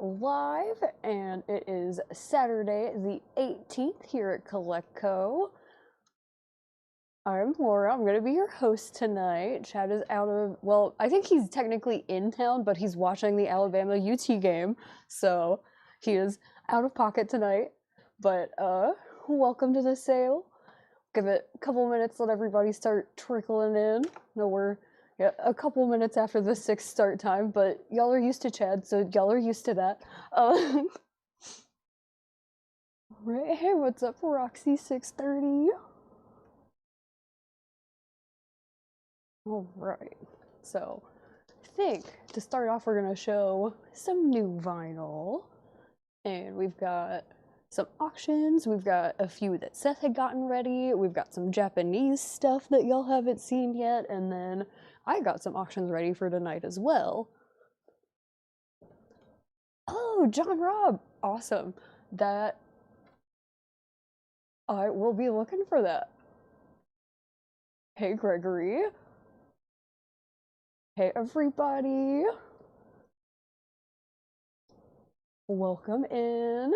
live, and it is Saturday the 18th here at CollectCo. I'm Laura. I'm going to be your host tonight. Chad is out of, well, I think he's technically in town, but he's watching the Alabama UT game, so he is out of pocket tonight. But welcome to the sale. Give it a couple minutes, let everybody start trickling in. No, we're a couple minutes after the 6 start time, but y'all are used to Chad, so y'all are used to that. Right, hey, what's up, Roxy630? Alright, so I think to start off we're gonna show some new vinyl. And we've got some auctions, we've got a few that Seth had gotten ready, we've got some Japanese stuff that y'all haven't seen yet, and then I got some auctions ready for tonight as well. Oh, John Robb! Awesome. That I will be looking for that. Hey, Gregory. Hey, everybody. Welcome in.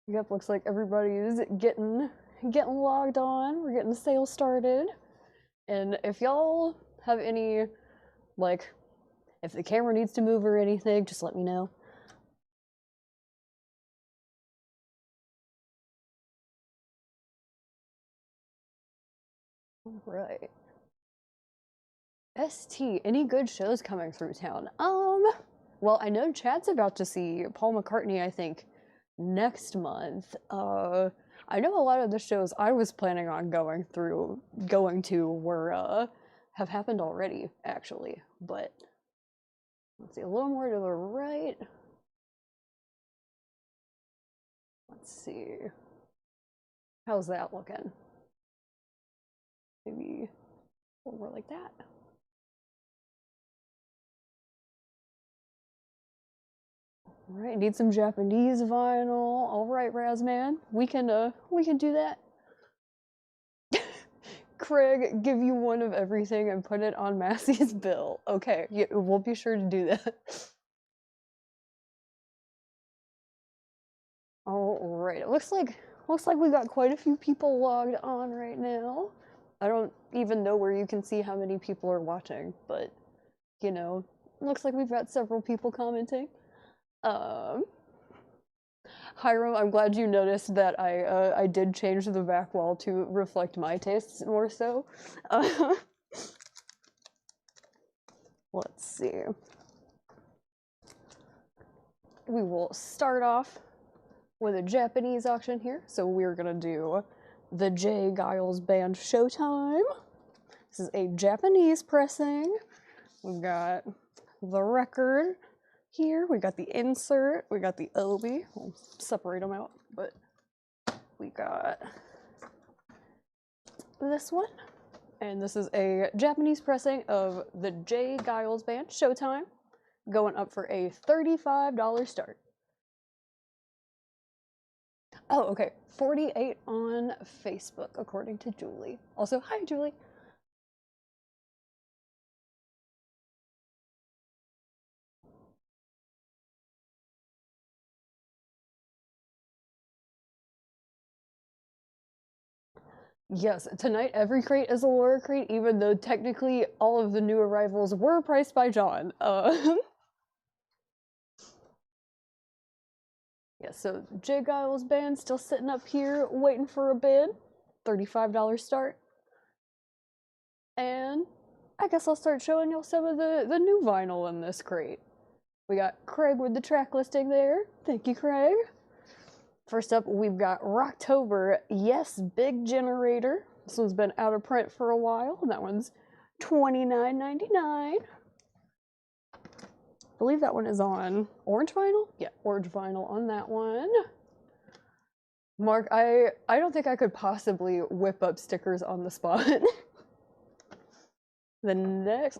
Yep, looks like everybody's getting logged on. We're getting the sale started. And if y'all have any, like, if the camera needs to move or anything, just let me know. Alright. ST, any good shows coming through town? Well, I know Chad's about to see Paul McCartney, I think, next month. I know a lot of the shows I was planning on going to were, have happened already, actually, but let's see, a little more to the right. Let's see. How's that looking? Maybe a little more like that. Alright, need some Japanese vinyl. Alright, Razman, we can do that. Craig, give you one of everything and put it on Massey's bill. Okay, yeah, we'll be sure to do that. Alright, it looks like we got quite a few people logged on right now. I don't even know where you can see how many people are watching, but, you know, looks like we've got several people commenting. Hiram, I'm glad you noticed that I did change the back wall to reflect my tastes more so. Let's see. We will start off with a Japanese auction here. So we're gonna do the J. Giles Band Showtime. This is a Japanese pressing. We've got the record here, we got the insert, we got the Obi. We'll separate them out, but we got this one. And this is a Japanese pressing of the J. Giles Band Showtime, going up for a $35 start. Oh, okay, 48 on Facebook, according to Julie. Also, hi, Julie. Yes, tonight every crate is a Laura crate, even though technically all of the new arrivals were priced by John. Yeah, so J. Giles Band still sitting up here waiting for a bid. $35 start. And I guess I'll start showing y'all some of the new vinyl in this crate. We got Craig with the track listing there. Thank you, Craig. First up, we've got Rocktober, Yes, Big Generator. This one's been out of print for a while, and that one's $29.99. I believe that one is on orange vinyl? Yeah, orange vinyl on that one. Mark, I don't think I could possibly whip up stickers on the spot. The next,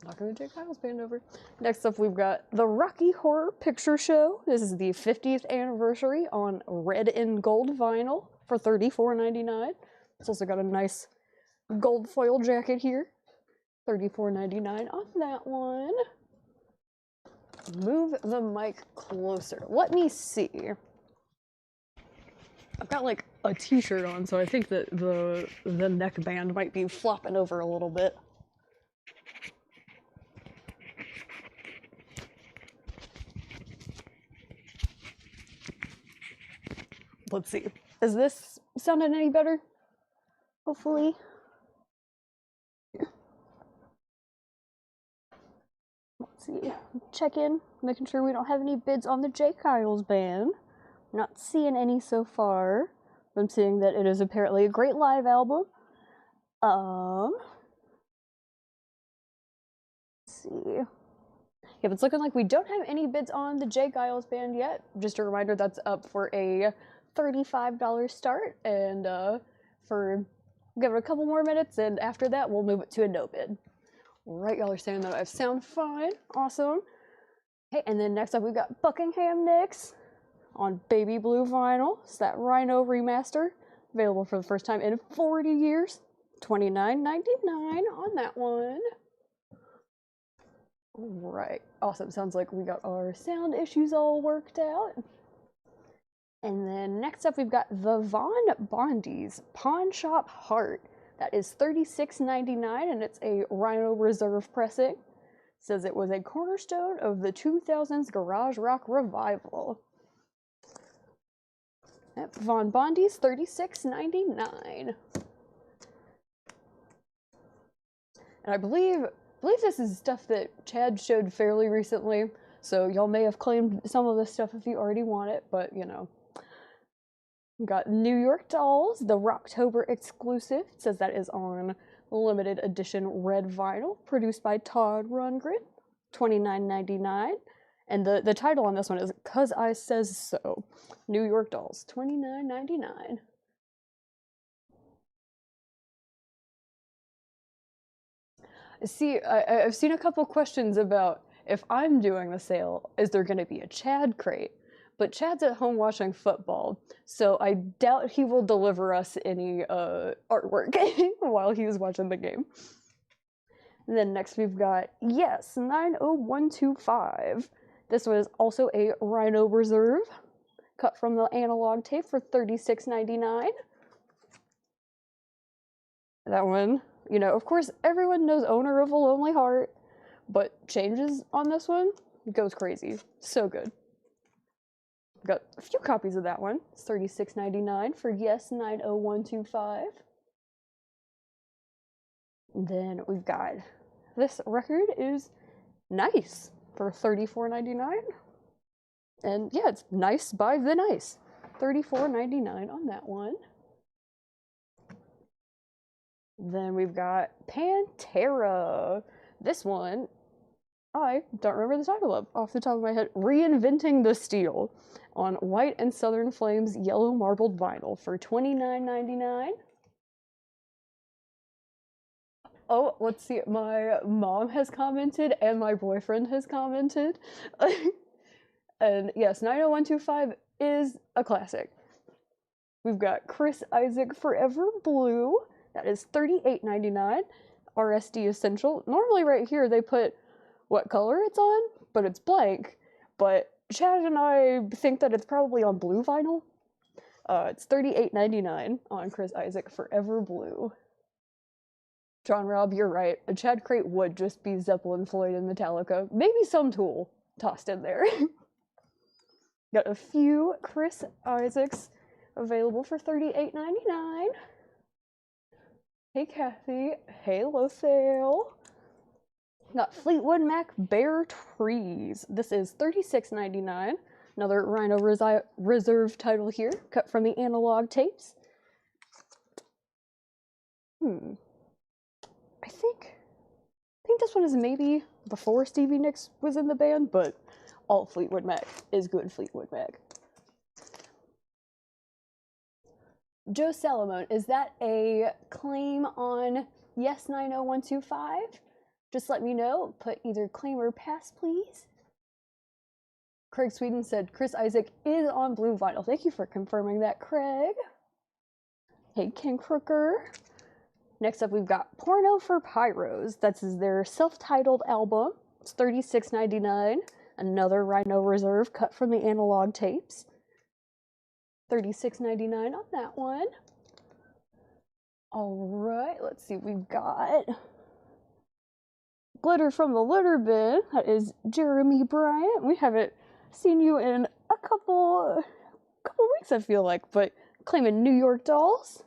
knocking the J. Giles Band over. Next up, we've got the Rocky Horror Picture Show. This is the 50th anniversary on red and gold vinyl for $34.99. It's also got a nice gold foil jacket here. $34.99 on that one. Move the mic closer. Let me see. I've got like a t-shirt on, so I think that the neckband might be flopping over a little bit. Let's see. Is this sounding any better? Hopefully. Let's see. Check in, making sure we don't have any bids on the J. Kyle's band. Not seeing any so far. I'm seeing that it is apparently a great live album. Let's see. Yeah, it's looking like we don't have any bids on the J. Giles band yet. Just a reminder, that's up for a $35 start, and give it a couple more minutes, and after that, we'll move it to a no bid. Right, y'all are saying that I sound fine. Awesome. Okay, and then next up, we've got Buckingham Nicks on baby blue vinyl. It's that Rhino remaster, available for the first time in 40 years. $29.99 on that one. Right, awesome. Sounds like we got our sound issues all worked out. And then next up, we've got the Von Bondi's Pawn Shop Heart. That is $36.99, and it's a Rhino Reserve pressing. It says it was a cornerstone of the 2000s garage rock revival. Yep, Von Bondi's $36.99. And I believe this is stuff that Chad showed fairly recently, so y'all may have claimed some of this stuff if you already want it, but you know. We've got New York Dolls, the Rocktober exclusive. It says that is on limited edition red vinyl, produced by Todd Rundgren, $29.99. And the title on this one is 'Cause I Says So. New York Dolls, $29.99. See, I've seen a couple questions about if I'm doing the sale, is there going to be a Chad crate? But Chad's at home watching football, so I doubt he will deliver us any artwork while he's watching the game. And then next we've got Yes 90125. This was also a Rhino Reserve, cut from the analog tape for $36.99. That one, you know, of course, everyone knows Owner of a Lonely Heart, but changes on this one goes crazy. So good. Got a few copies of that one. It's $36.99 for Yes 90125. And then we've got this record is Nice for $34.99. And yeah, it's Nice by The Nice. $34.99 on that one. Then we've got Pantera. This one, I don't remember the title of off the top of my head. Reinventing the Steel on White and Southern Flames yellow marbled vinyl for $29.99. Oh, let's see. My mom has commented and my boyfriend has commented. And yes, 90125 is a classic. We've got Chris Isaak Forever Blue. That is $38.99. RSD Essential. Normally right here they put what color it's on, but it's blank. But Chad and I think that it's probably on blue vinyl. It's $38.99 on Chris Isaak Forever Blue. John Robb, you're right. A Chad crate would just be Zeppelin, Floyd, and Metallica. Maybe some Tool tossed in there. Got a few Chris Isaaks available for $38.99. Hey Kathy, Halo sale. Got Fleetwood Mac Bare Trees. This is $36.99. Another Rhino Reserve title here, cut from the analog tapes. I think this one is maybe before Stevie Nicks was in the band, but all Fleetwood Mac is good Fleetwood Mac. Joe Salomon, is that a claim on Yes 90125? Just let me know. Put either claim or pass, please. Craig Sweden said Chris Isaak is on blue vinyl. Thank you for confirming that, Craig. Hey, Ken Crooker. Next up, we've got Porno for Pyros. That's their self-titled album. It's $36.99. Another Rhino Reserve cut from the analog tapes. $36.99 on that one. All right, let's see what we've got. Glitter from the Litter Bin. That is Jeremy Bryant. We haven't seen you in a couple weeks, I feel like, but claiming New York Dolls.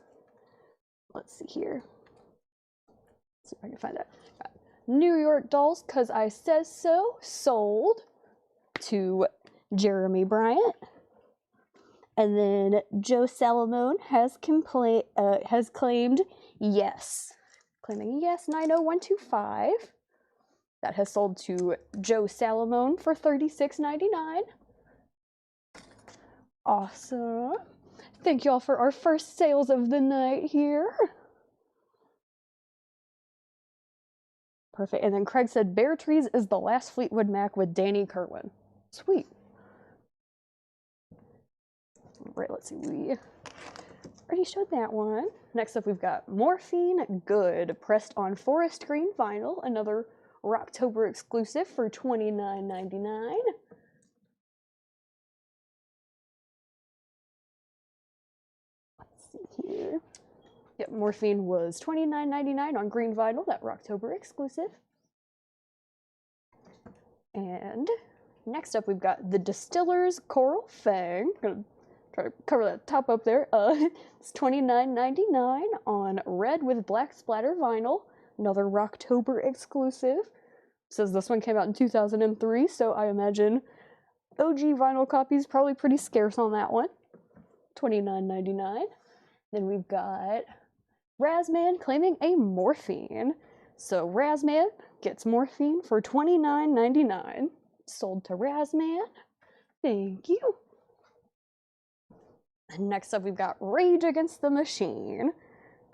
Let's see here. Let's see if I can find that. Got New York Dolls, 'Cause I Says So, sold to Jeremy Bryant. And then Joe Salamone has claimed Yes. Claiming Yes 90125. That has sold to Joe Salamone for $36.99. Awesome. Thank y'all for our first sales of the night here. Perfect. And then Craig said Bear Trees is the last Fleetwood Mac with Danny Kerwin. Sweet. All right, let's see. We already showed that one. Next up, we've got Morphine Good, pressed on forest green vinyl. Another Rocktober exclusive for $29.99. Let's see here. Yep, Morphine was $29.99 on green vinyl, that Rocktober exclusive. And next up, we've got the Distillers Coral Fang. I'm gonna try to cover that top up there. It's $29.99 on red with black splatter vinyl. Another Rocktober exclusive. Says this one came out in 2003, so I imagine OG vinyl copies probably pretty scarce on that one. $29.99. Then we've got Razman claiming a Morphine. So Razman gets Morphine for $29.99. Sold to Razman. Thank you. And next up, we've got Rage Against the Machine.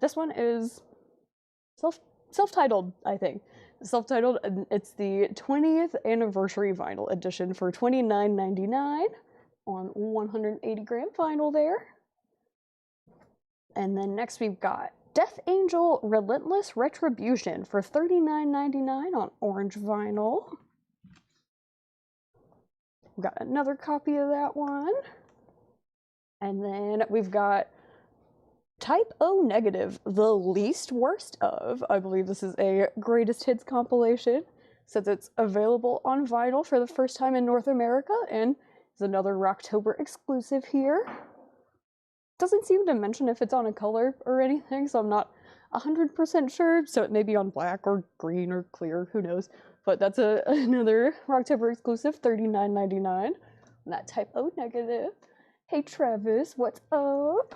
This one is self-titled, I think. Self-titled, and it's the 20th anniversary vinyl edition for $29.99 on 180 gram vinyl there. And then next we've got Death Angel Relentless Retribution for $39.99 on orange vinyl. We've got another copy of that one. And then we've got Type O Negative, The Least Worst Of. I believe this is a greatest hits compilation, since it's available on vinyl for the first time in North America, and is another Rocktober exclusive here. Doesn't seem to mention if it's on a color or anything, so I'm not 100% sure, so it may be on black or green or clear, who knows. But that's another Rocktober exclusive, $39.99. That Type O Negative. Hey Travis, what's up?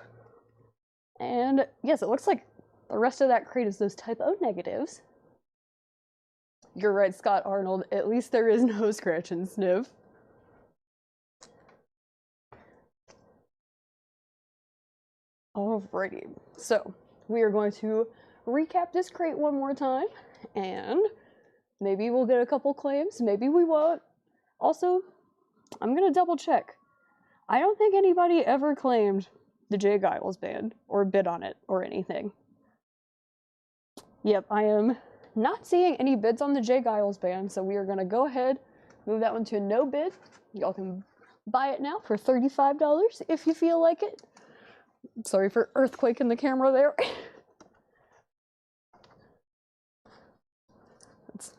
And yes, it looks like the rest of that crate is those Type O Negatives. You're right, Scott Arnold. At least there is no scratch and sniff. Alrighty, so we are going to recap this crate one more time, and maybe we'll get a couple claims, maybe we won't. Also, I'm gonna double check. I don't think anybody ever claimed the Jay Giles band, or bid on it, or anything. Yep, I am not seeing any bids on the Jay Giles band, so we are gonna go ahead, move that one to no bid. Y'all can buy it now for $35 if you feel like it. Sorry for earthquaking the camera there. It's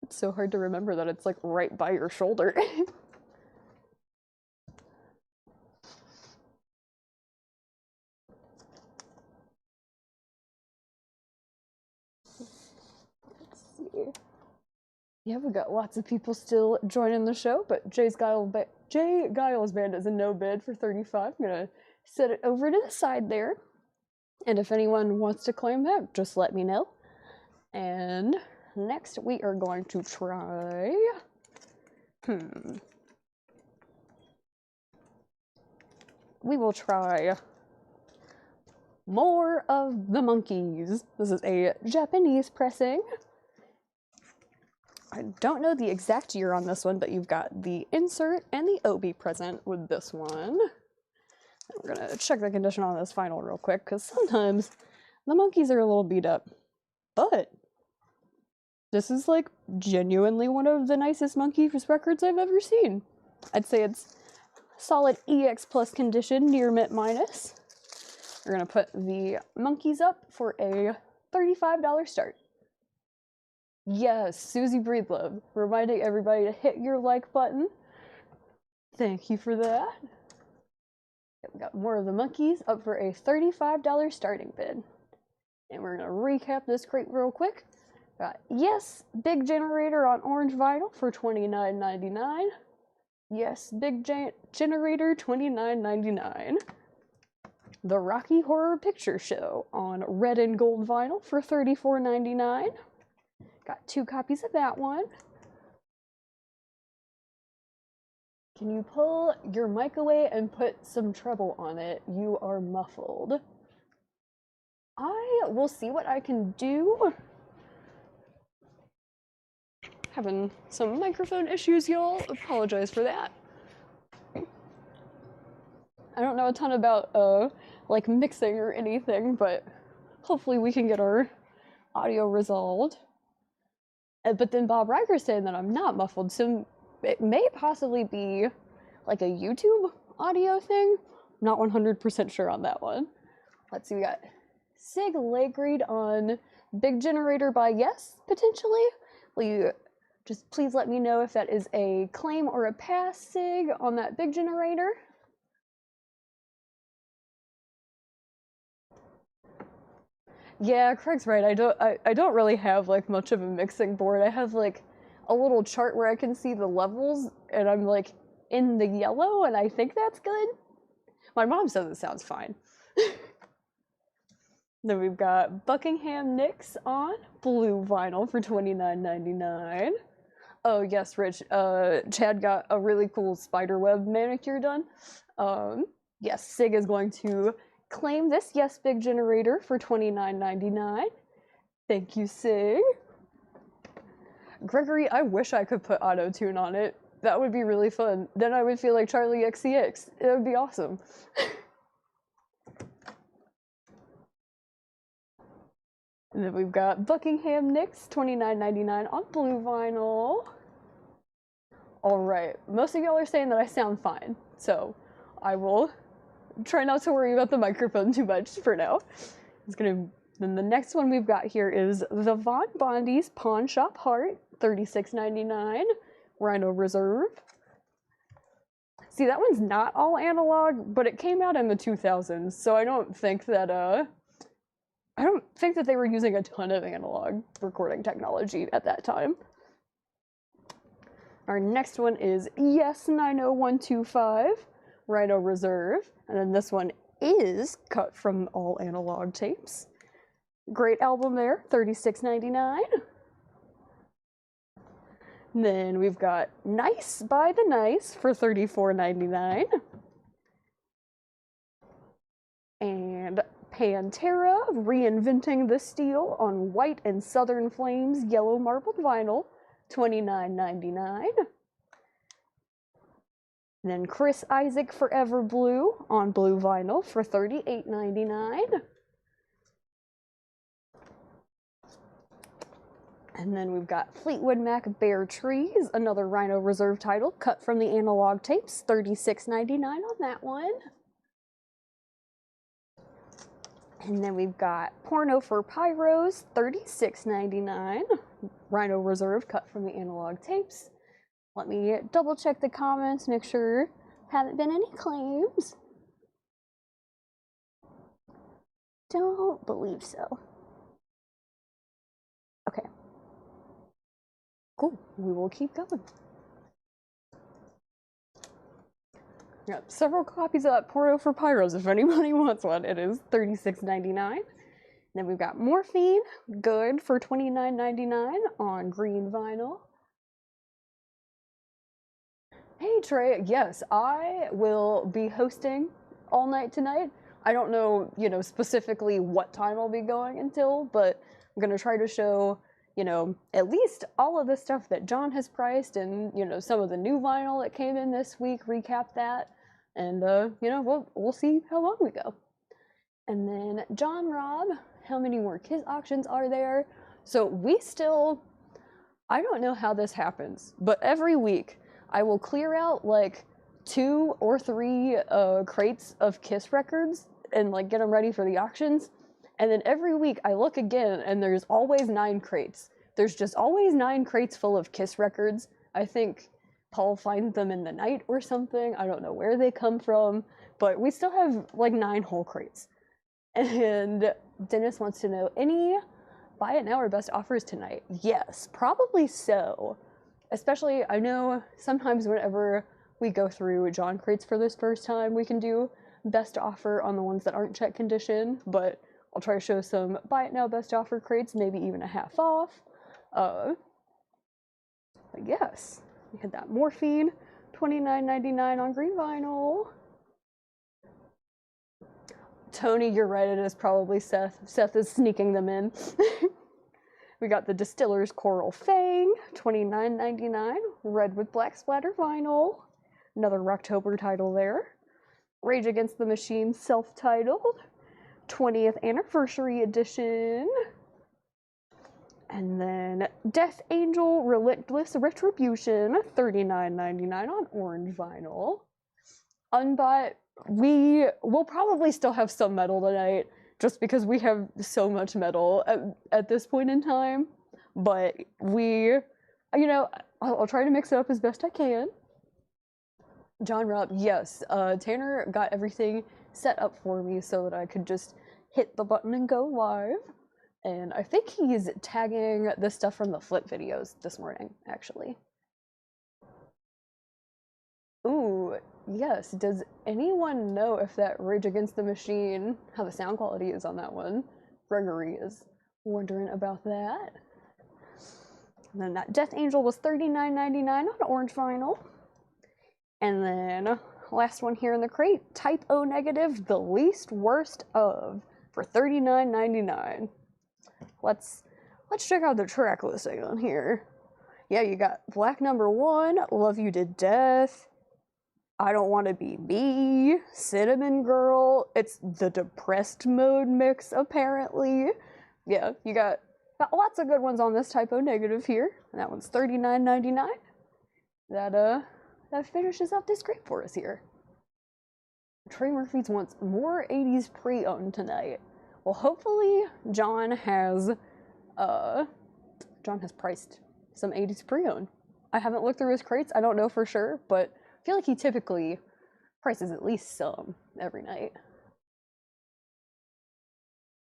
so hard to remember that it's like right by your shoulder. Yeah, we got lots of people still joining the show, but Jay Giles band is a no bid for $35. I'm gonna set it over to the side there, and if anyone wants to claim that, just let me know. And next we are going to try we will try More of the Monkeys. This is a Japanese pressing. I don't know the exact year on this one, but you've got the insert and the obi present with this one. We're gonna check the condition on this vinyl real quick, because sometimes The monkeys are a little beat up, but this is like genuinely one of the nicest Monkeys records I've ever seen. I'd say it's solid EX plus condition, near mint minus. We're gonna put the Monkeys up for a $35 start. Yes, Susie Breedlove, reminding everybody to hit your like button. Thank you for that. We got more of the Monkeys up for a $35 starting bid. And we're gonna recap this crate real quick. Got Yes, Big Generator on orange vinyl for $29.99. Yes, Big Generator, $29.99. The Rocky Horror Picture Show on red and gold vinyl for $34.99. Got 2 copies of that one. Can you pull your mic away and put some treble on it? You are muffled. I will see what I can do. Having some microphone issues, y'all. Apologize for that. I don't know a ton about like mixing or anything, but hopefully we can get our audio resolved. But then Bob Riker's saying that I'm not muffled, so it may possibly be like a YouTube audio thing. Not 100% sure on that one. Let's see, we got Sig leg read on Big Generator by Yes, potentially. Will you just please let me know if that is a claim or a pass, Sig, on that Big Generator? Yeah, Craig's right. I don't really have like much of a mixing board. I have like a little chart where I can see the levels, and I'm like in the yellow, and I think that's good. My mom says it sounds fine. Then we've got Buckingham Nicks on blue vinyl for $29.99. Oh yes, Rich. Chad got a really cool spiderweb manicure done. Yes, Sig is going to claim this Yes Big Generator for $29.99. Thank you, Sig. Gregory, I wish I could put auto-tune on it. That would be really fun. Then I would feel like Charlie XCX. It would be awesome. And then we've got Buckingham Nicks, $29.99 on blue vinyl. Alright, most of y'all are saying that I sound fine, so I will try not to worry about the microphone too much for now. Then the next one we've got here is the Von Bondi's Pawn Shop Heart, $36.99, Rhino Reserve. See, that one's not all analog, but it came out in the 2000s, so I don't think that they were using a ton of analog recording technology at that time. Our next one is Yes 90125, Rhino Reserve, and then this one is cut from all analog tapes. Great album there, $36.99. Then we've got Nice by the Nice for $34.99. And Pantera, Reinventing the Steel on White and Southern Flames yellow marbled vinyl, $29.99. Then Chris Isaac, Forever Blue on blue vinyl for $38.99. And then we've got Fleetwood Mac, Bare Trees, another Rhino Reserve title, cut from the analog tapes, $36.99 on that one. And then we've got Porno for Pyros, $36.99, Rhino Reserve, cut from the analog tapes. Let me double check the comments, make sure haven't been any claims. Don't believe so. Okay. Cool, we will keep going. Got several copies of that Porno for Pyros if anybody wants one. It is $36.99. Then we've got Morphine, good, for $29.99 on green vinyl. Hey Trey, yes, I will be hosting all night tonight. I don't know, specifically what time I'll be going until, but I'm gonna try to show, at least all of the stuff that John has priced and, some of the new vinyl that came in this week, recap that, and, we'll see how long we go. And then John Robb, how many more Kiss auctions are there. So we still, I don't know how this happens, but every week I will clear out like 2 or 3 crates of Kiss records and like get them ready for the auctions. And then every week I look again and there's always 9 crates. There's just always 9 crates full of Kiss records. I think Paul finds them in the night or something. I don't know where they come from, but we still have like 9 whole crates. And Dennis wants to know, any buy it now or best offers tonight? Yes, probably so. Especially, I know sometimes whenever we go through John crates for this first time, we can do best offer on the ones that aren't check condition, but I'll try to show some buy it now best offer crates, maybe even a half off. But yes, we had that Morphine, $29.99 on green vinyl. Tony, you're right, it is probably Seth. Seth is sneaking them in. We got the Distiller's Coral Fang, $29.99, red with black splatter vinyl. Another Rocktober title there. Rage Against the Machine self-titled, 20th anniversary edition. And then Death Angel Relentless Retribution, $39.99 on orange vinyl. Unbought, we will probably still have some metal tonight, just because we have so much metal at this point in time. But we, you know, I'll try to mix it up as best I can. John Robb, yes, Tanner got everything set up for me so that I could just hit the button and go live. And I think he's tagging the stuff from the Flip videos this morning, actually. Ooh, yes. Does anyone know if that Rage Against the Machine, how the sound quality is on that one? Gregory is wondering about that. And then that Death Angel was $39.99 on orange vinyl. And then last one here in the crate, Type O Negative, The Least Worst Of, for $39.99. Let's check out the track listing on here. Yeah, you got Black Number 1, Love You to Death, I Don't Want to Be Me, Cinnamon Girl. It's the depressed mode mix, apparently. Yeah, you got lots of good ones on this Type O Negative here. And that one's $39.99. That finishes up this crate for us here. Trey Murphy's wants more 80s pre-owned tonight. Well, hopefully John has priced some 80s pre-owned. I haven't looked through his crates, I don't know for sure, but I feel like he typically prices at least some every night.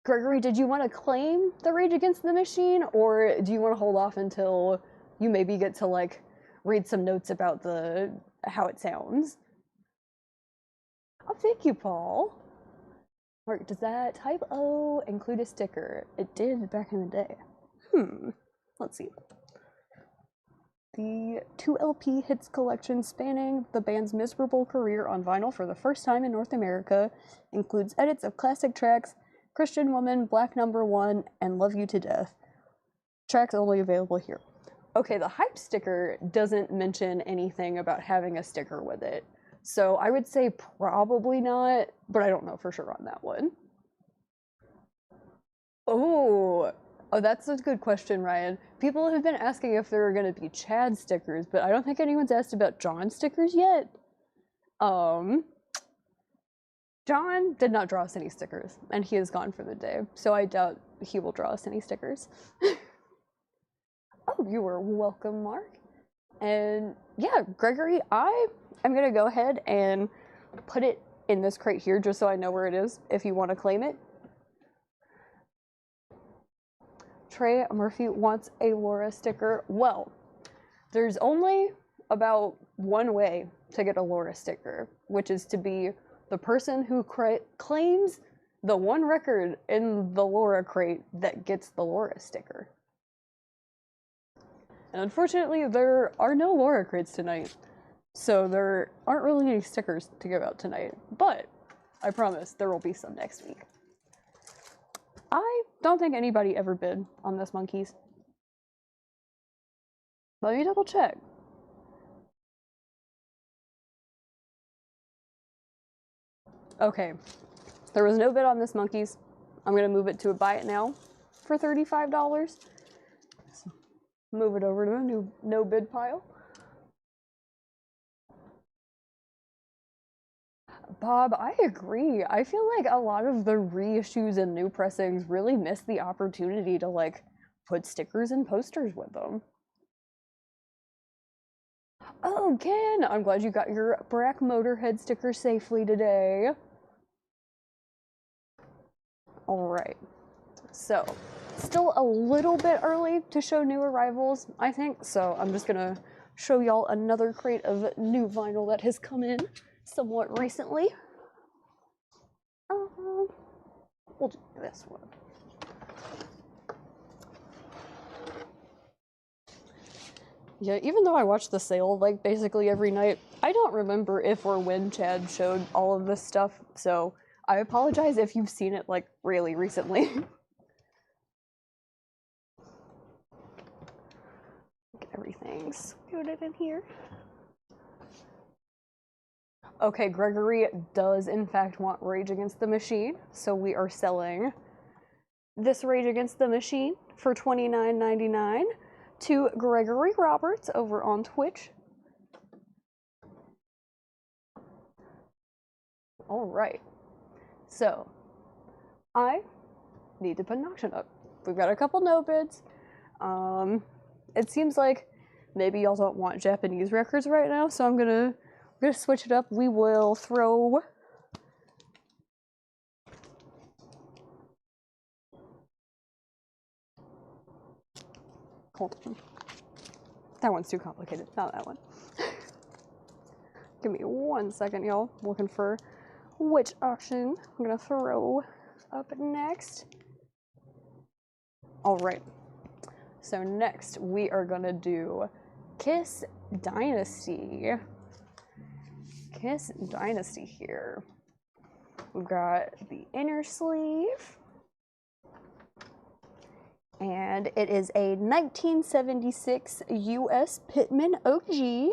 Gregory, did you want to claim the Rage Against the Machine, or do you want to hold off until you maybe get to like read some notes about how it sounds? Oh, thank you, Paul. Or does that Type O include a sticker? It did back in the day. Let's see. The 2 LP hits collection spanning the band's miserable career on vinyl for the first time in North America includes edits of classic tracks Christian Woman, Black Number 1, and Love You to Death. Tracks only available here. Okay, the hype sticker doesn't mention anything about having a sticker with it. So I would say probably not, but I don't know for sure on that one. Oh, that's a good question, Ryan. People have been asking if there are going to be Chad stickers, but I don't think anyone's asked about John stickers yet. John did not draw us any stickers, and he is gone for the day, so I doubt he will draw us any stickers. Oh, you are welcome, Mark. And yeah, Gregory, I'm going to go ahead and put it in this crate here just so I know where it is if you want to claim it. Trey Murphy wants a Laura sticker. Well, there's only about one way to get a Laura sticker, which is to be the person who claims the one record in the Laura crate that gets the Laura sticker. And unfortunately, there are no Laura crates tonight, so there aren't really any stickers to give out tonight, but I promise there will be some next week. I don't think anybody ever bid on this Monkeys. Let me double check. Okay, there was no bid on this Monkeys. I'm gonna move it to a buy it now for $35. So move it over to a new no bid pile. Bob, I agree. I feel like a lot of the reissues and new pressings really miss the opportunity to like put stickers and posters with them. Oh, Ken! I'm glad you got your Brack Motorhead sticker safely today. Alright, so still a little bit early to show new arrivals, I think, so I'm just gonna show y'all another crate of new vinyl that has come in somewhat recently. We'll do this one. Yeah, even though I watch the sale like basically every night, I don't remember if or when Chad showed all of this stuff, so I apologize if you've seen it like really recently. Everything's scooted in here. Okay, Gregory does in fact want Rage Against the Machine, so we are selling this Rage Against the Machine for $29.99 to Gregory Roberts over on Twitch. Alright, so I need to put an auction up. We've got a couple no bids. It seems like maybe y'all don't want Japanese records right now, so I'm gonna switch it up. We will throw hold on. That one's too complicated. Not that one. Give me 1 second, y'all. Looking for which auction I'm gonna throw up next. Alright. So next we are gonna do Kiss Dynasty. Kiss Dynasty here. We've got the inner sleeve. And it is a 1976 US Pitman OG.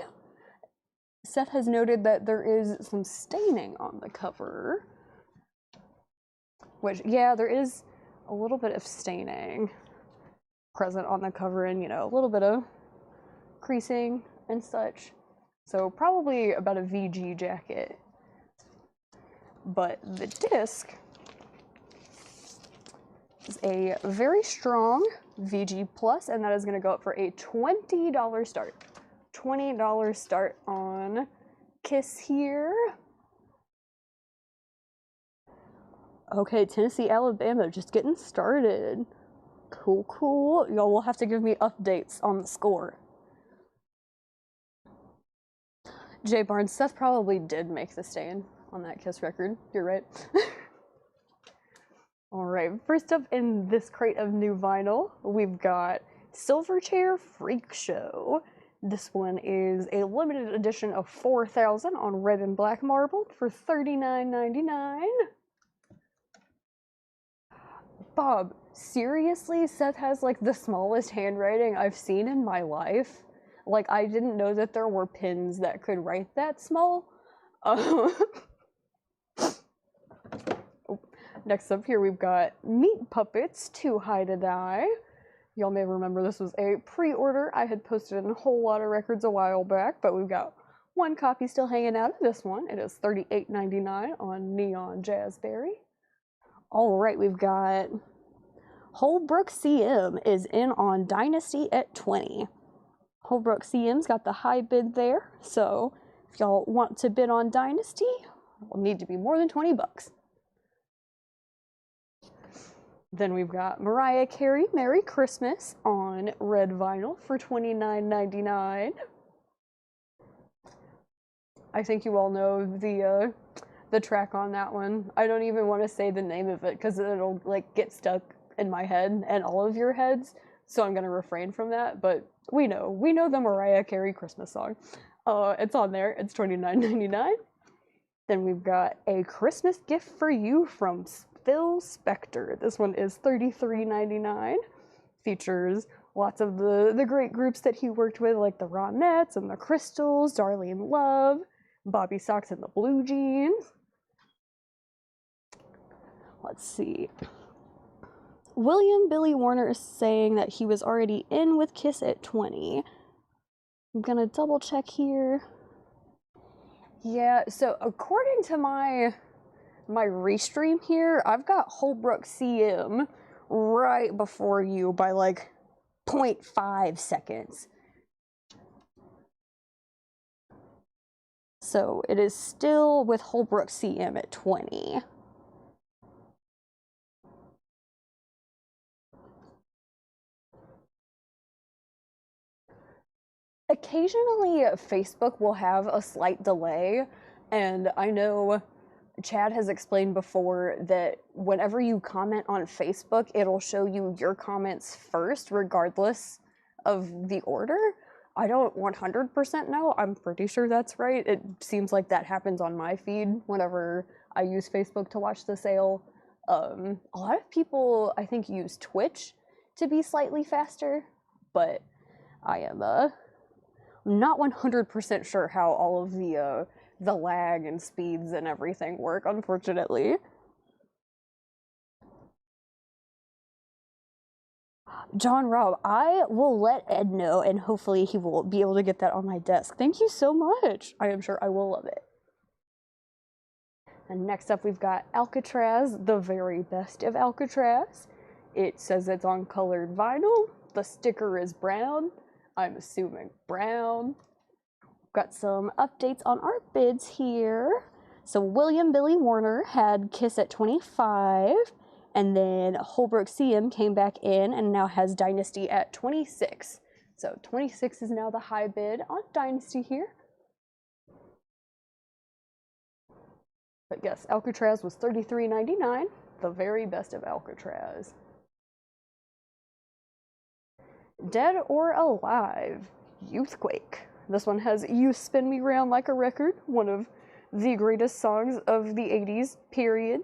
Seth has noted that there is some staining on the cover. Which, yeah, there is a little bit of staining present on the cover and, you know, a little bit of creasing and such. So probably about a VG jacket. But the disc is a very strong VG Plus, and that is going to go up for a $20 start. $20 start on Kiss here. Okay, Tennessee, Alabama, just getting started. Cool, cool. Y'all will have to give me updates on the score. Jay Barnes, Seth probably did make the stain on that Kiss record. You're right. Alright, first up in this crate of new vinyl, we've got Silverchair Freak Show. This one is a limited edition of 4,000 on red and black marble for $39.99. Bob, seriously? Seth has like the smallest handwriting I've seen in my life. Like, I didn't know that there were pins that could write that small. Next up here we've got Meat Puppets Too High to Die. Y'all may remember this was a pre-order. I had posted in a whole lot of records a while back, but we've got one copy still hanging out of this one. It is $38.99 on Neon Jazzberry. Alright, we've got Holbrook CM is in on Dynasty at 20. Holbrook CM's got the high bid there, so if y'all want to bid on Dynasty, it'll need to be more than 20 bucks. Then we've got Mariah Carey, Merry Christmas on red vinyl for $29.99. I think you all know the track on that one. I don't even want to say the name of it because it'll like get stuck in my head and all of your heads, so I'm gonna refrain from that, but we know the Mariah Carey Christmas song. It's on there. It's $29.99. Then we've got A Christmas Gift for You from Phil Spector. This one is $33.99. Features lots of the great groups that he worked with, like the Ronettes and the Crystals, Darlene Love, Bobby Sox and the Blue Jeans. Let's see. William Billy Warner is saying that he was already in with Kiss at 20. I'm gonna double check here. Yeah, so according to my restream here, I've got Holbrook CM right before you by like 0.5 seconds. So it is still with Holbrook CM at 20. Occasionally, Facebook will have a slight delay, and I know Chad has explained before that whenever you comment on Facebook, it'll show you your comments first, regardless of the order. I don't 100% know. I'm pretty sure that's right. It seems like that happens on my feed whenever I use Facebook to watch the sale. A lot of people, I think, use Twitch to be slightly faster, but I am not 100% sure how all of the lag and speeds and everything work, unfortunately. John Robb, I will let Ed know, and hopefully he will be able to get that on my desk. Thank you so much. I am sure I will love it. And next up we've got Alcatraz, the very best of Alcatraz. It says it's on colored vinyl. The sticker is brown. I'm assuming brown. Got some updates on our bids here. So William Billy Warner had Kiss at 25, and then Holbrook CM came back in and now has Dynasty at 26. So 26 is now the high bid on Dynasty here. But yes, Alcatraz was $33.99, the very best of Alcatraz. Dead or Alive, Youthquake. This one has You Spin Me Round Like a Record, one of the greatest songs of the 80s, period.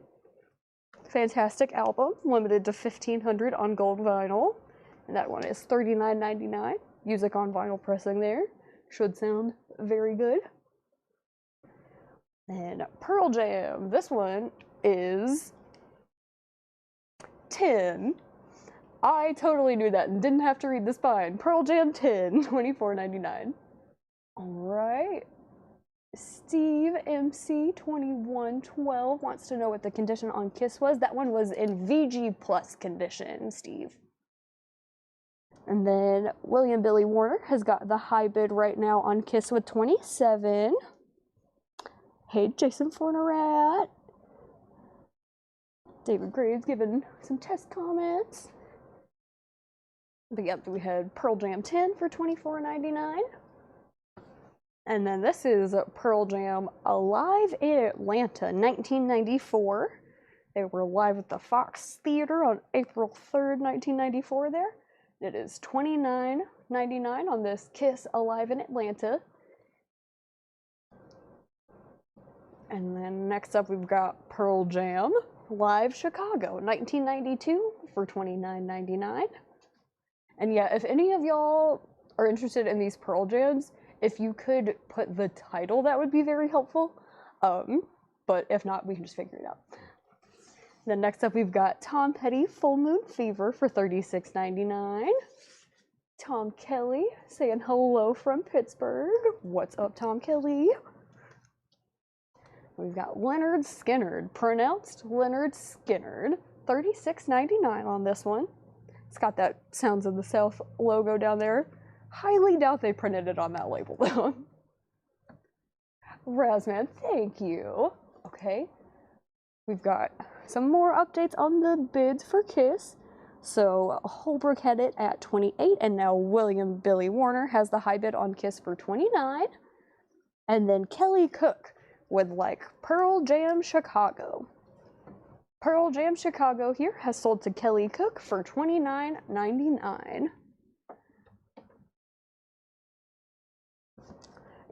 Fantastic album, limited to 1,500 on gold vinyl. And that one is $39.99. Music on vinyl pressing there. Should sound very good. And Pearl Jam. This one is 10. I totally knew that and didn't have to read the spine. Pearl Jam 10, $24.99. Alright. Steve MC 2112 wants to know what the condition on Kiss was. That one was in VG Plus condition, Steve. And then William Billy Warner has got the high bid right now on Kiss with 27. Hey, Jason Fornerat. David Graves giving some test comments. But yep, we had Pearl Jam 10 for $24.99. And then this is Pearl Jam Alive in Atlanta, 1994. They were live at the Fox Theater on April 3rd, 1994 there. It is $29.99 on this Kiss Alive in Atlanta. And then next up we've got Pearl Jam Live Chicago, 1992 for $29.99. And yeah, if any of y'all are interested in these Pearl Jams, if you could put the title, that would be very helpful. But if not, we can just figure it out. Then next up, we've got Tom Petty Full Moon Fever for $36.99. Tom Kelly saying hello from Pittsburgh. What's up, Tom Kelly? We've got Leonard Skinnard, pronounced Leonard Skinnard, $36.99 on this one. It's got that Sounds of the South logo down there. Highly doubt they printed it on that label though. Razman, thank you. Okay, we've got some more updates on the bids for Kiss. So Holbrook had it at 28, and now William Billy Warner has the high bid on Kiss for 29. And then Kelly Cook with like Pearl Jam Chicago. Pearl Jam Chicago here has sold to Kelly Cook for $29.99.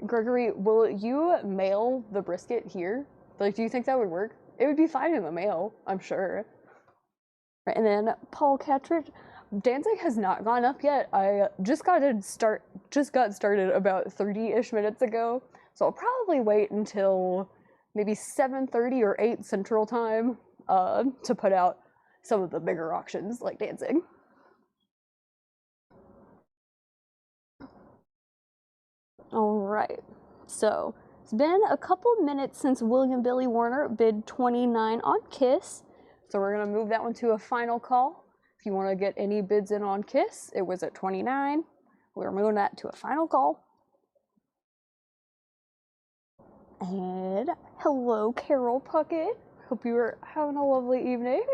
Gregory, will you mail the brisket here? Like, do you think that would work? It would be fine in the mail, I'm sure. Right, and then Paul Cattridge. Danzig has not gone up yet. I just got started about 30-ish minutes ago, so I'll probably wait until maybe 7:30 or 8 Central Time to put out some of the bigger auctions like Danzig. All right, so it's been a couple minutes since William Billy Warner bid 29 on Kiss, so we're gonna move that one to a final call. If you want to get any bids in on Kiss, it was at 29. We're moving that to a final call. And hello, Carol Puckett. Hope you are having a lovely evening.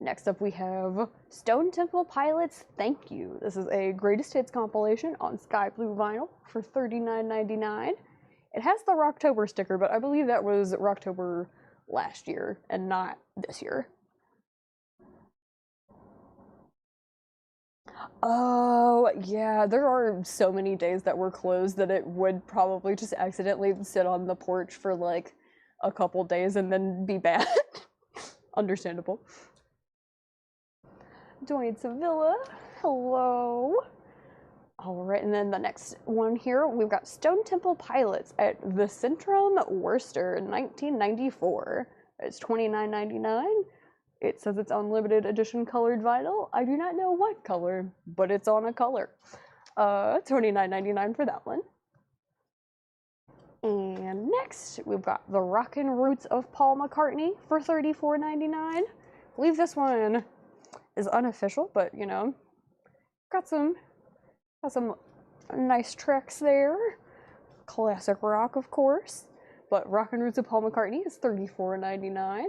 Next up, we have Stone Temple Pilots Thank You. This is a greatest hits compilation on sky blue vinyl for $39.99. It has the Rocktober sticker, but I believe that was Rocktober last year and not this year. Oh, yeah, there are so many days that were closed that it would probably just accidentally sit on the porch for like a couple days and then be bad. Understandable. Dwayne Sevilla, hello. All right, and then the next one here, we've got Stone Temple Pilots at the Centrum, Worcester, 1994. It's $29.99. It says it's unlimited edition colored vinyl. I do not know what color, but it's on a color. $29.99 for that one. And next, we've got The Rockin' Roots of Paul McCartney for $34.99. I believe this one is unofficial, but you know, got some nice tracks there. Classic rock, of course. But Rockin' Roots of Paul McCartney is $34.99.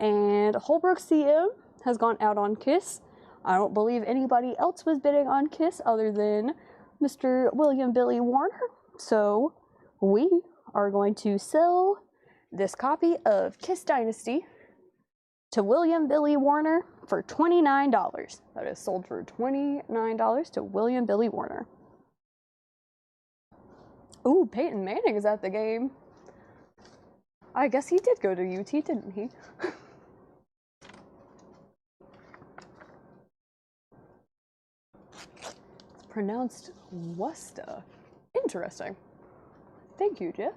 And Holbrook CM has gone out on Kiss. I don't believe anybody else was bidding on Kiss other than Mr. William Billy Warner. So we are going to sell this copy of Kiss Dynasty to William Billy Warner for $29. That is sold for $29 to William Billy Warner. Ooh, Peyton Manning is at the game. I guess he did go to UT, didn't he? It's pronounced Wusta. Interesting. Thank you, Jeff.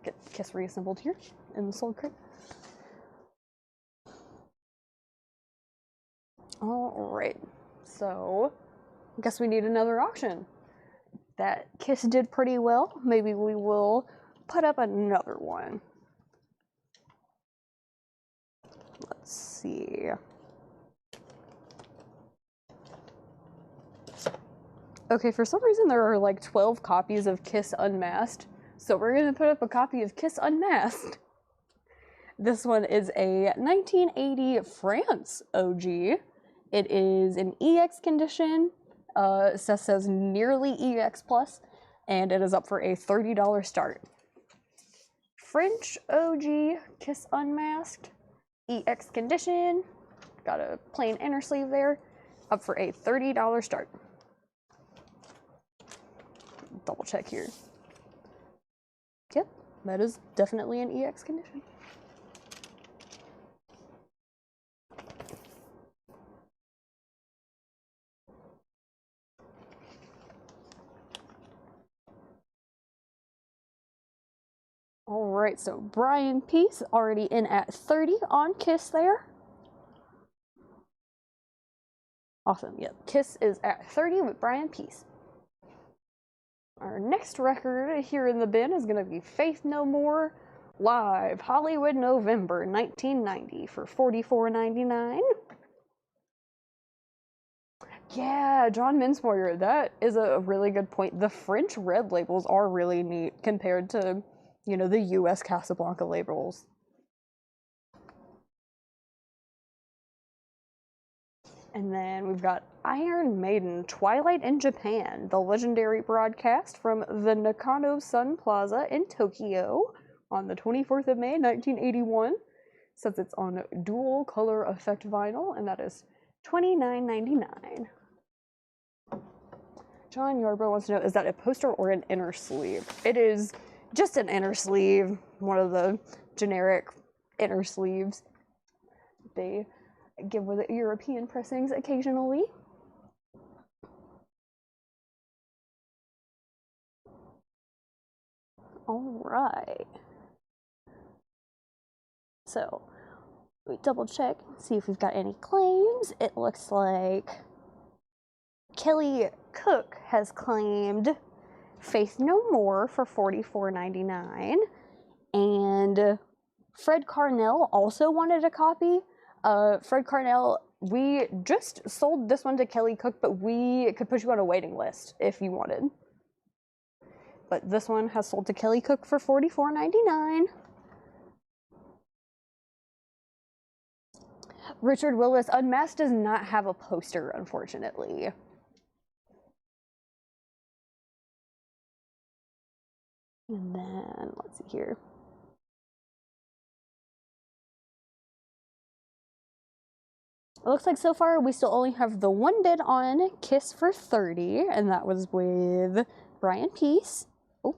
Get Kiss reassembled here in the sold crate. All right, so I guess we need another auction. That Kiss did pretty well. Maybe we will put up another one. Let's see. Okay, for some reason there are like 12 copies of Kiss Unmasked, so we're gonna put up a copy of Kiss Unmasked. This one is a 1980 France OG. It is an EX condition. It says nearly EX plus, and it is up for a $30 start. French OG Kiss Unmasked, EX condition. Got a plain inner sleeve there, up for a $30 start. Double check here. Yep, that is definitely an EX condition. All right, so Brian Peace already in at 30 on Kiss there. Awesome, yep. Kiss is at 30 with Brian Peace. Our next record here in the bin is going to be Faith No More Live, Hollywood, November 1990 for $44.99. Yeah, John Minsmoyer, that is a really good point. The French red labels are really neat compared to, you know, the US Casablanca labels. And then we've got Iron Maiden, Twilight in Japan, the legendary broadcast from the Nakano Sun Plaza in Tokyo on the 24th of May, 1981. Says it's on dual color effect vinyl, and that is $29.99. John Yarbrough wants to know, is that a poster or an inner sleeve? It is just an inner sleeve, one of the generic inner sleeves they give with European pressings occasionally. All right. So we double check, see if we've got any claims. It looks like Kelly Cook has claimed Faith No More for $44.99, and Fred Carnell also wanted a copy. Fred Carnell, we just sold this one to Kelly Cook, but we could put you on a waiting list if you wanted. But this one has sold to Kelly Cook for $44.99. Richard Willis, Unmasked does not have a poster, unfortunately. And then, let's see here. It looks like so far we still only have the one bid on Kiss for $30, and that was with Brian Peace. Oh,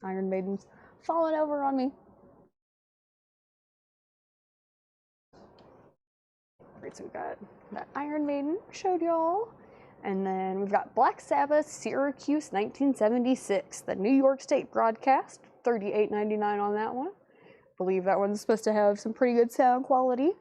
Iron Maiden's falling over on me. Right, so we got that Iron Maiden showed y'all. And then we've got Black Sabbath, Syracuse 1976, the New York State broadcast, $38.99 on that one. I believe that one's supposed to have some pretty good sound quality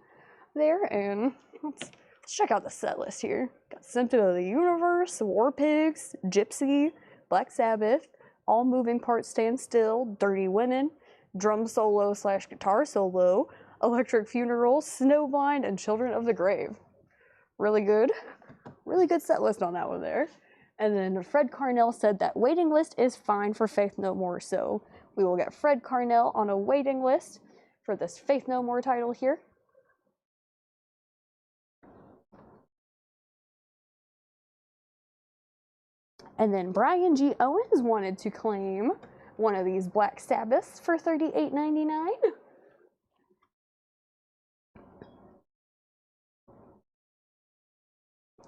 there. And let's check out the set list here. Got Symptom of the Universe, War Pigs, Gypsy, Black Sabbath, All Moving Parts Stand Still, Dirty Women, Drum Solo / Guitar Solo, Electric Funeral, Snowblind, and Children of the Grave. Really good set list on that one there. And then Fred Carnell said that waiting list is fine for Faith No More, so we will get Fred Carnell on a waiting list for this Faith No More title here. And then Brian G. Owens wanted to claim one of these Black Sabbaths for $38.99.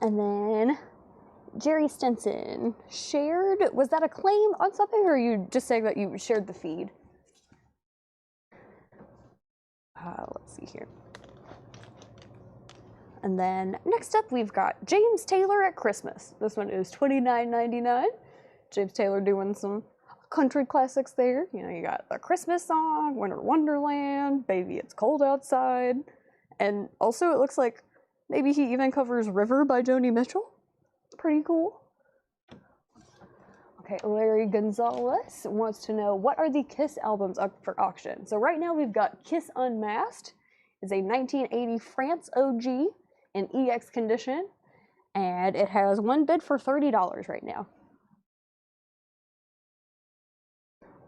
And then Jerry Stenson shared, was that a claim on something, or are you just saying that you shared the feed? Let's see here. And then next up we've got James Taylor at Christmas. This one is $29.99. James Taylor doing some country classics there. You know, you got a Christmas song, Winter Wonderland, Baby It's Cold Outside, and also it looks like maybe he even covers River by Joni Mitchell. Pretty cool. Okay, Larry Gonzalez wants to know, what are the Kiss albums up for auction? So right now we've got Kiss Unmasked. It's a 1980 France OG in EX condition, and it has one bid for $30 right now.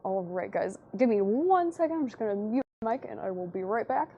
All right, guys, give me 1 second. I'm just gonna mute my mic and I will be right back.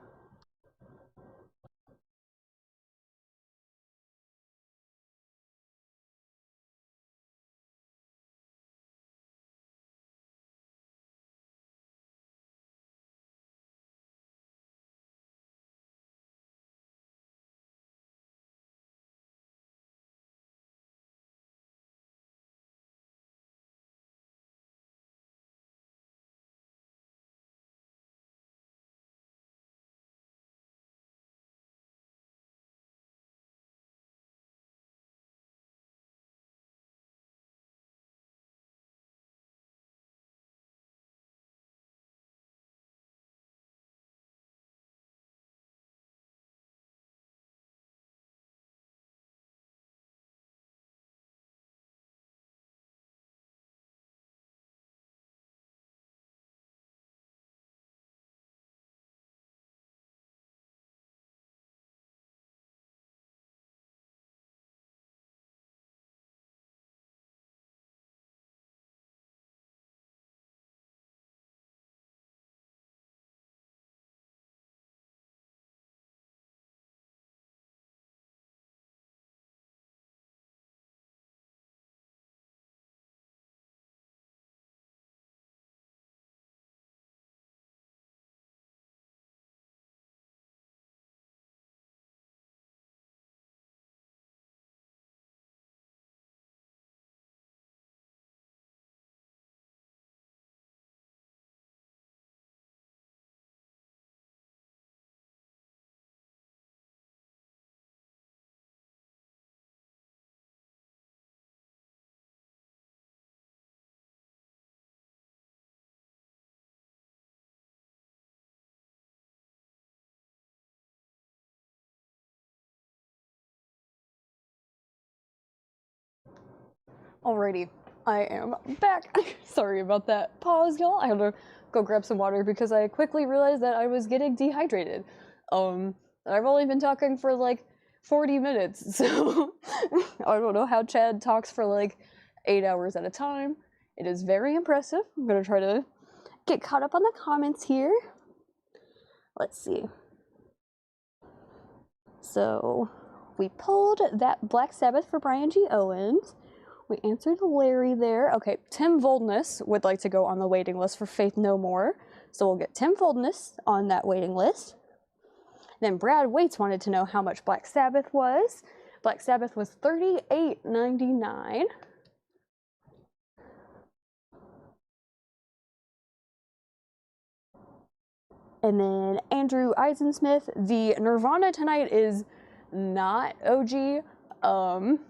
Alrighty, I am back. Sorry about that pause, y'all. I had to go grab some water because I quickly realized that I was getting dehydrated. I've only been talking for like 40 minutes, so I don't know how Chad talks for like 8 hours at a time. It is very impressive. I'm gonna try to get caught up on the comments here. Let's see. So, we pulled that Black Sabbath for Brian G. Owens. We answered Larry there. Okay, Tim Voldness would like to go on the waiting list for Faith No More. So we'll get Tim Voldness on that waiting list. Then Brad Waits wanted to know how much Black Sabbath was. Black Sabbath was $38.99. And then Andrew Eisensmith, the Nirvana Tonight is not OG.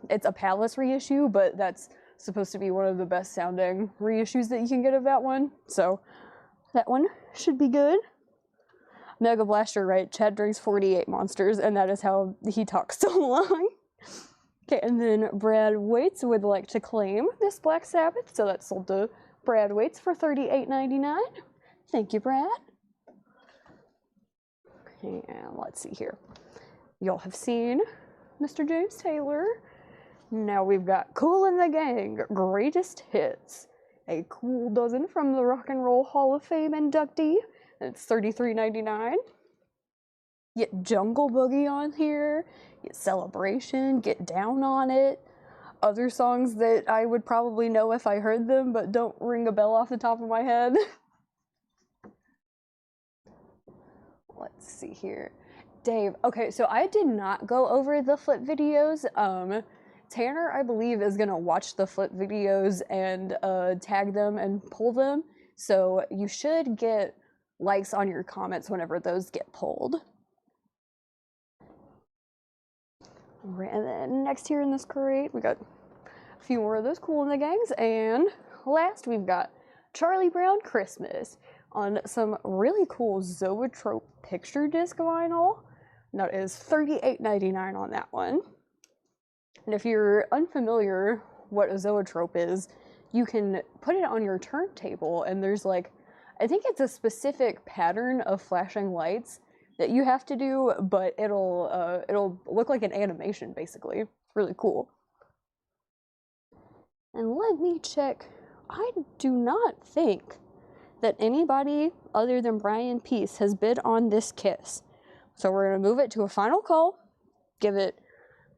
It's a Palace reissue, but that's supposed to be one of the best sounding reissues that you can get of that one. So that one should be good. Mega Blaster, right? Chad drinks 48 Monsters, and that is how he talks so long. Okay, and then Brad Waits would like to claim this Black Sabbath, so that's sold to Brad Waits for $38.99. Thank you, Brad. And let's see here. Y'all have seen Mr. James Taylor. Now we've got Kool and the Gang, Greatest Hits. A cool dozen from the Rock and Roll Hall of Fame inductee. It's $33.99. Get Jungle Boogie on here. Get Celebration. Get Down on It. Other songs that I would probably know if I heard them, but don't ring a bell off the top of my head. Let's see here. Dave. Okay, so I did not go over the flip videos. Tanner, I believe, is gonna watch the flip videos and tag them and pull them. So you should get likes on your comments whenever those get pulled. And then next here in this crate, we got a few more of those Kool and the Gangs. And last, we've got Charlie Brown Christmas on some really cool Zoetrope picture disc vinyl. That is $38.99 on that one. And if you're unfamiliar what a zoetrope is, you can put it on your turntable, and there's like, I think it's a specific pattern of flashing lights that you have to do, but it'll look like an animation basically. Really cool. And let me check. I do not think that anybody other than Brian Peace has bid on this Kiss. So we're gonna move it to a final call, give it,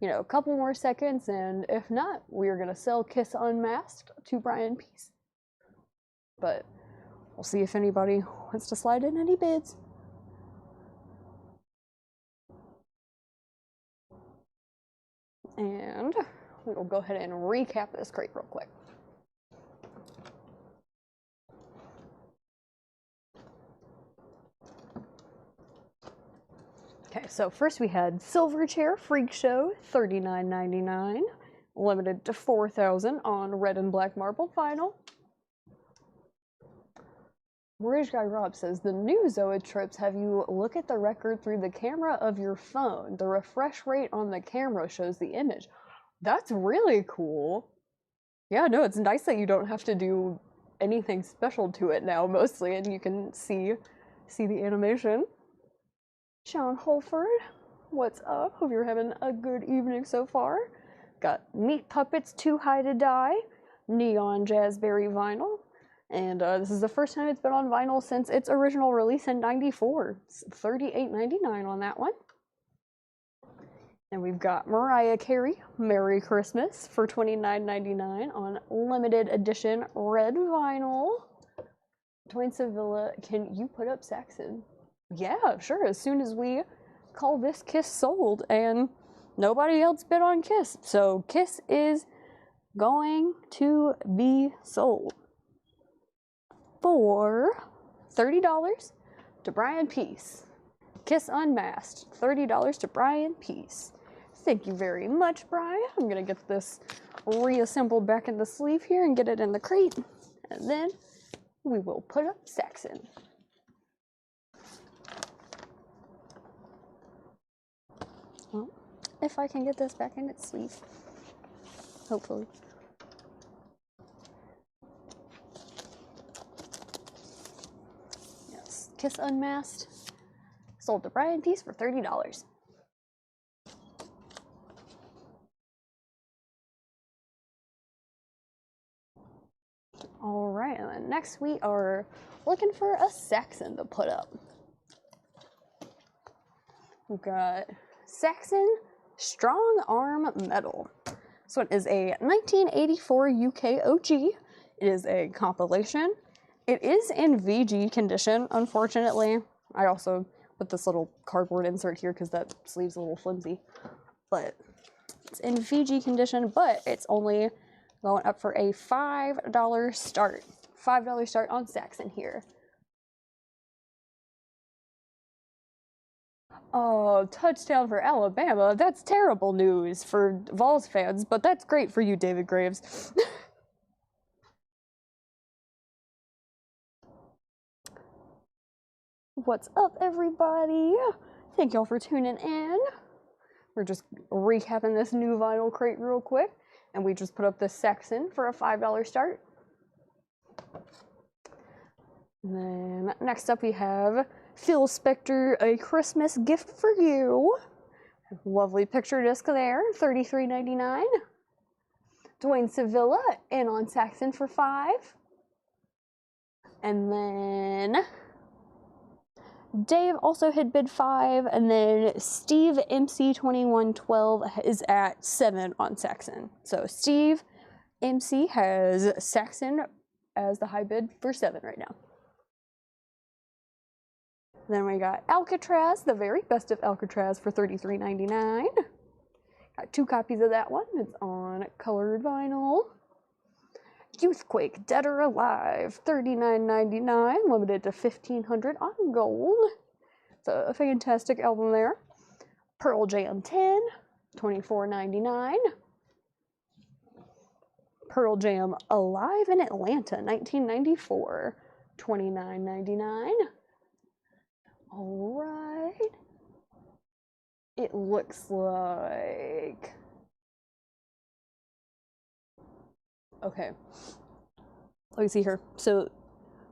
a couple more seconds, and if not, we are gonna sell Kiss Unmasked to Brian Peace. But we'll see if anybody wants to slide in any bids. And we'll go ahead and recap this crate real quick. Okay, so first we had Silverchair Freak Show, $39.99, limited to 4,000 on red and black marble vinyl. Rich Guy Rob says, the new Zoetropes have you look at the record through the camera of your phone. The refresh rate on the camera shows the image. That's really cool. Yeah, no, it's nice that you don't have to do anything special to it now, mostly, and you can see the animation. Sean Holford, what's up? Hope you're having a good evening so far. Got Meat Puppets Too High to Die, Neon Jazzberry vinyl, and this is the first time it's been on vinyl since its original release in '94. It's $38.99 on that one. And we've got Mariah Carey, Merry Christmas for $29.99 on limited edition red vinyl. Dwayne Sevilla, can you put up Saxon? Yeah, sure, as soon as we call this Kiss sold, and nobody else bid on Kiss. So Kiss is going to be sold for $30 to Brian Peace. Kiss Unmasked, $30 to Brian Peace. Thank you very much, Brian. I'm gonna get this reassembled back in the sleeve here and get it in the crate, and then we will put up Saxon. Well, if I can get this back in its sleeve, hopefully. Kiss Unmasked. Sold to Brian Peace for $30. All right, and then next we are looking for a Saxon to put up. We've got Saxon Strong Arm Metal. This one is a 1984 UK OG. It is a compilation. It is in VG condition, unfortunately. I also put this little cardboard insert here because that sleeve's a little flimsy. But it's in VG condition, but it's only going up for a $5 start. $5 start on Saxon here. Oh, touchdown for Alabama. That's terrible news for Vols fans, but that's great for you, David Graves. What's up, everybody? Thank y'all for tuning in. We're just recapping this new vinyl crate real quick, and we just put up this Saxon for a $5 start. And then next up we have Phil Spector, A Christmas Gift for You. Lovely picture disc there, $33.99. Dwayne Sevilla in on Saxon for $5. And then Dave also had bid $5, and then Steve MC2112 is at $7 on Saxon. So Steve MC has Saxon as the high bid for $7 right now. Then we got Alcatraz, the very best of Alcatraz for $33.99. Got 2 copies of that one. It's on colored vinyl. Youthquake, Dead or Alive, $39.99, limited to 1,500 on gold. It's a fantastic album there. Pearl Jam 10, $24.99. Pearl Jam Alive in Atlanta, 1994, $29.99. All right. It looks like... Okay. Let me see here. So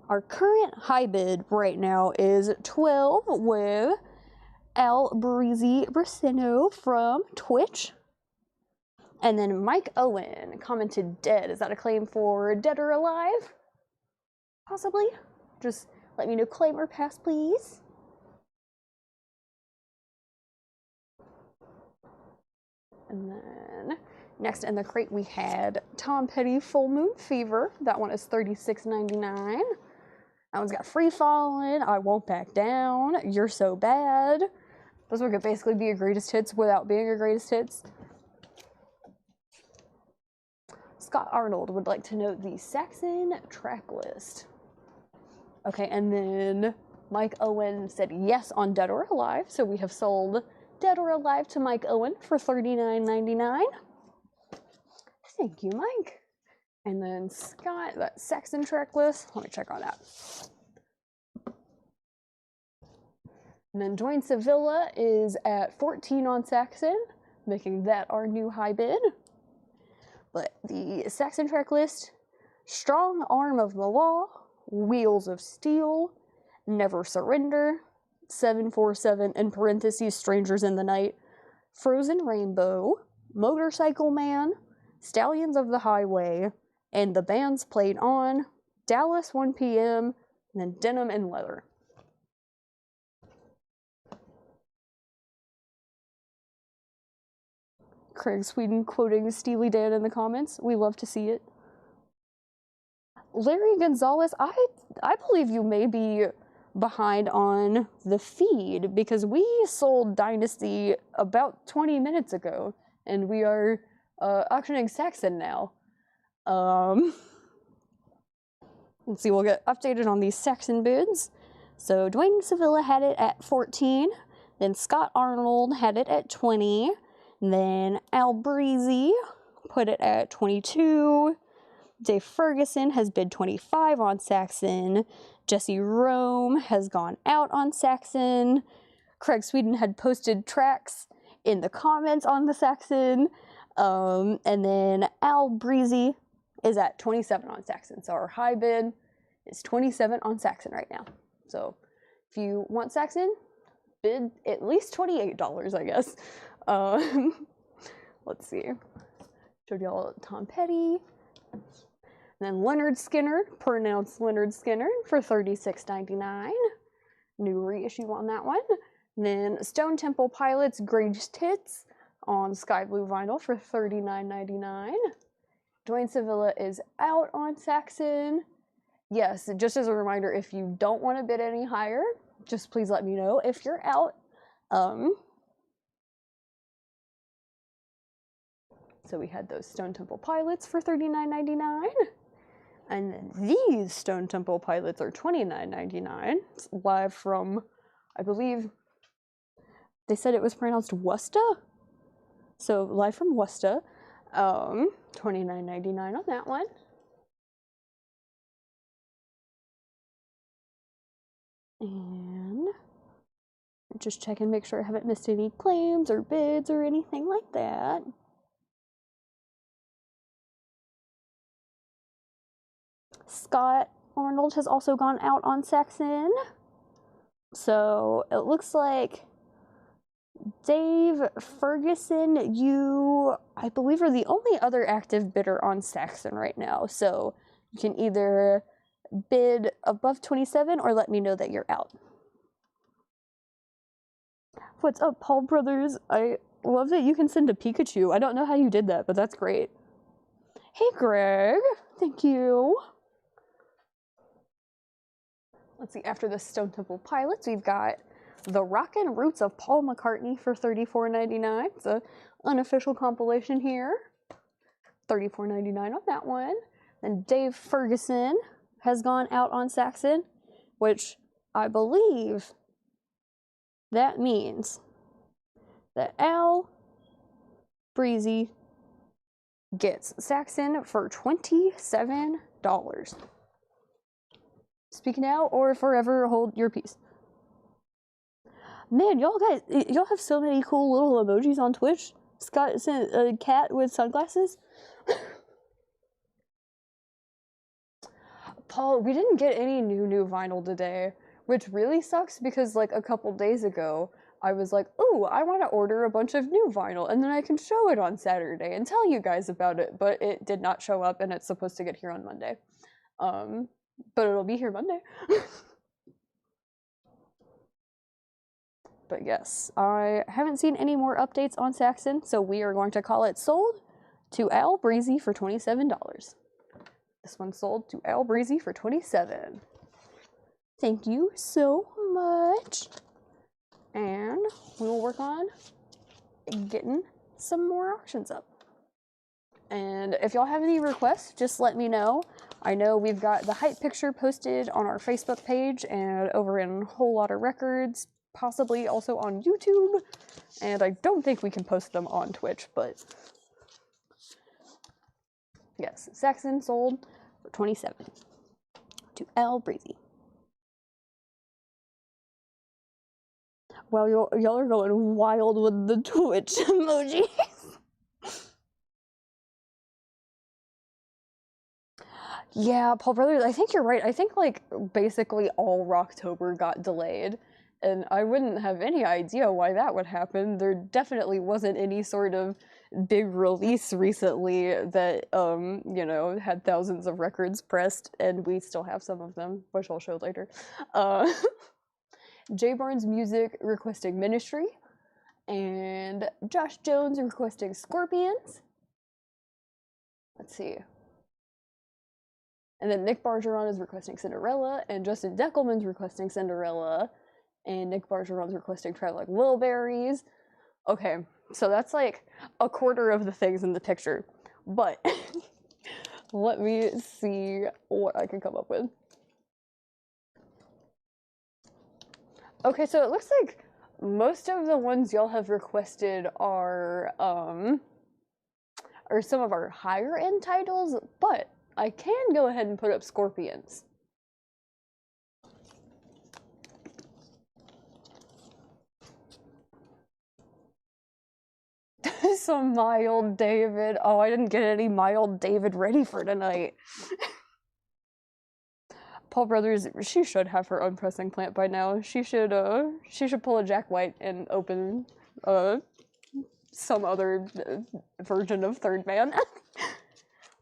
our current high bid right now is 12 with Al Breezy Brasino from Twitch. And then Mike Owen commented dead. Is that a claim for Dead or Alive? Possibly. Just let me know claim or pass, please. And then next in the crate we had Tom Petty Full Moon Fever. That one is $36.99. That one's got Free Fallin', I Won't Back Down, You're So Bad. Those one could basically be a greatest hits without being a greatest hits. Scott Arnold would like to note the Saxon track list. Okay, and then Mike Owen said yes on Dead or Alive, so we have sold Dead or Alive to Mike Owen for $39.99. Thank you, Mike. And then Scott, that Saxon track list, let me check on that. And then Dwayne Sevilla is at 14 on Saxon, making that our new high bid. But the Saxon track list, Strong Arm of the Law, Wheels of Steel, Never Surrender, 747 in parentheses, Strangers in the Night, Frozen Rainbow, Motorcycle Man, Stallions of the Highway, and the bands played on Dallas 1 p.m., and then Denim and Leather. Craig Sweden quoting Steely Dan in the comments. We love to see it. Larry Gonzalez, I believe you may be behind on the feed because we sold Dynasty about 20 minutes ago and we are auctioning Saxon now. Let's see, we'll get updated on these Saxon bids. So Dwayne Sevilla had it at 14, then Scott Arnold had it at 20, then Al Breezy put it at 22, Dave Ferguson has bid 25 on Saxon, Jesse Rome has gone out on Saxon, Craig Sweden had posted tracks in the comments on the Saxon, and then Al Breezy is at 27 on Saxon. So our high bid is 27 on Saxon right now. So If you want Saxon, bid at least $28, I guess. Let's see. Showed y'all Tom Petty. And then Leonard Skinner, pronounced Leonard Skinner, for $36.99. New reissue on that one. And then Stone Temple Pilots Greatest Hits on Sky Blue vinyl for $39.99. Dwayne Sevilla is out on Saxon. Yes, just as a reminder, if you don't want to bid any higher, just please let me know if you're out. So we had those Stone Temple Pilots for $39.99. And then these Stone Temple Pilots are $29.99. It's live from, I believe, they said it was pronounced Worcester. So live from Worcester. $29.99 on that one. And just check and make sure I haven't missed any claims or bids or anything like that. Scott Arnold has also gone out on Saxon. So it looks like Dave Ferguson, you, I believe, are the only other active bidder on Saxon right now. So you can either bid above 27 or let me know that you're out. What's up, Paul Brothers? I love that you can send a Pikachu. I don't know how you did that, but that's great. Hey, Greg. Thank you. Let's see, after the Stone Temple Pilots, we've got The Rockin' Roots of Paul McCartney for $34.99. It's an unofficial compilation here. $34.99 on that one. And Dave Ferguson has gone out on Saxon, which I believe that means that Al Breezy gets Saxon for $27. Speak now or forever hold your peace. Man, y'all have so many cool little emojis on Twitch. Scott sent a cat with sunglasses. Paul, we didn't get any new vinyl today, which really sucks because like a couple days ago, I was like, oh, I want to order a bunch of new vinyl and then I can show it on Saturday and tell you guys about it, but it did not show up and it's supposed to get here on Monday. But it'll be here Monday. But yes, I haven't seen any more updates on Saxon, so we are going to call it sold to Al Breezy for $27. This one sold to Al Breezy for $27. Thank you so much. And we will work on getting some more auctions up. And if y'all have any requests, just let me know. I know we've got the hype picture posted on our Facebook page and over in Whole Lotta Records, possibly also on YouTube. And I don't think we can post them on Twitch, but yes, Saxon sold for $27 to Al Breezy. Well, y'all are going wild with the Twitch emojis. Yeah, Paul Brothers, I think you're right. I think like basically all Rocktober got delayed, and I wouldn't have any idea why that would happen. There definitely wasn't any sort of big release recently that, you know, had thousands of records pressed, and we still have some of them, which I'll show later. J Barnes Music requesting Ministry, and Josh Jones requesting Scorpions. Let's see. And then Nick Bargeron is requesting Cinderella, and Justin Deckelman's requesting Cinderella, and Nick Bargeron's requesting Try Like Wilburys. Okay, so that's like a quarter of the things in the picture, but let me see what I can come up with. Okay, so it looks like most of the ones y'all have requested are some of our higher end titles, but I can go ahead and put up Scorpions. Some Mild David. Oh, I didn't get any Mild David ready for tonight. Paul Brothers, she should have her own pressing plant by now. She should pull a Jack White and open some other version of Third Man.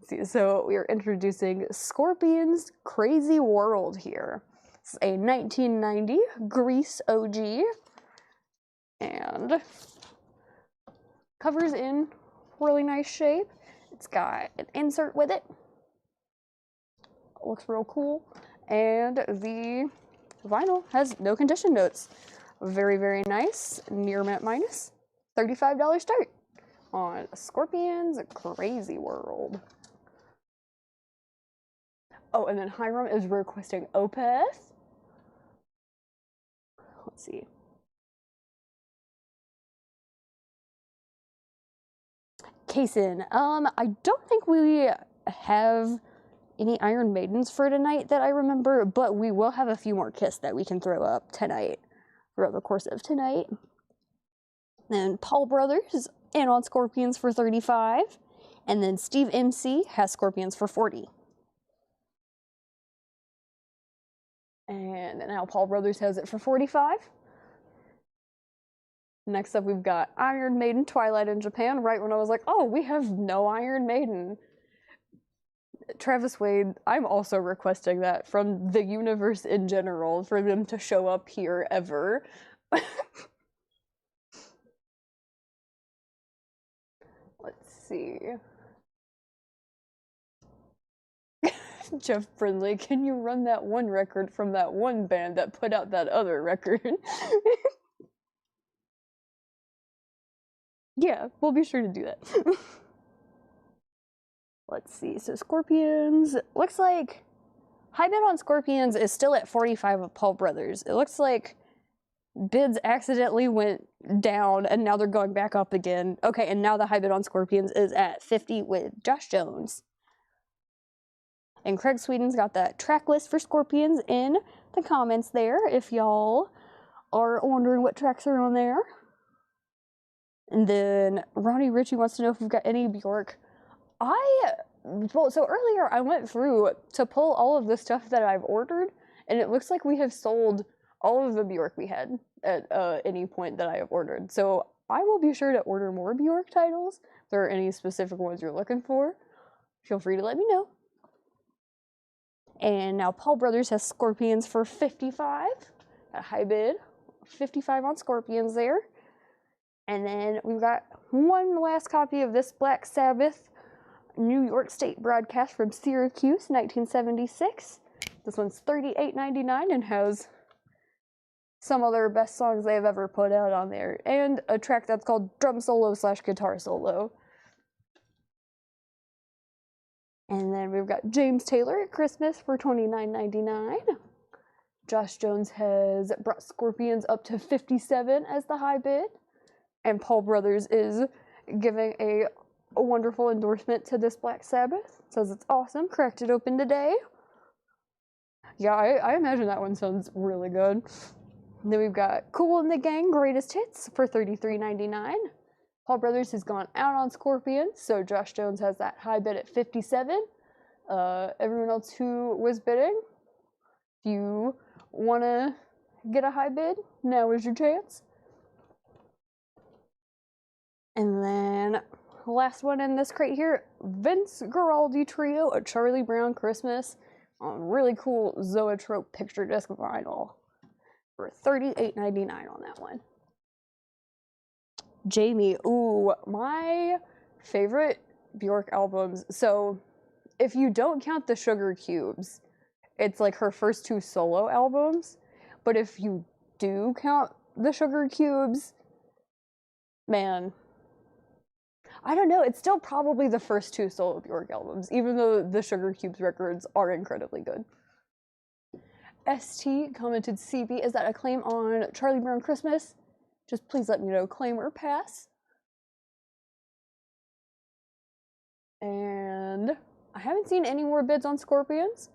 See, so we are introducing Scorpions' Crazy World here. It's a 1990 Grease OG, and cover's in really nice shape. It's got an insert with it. Looks real cool. And the vinyl has no condition notes. Very, very nice. Near mint minus. $35 start on Scorpions' Crazy World. Oh, and then Hiram is requesting Opeth. Let's see. Kaysen, I don't think we have any Iron Maidens for tonight that I remember, but we will have a few more Kiss that we can throw up tonight, throughout the course of tonight. And Paul Brothers in on Scorpions for $35, and then Steve MC has Scorpions for $40. And now Paul Brothers has it for $45. Next up, we've got Iron Maiden Twilight in Japan, right when I was like, oh, we have no Iron Maiden. Travis Wade, I'm also requesting that from the universe in general for them to show up here ever. Let's see. Jeff Brindley, can you run that one record from that one band that put out that other record? Yeah, we'll be sure to do that. Let's see, so Scorpions, looks like high bid on Scorpions is still at 45 of Paul Brothers. It looks like bids accidentally went down and now they're going back up again. Okay, and now the high bid on Scorpions is at 50 with Josh Jones. And Craig Sweden's got that track list for Scorpions in the comments there if y'all are wondering what tracks are on there. And then Ronnie Ritchie wants to know if we've got any Bjork. So earlier I went through to pull all of the stuff that I've ordered, and it looks like we have sold all of the Bjork we had at any point that I have ordered. So I will be sure to order more Bjork titles. If there are any specific ones you're looking for, feel free to let me know. And now Paul Brothers has Scorpions for $55. A high bid, $55 on Scorpions there. And then we've got one last copy of this Black Sabbath New York State broadcast from Syracuse, 1976. This one's $38.99 and has some of their best songs they've ever put out on there, and a track that's called Drum Solo / Guitar Solo. And then we've got James Taylor at Christmas for $29.99. Josh Jones has brought Scorpions up to 57 as the high bid. And Paul Brothers is giving a wonderful endorsement to this Black Sabbath. Says it's awesome, cracked it open today. Yeah, I imagine that one sounds really good. And then we've got Kool and the Gang Greatest Hits for $33.99. Paul Brothers has gone out on Scorpions, so Josh Jones has that high bid at 57. Everyone else who was bidding, if you want to get a high bid, now is your chance. And then last one in this crate here, Vince Guaraldi Trio, a Charlie Brown Christmas on really cool Zoetrope picture disc vinyl for $38.99 on that one. Jamie, ooh, my favorite Bjork albums. So if you don't count the Sugar Cubes, it's like her first two solo albums. But if you do count the Sugar Cubes, man, I don't know, it's still probably the first two solo Bjork albums, even though the Sugar Cubes records are incredibly good. ST commented, CB, is that a claim on Charlie Brown Christmas? Just please let me know, claim or pass. And I haven't seen any more bids on Scorpions.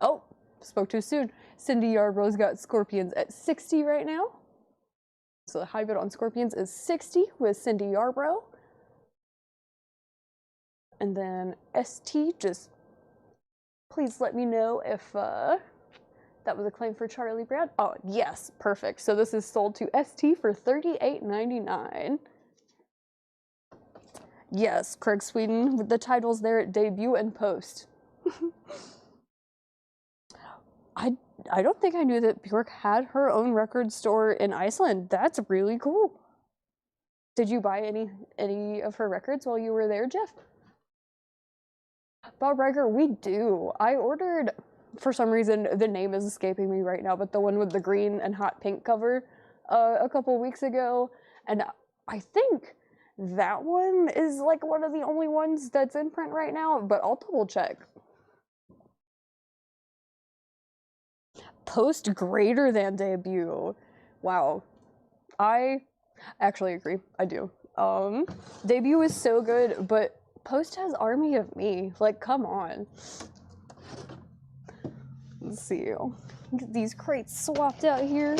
Oh, spoke too soon. Cindy Yarborough's got Scorpions at 60 right now. So the high bid on Scorpions is 60 with Cindy Yarbrough. And then ST, just please let me know if That was a claim for Charlie Brown. Oh, yes, perfect. So this is sold to ST for $38.99. Yes, Craig Sweden, with the titles there at debut and post. I don't think I knew that Björk had her own record store in Iceland. That's really cool. Did you buy any of her records while you were there, Jeff? Bob Riker, we do. I ordered, for some reason, the name is escaping me right now, but the one with the green and hot pink cover a couple weeks ago, and I think that one is like one of the only ones that's in print right now, but I'll double check. Post greater than debut. Wow. I actually agree. I do. Debut is so good, but post has Army of Me. Like, come on. Let's see. Get these crates swapped out here.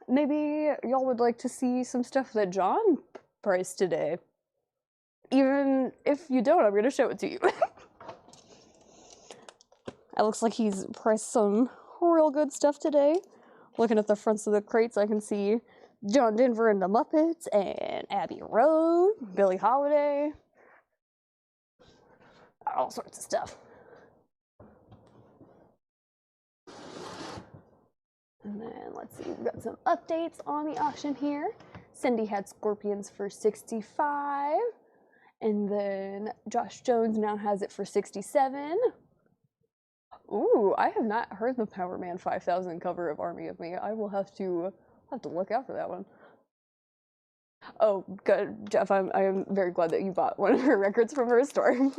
Maybe y'all would like to see some stuff that John priced today. Even if you don't, I'm gonna show it to you. It looks like he's priced some real good stuff today. Looking at the fronts of the crates, I can see John Denver and the Muppets, and Abbey Road, Billie Holiday, all sorts of stuff. And then let's see, we've got some updates on the auction here. Cindy had Scorpions for $65, and then Josh Jones now has it for $67. Ooh, I have not heard the Power Man 5000 cover of Army of Me. I will have to look out for that one. Oh, good, Jeff. I am very glad that you bought one of her records from her store.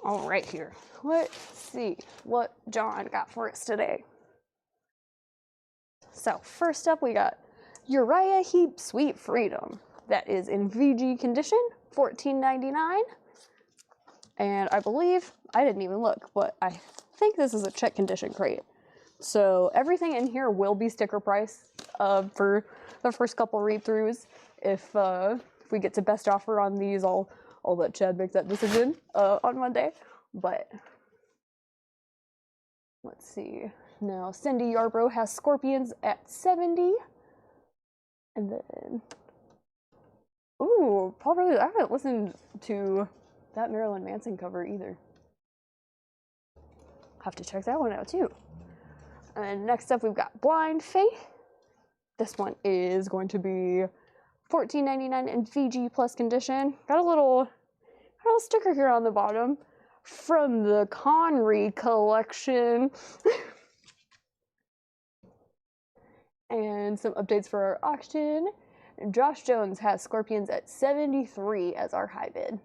All right, here. Let's see what John got for us today. So first up, we got Uriah Heep Sweet Freedom. That is in VG condition, $14.99. And I believe, I didn't even look, but I think this is a check condition crate. So everything in here will be sticker price for the first couple read-throughs. If we get to best offer on these, I'll let Chad make that decision on Monday. But let's see. Now, Cindy Yarbrough has Scorpions at 70. And then, ooh, Paul Brothers, I haven't listened to that Marilyn Manson cover either. Have to check that one out too. And next up, we've got Blind Faith. This one is going to be $14.99 in VG Plus condition. Got a little sticker here on the bottom from the Connery collection. And some updates for our auction. Josh Jones has Scorpions at 73 as our high bid.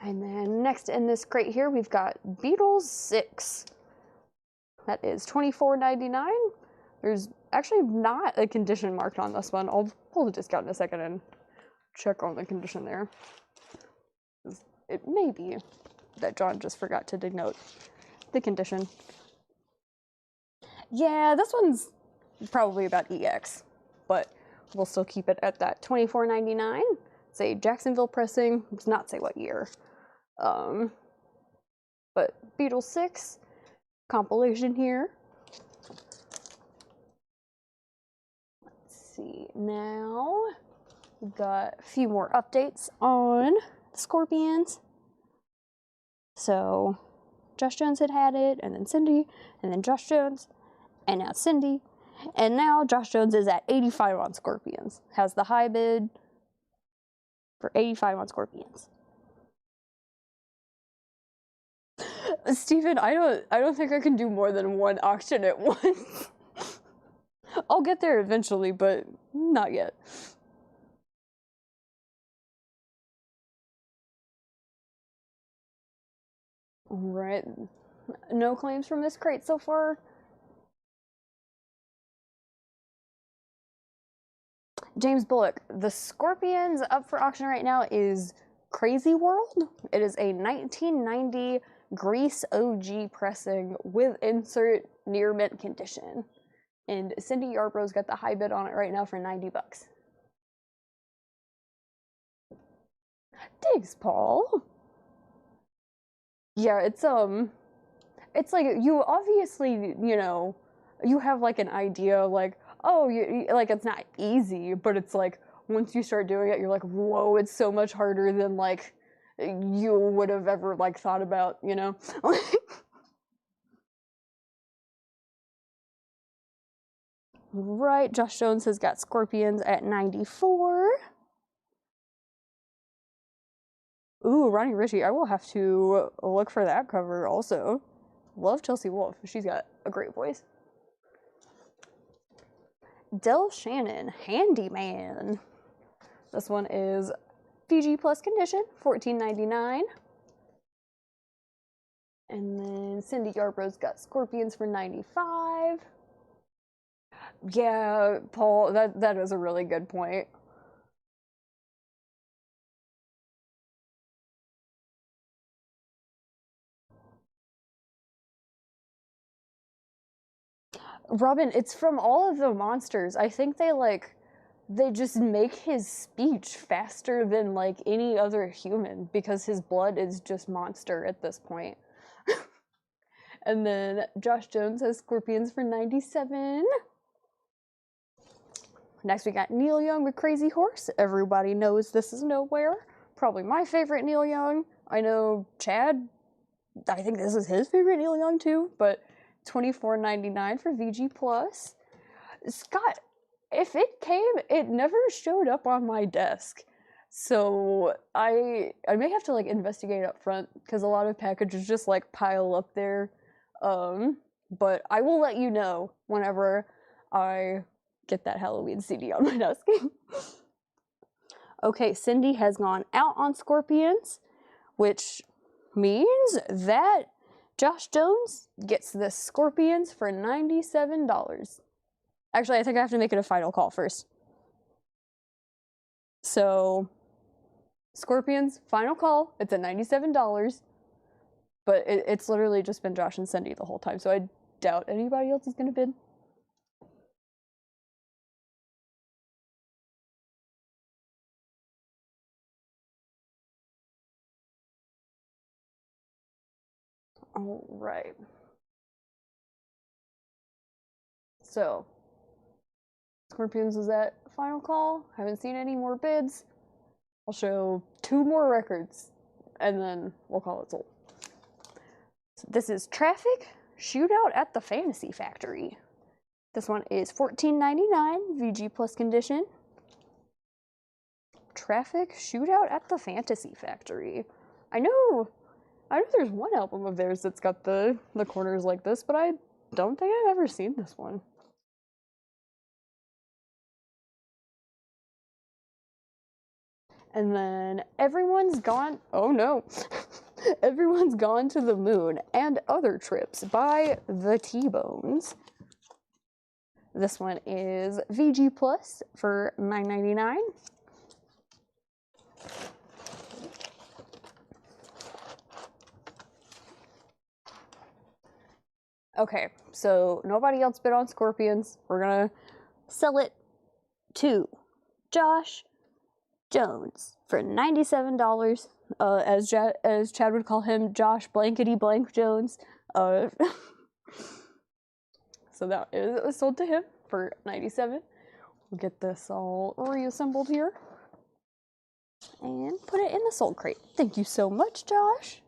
And then next in this crate here, we've got Beatles 6. That is $24.99. There's actually not a condition marked on this one. I'll pull the discount in a second and check on the condition there. It may be that John just forgot to denote the condition. Yeah, this one's probably about EX, but we'll still keep it at that $24.99. It's a Jacksonville pressing, does not say what year. But Beatles 6 compilation here. Let's see, now we've got a few more updates on the Scorpions. So Josh Jones had it, and then Cindy, and then Josh Jones, and now Cindy, and now Josh Jones is at 85 on Scorpions. Has the high bid for 85 on Scorpions. Steven, I don't think I can do more than one auction at once. I'll get there eventually, but not yet. All right, no claims from this crate so far. James Bullock, the Scorpions up for auction right now is Crazy World. It is a 1990 Grease OG pressing with insert near mint condition. And Cindy Yarbrough's got the high bid on it right now for $90. Digs, Paul. Yeah, it's like you obviously, you know, you have like an idea like, oh, like it's not easy, but it's like once you start doing it, you're like, whoa, it's so much harder than like you would have ever like thought about, you know? Right, Josh Jones has got Scorpions at 94. Ooh, Ronnie Ritchie. I will have to look for that cover also. Love Chelsea Wolfe. She's got a great voice. Del Shannon, Handyman. This one is Fiji plus condition, $14.99. And then Cindy Yarbrough's got Scorpions for $95. Yeah, Paul, that is a really good point. Robin, it's from all of the monsters. I think they just make his speech faster than like any other human because his blood is just monster at this point. And then Josh Jones has Scorpions for 97. Next we got Neil Young with Crazy Horse. Everybody knows this is Nowhere. Probably my favorite Neil Young. I know Chad, I think this is his favorite Neil Young too, but $24.99 for VG Plus. Scott, if it came, it never showed up on my desk. So I may have to like investigate up front because a lot of packages just like pile up there. But I will let you know whenever I get that Halloween CD on my desk. Okay, Cindy has gone out on Scorpions, which means that Josh Jones gets the Scorpions for $97. Actually, I think I have to make it a final call first. So, Scorpions, final call. It's at $97. But it's literally just been Josh and Cindy the whole time, so I doubt anybody else is gonna bid. All right. So, Scorpions is at final call. Haven't seen any more bids. I'll show 2 more records, and then we'll call it sold. So this is Traffic Shootout at the Fantasy Factory. This one is $14.99 VG plus condition. Traffic Shootout at the Fantasy Factory. I know there's one album of theirs that's got the corners like this, but I don't think I've ever seen this one. And then Everyone's Gone, oh no, Everyone's Gone to the Moon and Other Trips by the T-Bones. This one is VG Plus for $9.99. Okay, so nobody else bid on Scorpions. We're gonna sell it to Josh Jones for $97. As Chad would call him, Josh Blankety Blank Jones. So that is sold to him for $97. We'll get this all reassembled here and put it in the sold crate. Thank you so much, Josh.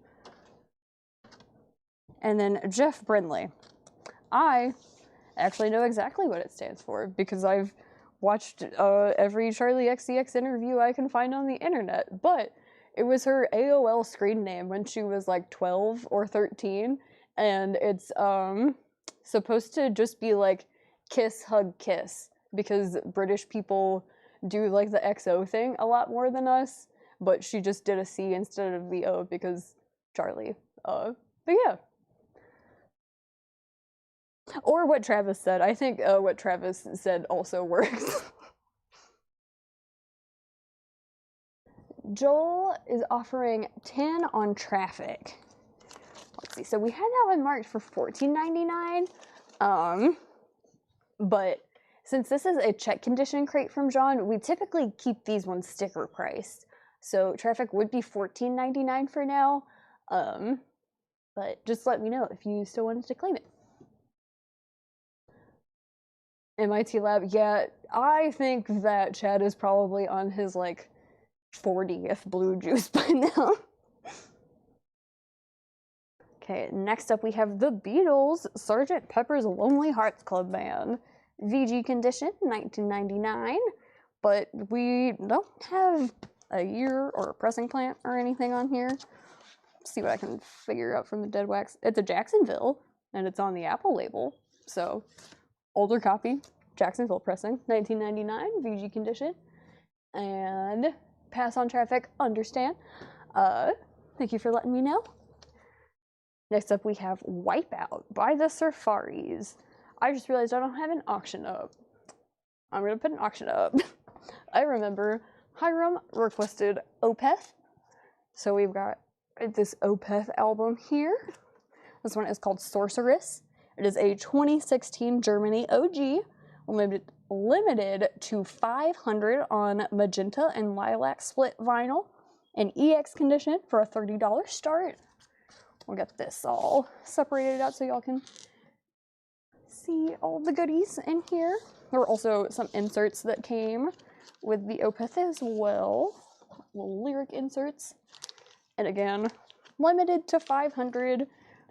And then Jeff Brindley. I actually know exactly what it stands for because I've watched every Charlie XCX interview I can find on the internet, but it was her AOL screen name when she was like 12 or 13, and it's supposed to just be like kiss, hug, kiss, because British people do like the XO thing a lot more than us, but she just did a C instead of the O because Charlie. But yeah. Or what Travis said. I think what Travis said also works. Joel is offering 10 on Traffic. Let's see. So we had that one marked for $14.99. But since this is a check condition crate from John, we typically keep these ones sticker priced. So Traffic would be $14.99 for now. But just let me know if you still wanted to claim it. MIT Lab, yeah, I think that Chad is probably on his, like, 40th blue juice by now. Okay, next up we have the Beatles, Sgt. Pepper's Lonely Hearts Club Band. VG condition, 1999, but we don't have a year or a pressing plant or anything on here. See what I can figure out from the dead wax. It's a Jacksonville, and it's on the Apple label, so older copy, Jacksonville pressing, 1999, VG condition, and pass on traffic, understand. Thank you for letting me know. Next up we have Wipeout by the Safaris. I just realized I don't have an auction up. I'm gonna put an auction up. I remember Hiram requested Opeth, so we've got this Opeth album here. This one is called Sorceress. It is a 2016 Germany OG, limited to 500 on magenta and lilac split vinyl, and EX condition for a $30 start. We'll get this all separated out so y'all can see all the goodies in here. There were also some inserts that came with the Opeth as well, little lyric inserts. And again, limited to 500,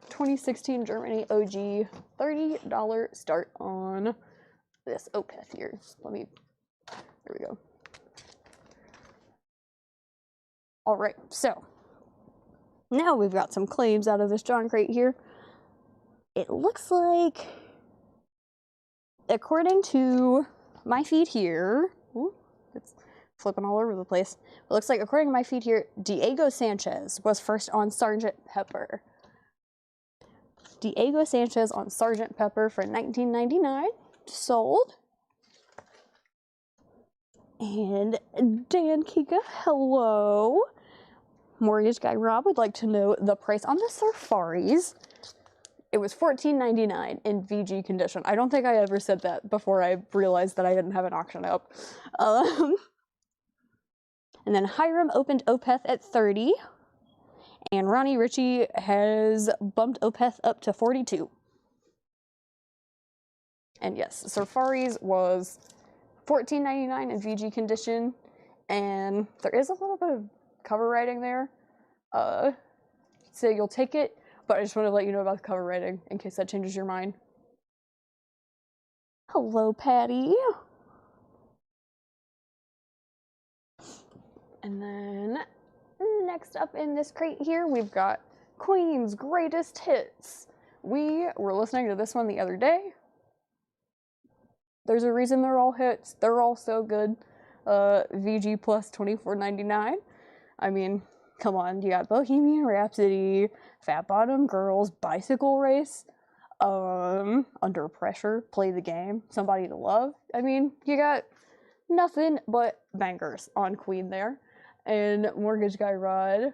2016 Germany OG, $30 start on this Opeth here. There we go. All right, so now we've got some claims out of this John crate here. It looks like, according to my feed here, it's flipping all over the place. It looks like, according to my feed here, Diego Sanchez was first on Sgt. Pepper. Diego Sanchez on Sgt. Pepper for $19.99, sold. And Dan Kika, hello. Mortgage Guy Rob would like to know the price on the Safaris. It was $14.99 in VG condition. I don't think I ever said that before I realized that I didn't have an auction up. And then Hiram opened Opeth at $30. And Ronnie Ritchie has bumped Opeth up to $42. And yes, Safaris was $14.99 in VG condition. And there is a little bit of cover writing there. So you'll take it, but I just want to let you know about the cover writing in case that changes your mind. Hello, Patty. And then next up in this crate here, we've got Queen's Greatest Hits. We were listening to this one the other day. There's a reason they're all hits. They're all so good. VG plus $24.99. I mean, come on, you got Bohemian Rhapsody, Fat Bottom Girls, Bicycle Race, Under Pressure, Play the Game, Somebody to Love. I mean, you got nothing but bangers on Queen there. And Mortgage Guy Rod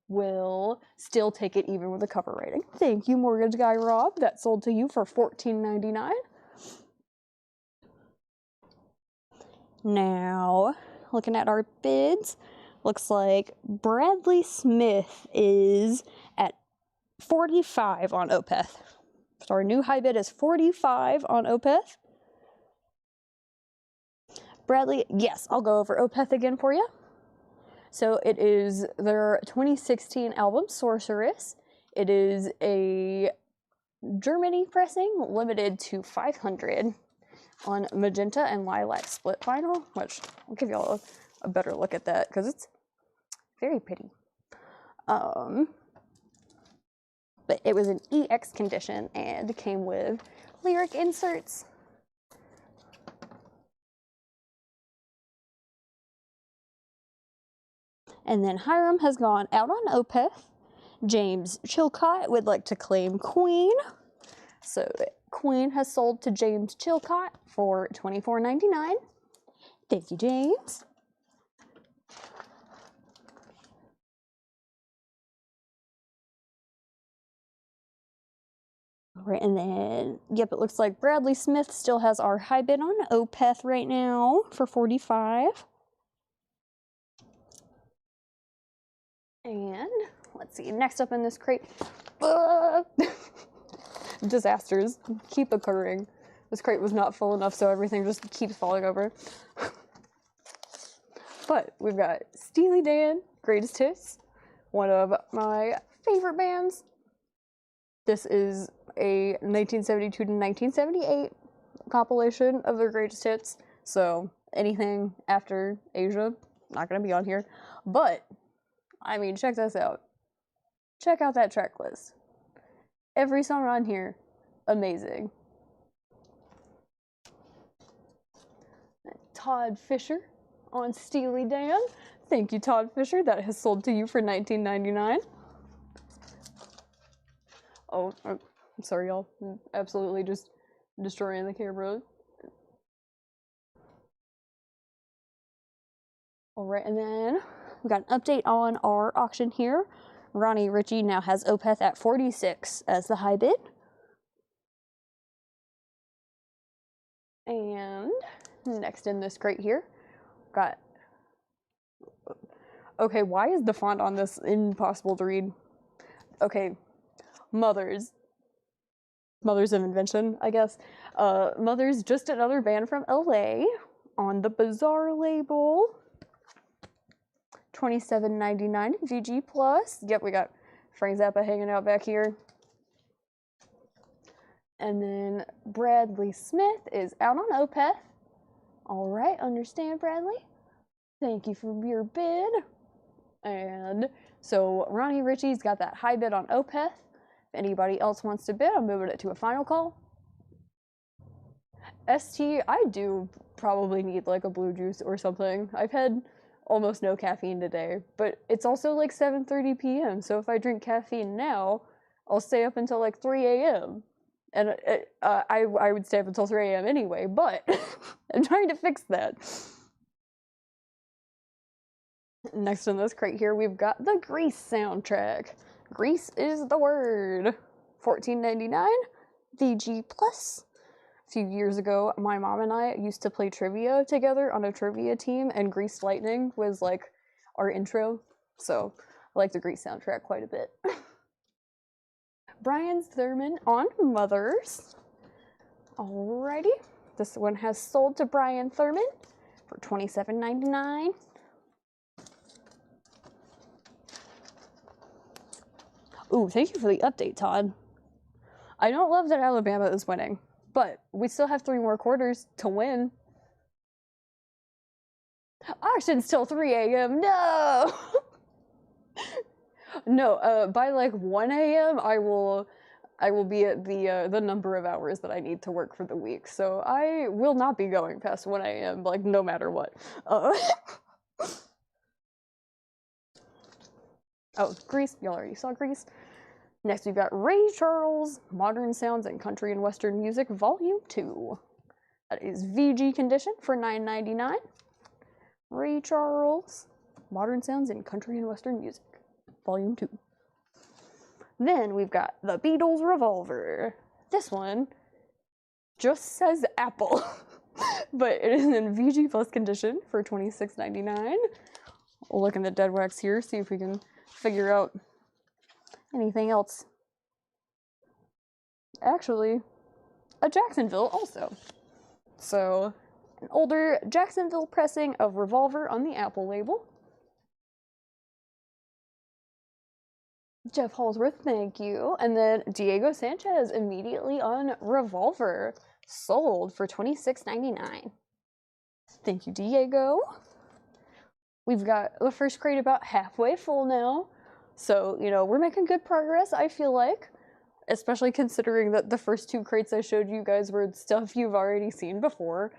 will still take it even with a cover rating. Thank you, Mortgage Guy Rob. That sold to you for $14.99. Now, looking at our bids, looks like Bradley Smith is at 45 on Opeth. So our new high bid is 45 on Opeth. Bradley, yes, I'll go over Opeth again for you. So it is their 2016 album, Sorceress. It is a Germany pressing, limited to 500 on magenta and lilac split vinyl, which I'll give y'all a better look at that because it's very pretty. But it was an EX condition and came with lyric inserts. And then Hiram has gone out on Opeth. James Chilcott would like to claim Queen. So Queen has sold to James Chilcott for $24.99. Thank you, James. All right, and then, yep, it looks like Bradley Smith still has our high bid on Opeth right now for $45. And Let's see, next up in this crate, disasters keep occurring. This crate was not full enough, so everything just keeps falling over. But we've got Steely Dan, Greatest Hits, one of my favorite bands. This is a 1972 to 1978 compilation of their greatest hits, so anything after Asia, not gonna be on here. But, I mean, check this out. Check out that track list. Every song on here, amazing. Todd Fisher on Steely Dan. Thank you, Todd Fisher. That has sold to you for $19.99. Oh, I'm sorry, y'all. I'm absolutely just destroying the camera. Alright, and then we got an update on our auction here. Ronnie Ritchie now has Opeth at 46 as the high bid. And next in this crate here, got... Okay, why is the font on this impossible to read? Okay, Mothers of Invention, I guess. Mothers, just another band from LA on the Bizarre label. $27.99 VG Plus. Yep, we got Frank Zappa hanging out back here. And then Bradley Smith is out on Opeth. Alright, understand, Bradley. Thank you for your bid. And so Ronnie Ritchie's got that high bid on Opeth. If anybody else wants to bid, I'm moving it to a final call. ST, I do probably need like a blue juice or something. I've had almost no caffeine today, but it's also like 7:30 p.m. So if I drink caffeine now, I'll stay up until like 3 a.m. And I would stay up until 3 a.m. anyway, but I'm trying to fix that. Next in this crate here, we've got the Grease soundtrack. Grease is the word. $14.99 VG Plus. A few years ago, my mom and I used to play trivia together on a trivia team, and Grease Lightning was like our intro. So I like the Grease soundtrack quite a bit. Brian Thurman on Mothers. Alrighty. This one has sold to Brian Thurman for $27.99. Ooh, thank you for the update, Todd. I don't love that Alabama is winning, but we still have 3 more quarters to win. Auction's till 3 a.m. No! No, by like 1 a.m. I will be at the number of hours that I need to work for the week. So I will not be going past 1 a.m. like no matter what. Oh, Grease. Y'all already saw Grease. Next, we've got Ray Charles, Modern Sounds in Country and Western Music, Volume 2. That is VG condition for $9.99. Ray Charles, Modern Sounds in Country and Western Music, Volume 2. Then we've got the Beatles Revolver. This one just says Apple, but it is in VG Plus condition for $26.99. We'll look in the dead wax here, see if we can figure out anything else. Actually, a Jacksonville also. So, an older Jacksonville pressing of Revolver on the Apple label. Jeff Hallsworth, thank you. And then Diego Sanchez immediately on Revolver, sold for $26.99. Thank you, Diego. We've got the first crate about halfway full now. So, you know, we're making good progress, I feel like. Especially considering that the first 2 crates I showed you guys were stuff you've already seen before.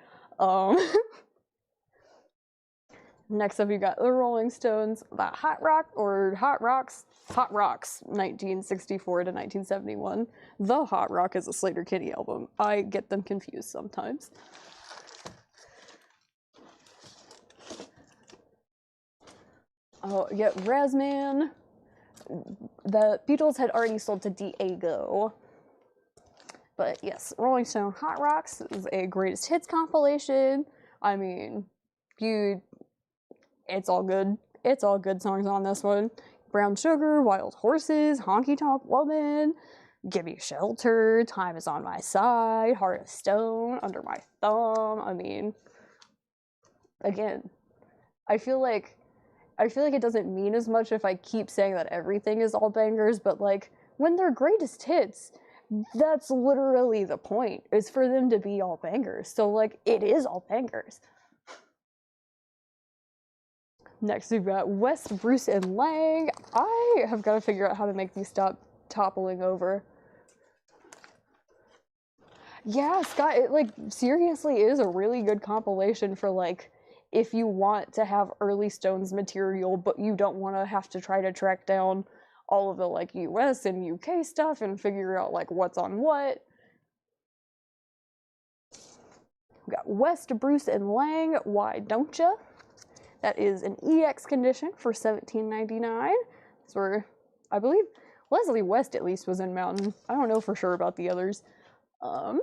Next up, you got the Rolling Stones, the Hot Rocks, 1964 to 1971. The Hot Rock is a Sleater-Kinney album. I get them confused sometimes. Oh, yeah, Razman. The Beatles had already sold to Diego. But yes, Rolling Stone Hot Rocks is a greatest hits compilation. I mean, it's all good. It's all good songs on this one. Brown Sugar, Wild Horses, Honky Tonk Woman, Give Me Shelter, Time Is On My Side, Heart of Stone, Under My Thumb. I mean, again, I feel like it doesn't mean as much if I keep saying that everything is all bangers, but like, when they're greatest hits, that's literally the point, is for them to be all bangers. So like, it is all bangers. Next we've got West, Bruce, and Lang. I have got to figure out how to make these stop toppling over. Yeah, Scott, it like seriously is a really good compilation for like, if you want to have early Stones material, but you don't want to have to try to track down all of the like US and UK stuff and figure out like what's on what. We got West, Bruce, and Lang, Why Don't Ya? That is an EX condition for $17.99. That's where, I believe, Leslie West at least was in Mountain. I don't know for sure about the others. Hot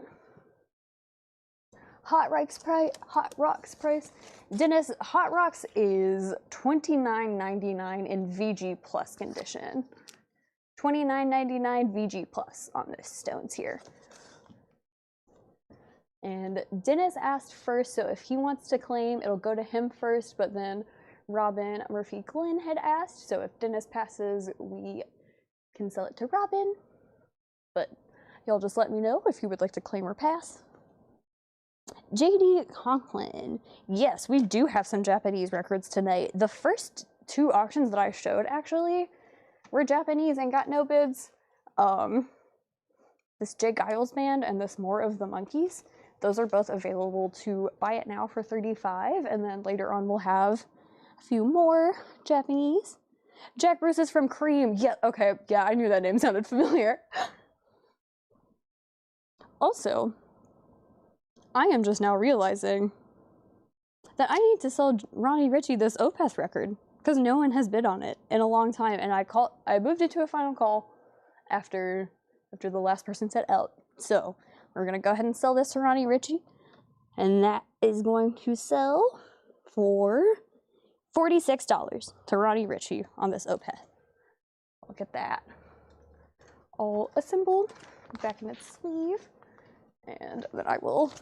Rocks price. Dennis, Hot Rocks is $29.99 in VG Plus condition. $29.99 VG Plus on this Stones here. And Dennis asked first, so if he wants to claim, it'll go to him first, but then Robin Murphy Glenn had asked, so if Dennis passes, we can sell it to Robin. But y'all just let me know if you would like to claim or pass. JD Conklin. Yes, we do have some Japanese records tonight. The first two auctions that I showed, actually, were Japanese and got no bids. This Jay Giles band and this More of the Monkeys. Those are both available to buy it now for $35, and then later on we'll have a few more Japanese. Jack Bruce is from Cream. Yeah, okay, yeah, I knew that name sounded familiar. Also, I am just now realizing that I need to sell Ronnie Ritchie this Opeth record, because no one has bid on it in a long time, and I moved it to a final call after the last person said out. So we're gonna go ahead and sell this to Ronnie Ritchie, and that is going to sell for $46 to Ronnie Ritchie on this Opeth. Look at that. All assembled, back in its sleeve, and then I will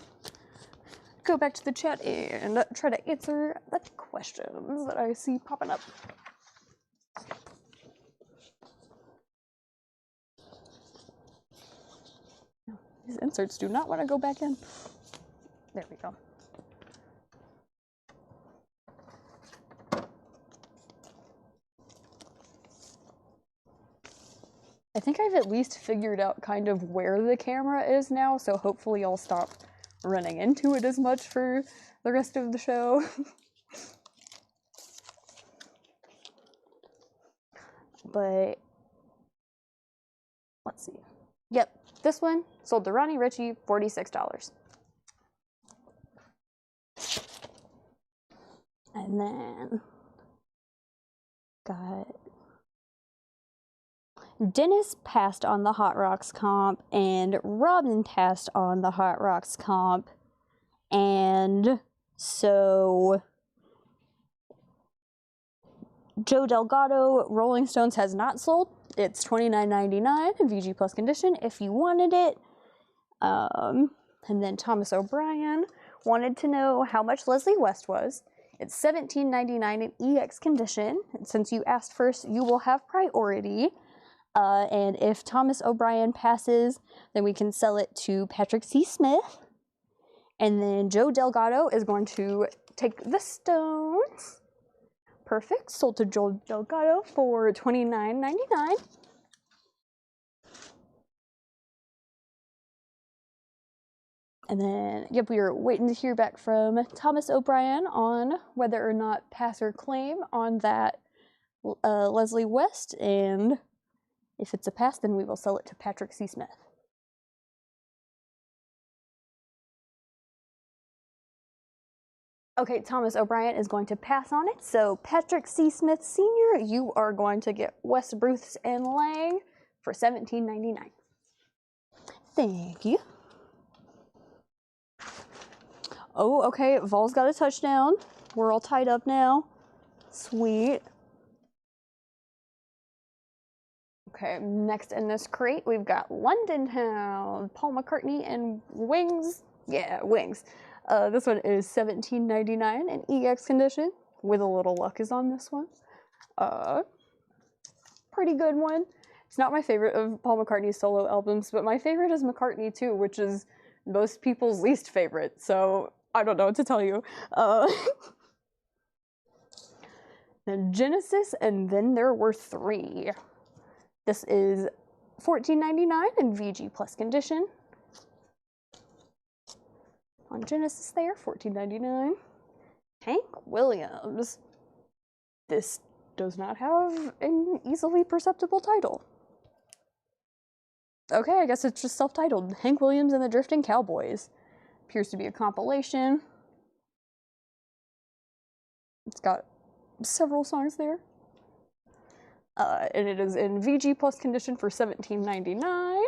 go back to the chat and try to answer the questions that I see popping up. These inserts do not want to go back in. There we go. I think I've at least figured out kind of where the camera is now, so hopefully I'll stop running into it as much for the rest of the show. But let's see. Yep, this one sold to Ronnie Ritchie, $46. And then got Dennis passed on the Hot Rocks comp, and Robin passed on the Hot Rocks comp, and so Joe Delgado Rolling Stones has not sold. It's $29.99 in VG Plus condition if you wanted it. And then Thomas O'Brien wanted to know how much Leslie West was. It's $17.99 in EX condition. And since you asked first, you will have priority. And if Thomas O'Brien passes, then we can sell it to Patrick C. Smith. And then Joe Delgado is going to take the Stones. Perfect. Sold to Joe Delgado for $29.99. And then, yep, we are waiting to hear back from Thomas O'Brien on whether or not pass or claim on that Leslie West, and if it's a pass, then we will sell it to Patrick C. Smith. Okay, Thomas O'Brien is going to pass on it, so Patrick C. Smith Sr., you are going to get West, Bruce, and Lang for $17.99. Thank you. Oh, okay, Vol's got a touchdown. We're all tied up now. Sweet. Okay, next in this crate, we've got London Town, Paul McCartney and Wings. Yeah, Wings. This one is $17.99 in EX condition. With a Little Luck is on this one. Pretty good one. It's not my favorite of Paul McCartney's solo albums, but my favorite is McCartney 2, which is most people's least favorite, so I don't know what to tell you. Then Genesis, and Then There Were Three. This is $14.99 in VG Plus condition. On Genesis there, $14.99. Hank Williams. This does not have an easily perceptible title. Okay, I guess it's just self-titled. Hank Williams and the Drifting Cowboys. Appears to be a compilation. It's got several songs there. And it is in VG Plus condition for $17.99.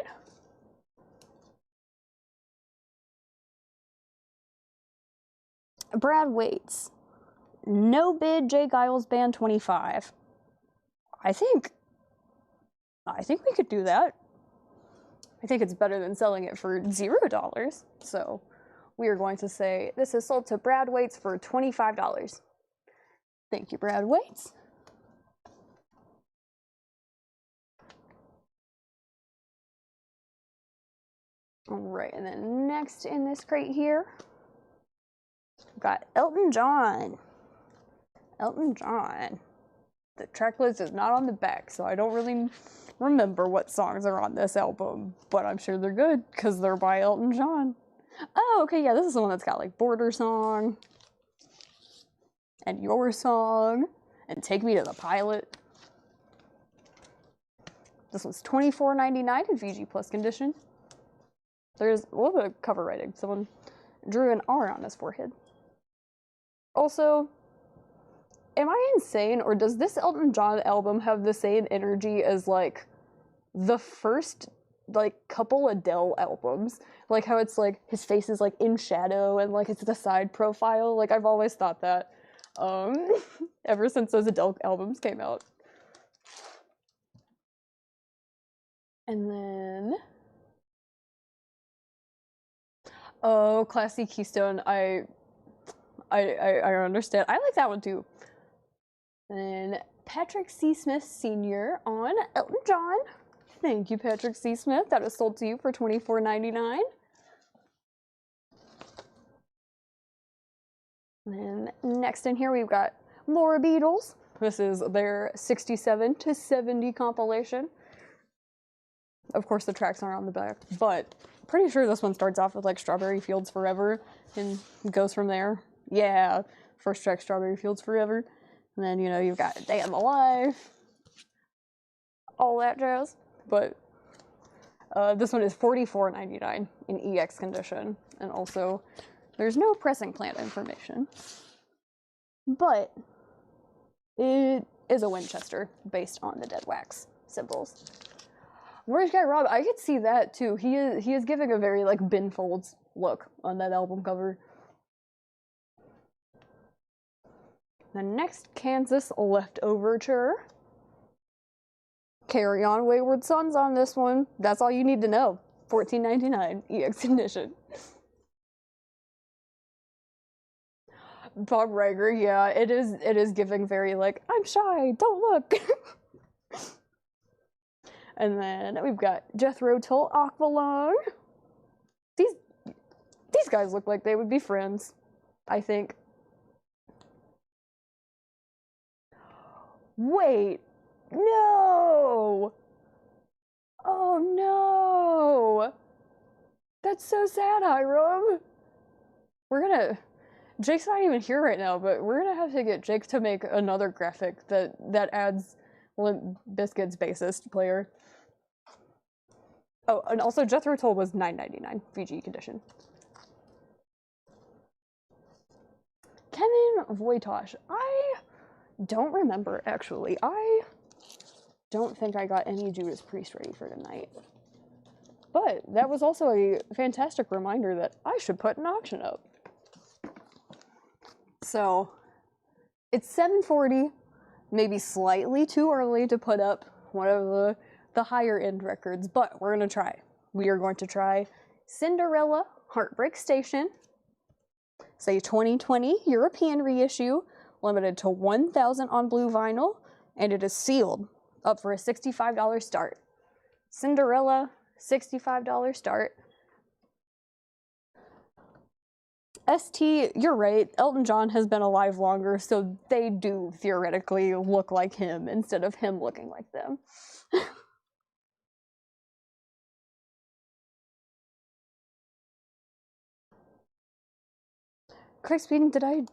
Brad Waits. No Bid, Jay Giles Band 25. I think we could do that. I think it's better than selling it for $0. So we are going to say this is sold to Brad Waits for $25. Thank you, Brad Waits. All right, and then next in this crate here, we've got Elton John. Elton John. The track list is not on the back, so I don't really remember what songs are on this album, but I'm sure they're good because they're by Elton John. Oh, okay, yeah, this is the one that's got like Border Song and Your Song and Take Me to the Pilot. This one's $24.99 in VG Plus condition. There's a little bit of cover writing. Someone drew an R on his forehead. Also, am I insane, or does this Elton John album have the same energy as, like, the first, like, couple Adele albums? Like, how it's, like, his face is, like, in shadow, and, like, it's the side profile? Like, I've always thought that, ever since those Adele albums came out. And then... oh, Classy Keystone, I understand. I like that one, too. And Patrick C. Smith Sr. on Elton John. Thank you, Patrick C. Smith. That is sold to you for $24.99. And next in here, we've got more Beatles. This is their 67 to 70 compilation. Of course, the tracks aren't on the back, but pretty sure this one starts off with like Strawberry Fields Forever and goes from there. Yeah, first track, Strawberry Fields Forever. And then, you know, you've got Day in the Life, all that jazz. But this one is $44.99 in EX condition. And also, there's no pressing plant information. But it is a Winchester based on the Dead Wax symbols. Where's Guy Rob? I could see that too. He is giving a very like Ben Folds look on that album cover. The next, Kansas Leftoverture. Carry On Wayward Sons on this one. That's all you need to know. $14.99 EX condition. Bob Riger, yeah, it is giving very like, I'm shy, don't look. And then we've got Jethro Tull, Aqualung. These guys look like they would be friends, I think. Wait, no! Oh no! That's so sad, Hiram. Jake's not even here right now, but we're gonna have to get Jake to make another graphic that adds Limp Bizkit's bassist player. Oh, and also Jethro Tull was $9.99 VG condition. Kevin Wojtosh. I don't remember, actually. I don't think I got any Judas Priest ready for tonight. But that was also a fantastic reminder that I should put an auction up. So, it's 7:40, maybe slightly too early to put up one of the the higher end records, but we're gonna try. We are going to try Cinderella Heartbreak Station. It's a 2020 European reissue, limited to 1,000 on blue vinyl, and it is sealed, up for a $65 start. Cinderella, $65 start. ST, you're right, Elton John has been alive longer, so they do theoretically look like him instead of him looking like them. Craig Speeding, did I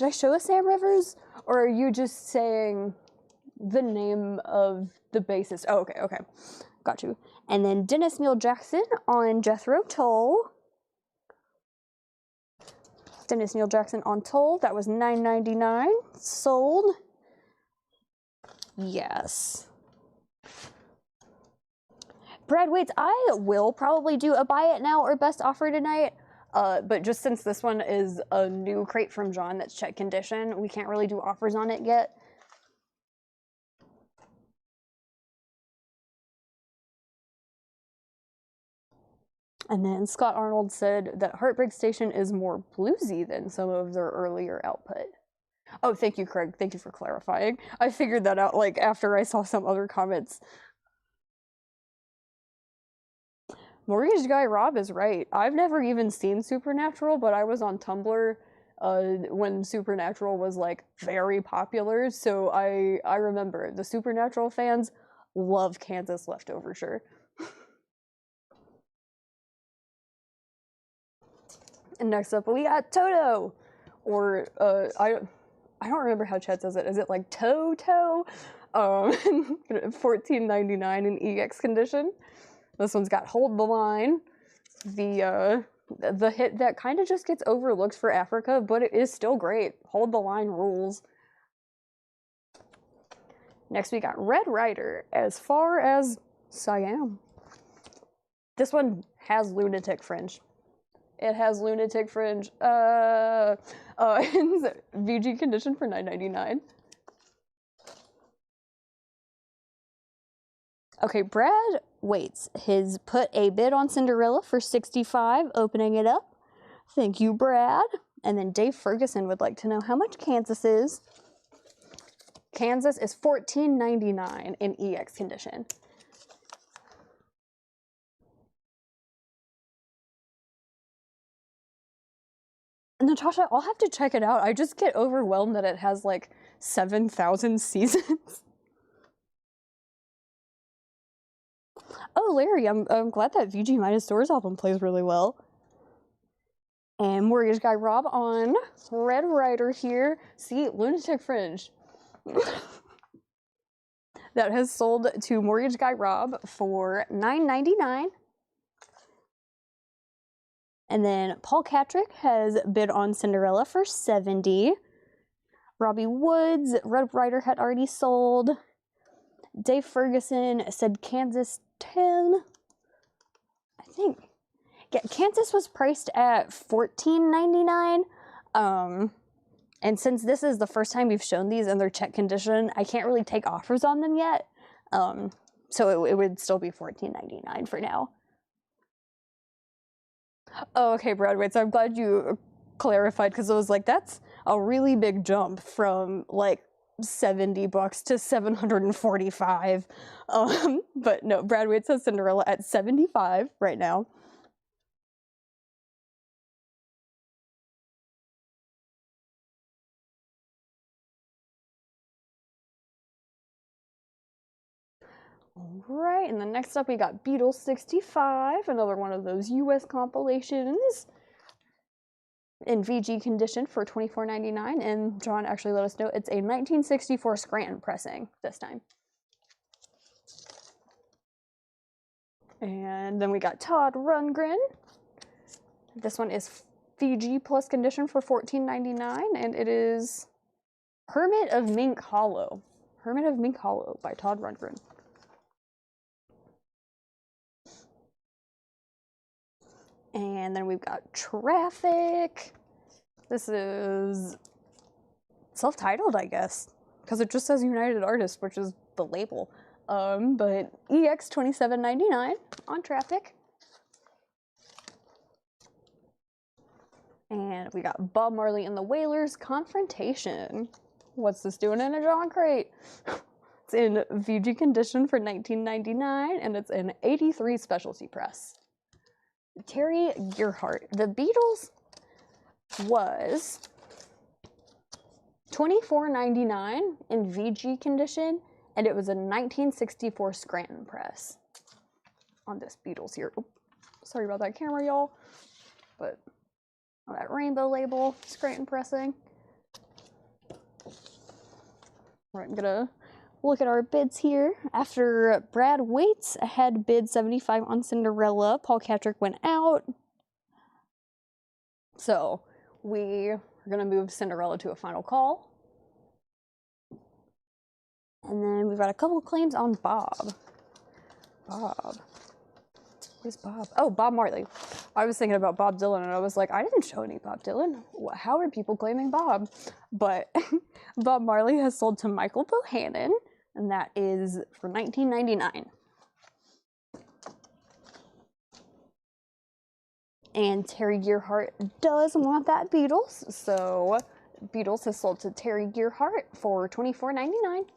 show a Sam Rivers? Or are you just saying the name of the bassist? Oh, okay. Got you. And then Dennis Neal Jackson on Jethro Tull. Dennis Neal Jackson on Tull. That was $9.99. Sold. Yes. Brad Waits, I will probably do a buy it now or best offer tonight. But just since this one is a new crate from John that's check condition, we can't really do offers on it yet. And then Scott Arnold said that Heartbreak Station is more bluesy than some of their earlier output. Oh, thank you, Craig. Thank you for clarifying. I figured that out like after I saw some other comments. Mortgage Guy Rob is right. I've never even seen Supernatural, but I was on Tumblr when Supernatural was like very popular, so I remember the Supernatural fans love Kansas Leftoverture. And next up we got Toto, or I don't remember how Chet says it. Is it like Toto? $14.99 in EX condition. This one's got Hold the Line, the hit that kind of just gets overlooked for Africa, but it is still great. Hold the Line rules. Next we got Red Rider, As Far as Siam. This one has Lunatic Fringe. It has Lunatic Fringe. VG condition for $9.99. Okay, Brad Waits has put a bid on Cinderella for $65, opening it up. Thank you, Brad. And then Dave Ferguson would like to know how much Kansas is. Kansas is $14.99 in EX condition. Natasha, I'll have to check it out. I just get overwhelmed that it has like 7,000 seasons. Oh, Larry, I'm glad that VG Minus Stores album plays really well. And Mortgage Guy Rob on Red Rider here. See, Lunatic Fringe. That has sold to Mortgage Guy Rob for $9.99. And then Paul Catrick has bid on Cinderella for $70. Robbie Woods, Red Rider had already sold. Dave Ferguson said Kansas 10. I think. Yeah, Kansas was priced at $14.99. And since this is the first time we've shown these in their check condition, I can't really take offers on them yet. So it would still be $14.99 for now. Oh, okay, Brad Waits, I'm glad you clarified, because it was like, that's a really big jump from like $70 to $745. But no, Brad Waits has Cinderella at $75 right now. All right, and then next up we got Beatles 65, another one of those US compilations in VG condition for $24.99, and John actually let us know it's a 1964 Scranton pressing this time. And then we got Todd Rundgren. This one is VG plus condition for $14.99, and it is Hermit of Mink Hollow. Hermit of Mink Hollow by Todd Rundgren. And then we've got Traffic. This is self-titled, I guess, because it just says United Artists, which is the label. But EX 27.99 on Traffic. And we got Bob Marley and the Wailers, Confrontation. What's this doing in a John crate? It's in VG condition for $19.99, and it's an 83 specialty press. Terry Gearhart. The Beatles was $24.99 in VG condition, and it was a 1964 Scranton press. On this Beatles here. Oops, sorry about that camera, y'all. But on that rainbow label, Scranton pressing. Right, I'm gonna look at our bids here. After Brad Waits had bid 75 on Cinderella, Paul Catrick went out. So we are gonna move Cinderella to a final call. And then we've got a couple of claims on Bob. Bob. Where's Bob? Oh, Bob Marley. I was thinking about Bob Dylan and I was like, I didn't show any Bob Dylan. How are people claiming Bob? But Bob Marley has sold to Michael Bohannon, and that is for $19.99. And Terry Gearhart does want that Beatles, so Beatles has sold to Terry Gearhart for $24.99.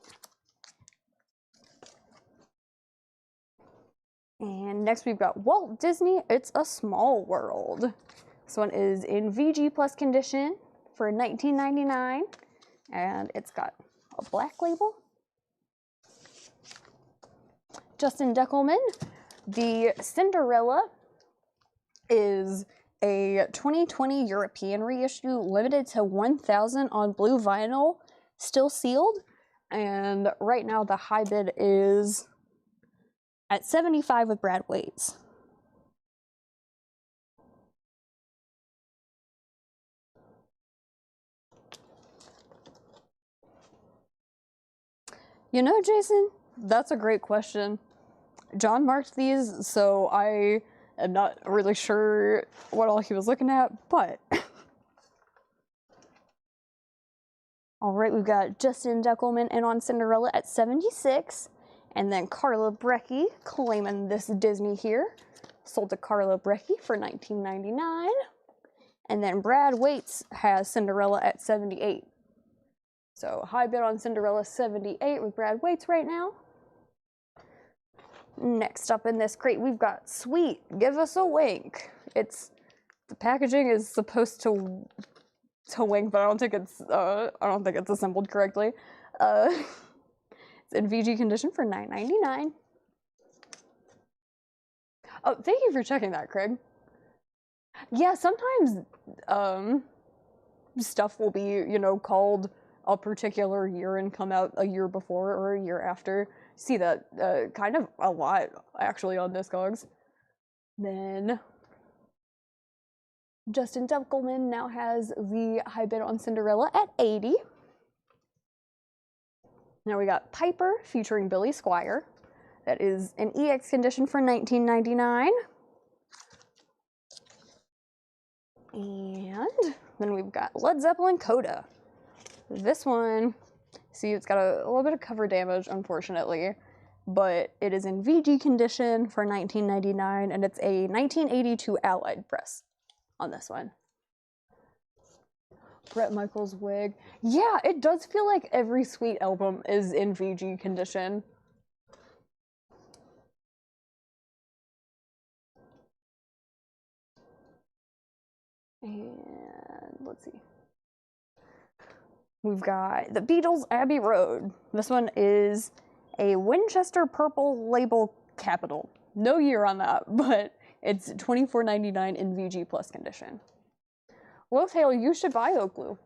And next we've got Walt Disney, It's a Small World. This one is in VG Plus condition for $19.99, and it's got a black label. Justin Deckelman, the Cinderella is a 2020 European reissue, limited to 1,000 on blue vinyl, still sealed, and right now the high bid is at 75 with Brad Waits. You know, Jason, that's a great question. John marked these, so I am not really sure what all he was looking at, but all right, we've got Justin Deckelman in on Cinderella at 76. And then Carla Breckie claiming this Disney here. Sold to Carla Breckie for $19.99. And then Brad Waits has Cinderella at 78. So high bid on Cinderella, 78 with Brad Waits right now. Next up in this crate, we've got Sweet, Give Us a Wink. The packaging is supposed to wink, but I don't think it's assembled correctly. It's in VG condition for $9.99. Oh, thank you for checking that, Craig. Yeah, sometimes stuff will be, called a particular year and come out a year before or a year after. See that kind of a lot, actually, on Discogs. Then Justin Deckelman now has the high bid on Cinderella at 80. Now we got Piper featuring Billy Squier. That is an EX condition for $19.99. And then we've got Led Zeppelin Coda. This one, see, it's got a little bit of cover damage, unfortunately, but it is in VG condition for $19.99, and it's a 1982 Allied press on this one. Bret Michaels wig. Yeah, it does feel like every Sweet album is in VG condition. And let's see. We've got the Beatles, Abbey Road. This one is a Winchester Purple label capital. No year on that, but it's $24.99 in VG Plus condition. Well, Hale, you should buy Oak Glue.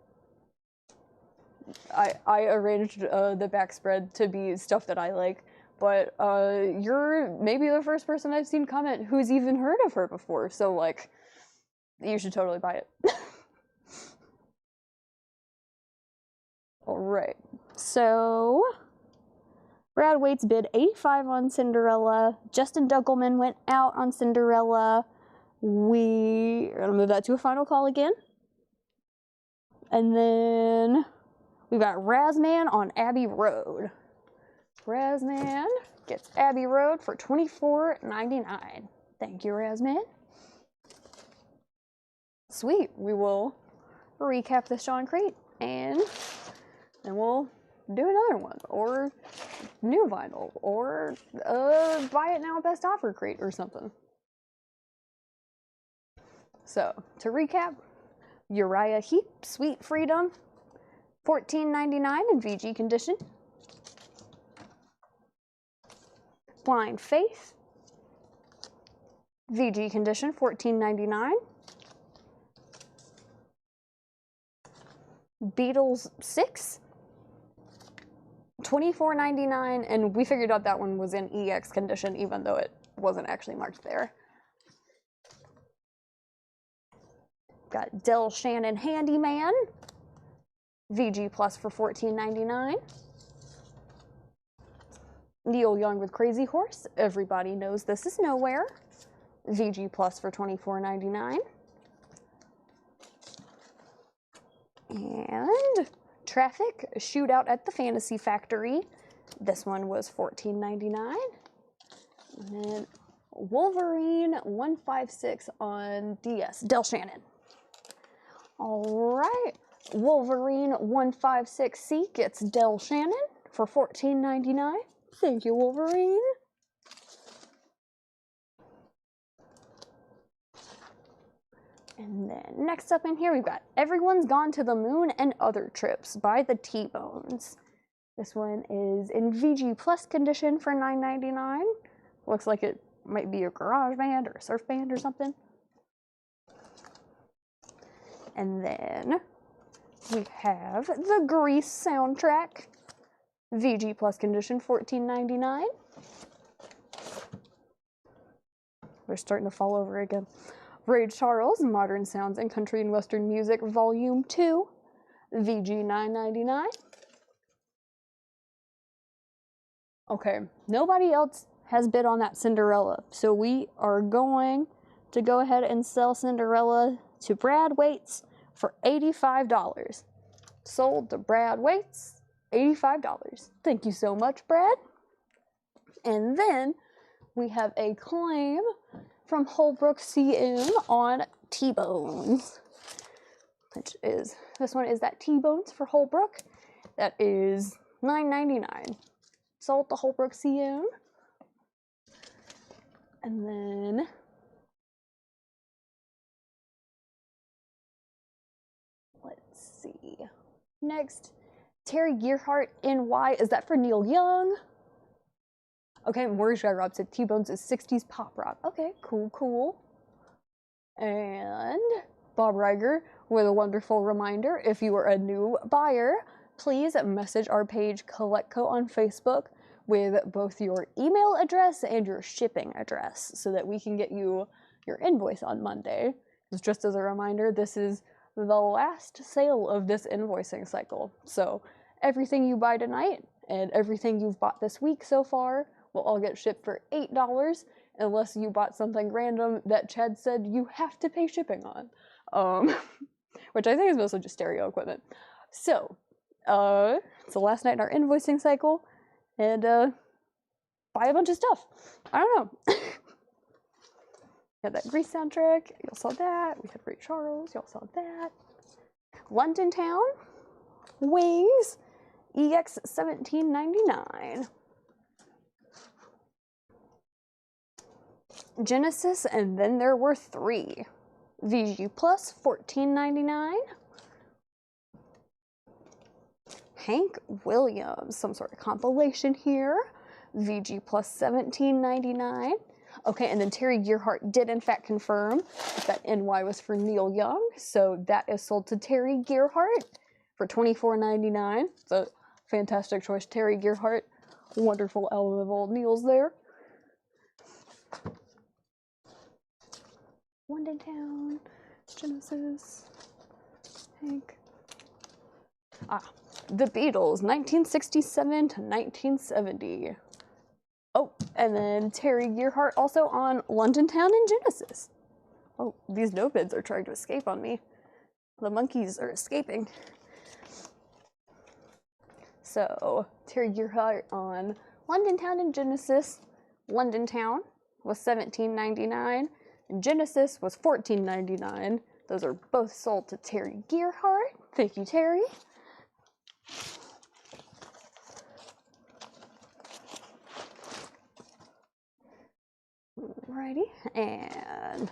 I arranged the back spread to be stuff that I like, but you're maybe the first person I've seen comment who's even heard of her before, so like, you should totally buy it. All right, so Brad Waits bid 85 on Cinderella. Justin Deckelman went out on Cinderella. We are gonna move that to a final call again. And then we've got Razman on Abbey Road. Razman gets Abbey Road for $24.99. Thank you, Razman. Sweet. We will recap this Sean crate and then we'll do another one, or new vinyl, or buy it now best offer crate or something. So to recap, Uriah Heep, Sweet Freedom, $14.99 in VG condition. Blind Faith, VG condition, $14.99. Beatles 6, $24.99, and we figured out that one was in EX condition even though it wasn't actually marked there. Got Del Shannon Handyman, VG Plus for $14.99. Neil Young with Crazy Horse, Everybody Knows This Is Nowhere, VG Plus for $24.99. And Traffic, Shootout at the Fantasy Factory. This one was $14.99. And then Wolverine 156 on DS, Del Shannon. All right, Wolverine 156C gets Del Shannon for $14.99. Thank you, Wolverine. And then next up in here, we've got Everyone's Gone to the Moon and Other Trips by the T-Bones. This one is in VG Plus condition for $9.99. Looks like it might be a garage band or a surf band or something. And then we have the Grease soundtrack, VG Plus condition, $14.99. We're starting to fall over again. Ray Charles, Modern Sounds in Country and Western Music, Volume 2, VG $9.99. Okay, nobody else has bid on that Cinderella, so we are going to go ahead and sell Cinderella to Brad Waits for $85. Sold to Brad Waits, $85. Thank you so much, Brad. And then we have a claim from Holbrook CM on T-Bones, which is, this one is that T-Bones for Holbrook. That is $9.99. Sold to Holbrook CM. And then let's see. Next, Terry Gearhart NY. Is that for Neil Young? Okay, Mortgage Guy Rob said T-Bones is 60s pop rock. Okay, cool. And Bob Reiger with a wonderful reminder, if you are a new buyer, please message our page CollectCo on Facebook with both your email address and your shipping address so that we can get you your invoice on Monday. Just as a reminder, this is the last sale of this invoicing cycle. So everything you buy tonight and everything you've bought this week so far will all get shipped for $8 unless you bought something random that Chad said you have to pay shipping on. Which I think is mostly just stereo equipment. So, it's the last night in our invoicing cycle, and buy a bunch of stuff. I don't know. We had that Grease soundtrack, y'all saw that. We had Ray Charles, y'all saw that. London Town, Wings, EX $17.99. Genesis, and then there were 3. VG Plus, $14.99. Hank Williams, some sort of compilation here. VG Plus, $17.99. Okay, and then Terry Gearhart did in fact confirm that NY was for Neil Young, so that is sold to Terry Gearhart for $24.99. It's a fantastic choice, Terry Gearhart. Wonderful album of old Neil's there. London Town, Genesis, Hank. The Beatles, 1967 to 1970. Oh, and then Terry Gearhart also on London Town and Genesis. Oh, these no bids are trying to escape on me. The monkeys are escaping. So, Terry Gearhart on London Town and Genesis. London Town was $17.99 and Genesis was $14.99. Those are both sold to Terry Gearhart. Thank you, Terry. Alrighty, and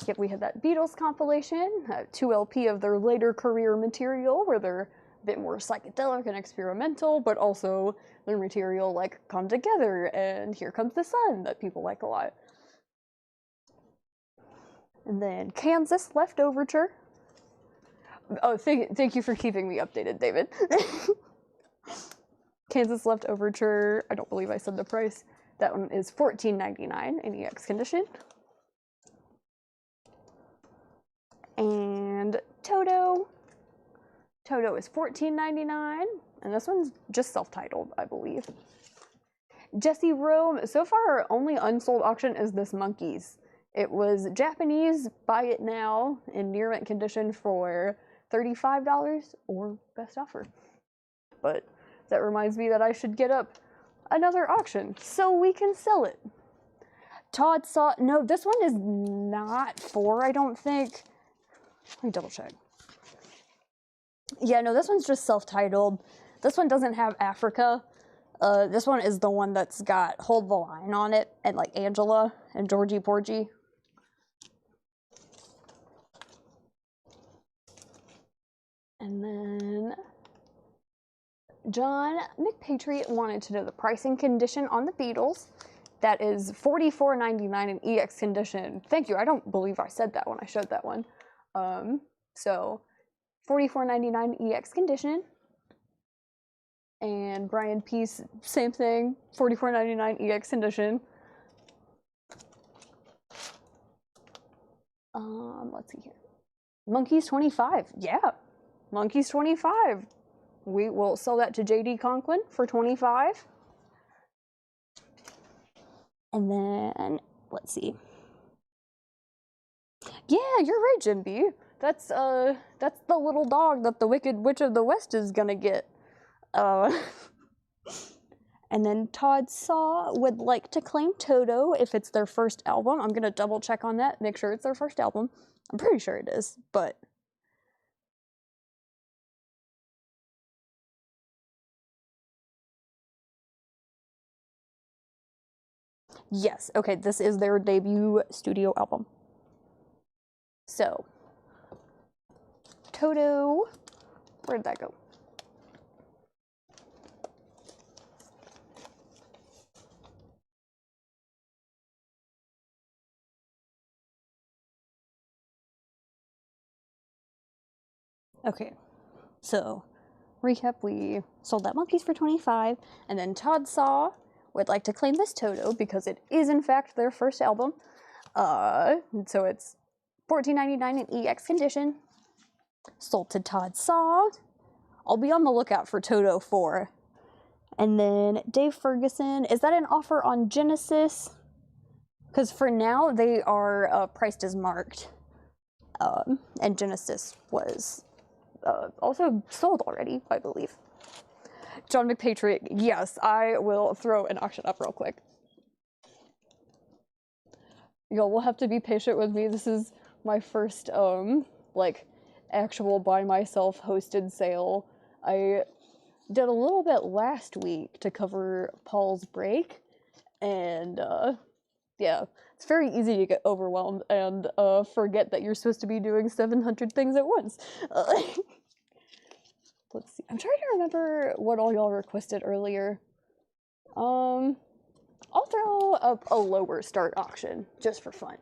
yep, we have that Beatles compilation, 2 LP of their later career material where they're a bit more psychedelic and experimental, but also their material like Come Together and Here Comes the Sun that people like a lot. And then Kansas Leftoverture. Oh, thank you for keeping me updated, David. Kansas Leftoverture, I don't believe I said the price. That one is $14.99 in EX condition. And Toto. Toto is $14.99, and this one's just self-titled, I believe. Jesse Rome. So far, our only unsold auction is this Monkeys. It was Japanese, buy it now, in near mint condition for $35 or best offer. But that reminds me that I should get up another auction so we can sell it. Todd saw, no, this one is not for, I don't think. Let me double check. Yeah, no, this one's just self-titled. This one doesn't have Africa. This one is the one that's got Hold the Line on it and like Angela and Georgie Porgy. And then John McPatriot wanted to know the pricing condition on the Beatles. That is $44.99 in EX condition. Thank you. I don't believe I said that when I showed that one. So $44.99 EX condition. And Brian Peace, same thing, $44.99 EX condition. Let's see here. Monkeys 25. Yeah, Monkeys 25. We will sell that to JD Conklin for $25. And then, let's see. Yeah, you're right, Jim B. That's the little dog that the Wicked Witch of the West is gonna get. And then Todd Saw would like to claim Toto if it's their first album. I'm gonna double check on that, make sure it's their first album. I'm pretty sure it is, but yes, okay, this is their debut studio album. So, Toto, where did that go? Okay, so recap, we sold that Monkeys for $25, and then Todd Saw would like to claim this Toto because it is in fact their first album. So it's $14.99 in EX condition. Sold to Todd Saw. I'll be on the lookout for Toto 4. And then Dave Ferguson, is that an offer on Genesis? Because for now they are priced as marked. And Genesis was also sold already, I believe. John McPatriot, yes, I will throw an auction up real quick. Y'all will have to be patient with me. This is my first, like, actual by myself hosted sale. I did a little bit last week to cover Paul's break, and, yeah, it's very easy to get overwhelmed and, forget that you're supposed to be doing 700 things at once. Let's see. I'm trying to remember what all y'all requested earlier. I'll throw up a lower start auction just for fun.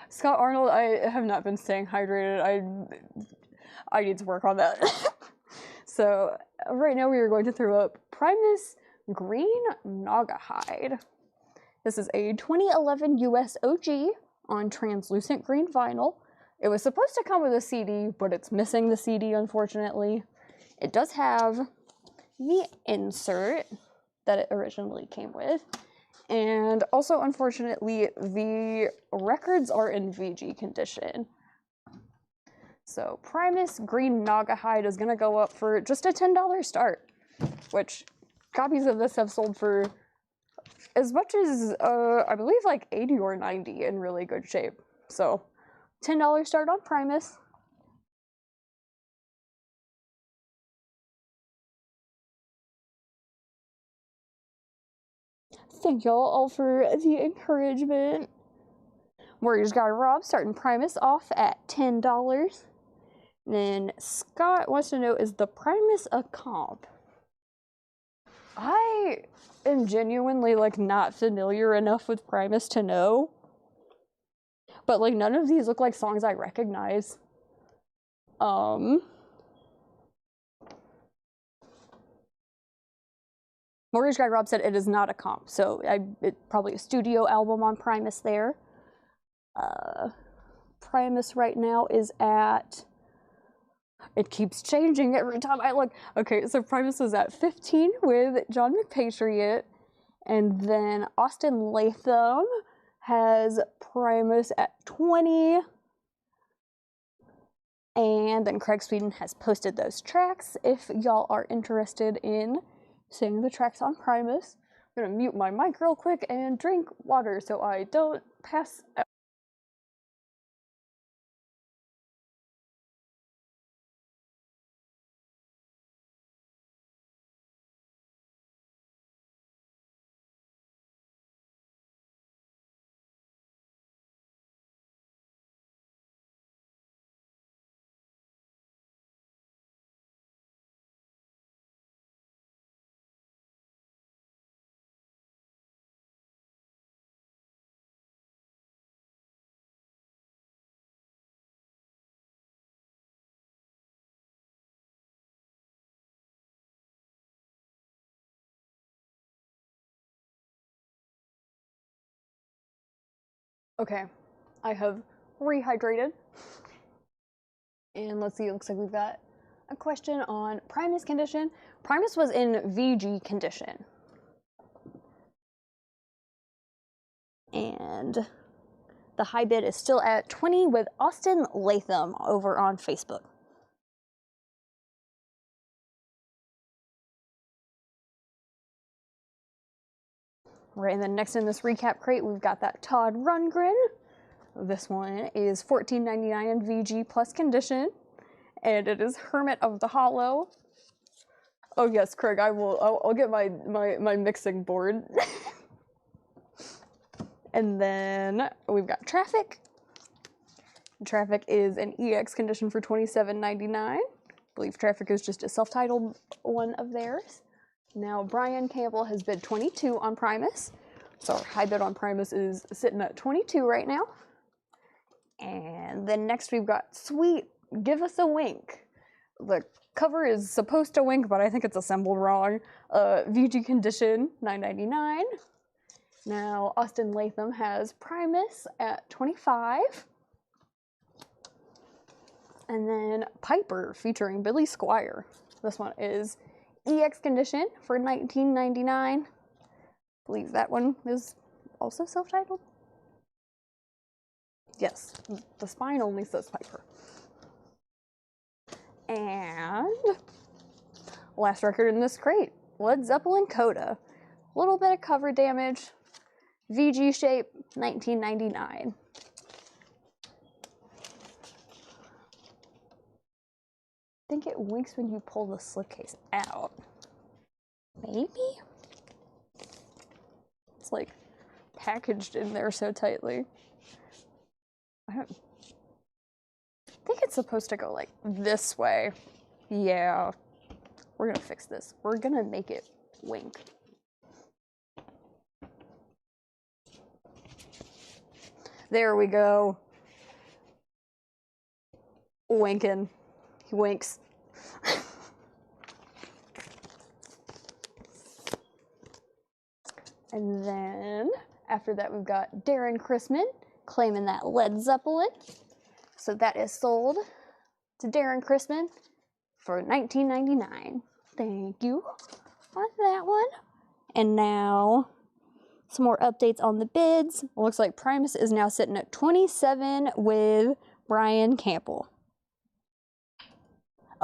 Scott Arnold, I have not been staying hydrated. I need to work on that. So right now we are going to throw up Primus Green Naugahyde. This is a 2011 US OG on translucent green vinyl. It was supposed to come with a CD, but it's missing the CD, unfortunately. It does have the insert that it originally came with. And also, unfortunately, the records are in VG condition. So Primus Green Naugahyde is going to go up for just a $10 start. which copies of this have sold for as much as, I believe like 80 or 90 in really good shape. So, $10 start on Primus. Thank y'all all for the encouragement. Warriors Guy Rob starting Primus off at $10. Then Scott wants to know, is the Primus a comp? I am genuinely like not familiar enough with Primus to know. But like none of these look like songs I recognize. Mortgage Guy Rob said it is not a comp, so it's probably a studio album on Primus there. Primus right now is at, it keeps changing every time I look. Okay, so Primus is at 15 with John McPatriot, and then Austin Latham has Primus at 20. And then Craig Sweden has posted those tracks if y'all are interested in seeing the tracks on Primus. I'm gonna mute my mic real quick and drink water so I don't pass out. Okay, I have rehydrated. And let's see, it looks like we've got a question on Primus condition. Primus was in VG condition. And the high bid is still at 20 with Austin Latham over on Facebook. Right, and then next in this recap crate, we've got that Todd Rundgren. This one is $14.99 in VG plus condition, and it is Hermit of the Hollow. Oh yes, Craig, I'll get my mixing board. And then we've got Traffic. Traffic is an EX condition for $27.99. I believe Traffic is just a self-titled one of theirs. Now Brian Campbell has bid 22 on Primus. So our high bid on Primus is sitting at 22 right now. And then next we've got Sweet, Give Us a Wink. The cover is supposed to wink, but I think it's assembled wrong. VG condition, $9.99. Now Austin Latham has Primus at 25. And then Piper featuring Billy Squier. This one is EX condition for $19.99. I believe that one is also self-titled. Yes, the spine only says Piper. And last record in this crate, Led Zeppelin Coda. A little bit of cover damage. VG shape, $19.99. I think it winks when you pull the slipcase out. Maybe? It's like packaged in there so tightly. I think it's supposed to go like this way. Yeah. We're gonna fix this. We're gonna make it wink. There we go. Winking. He winks. And then after that we've got Darren Chrisman claiming that Led Zeppelin. So that is sold to Darren Chrisman for $19.99. Thank you on that one. And now some more updates on the bids. It looks like Primus is now sitting at 27 with Brian Campbell.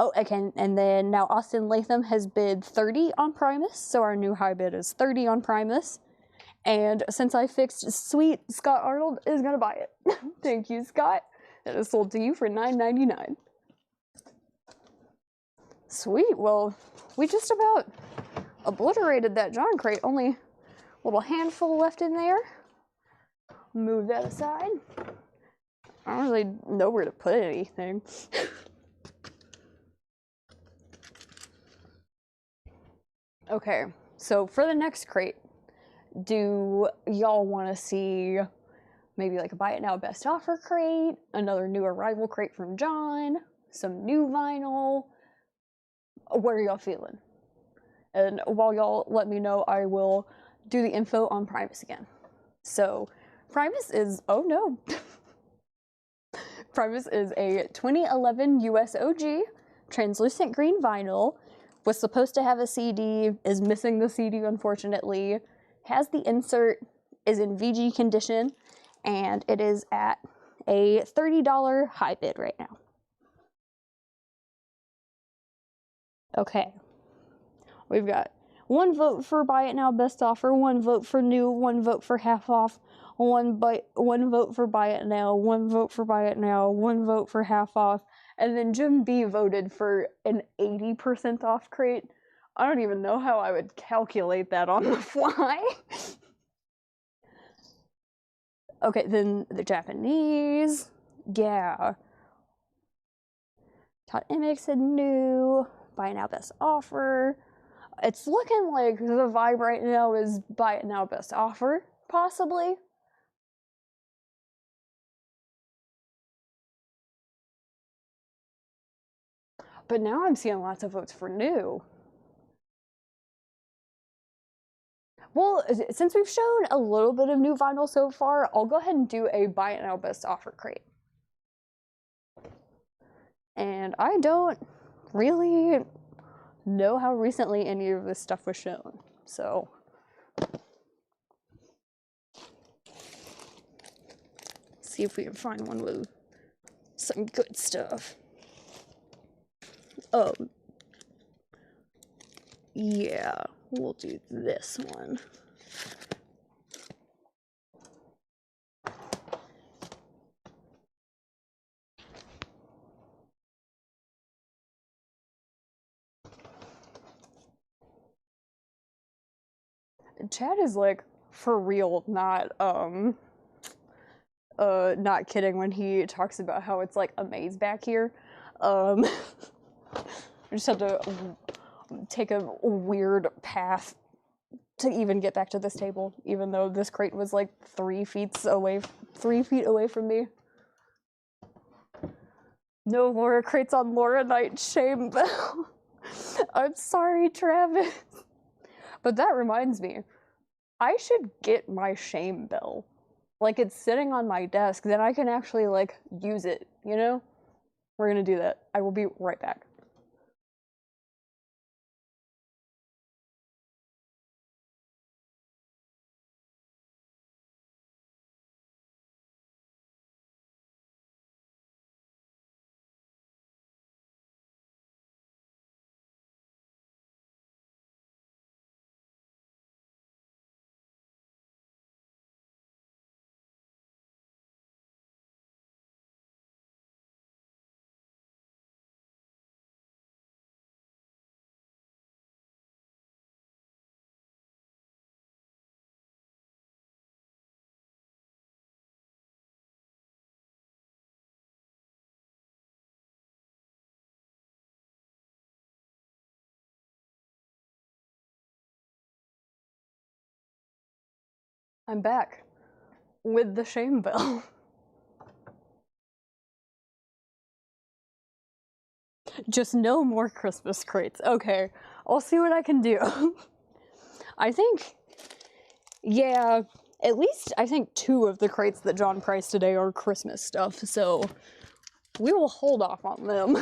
Oh, again, and then now Austin Latham has bid 30 on Primus, so our new high bid is 30 on Primus. And since I fixed sweet, Scott Arnold is gonna buy it. Thank you, Scott. It is sold to you for $9.99. Sweet, well, we just about obliterated that John crate. Only a little handful left in there. Move that aside. I don't really know where to put anything. Okay, so for the next crate, do y'all want to see maybe like a Buy It Now Best Offer crate, another new arrival crate from John, some new vinyl? What are y'all feeling? And while y'all let me know, I will do the info on Primus again. So Primus is, oh no. Primus is a 2011 US OG, translucent green vinyl, was supposed to have a CD, is missing the CD unfortunately, has the insert, is in VG condition, and it is at a $30 high bid right now. Okay, we've got 1 vote for Buy It Now Best Offer, 1 vote for new, 1 vote for half off, 1 vote for Buy It Now, 1 vote for Buy It Now, 1 vote for half off, and then Jim B voted for an 80% off crate. I don't even know how I would calculate that on the fly. Okay, then the Japanese, yeah. Todd Emmett said new, Buy It Now Best Offer. It's looking like the vibe right now is Buy It Now Best Offer, possibly. But now I'm seeing lots of votes for new. Well, since we've shown a little bit of new vinyl so far, I'll go ahead and do a Buy It Now Best Offer crate. And I don't really know how recently any of this stuff was shown, so. See if we can find one with some good stuff. Yeah, we'll do this one. Chad is like, for real, not kidding when he talks about how it's like a maze back here. I just had to take a weird path to even get back to this table, even though this crate was like 3 feet away from me. No Laura crates on Laura Night, shame Bell. I'm sorry, Travis. But that reminds me, I should get my shame bell. Like, it's sitting on my desk, then I can actually, like, use it, you know? We're gonna do that. I will be right back. I'm back with the shame bell. Just no more Christmas crates. Okay, I'll see what I can do. I think, yeah, at least I think 2 of the crates that John priced today are Christmas stuff, so we will hold off on them.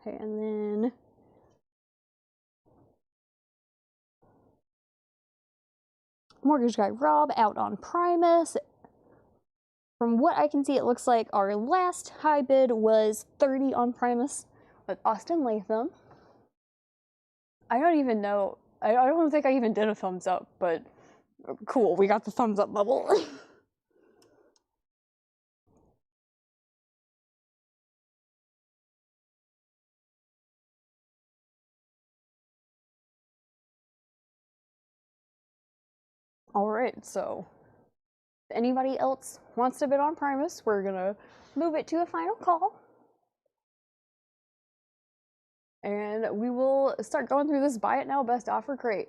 Okay, and then Mortgage Guy Rob out on Primus. From what I can see, it looks like our last high bid was 30 on Primus with Austin Latham. I don't even know. I don't think I even did a thumbs up, but cool, we got the thumbs up bubble. Alright, so if anybody else wants to bid on Primus, we're gonna move it to a final call. And we will start going through this buy it now best offer crate.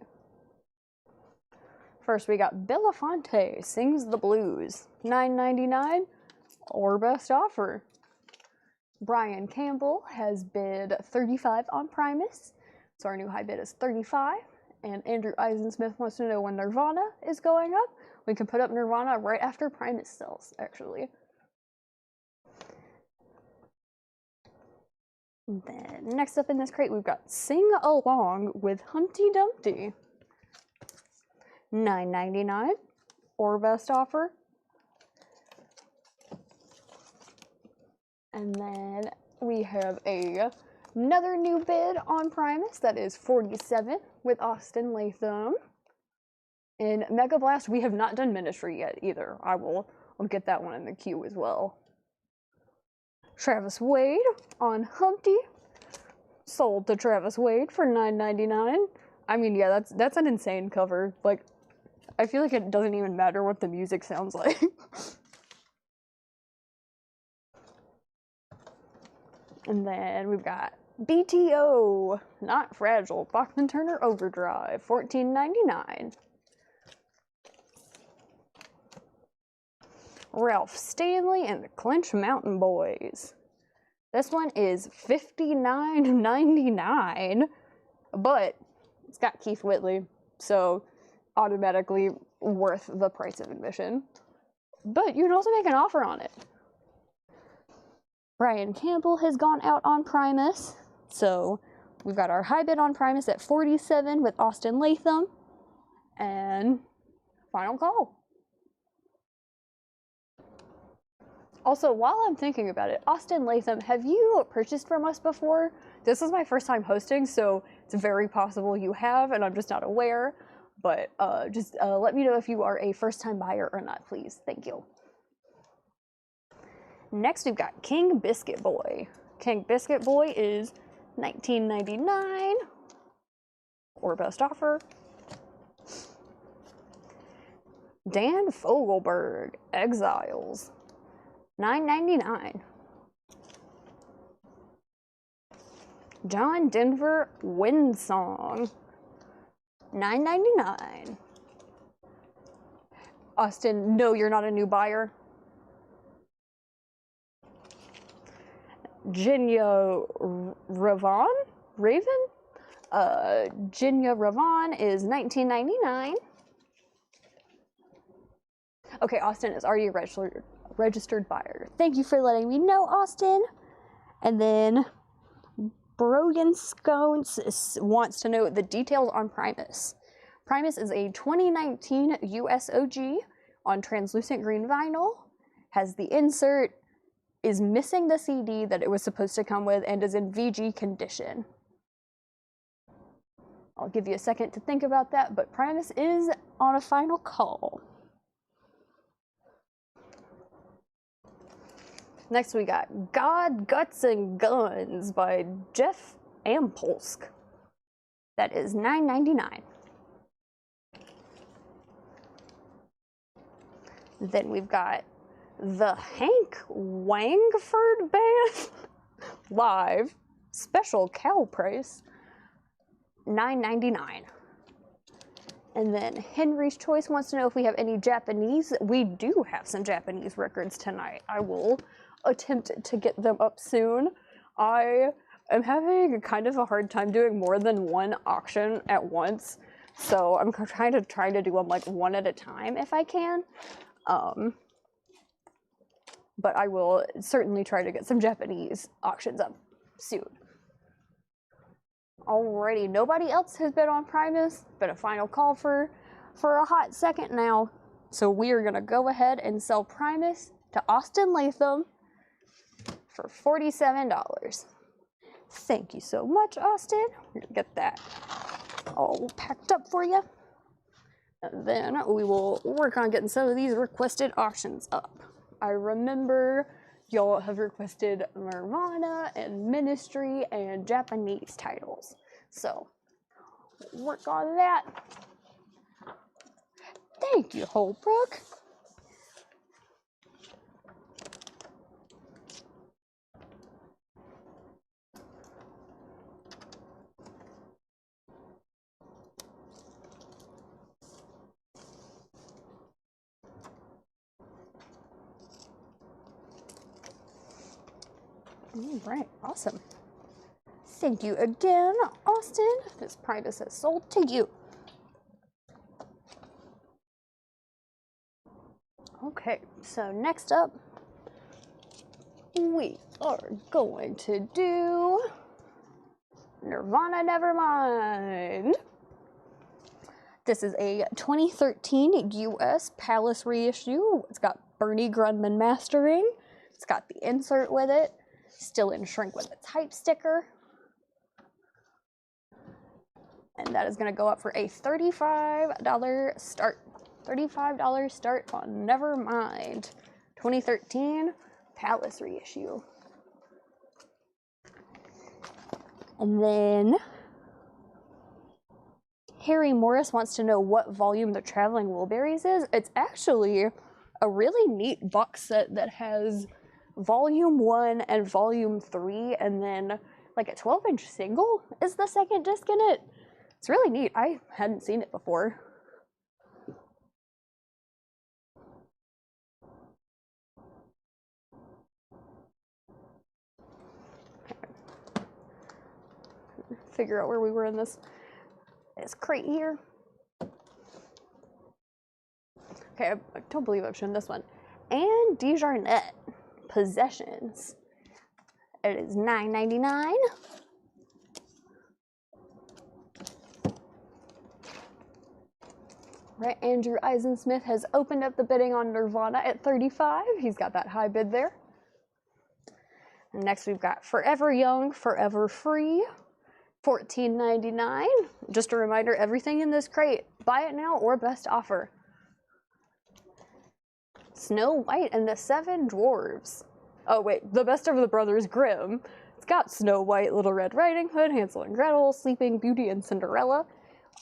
First, we got Belafonte Sings the Blues, $9.99 or best offer. Brian Campbell has bid 35 on Primus, so our new high bid is 35. And Andrew Eisensmith wants to know when Nirvana is going up. We can put up Nirvana right after Primus sells, actually. And then next up in this crate, we've got Sing Along with Humpty Dumpty. $9.99 or best offer. And then we have another new bid on Primus that is 47 with Austin Latham. In Mega Blast, we have not done Ministry yet either. I'll get that one in the queue as well. Travis Wade on Humpty, sold to Travis Wade for $9.99. I mean, yeah, that's an insane cover. Like, I feel like it doesn't even matter what the music sounds like. And then we've got BTO, Not Fragile, Bachman Turner Overdrive, $14.99. Ralph Stanley and the Clinch Mountain Boys. This one is $59.99, but it's got Keith Whitley, so automatically worth the price of admission. But you can also make an offer on it. Brian Campbell has gone out on Primus, so we've got our high bid on Primus at 47 with Austin Latham, and final call. Also, while I'm thinking about it, Austin Latham, have you purchased from us before? This is my first time hosting, so it's very possible you have, and I'm just not aware. But just let me know if you are a first-time buyer or not, please. Thank you. Next, we've got King Biscuit Boy. King Biscuit Boy is $19.99 or best offer. Dan Fogelberg, Exiles, $9.99. John Denver, Wind Song, $9.99. Austin, no, you're not a new buyer. Jinya Ravan? Jinya Ravan is $19.99. Okay, Austin is already a registered buyer. Thank you for letting me know, Austin. And then Brogan Scones wants to know the details on Primus. Primus is a 2019 USOG on translucent green vinyl, has the insert, is missing the CD that it was supposed to come with, and is in VG condition. I'll give you a second to think about that, but Primus is on a final call. Next we got God, Guts, and Guns by Jeff Ampolsk. That is $9.99. Then we've got the Hank Wangford Band live special cow price, $9.99. And then Henry's Choice wants to know if we have any Japanese. We do have some Japanese records tonight. I will attempt to get them up soon. I am having kind of a hard time doing more than one auction at once, so I'm trying to do them like one at a time if I can. But I will certainly try to get some Japanese auctions up soon. Alrighty, nobody else has been on Primus, but a final call for for a hot second now. So we are gonna go ahead and sell Primus to Austin Latham for $47. Thank you so much, Austin. We're gonna get that all packed up for you. And then we will work on getting some of these requested auctions up. I remember y'all have requested Nirvana and Ministry and Japanese titles. So work on that. Thank you, Holbrook. All right, awesome. Thank you again, Austin. This Primus has sold to you. Okay, so next up, we are going to do Nirvana Nevermind. This is a 2013 US Palace reissue. It's got Bernie Grundman mastering. It's got the insert with it. Still in shrink with a type sticker. And that is going to go up for a $35 start. $35 start on Nevermind. 2013 Palace reissue. And then Harry Morris wants to know what volume the Traveling Wilburys is. It's actually a really neat box set that has Volume 1 and Volume 3, and then like a 12-inch single is the second disc in it. It's really neat. I hadn't seen it before. Figure out where we were in this crate here. Okay, I don't believe I've shown this one. And Desjardins Possessions. It is $9.99. Right, Andrew Eisensmith has opened up the bidding on Nirvana at $35. He's got that high bid there. And next we've got Forever Young, Forever Free, $14.99. Just a reminder, everything in this crate, buy it now or best offer. Snow White and the Seven Dwarves. Oh wait, the Best of the Brothers Grimm. It's got Snow White, Little Red Riding Hood, Hansel and Gretel, Sleeping Beauty, and Cinderella,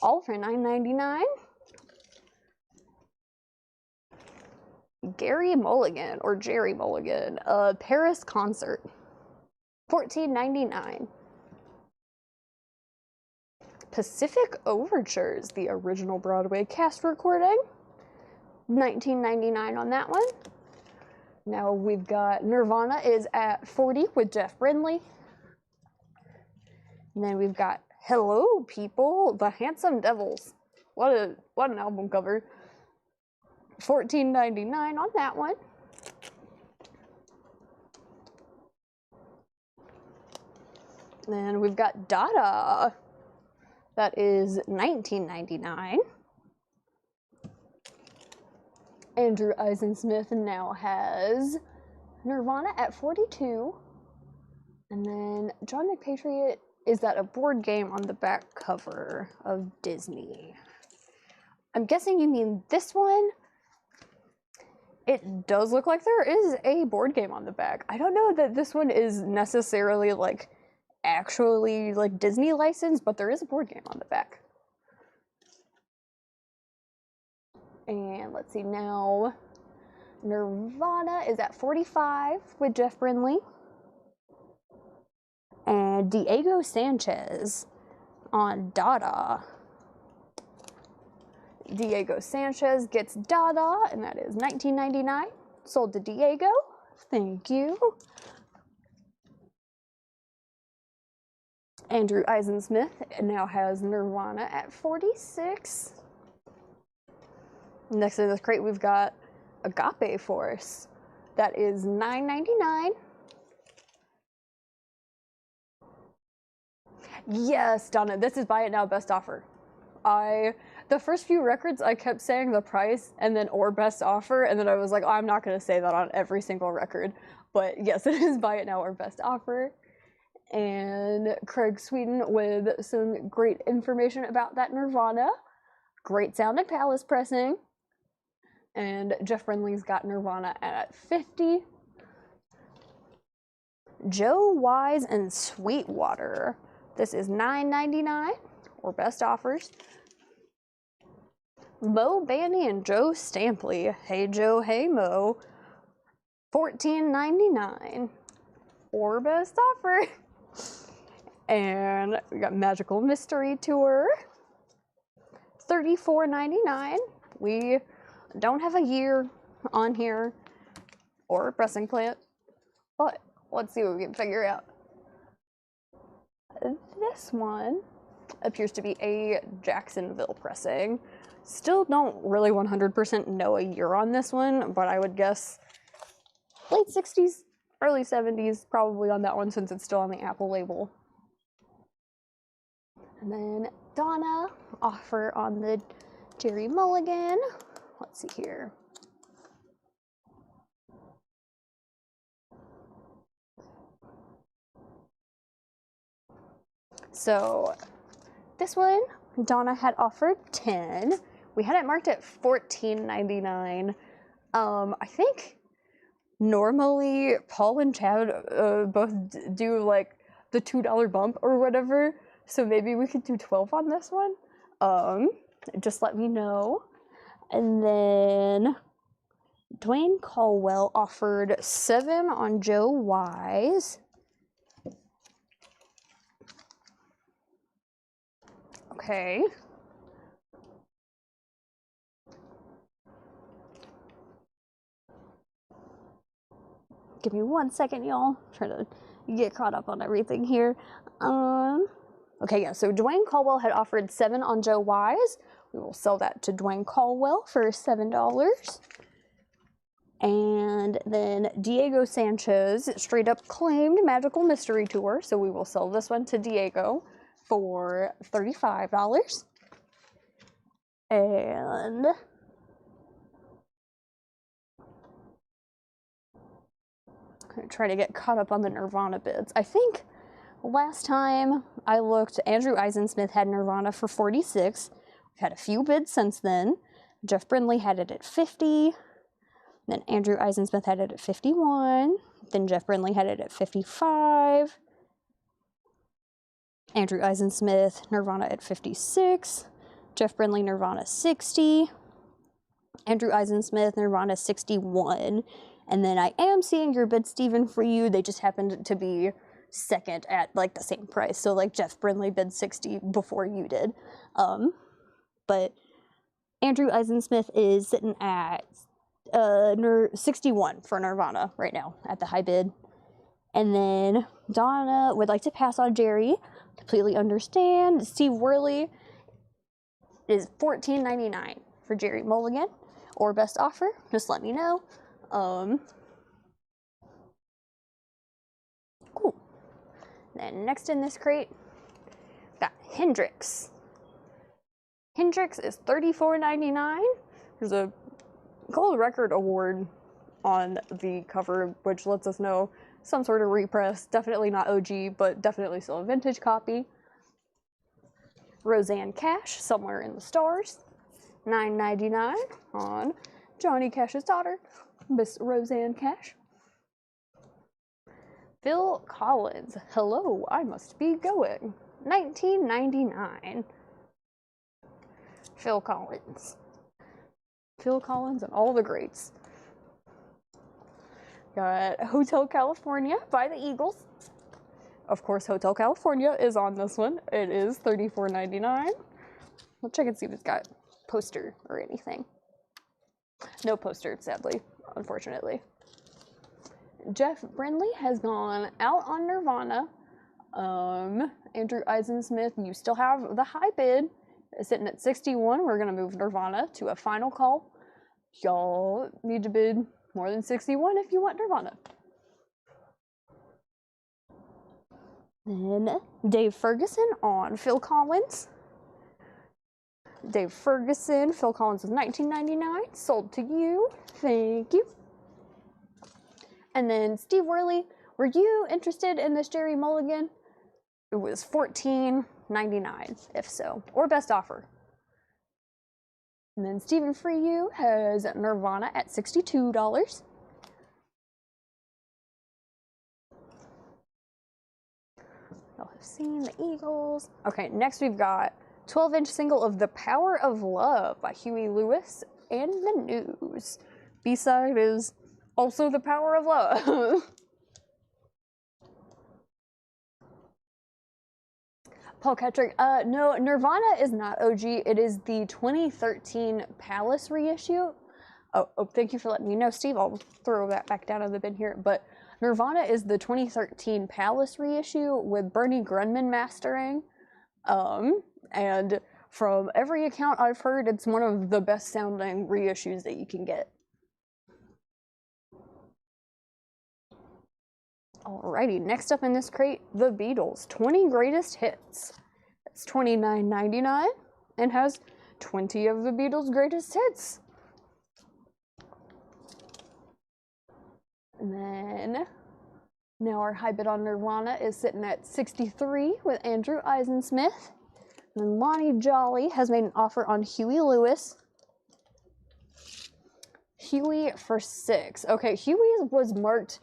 all for $9.99. Gary Mulligan, or Jerry Mulligan, Paris Concert, $14.99. Pacific Overtures, the original Broadway cast recording, $19.99 on that one. Now we've got Nirvana is at $40 with Jeff Brindley. And then we've got Hello People, the Handsome Devils. What an album cover. $14.99 on that one. Then we've got Dada. That is $19.99. Andrew Eisensmith now has Nirvana at $42. And then John McPatriot is that a board game on the back cover of Disney. I'm guessing you mean this one. It does look like there is a board game on the back. I don't know that this one is necessarily like actually like Disney licensed, but there is a board game on the back. And let's see now, Nirvana is at $45 with Jeff Brindley. And Diego Sanchez on Dada. Diego Sanchez gets Dada, and that is $19.99. Sold to Diego. Thank you. Andrew Eisensmith now has Nirvana at $46. Next in this crate, we've got Agape Force. That is $9.99. Yes, Donna, this is buy it now, best offer. The the first few records I kept saying the price and then or best offer, and then I was like, oh, I'm not gonna say that on every single record. But yes, it is buy it now or best offer. And Craig Sweden with some great information about that Nirvana. Great sounding Palace pressing. And Jeff Brindley's got Nirvana at 50. Joe Wise and Sweetwater. This is $9.99 or best offers. Mo Bandy and Joe Stampley. Hey Joe, hey Mo. $14.99 or best offer. And we got Magical Mystery Tour. $34.99. We don't have a year on here or a pressing plant, but let's see what we can figure out. This one appears to be a Jacksonville pressing. Still don't really 100% know a year on this one, but I would guess late 60s, early 70s probably on that one since it's still on the Apple label. And then Donna, offer on the Jerry Mulligan. Let's see here. So this one, Donna had offered 10. We had it marked at $14.99. I think normally Paul and Chad both do like the $2 bump or whatever. So maybe we could do 12 on this one. Just let me know. And then Dwayne Caldwell offered 7 on Joe Wise. Okay. Give me 1 second, y'all. Trying to get caught up on everything here. Okay, yeah, so Dwayne Caldwell had offered 7 on Joe Wise. We will sell that to Dwayne Caldwell for $7. And then Diego Sanchez straight up claimed Magical Mystery Tour, so we will sell this one to Diego for $35. And I'm gonna try to get caught up on the Nirvana bids. I think last time I looked, Andrew Eisensmith had Nirvana for 46. We've had a few bids since then. Jeff Brindley had it at 50. Then Andrew Eisensmith had it at 51. Then Jeff Brindley had it at 55. Andrew Eisensmith, Nirvana at 56. Jeff Brindley, Nirvana 60. Andrew Eisensmith, Nirvana 61. And then I am seeing your bid, Steven, for you. They just happened to be second at like the same price. So like Jeff Brindley bid 60 before you did. But Andrew Eisensmith is sitting at 61 for Nirvana right now at the high bid. And then Donna would like to pass on Jerry. Completely understand. Steve Worley is $14.99 for Jerry Mulligan or best offer. Just let me know. Cool. Then next in this crate, got Hendrix. Hendrix is $34.99. There's a gold record award on the cover, which lets us know some sort of repress. Definitely not OG, but definitely still a vintage copy. Roseanne Cash, Somewhere in the Stars. $9.99 on Johnny Cash's daughter, Miss Roseanne Cash. Phil Collins, Hello, I Must Be Going. $19.99. Phil Collins. Phil Collins and all the greats. Got Hotel California by the Eagles. Of course, Hotel California is on this one. It is $34.99. We'll check and see if it's got poster or anything. No poster, sadly, unfortunately. Jeff Brindley has gone out on Nirvana. Andrew Eisensmith, you still have the high bid. Sitting at 61, we're gonna move Nirvana to a final call. Y'all need to bid more than 61 if you want Nirvana. Then Dave Ferguson on Phil Collins. Dave Ferguson, Phil Collins was $19.99. Sold to you. Thank you. And then Steve Worley, were you interested in this Jerry Mulligan? It was $14.99, if so, or best offer. And then Stephen Freyu has Nirvana at $62. Y'all have seen the Eagles. Okay, next we've got 12-inch single of The Power of Love by Huey Lewis and the News. B-side is also The Power of Love. Paul Ketrick, no, Nirvana is not OG. It is the 2013 Palace reissue. Oh, thank you for letting me know, Steve. I'll throw that back down in the bin here. But Nirvana is the 2013 Palace reissue with Bernie Grundman mastering. And from every account I've heard, it's one of the best sounding reissues that you can get. Alrighty, next up in this crate, The Beatles, 20 Greatest Hits. It's $29.99 and has 20 of the Beatles' greatest hits. And then, now our high bid on Nirvana is sitting at 63 with Andrew Eisensmith. And then Lonnie Jolly has made an offer on Huey Lewis. Huey for $6. Okay, Huey was marked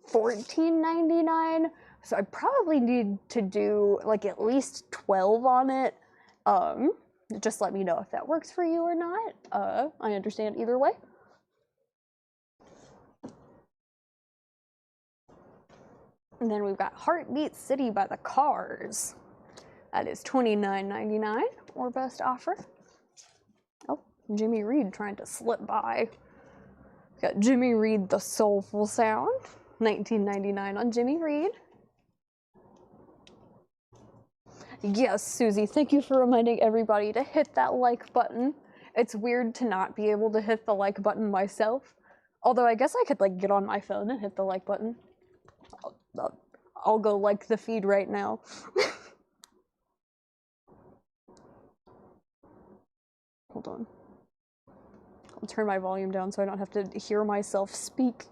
$14.99, so I probably need to do like at least 12 on it. Just let me know if that works for you or not. I understand either way. And then we've got Heartbeat City by the Cars. That is $29.99 or best offer. Oh, Jimmy Reed trying to slip by. Got Jimmy Reed, The Soulful Sound. $19.99 on Jimmy Reed. Yes, Susie, thank you for reminding everybody to hit that like button. It's weird to not be able to hit the like button myself. Although I guess I could like get on my phone and hit the like button. I'll go like the feed right now. Hold on. I'll turn my volume down so I don't have to hear myself speak.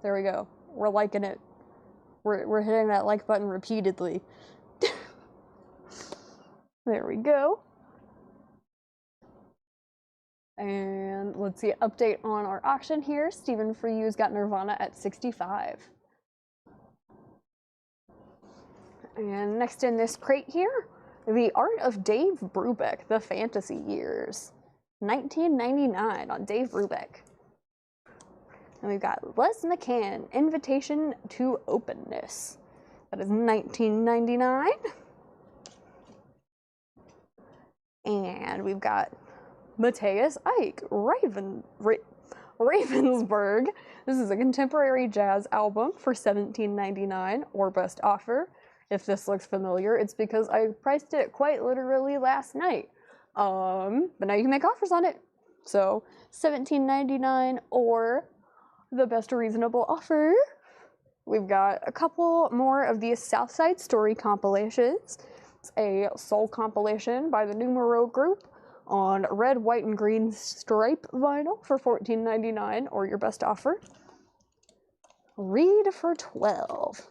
There we go. We're liking it. We're hitting that like button repeatedly. There we go. And let's see, update on our auction here. Stephen Freyu's got Nirvana at 65. And next in this crate here, The Art of Dave Brubeck, The Fantasy Years. $19.99 on Dave Brubeck. And we've got Les McCann, Invitation to Openness. That is $19.99. And we've got Matthias Eick, Ravensburg. This is a contemporary jazz album for $17.99 or best offer. If this looks familiar, it's because I priced it quite literally last night. But now you can make offers on it. So $17.99 or the best reasonable offer. We've got a couple more of these Southside Story compilations. It's a soul compilation by the Numero Group on red, white, and green stripe vinyl for $14.99 or your best offer. Reed for $12.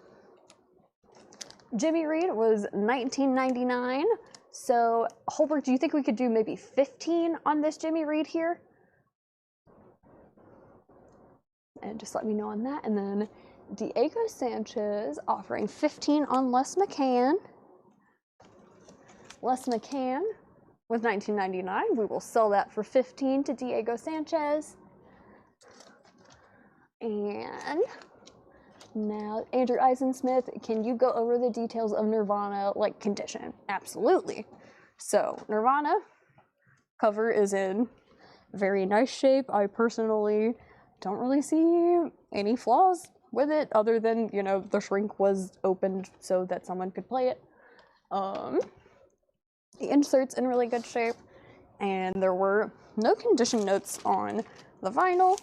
Jimmy Reed was $19.99. So, Holbert, do you think we could do maybe 15 on this Jimmy Reed here? And just let me know on that. And then Diego Sanchez offering 15 on Les McCann. Les McCann was $19.99. We will sell that for 15 to Diego Sanchez. And now, Andrew Eisensmith, can you go over the details of Nirvana, like, condition? Absolutely. So, Nirvana cover is in very nice shape. I personally don't really see any flaws with it, other than, you know, the shrink was opened so that someone could play it. The insert's in really good shape, and there were no condition notes on the vinyl,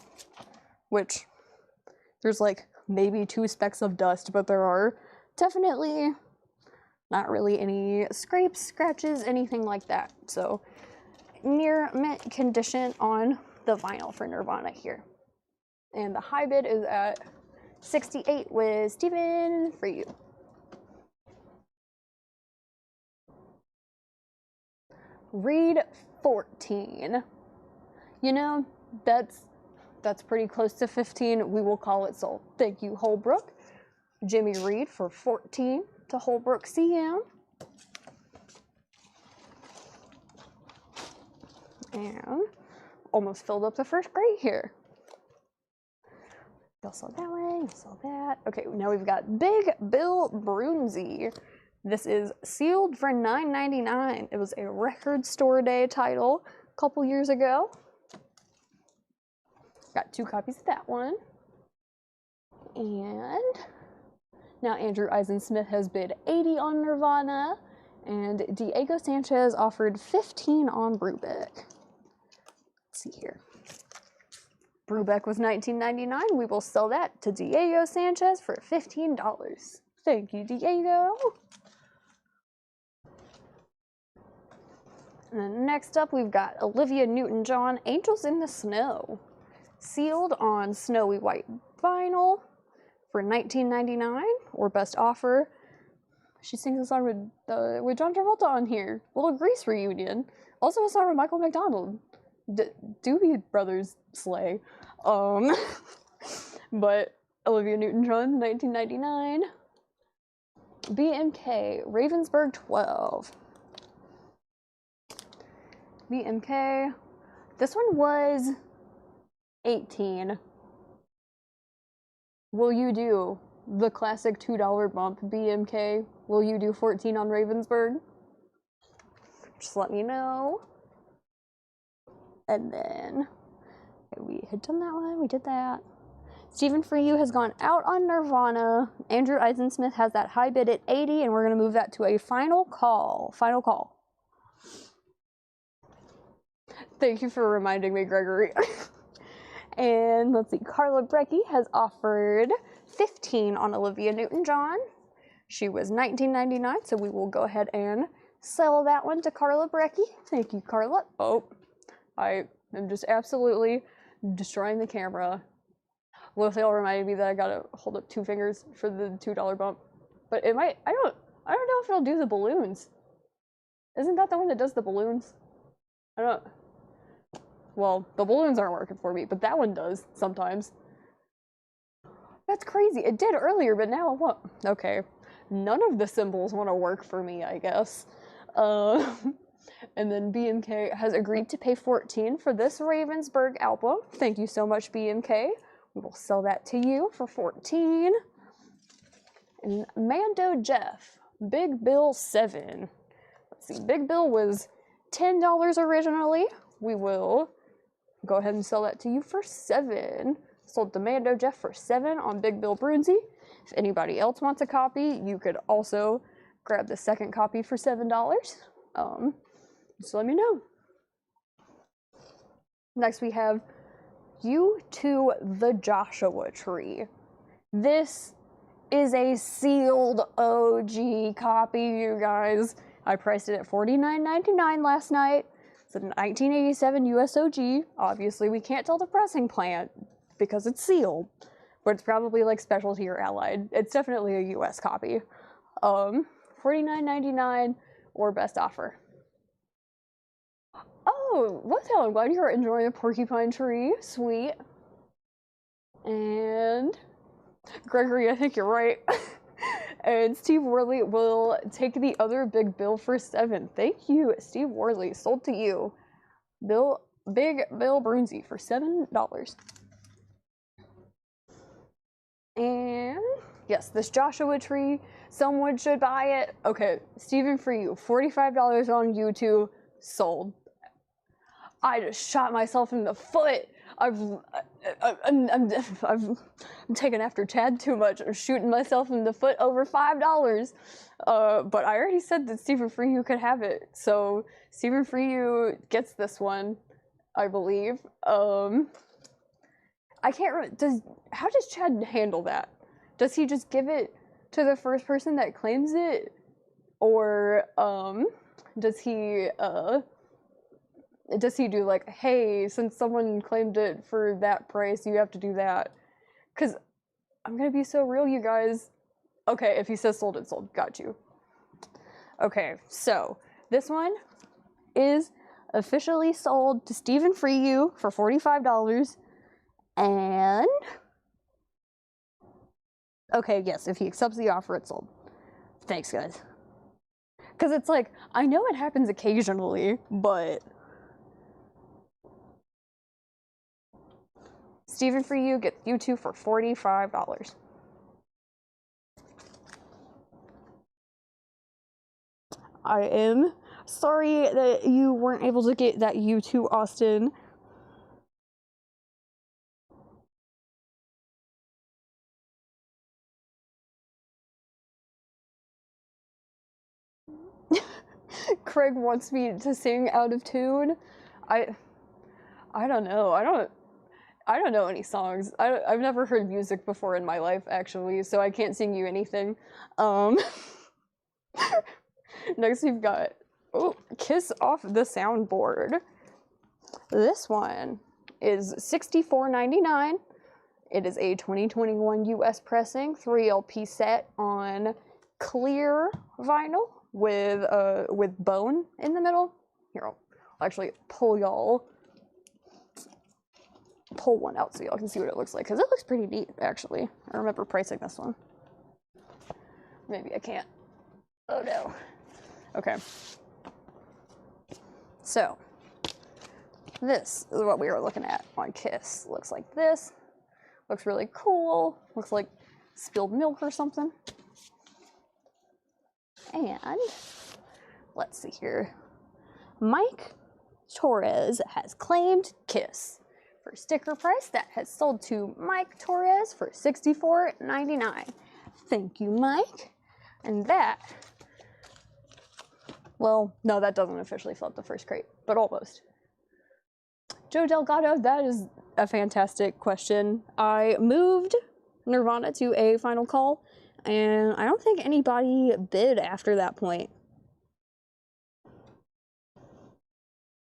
which there's like maybe 2 specks of dust, but there are definitely Not really any scrapes, scratches, anything like that. So near mint condition on the vinyl for Nirvana here. And the high bid is at 68 with Steven for you. Read 14. You know, that's pretty close to 15. We will call it sold. Thank you, Holbrook. Jimmy Reed for 14 to Holbrook CM. And almost filled up the first grade here. Y'all saw that one, you saw that. Okay, now we've got Big Bill Brunzi. This is sealed for $9.99. It was a record store day title a couple years ago. Got 2 copies of that one. And now Andrew Eisensmith has bid 80 on Nirvana, and Diego Sanchez offered 15 on Brubeck. Let's see here. Brubeck was $19.99. We will sell that to Diego Sanchez for $15. Thank you, Diego. And then next up, we've got Olivia Newton-John, Angels in the Snow. Sealed on snowy white vinyl for $19.99, or best offer. She sings a song with John Travolta on here. Little Grease reunion. Also a song with Michael McDonald. Doobie Brothers slay. But Olivia Newton-John, $19.99. BMK, Ravensburg 12. BMK, this one was 18. Will you do the classic $2 bump, BMK? Will you do 14 on Ravensburg? Just let me know. And then, okay, we had done that one, we did that. Stephen For You has gone out on Nirvana. Andrew Eisensmith has that high bid at 80, and we're gonna move that to a final call. Final call. Thank you for reminding me, Gregory. And let's see, Carla Brecky has offered 15 on Olivia Newton-John. She was $19.99, so we will go ahead and sell that one to Carla Brecky. Thank you, Carla. Oh, I am just absolutely destroying the camera. Lothiel reminded me that I gotta hold up 2 fingers for the $2 bump. But it might, I don't know if it'll do the balloons. Isn't that the one that does the balloons? I don't. Well, the balloons aren't working for me, but that one does sometimes. That's crazy. It did earlier, but now it won't. Okay. None of the symbols want to work for me, I guess. And then BMK has agreed to pay 14 for this Ravensburg album. Thank you so much, BMK. We will sell that to you for 14. And Mando Jeff, Big Bill 7. Let's see, Big Bill was $10 originally. We will go ahead and sell that to you for 7. Sold to Mando Jeff for 7 on Big Bill Brunzi. If anybody else wants a copy, you could also grab the second copy for $7. Just let me know. Next we have U2 The Joshua Tree. This is a sealed OG copy, you guys. I priced it at $49.99 last night. It's a 1987 US OG. Obviously, we can't tell the pressing plant because it's sealed, but it's probably like specialty or allied. It's definitely a US copy. $49.99 or best offer. Oh, what the hell? I'm glad you're enjoying the porcupine tree. Sweet. And Gregory, I think you're right. And Steve Worley will take the other Big Bill for 7. Thank you, Steve Worley. Sold to you. Big Bill Brunzi for $7. And yes, this Joshua Tree, someone should buy it. Okay, Stephen For You, $45 on YouTube, sold. I just shot myself in the foot. I'm taking after Chad too much. I'm shooting myself in the foot over $5. But I already said that Stephen For You could have it. So Stephen For You gets this one, I believe. I can't remember. How does Chad handle that? Does he just give it to the first person that claims it? Or does he do like, hey, since someone claimed it for that price, you have to do that? Because I'm gonna be so real, you guys. Okay, if he says sold, it's sold. Got you. Okay, so this one is officially sold to Stephen Freyu for $45. And okay, yes, if he accepts the offer, it's sold. Thanks, guys. Because it's like, I know it happens occasionally, but Stephen Freyu gets you two for $45. I am sorry that you weren't able to get that U2, Austin. Craig wants me to sing out of tune. I don't know. I don't know any songs. I've never heard music before in my life, actually, so I can't sing you anything. Next we've got, oh, Kiss Off the Soundboard. This one is $64.99. It is a 2021 US pressing, 3 LP set on clear vinyl with bone in the middle. Here, I'll actually pull one out so y'all can see what it looks like, because it looks pretty neat, actually. I remember pricing this one. Maybe I can't. Oh no. Okay. So, this is what we were looking at on Kiss. Looks like this. Looks really cool. Looks like spilled milk or something. And let's see here. Mike Torres has claimed Kiss for sticker price that has sold to Mike Torres for $64.99. Thank you, Mike. And that, well, no, that doesn't officially fill up the first crate, but almost. Joe Delgado, that is a fantastic question. I moved Nirvana to a final call, and I don't think anybody bid after that point.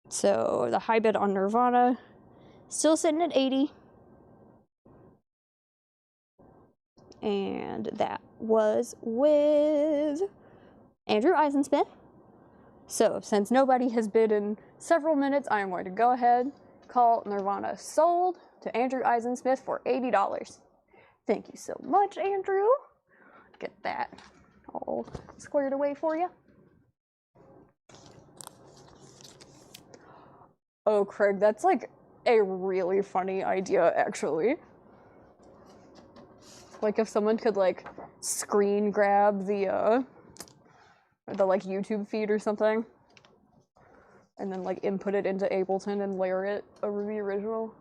So the high bid on Nirvana, still sitting at 80. And that was with Andrew Eisensmith. So since nobody has bid in several minutes, I am going to go ahead, call Nirvana sold to Andrew Eisensmith for $80. Thank you so much, Andrew. Get that all squared away for you. Oh, Craig, that's like a really funny idea, actually. Like if someone could like screen grab the like YouTube feed or something, and then like input it into Ableton and layer it over the original.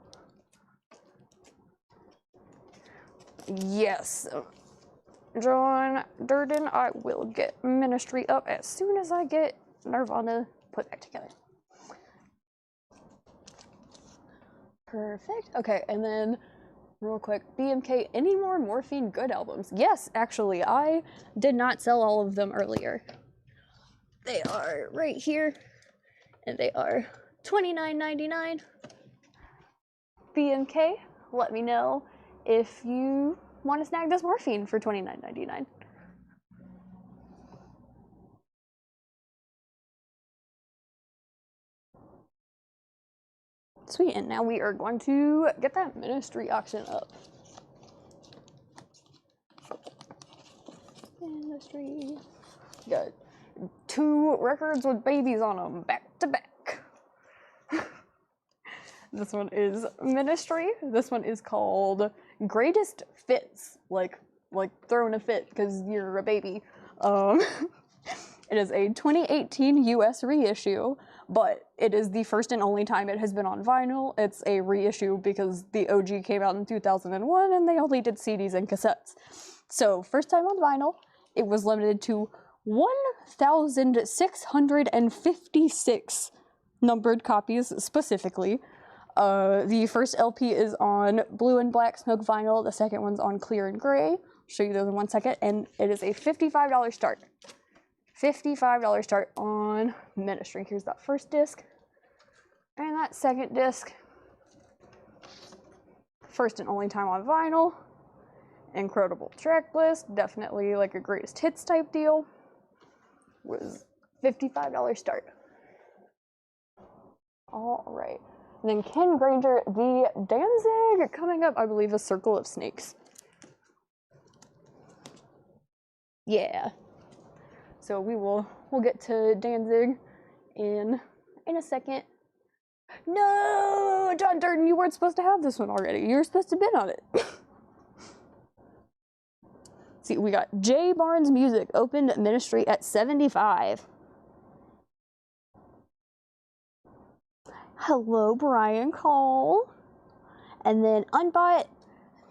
Yes, John Durden, I will get Ministry up as soon as I get Nirvana put back together. Perfect. Okay, and then real quick, BMK, any more Morphine Good albums? Yes, actually, I did not sell all of them earlier. They are right here, and they are $29.99. BMK, let me know if you want to snag this Morphine for $29.99. Sweet, and now we are going to get that Ministry auction up. Ministry. Got 2 records with babies on them, back to back. This one is Ministry. This one is called Greatest Fits, like throwing a fit because you're a baby. It is a 2018 US reissue, but it is the first and only time it has been on vinyl. It's a reissue because the OG came out in 2001 and they only did CDs and cassettes. So first time on vinyl, it was limited to 1,656 numbered copies specifically. The first LP is on blue and black smoke vinyl, the second one's on clear and gray. I'll show you those in 1 second, and it is a $55 start. $55 start on Ministry. Here's that first disc and that second disc. First and only time on vinyl. Incredible track list. Definitely like a greatest hits type deal. Was $55 start. All right. And then Ken Granger, the Danzig coming up, I believe, a Circle of Snakes. Yeah. So we'll get to Danzig in a second. No, John Durden, you weren't supposed to have this one already. You were supposed to bid on it. See, we got J Barnes Music, opened Ministry at 75. Hello, Brian Cole. And then Unbought,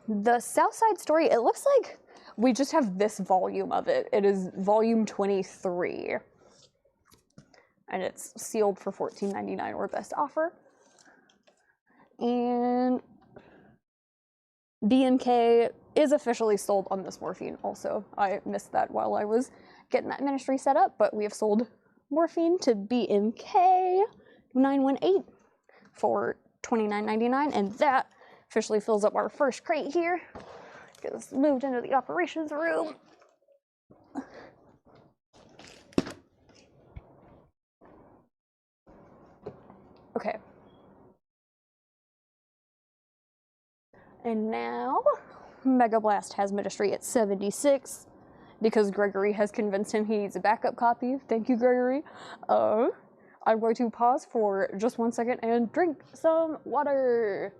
the Southside Story. It looks like we just have this volume of it. It is volume 23. And it's sealed for $14.99 or best offer. And BMK is officially sold on this Morphine also. I missed that while I was getting that Ministry set up, but we have sold Morphine to BMK 918 for $29.99, and that officially fills up our first crate here. Get this moved into the operations room. Okay. And now, Mega Blast has Ministry at 76 because Gregory has convinced him he needs a backup copy. Thank you, Gregory. I'm going to pause for just 1 second and drink some water.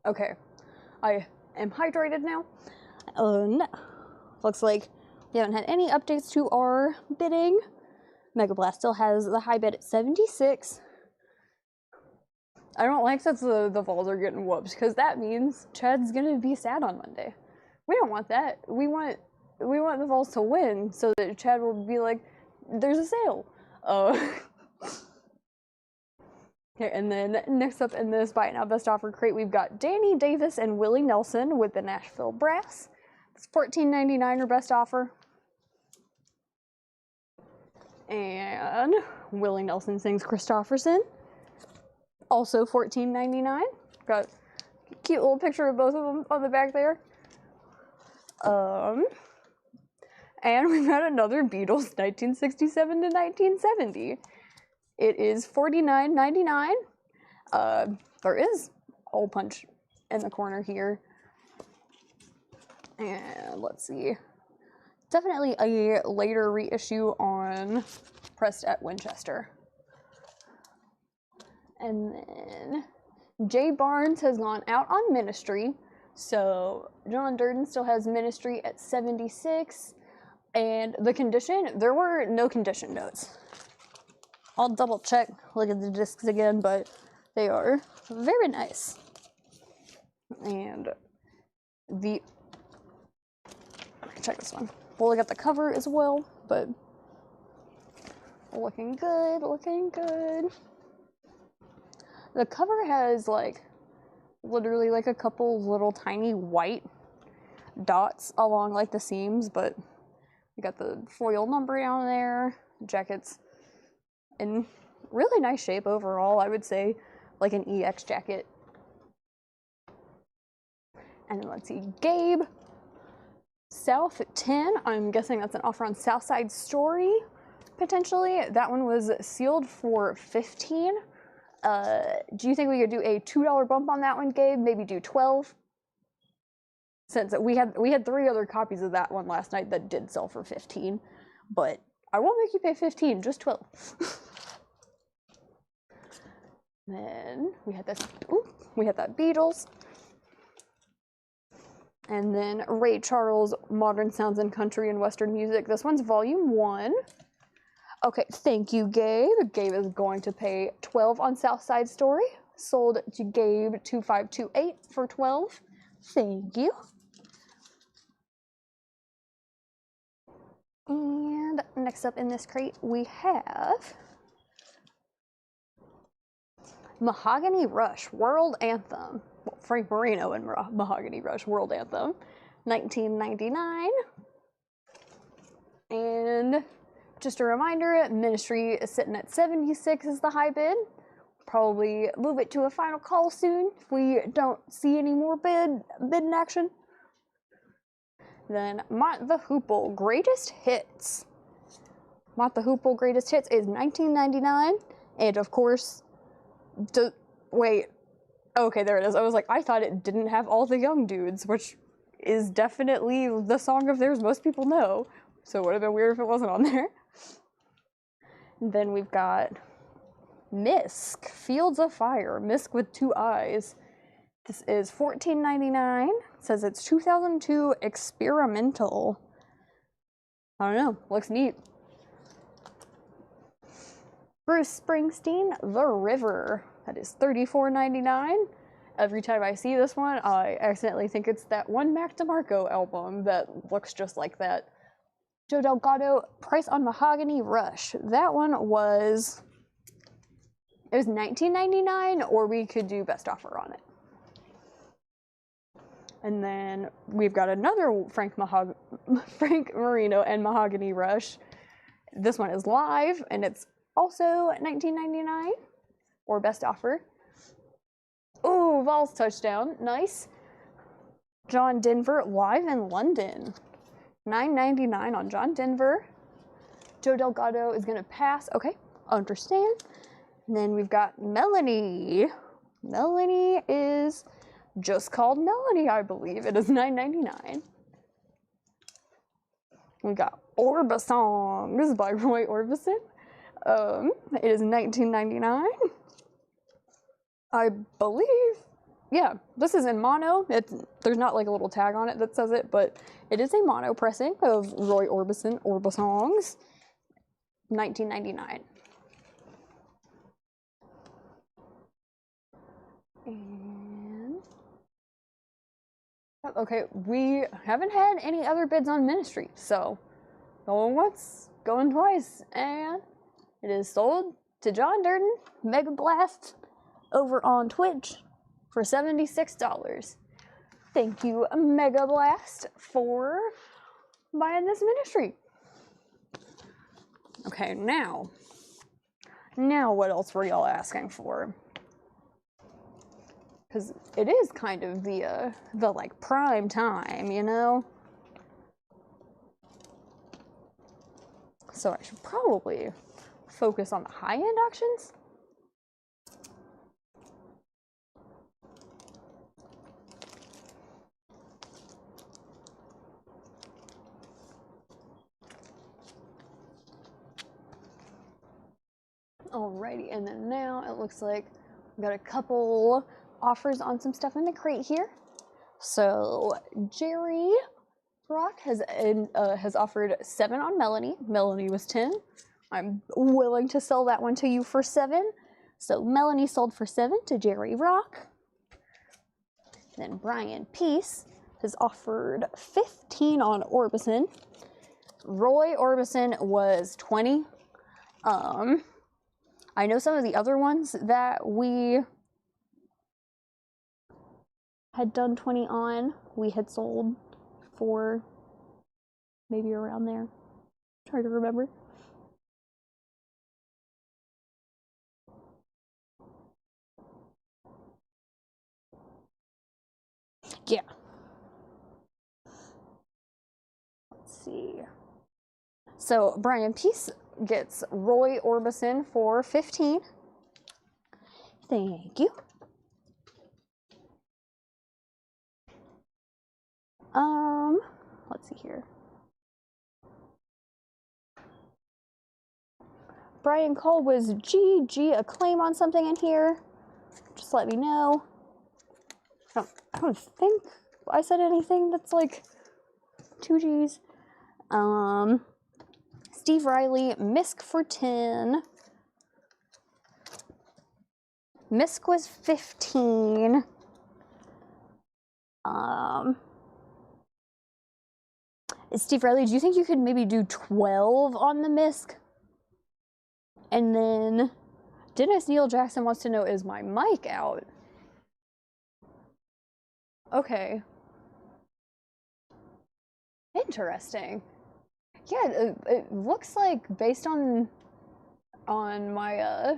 Okay, I am hydrated now. Looks like we haven't had any updates to our bidding. Mega Blast still has the high bid at 76. I don't like that the Vols are getting whooped, because that means Chad's gonna be sad on Monday. We don't want that. We want the Vols to win so that Chad will be like, there's a sale. Okay, and then next up in this Buy It Now Best Offer crate, we've got Danny Davis and Willie Nelson with the Nashville Brass. It's $14.99 or best offer. And Willie Nelson sings Christofferson. Also $14.99. Got a cute little picture of both of them on the back there. And we've got another Beatles 1967 to 1970. It is $49.99. There is hole punch in the corner here. And let's see. Definitely a later reissue on Pressed at Winchester. And then Jay Barnes has gone out on Ministry. So John Durden still has Ministry at 76. And the condition, there were no condition notes. I'll double check, look at the discs again, but they are very nice. And check this one. We'll look at the cover as well, but looking good, looking good. The cover has like literally like a couple little tiny white dots along like the seams, but you got the foil number down there. Jacket's in really nice shape overall. I would say like an EX jacket. And then let's see, Gabe, South 10. I'm guessing that's an offer on Southside Story, potentially. That one was sealed for $15. Do you think we could do a $2 bump on that one, Gabe? Maybe do 12? Since we had 3 other copies of that one last night that did sell for 15, but I won't make you pay 15, just 12. Then we had this. Ooh, we had that Beatles. And then Ray Charles, Modern Sounds in Country and Western Music. This one's volume 1. Okay, thank you, Gabe. Gabe is going to pay 12 on South Side Story. Sold to Gabe 2528 for 12. Thank you. And next up in this crate, we have Mahogany Rush World Anthem. Well, Frank Marino and Mahogany Rush World Anthem, 1999. And just a reminder, Ministry is sitting at 76 is the high bid. Probably move it to a final call soon if we don't see any more bidding action. Then Mott the Hoople Greatest Hits. Mott the Hoople Greatest Hits is 1999, and of course, wait, okay, there it is. I was like, I thought it didn't have All the Young Dudes, which is definitely the song of theirs most people know, so it would have been weird if it wasn't on there. And then we've got Misk, Fields of Fire, Misk with 2 eyes. This is $14.99. It says it's 2002 experimental. I don't know, looks neat. Bruce Springsteen, The River. That is $34.99. Every time I see this one, I accidentally think it's that one Mac DeMarco album that looks just like that. Joe Delgado, Price on Mahogany Rush. That one was, it was $19.99, or we could do best offer on it. And then we've got another Frank Marino and Mahogany Rush. This one is live, and it's also $19.99, or best offer. Ooh, Vols touchdown, nice. John Denver, live in London. $9.99 on John Denver. Joe Delgado is gonna pass, okay, understand. And then we've got Melanie. Melanie is just called Melanie, I believe. It is $9.99. We got Orbisong. This is by Roy Orbison. It is $19.99. I believe, yeah, this is in mono. There's not like a little tag on it that says it, but it is a mono pressing of Roy Orbison, Orbisongs, $19.99. And okay, we haven't had any other bids on Ministry, so going once, going twice, and it is sold to John Durden, Mega Blast, over on Twitch for $76. Thank you, Mega Blast, for buying this Ministry. Okay, now what else were y'all asking for? Because it is kind of the like prime time, you know? So I should probably focus on the high-end auctions. Alrighty, and then now it looks like we've got a couple offers on some stuff in the crate here. So Jerry Rock has offered 7 on Melanie. Melanie was 10. I'm willing to sell that one to you for 7. So Melanie sold for 7 to Jerry Rock. Then Brian Peace has offered 15 on Orbison. Roy Orbison was 20. I know some of the other ones that we had done 20 on, we had sold for maybe around there. Try to remember. Yeah. Let's see. So Brian Peace gets Roy Orbison for 15. Thank you. Let's see here. Brian Cole was GG a claim on something in here. Just let me know. I don't think I said anything that's like 2Gs. Steve Riley, Misk for 10. Misk was 15. Steve Riley, do you think you could maybe do 12 on the Misk? And then Dennis Neil Jackson wants to know, is my mic out? Okay. Interesting. Yeah, it looks like based on my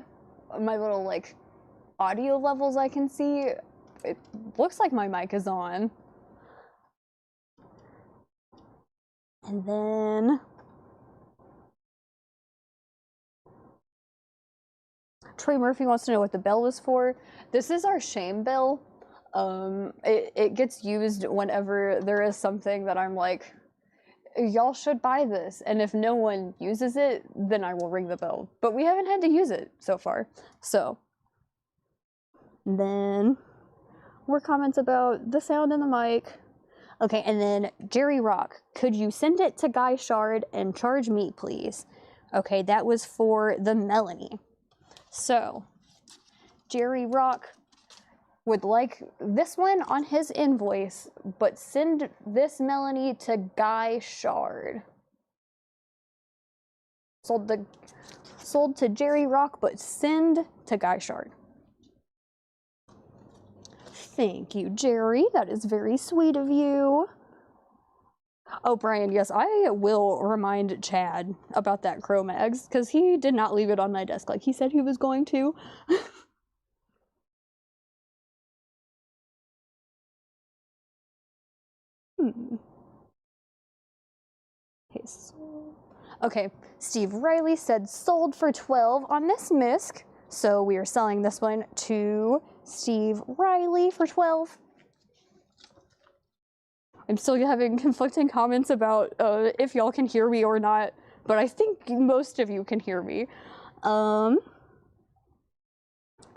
my little like audio levels I can see, it looks like my mic is on. And then Trey Murphy wants to know what the bell was for. This is our shame bell. It gets used whenever there is something that I'm like, y'all should buy this, and if no one uses it, then I will ring the bell. But we haven't had to use it so far. So then more comments about the sound in the mic. Okay, and then Jerry Rock, could you send it to Guy Shard and charge me, please? Okay, that was for the Melanie. So Jerry Rock would like this one on his invoice, but send this Melanie to Guy Shard. Sold to Jerry Rock, but send to Guy Shard. Thank you, Jerry. That is very sweet of you. Oh, Brian, yes, I will remind Chad about that Cro-Mags, because he did not leave it on my desk like he said he was going to. Okay, Steve Riley said sold for 12 on this Misk, so we are selling this one to Steve Riley for 12. I'm still having conflicting comments about if y'all can hear me or not, but I think most of you can hear me.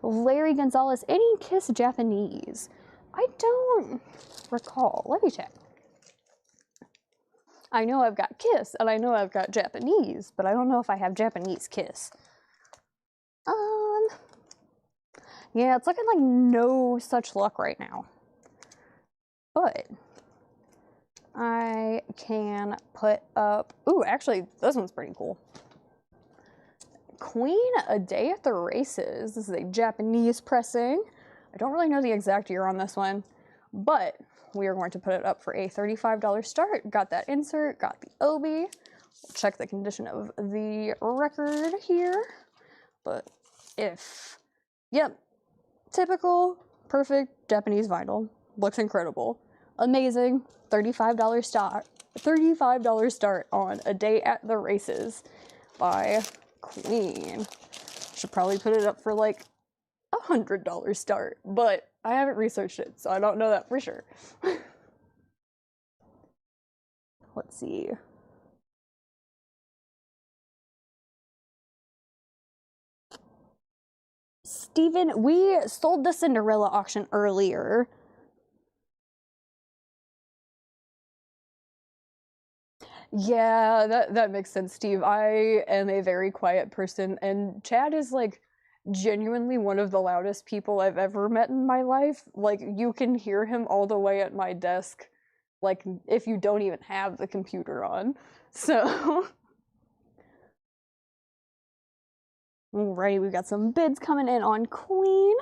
Larry Gonzalez, any Kiss Japanese? I don't recall. Let me check. I know I've got Kiss, and I know I've got Japanese, but I don't know if I have Japanese Kiss. Yeah, it's looking like no such luck right now. But I can put up, ooh, actually, this one's pretty cool. Queen, A Day at the Races. This is a Japanese pressing. I don't really know the exact year on this one, but we are going to put it up for a $35 start. Got that insert, got the Obi. We'll check the condition of the record here. But yep, typical, perfect Japanese vinyl. Looks incredible. Amazing. $35 start. $35 start on A Day at the Races by Queen. Should probably put it up for like $100 start, but I haven't researched it, so I don't know that for sure. Let's see. Steven, we sold the Cinderella auction earlier. Yeah, that makes sense, Steve. I am a very quiet person, and Chad is like genuinely one of the loudest people I've ever met in my life. Like, you can hear him all the way at my desk, like, if you don't even have the computer on. So alright, we've got some bids coming in on Queen.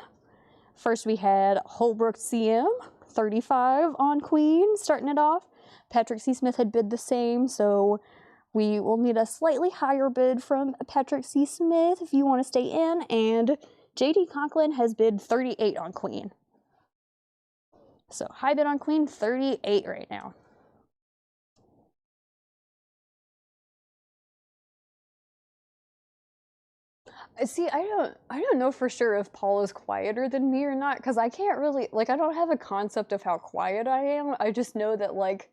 First we had Holbrook CM, 35 on Queen, starting it off. Patrick C. Smith had bid the same, so we will need a slightly higher bid from Patrick C. Smith if you want to stay in, and J.D. Conklin has bid 38 on Queen. So high bid on Queen, 38 right now. See, I don't know for sure if Paul is quieter than me or not, because I can't really, like, I don't have a concept of how quiet I am. I just know that, like,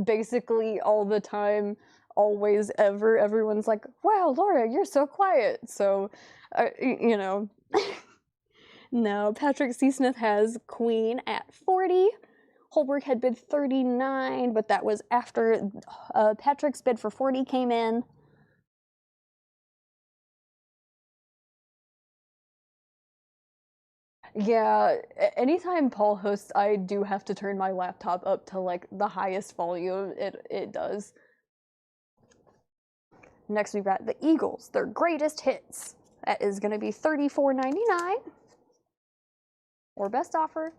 basically all the time, always, ever, everyone's like, wow, Laura, you're so quiet. So, you know. No, Patrick C. Smith has Queen at 40. Holbrook had bid 39, but that was after Patrick's bid for 40 came in. Yeah, anytime Paul hosts, I do have to turn my laptop up to like the highest volume it does. Next we've got the Eagles, their greatest hits. That is going to be $34.99 or best offer.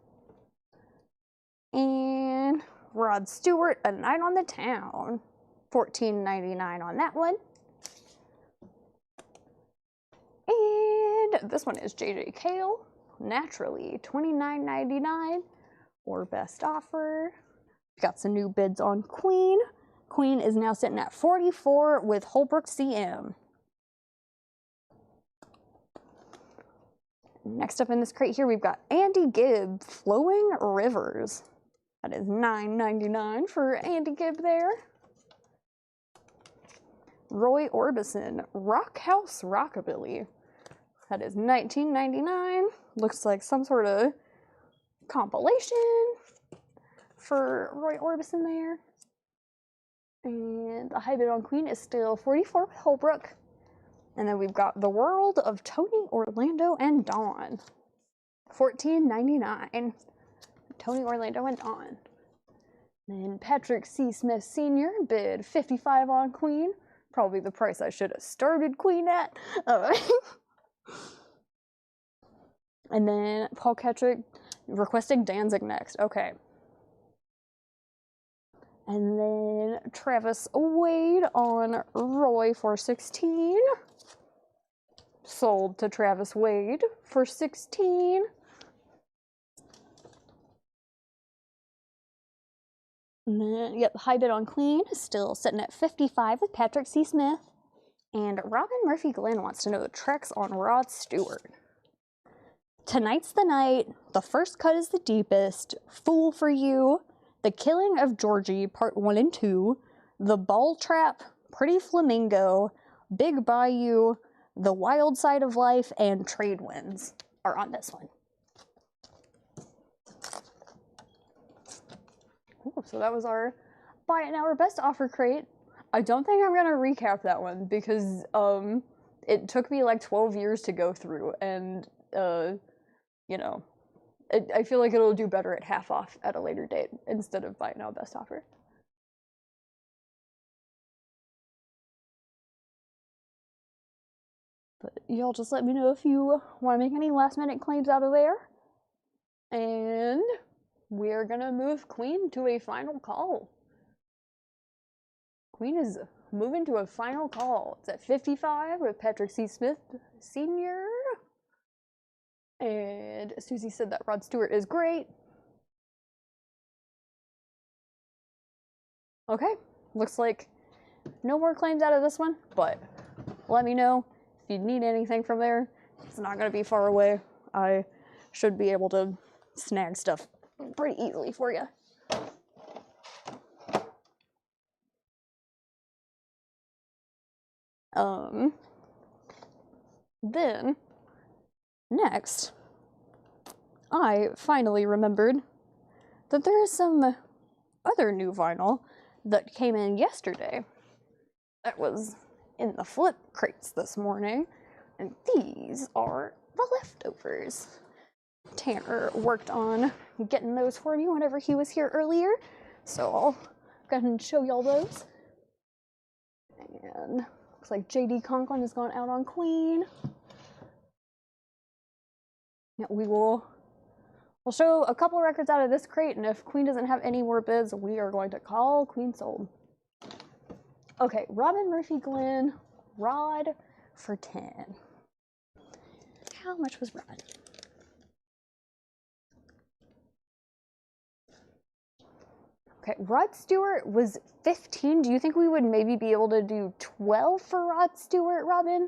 And Rod Stewart, A Night on the Town, $14.99 on that one. And this one is JJ Cale, Naturally, $29.99 or best offer. We got some new bids on Queen. Queen is now sitting at 44 with Holbrook CM. Next up in this crate here, we've got Andy Gibb, Flowing Rivers. That is $9.99 for Andy Gibb there. Roy Orbison, Rock House Rockabilly. That is $19.99. Looks like some sort of compilation for Roy Orbison there. And the high bid on Queen is still 44 with Holbrook. And then we've got The World of Tony, Orlando, and Dawn. $14.99. Tony, Orlando, and Dawn. Then Patrick C. Smith Sr. bid 55 on Queen. Probably the price I should have started Queen at. And then Paul Ketrick requesting Danzig next. Okay. And then Travis Wade on Roy for 16. Sold to Travis Wade for 16. And then, yep, high bid on Queen is still sitting at 55 with Patrick C. Smith. And Robin Murphy Glenn wants to know the tracks on Rod Stewart. Tonight's the Night, The First Cut is the Deepest, Fool for You, The Killing of Georgie, Part 1 and 2, The Ball Trap, Pretty Flamingo, Big Bayou, The Wild Side of Life, and Trade Winds are on this one. Ooh, so that was our buy it now or best offer crate. I don't think I'm gonna recap that one because it took me like 12 years to go through, and you know, I feel like it'll do better at half off at a later date instead of buy it now best offer. But y'all just let me know if you want to make any last minute claims out of there. And we're gonna move Queen to a final call. Queen is moving to a final call. It's at 55 with Patrick C. Smith Sr. And Susie said that Rod Stewart is great. Okay, looks like no more claims out of this one, but let me know if you need anything from there. It's not gonna be far away. I should be able to snag stuff pretty easily for you. Then, next, I finally remembered that there is some other new vinyl that came in yesterday that was in the flip crates this morning, and these are the leftovers. Tanner worked on getting those for me whenever he was here earlier, so I'll go ahead and show y'all those. And looks like JD Conklin has gone out on Queen. Yeah, we'll show a couple records out of this crate, and if Queen doesn't have any more bids, we are going to call Queen sold. Okay, Robin Murphy Glenn, Rod for 10. How much was Rod? Okay, Rod Stewart was 15. Do you think we would maybe be able to do 12 for Rod Stewart, Robin?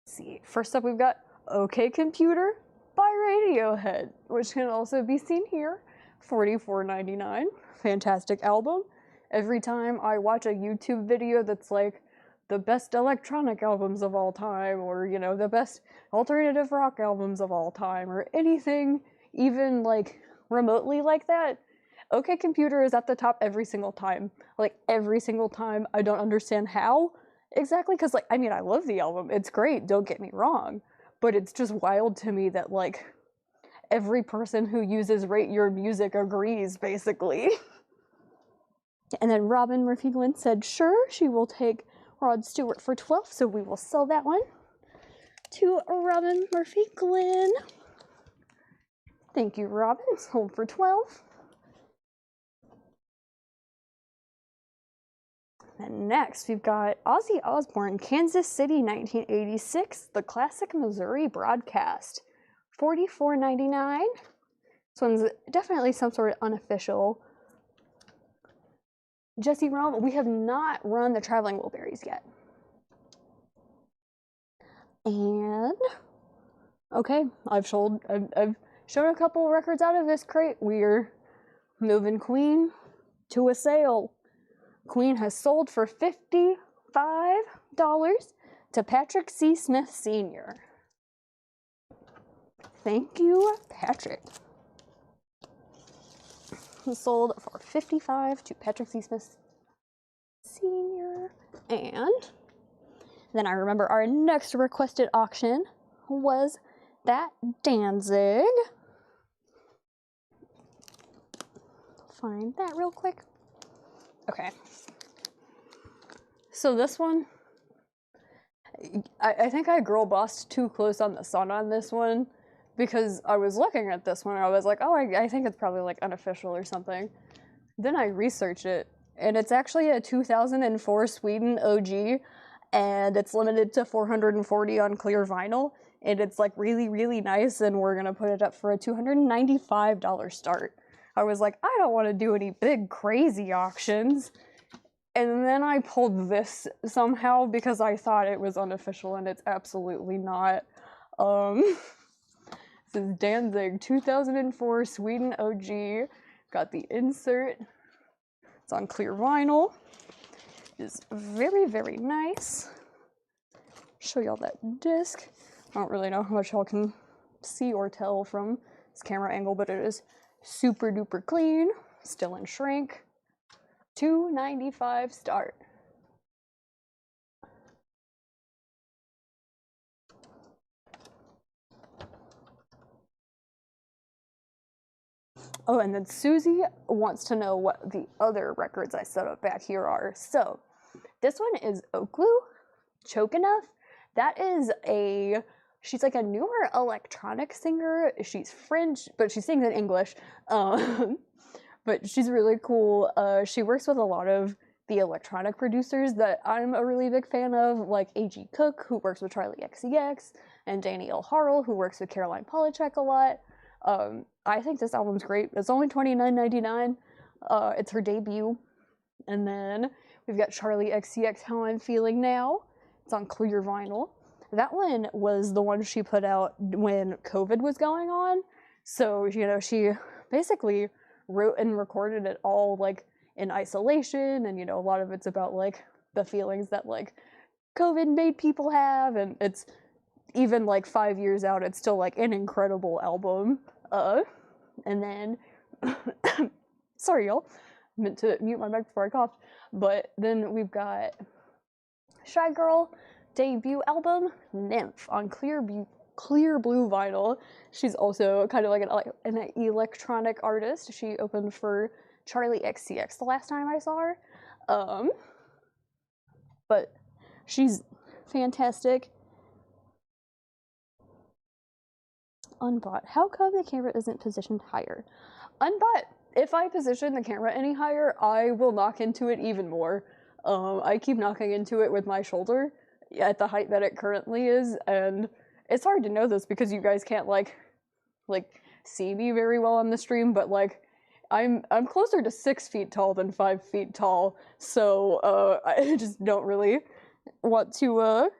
Let's see. First up, we've got OK Computer by Radiohead, which can also be seen here. $44.99. Fantastic album. Every time I watch a YouTube video that's like the best electronic albums of all time, or, you know, the best alternative rock albums of all time, or anything even, like, remotely like that, OK Computer is at the top every single time. Like, every single time. I don't understand how exactly, because, like, I mean, I love the album. It's great, don't get me wrong. But it's just wild to me that, like, every person who uses Rate Your Music agrees, basically. And then Robin Murphy-Glynn said, sure, she will take Rod Stewart for 12, so we will sell that one to Robin Murphy-Glynn. Thank you, Robin. Sold for 12. And next, we've got Ozzy Osbourne, Kansas City, 1986, the Classic Missouri Broadcast, $44.99. This one's definitely some sort of unofficial. Jesse Rome, we have not run the Traveling Wilburys yet. And, okay, I've shown a couple records out of this crate. We're moving Queen to a sale. Queen has sold for $55 to Patrick C. Smith Sr. Thank you, Patrick. He sold for $55 to Patrick C. Smith Sr. And then I remember our next requested auction was that Danzig. Find that real quick. Okay. So this one, I think I girl bossed too close on the sun on this one, because I was looking at this one and I was like, oh, I think it's probably like unofficial or something. Then I researched it, and it's actually a 2004 Sweden OG, and it's limited to 440 on clear vinyl, and it's like really, really nice, and we're gonna put it up for a $295 start. I was like, I don't want to do any big crazy auctions. And then I pulled this somehow because I thought it was unofficial, and it's absolutely not. This is Danzig 2004 Sweden OG. Got the insert. It's on clear vinyl. It's very, very nice. Show y'all that disc. I don't really know how much y'all can see or tell from this camera angle, but it is super duper clean, still in shrink. $295 start. Oh, and then Susie wants to know what the other records I set up back here are. So, this one is Oakloo, Choke Enough. That is she's like a newer electronic singer. She's French, but she sings in English. But she's really cool. She works with a lot of the electronic producers that I'm a really big fan of, like A.G. Cook, who works with Charlie XCX, and Danielle Harrell, who works with Caroline Polachek a lot. I think this album's great. It's only $29.99. It's her debut. And then we've got Charlie XCX, How I'm Feeling Now. It's on clear vinyl. That one was the one she put out when COVID was going on. So, you know, she basically wrote and recorded it all like in isolation, and you know, a lot of it's about like the feelings that like COVID made people have, and it's even like 5 years out, it's still like an incredible album. And then sorry y'all, meant to mute my mic before I coughed. But then we've got Shy Girl debut album, Nymph, on clear blue vinyl. She's also kind of like an electronic artist. She opened for Charlie XCX the last time I saw her. But she's fantastic. Unbought. How come the camera isn't positioned higher? Unbought. If I position the camera any higher, I will knock into it even more. I keep knocking into it with my shoulder at the height that it currently is, and it's hard to know this because you guys can't like see me very well on the stream, but like I'm closer to 6 feet tall than 5 feet tall, so I just don't really want to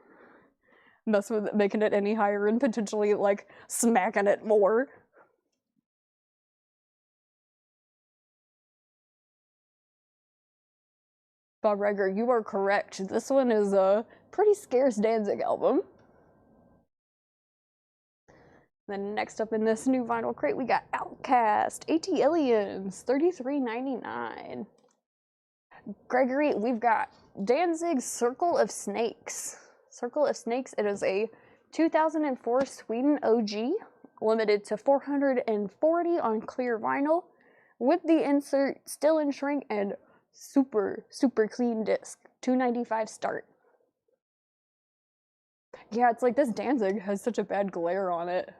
mess with it, making it any higher and potentially like smacking it more. Bob Riger, you are correct. This one is a pretty scarce Danzig album. Then next up in this new vinyl crate, we got Outkast, AT-Aliens, $33.99. Gregory, we've got Danzig's Circle of Snakes. Circle of Snakes, it is a 2004 Sweden OG, limited to 440 on clear vinyl, with the insert still in shrink and super clean disc. $2.95 start. Yeah, it's like this Danzig has such a bad glare on it.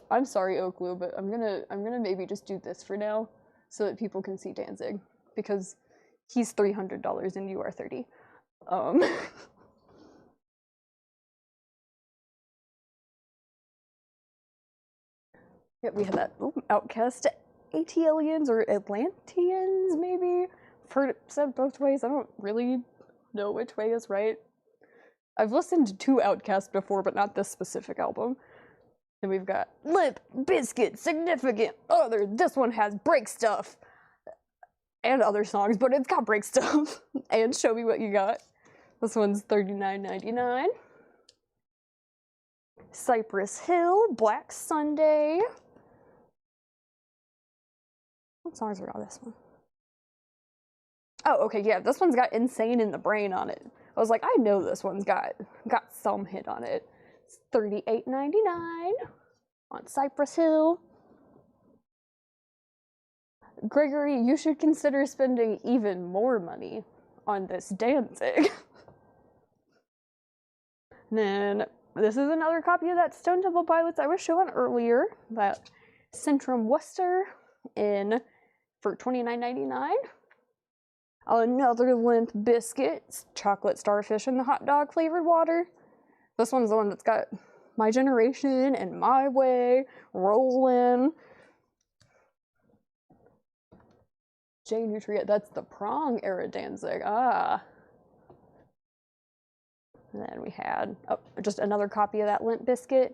I'm sorry, Oakloo, but I'm gonna maybe just do this for now, so that people can see Danzig, because he's $300 and you are 30. Yeah, we have that Outkast, AT-Aliens or Atlanteans, maybe. I've heard it said both ways. I don't really know which way is right. I've listened to Outkast before, but not this specific album. And we've got Limp Bizkit, Significant Other. This one has Break Stuff and other songs, but it's got Break Stuff and Show Me What You Got. This one's $39.99. Cypress Hill, Black Sunday. What songs are on this one? Oh, okay, yeah, this one's got Insane in the Brain on it. I was like, I know this one's got some hit on it. It's $38.99 on Cypress Hill. Gregory, you should consider spending even more money on this Danzig. And then this is another copy of that Stone Temple Pilots I was showing earlier, that Centrum Worcester for $29.99. Another Limp Bizkit, Chocolate Starfish and the Hot Dog Flavored Water. This one's the one that's got My Generation and My Way, Rollin'. J Nutria, that's the Prong era Danzig. Ah. And then we had just another copy of that Limp Bizkit.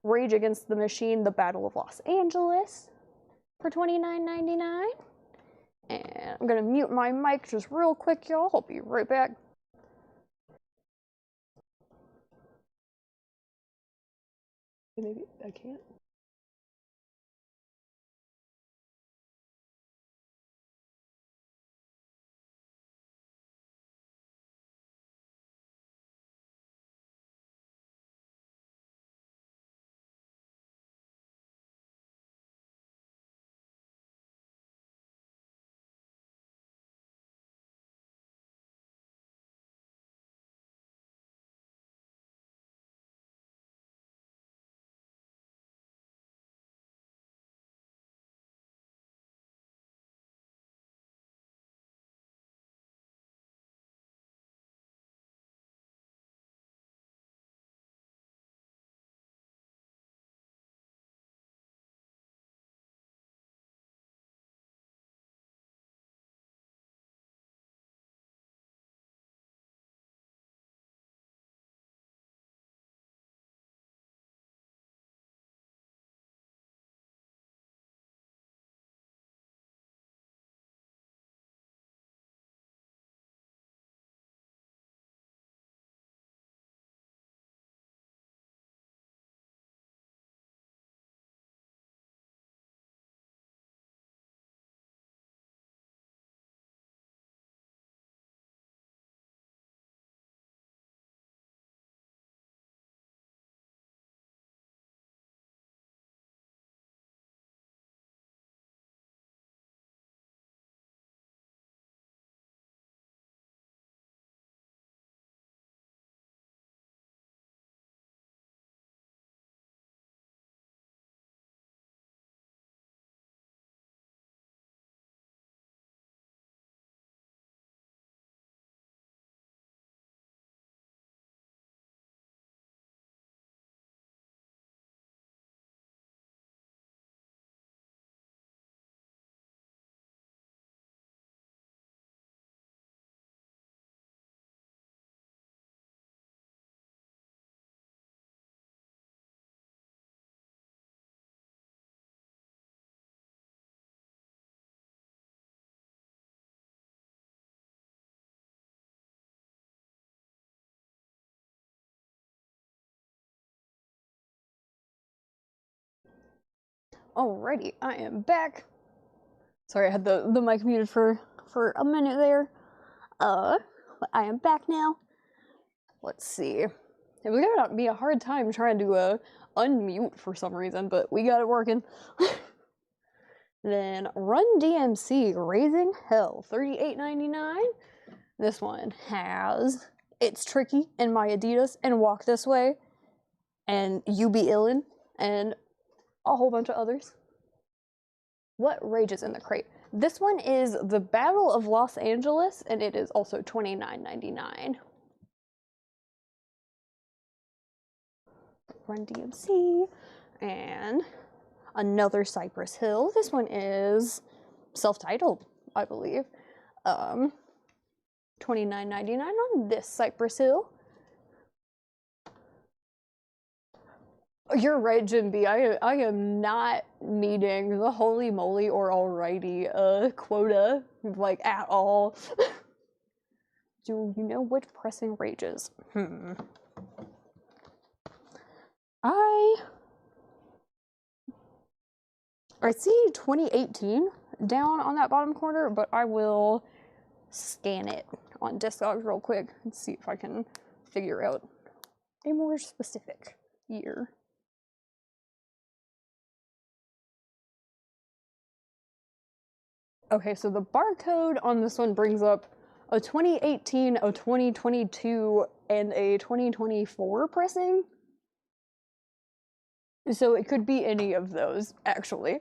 Rage Against the Machine, The Battle of Los Angeles for $29.99. And I'm gonna mute my mic just real quick, y'all. I'll be right back. Maybe I can't. Alrighty, I am back. Sorry, I had the mic muted for a minute there. But I am back now. Let's see. It was gonna be a hard time trying to unmute for some reason, but we got it working. Then Run DMC, Raising Hell, $38.99. This one has It's Tricky and My Adidas and Walk This Way and You Be Illin' and a whole bunch of others. What rages in the crate? This one is The Battle of Los Angeles, and it is also $29.99. Run DMC, and another Cypress Hill. This one is self-titled, I believe. $29.99 on this Cypress Hill. You're right, Jim B. I am not meeting the holy moly or alrighty quota, like, at all. Do you know which pressing rages? I see 2018 down on that bottom corner, but I will scan it on Discogs real quick and see if I can figure out a more specific year. Okay, so the barcode on this one brings up a 2018, a 2022, and a 2024 pressing. So it could be any of those, actually.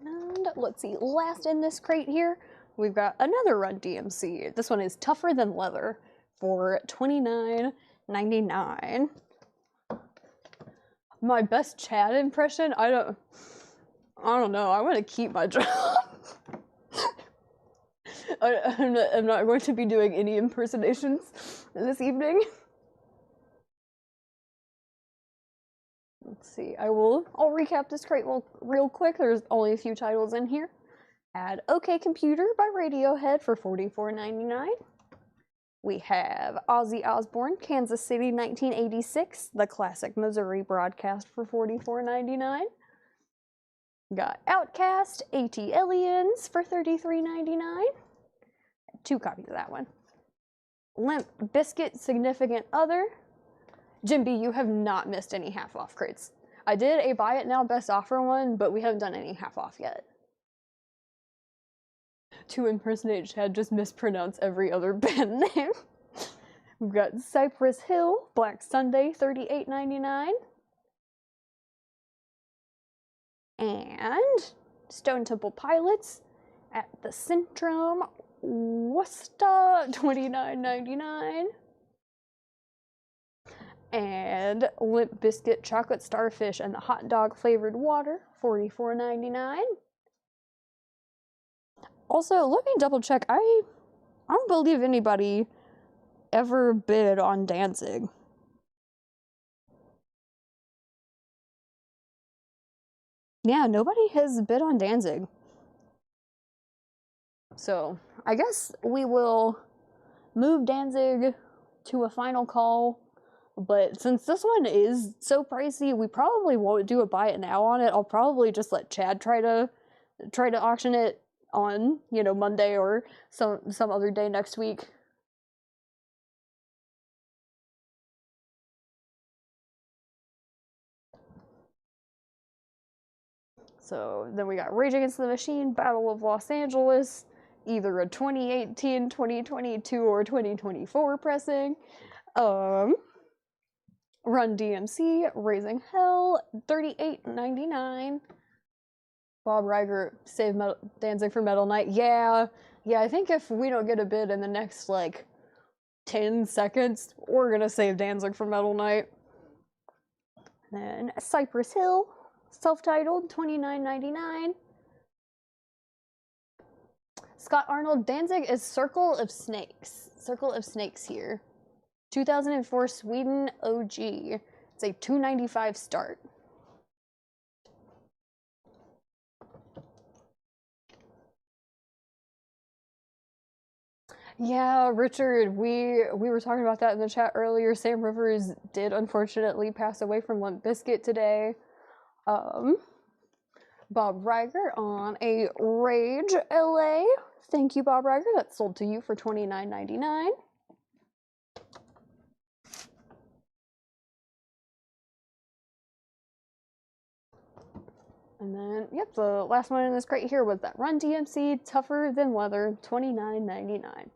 And let's see, last in this crate here, we've got another Run DMC. This one is Tougher Than Leather for $29.99. My best Chad impression? I don't know. I want to keep my job. I'm not going to be doing any impersonations this evening. Let's see. I'll recap this crate real quick. There's only a few titles in here. Add OK Computer by Radiohead for $44.99. We have Ozzy Osbourne, Kansas City 1986, the classic Missouri broadcast for $44.99. Got Outcast, AT-Aliens for $33.99. 2 copies of that one. Limp Bizkit, Significant Other. Jim B, you have not missed any half-off crates. I did a Buy It Now Best Offer one, but we haven't done any half-off yet. To impersonate Chad, just mispronounce every other band name. We've got Cypress Hill, Black Sunday, $38.99. And Stone Temple Pilots at the Centrum, Worcester, $29.99. And Limp Bizkit Chocolate Starfish and the Hot Dog Flavored Water, $44.99. Also, let me double check. I don't believe anybody ever bid on Danzig. Yeah, nobody has bid on Danzig. So, I guess we will move Danzig to a final call. But since this one is so pricey, we probably won't do a Buy It Now on it. I'll probably just let Chad try to auction it on, you know, Monday or some other day next week. So then we got Rage Against the Machine, Battle of Los Angeles, either a 2018, 2022, or 2024 pressing. Run DMC, Raising Hell, $38.99. Bob Riger, save Danzig for Metal Night. Yeah, I think if we don't get a bid in the next, like, 10 seconds, we're gonna save Danzig for Metal Night. Then Cypress Hill, self-titled, $29.99. Scott Arnold, Danzig is Circle of Snakes. Circle of Snakes here. 2004 Sweden OG. It's a $2.95 start. Yeah, Richard, we were talking about that in the chat earlier. Sam Rivers did unfortunately pass away from Limp Bizkit today. Bob Riger on a Rage LA. Thank you, Bob Riger. That's sold to you for $29.99. And then, yep, the last one in this crate here was that Run DMC Tougher Than Leather, $29.99.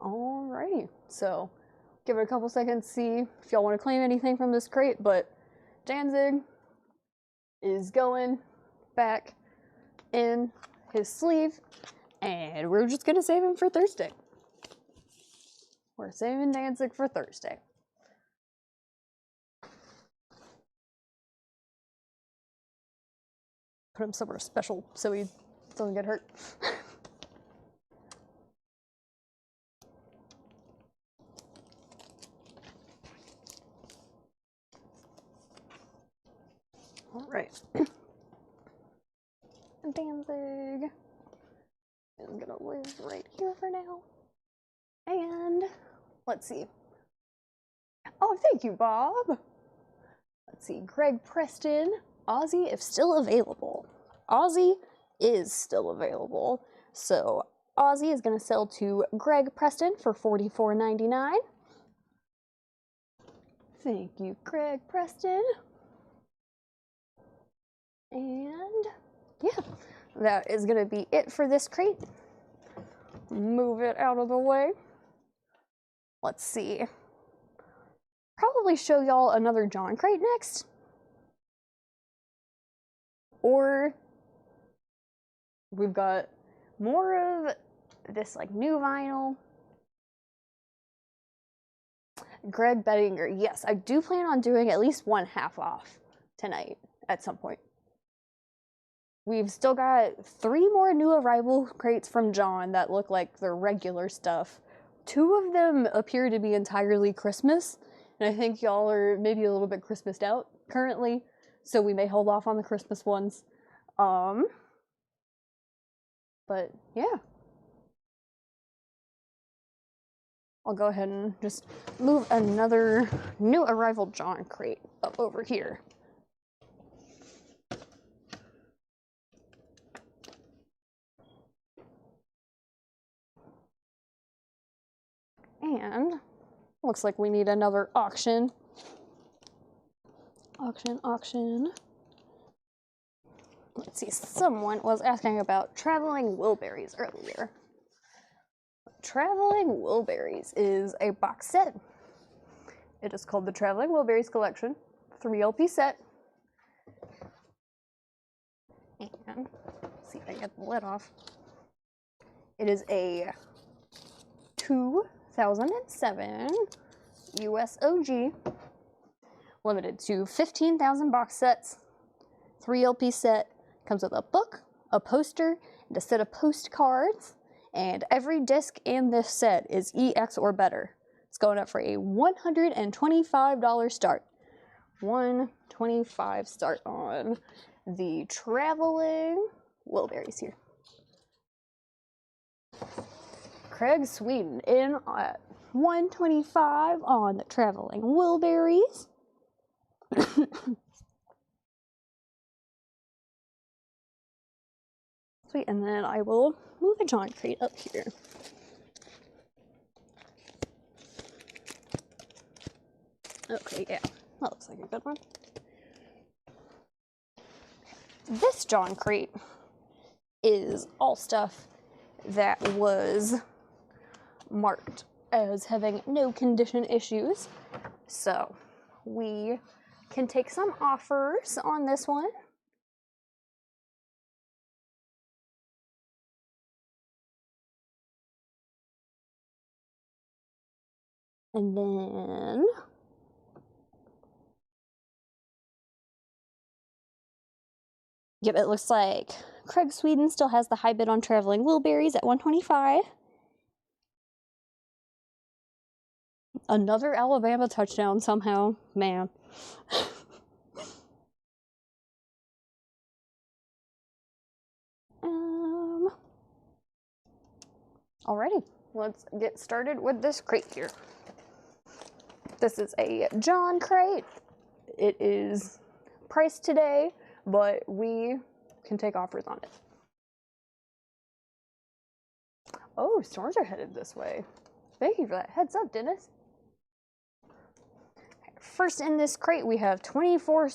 Alrighty, so give it a couple seconds, see if y'all want to claim anything from this crate, but Danzig is going back in his sleeve, and we're just gonna save him for Thursday. We're saving Danzig for Thursday. Put him somewhere special so he doesn't get hurt. All right. Danzig is gonna live right here for now. And let's see. Oh, thank you, Bob. Let's see, Greg Preston, Ozzy, if still available. Ozzy is still available. So Ozzy is gonna sell to Greg Preston for $44.99. Thank you, Greg Preston. And yeah, that is gonna be it for this crate. Move it out of the way. Let's see. Probably show y'all another John crate next. Or we've got more of this like new vinyl. Greg Bettinger, yes, I do plan on doing at least one Halfoff tonight at some point. We've still got 3 more new arrival crates from John that look like they're regular stuff. 2 of them appear to be entirely Christmas, and I think y'all are maybe a little bit Christmased out currently, so we may hold off on the Christmas ones. But yeah. I'll go ahead and just move another new arrival John crate up over here. And looks like we need another auction. Auction. Let's see, someone was asking about Traveling Wilburys earlier. Traveling Wilburys is a box set. It is called the Traveling Wilburys Collection, 3 LP set. And let's see if I can get the lid off. It is a 2007 US OG, limited to 15,000 box sets, 3 LP set, comes with a book, a poster, and a set of postcards, and every disc in this set is EX or better. It's going up for a $125 start. $125 start on the Traveling Wilburys here. Craig Sweden in at $125 on the Traveling Wilburys. Sweet, and then I will move a John crate up here. Okay, yeah, that looks like a good one. This John crate is all stuff that was marked as having no condition issues. So we can take some offers on this one. And then yep, it looks like Craig Sweden still has the high bid on Traveling Wilburys at $125. Another Alabama touchdown somehow, man. Alrighty, let's get started with this crate here. This is a John crate. It is priced today, but we can take offers on it. Oh, stores are headed this way. Thank you for that heads up, Dennis. First in this crate, we have 24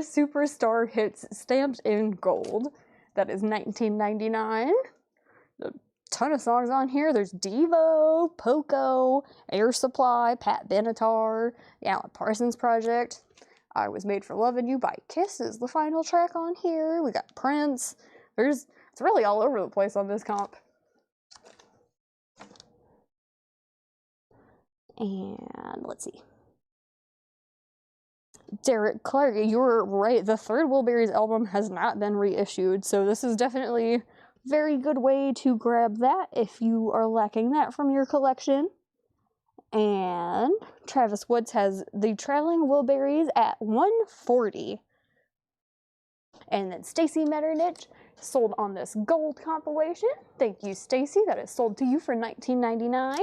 superstar hits stamped in gold. That is $19.99. A ton of songs on here. There's Devo, Poco, Air Supply, Pat Benatar, The Alan Parsons Project. I Was Made for Loving You by Kiss is the final track on here. We got Prince. It's really all over the place on this comp. And let's see. Derek Clark, you're right. The third Wilburys album has not been reissued, so this is definitely a very good way to grab that if you are lacking that from your collection. And Travis Woods has the Traveling Wilburys at $140. And then Stacy Metternich sold on this gold compilation. Thank you, Stacy. That is sold to you for $19.99.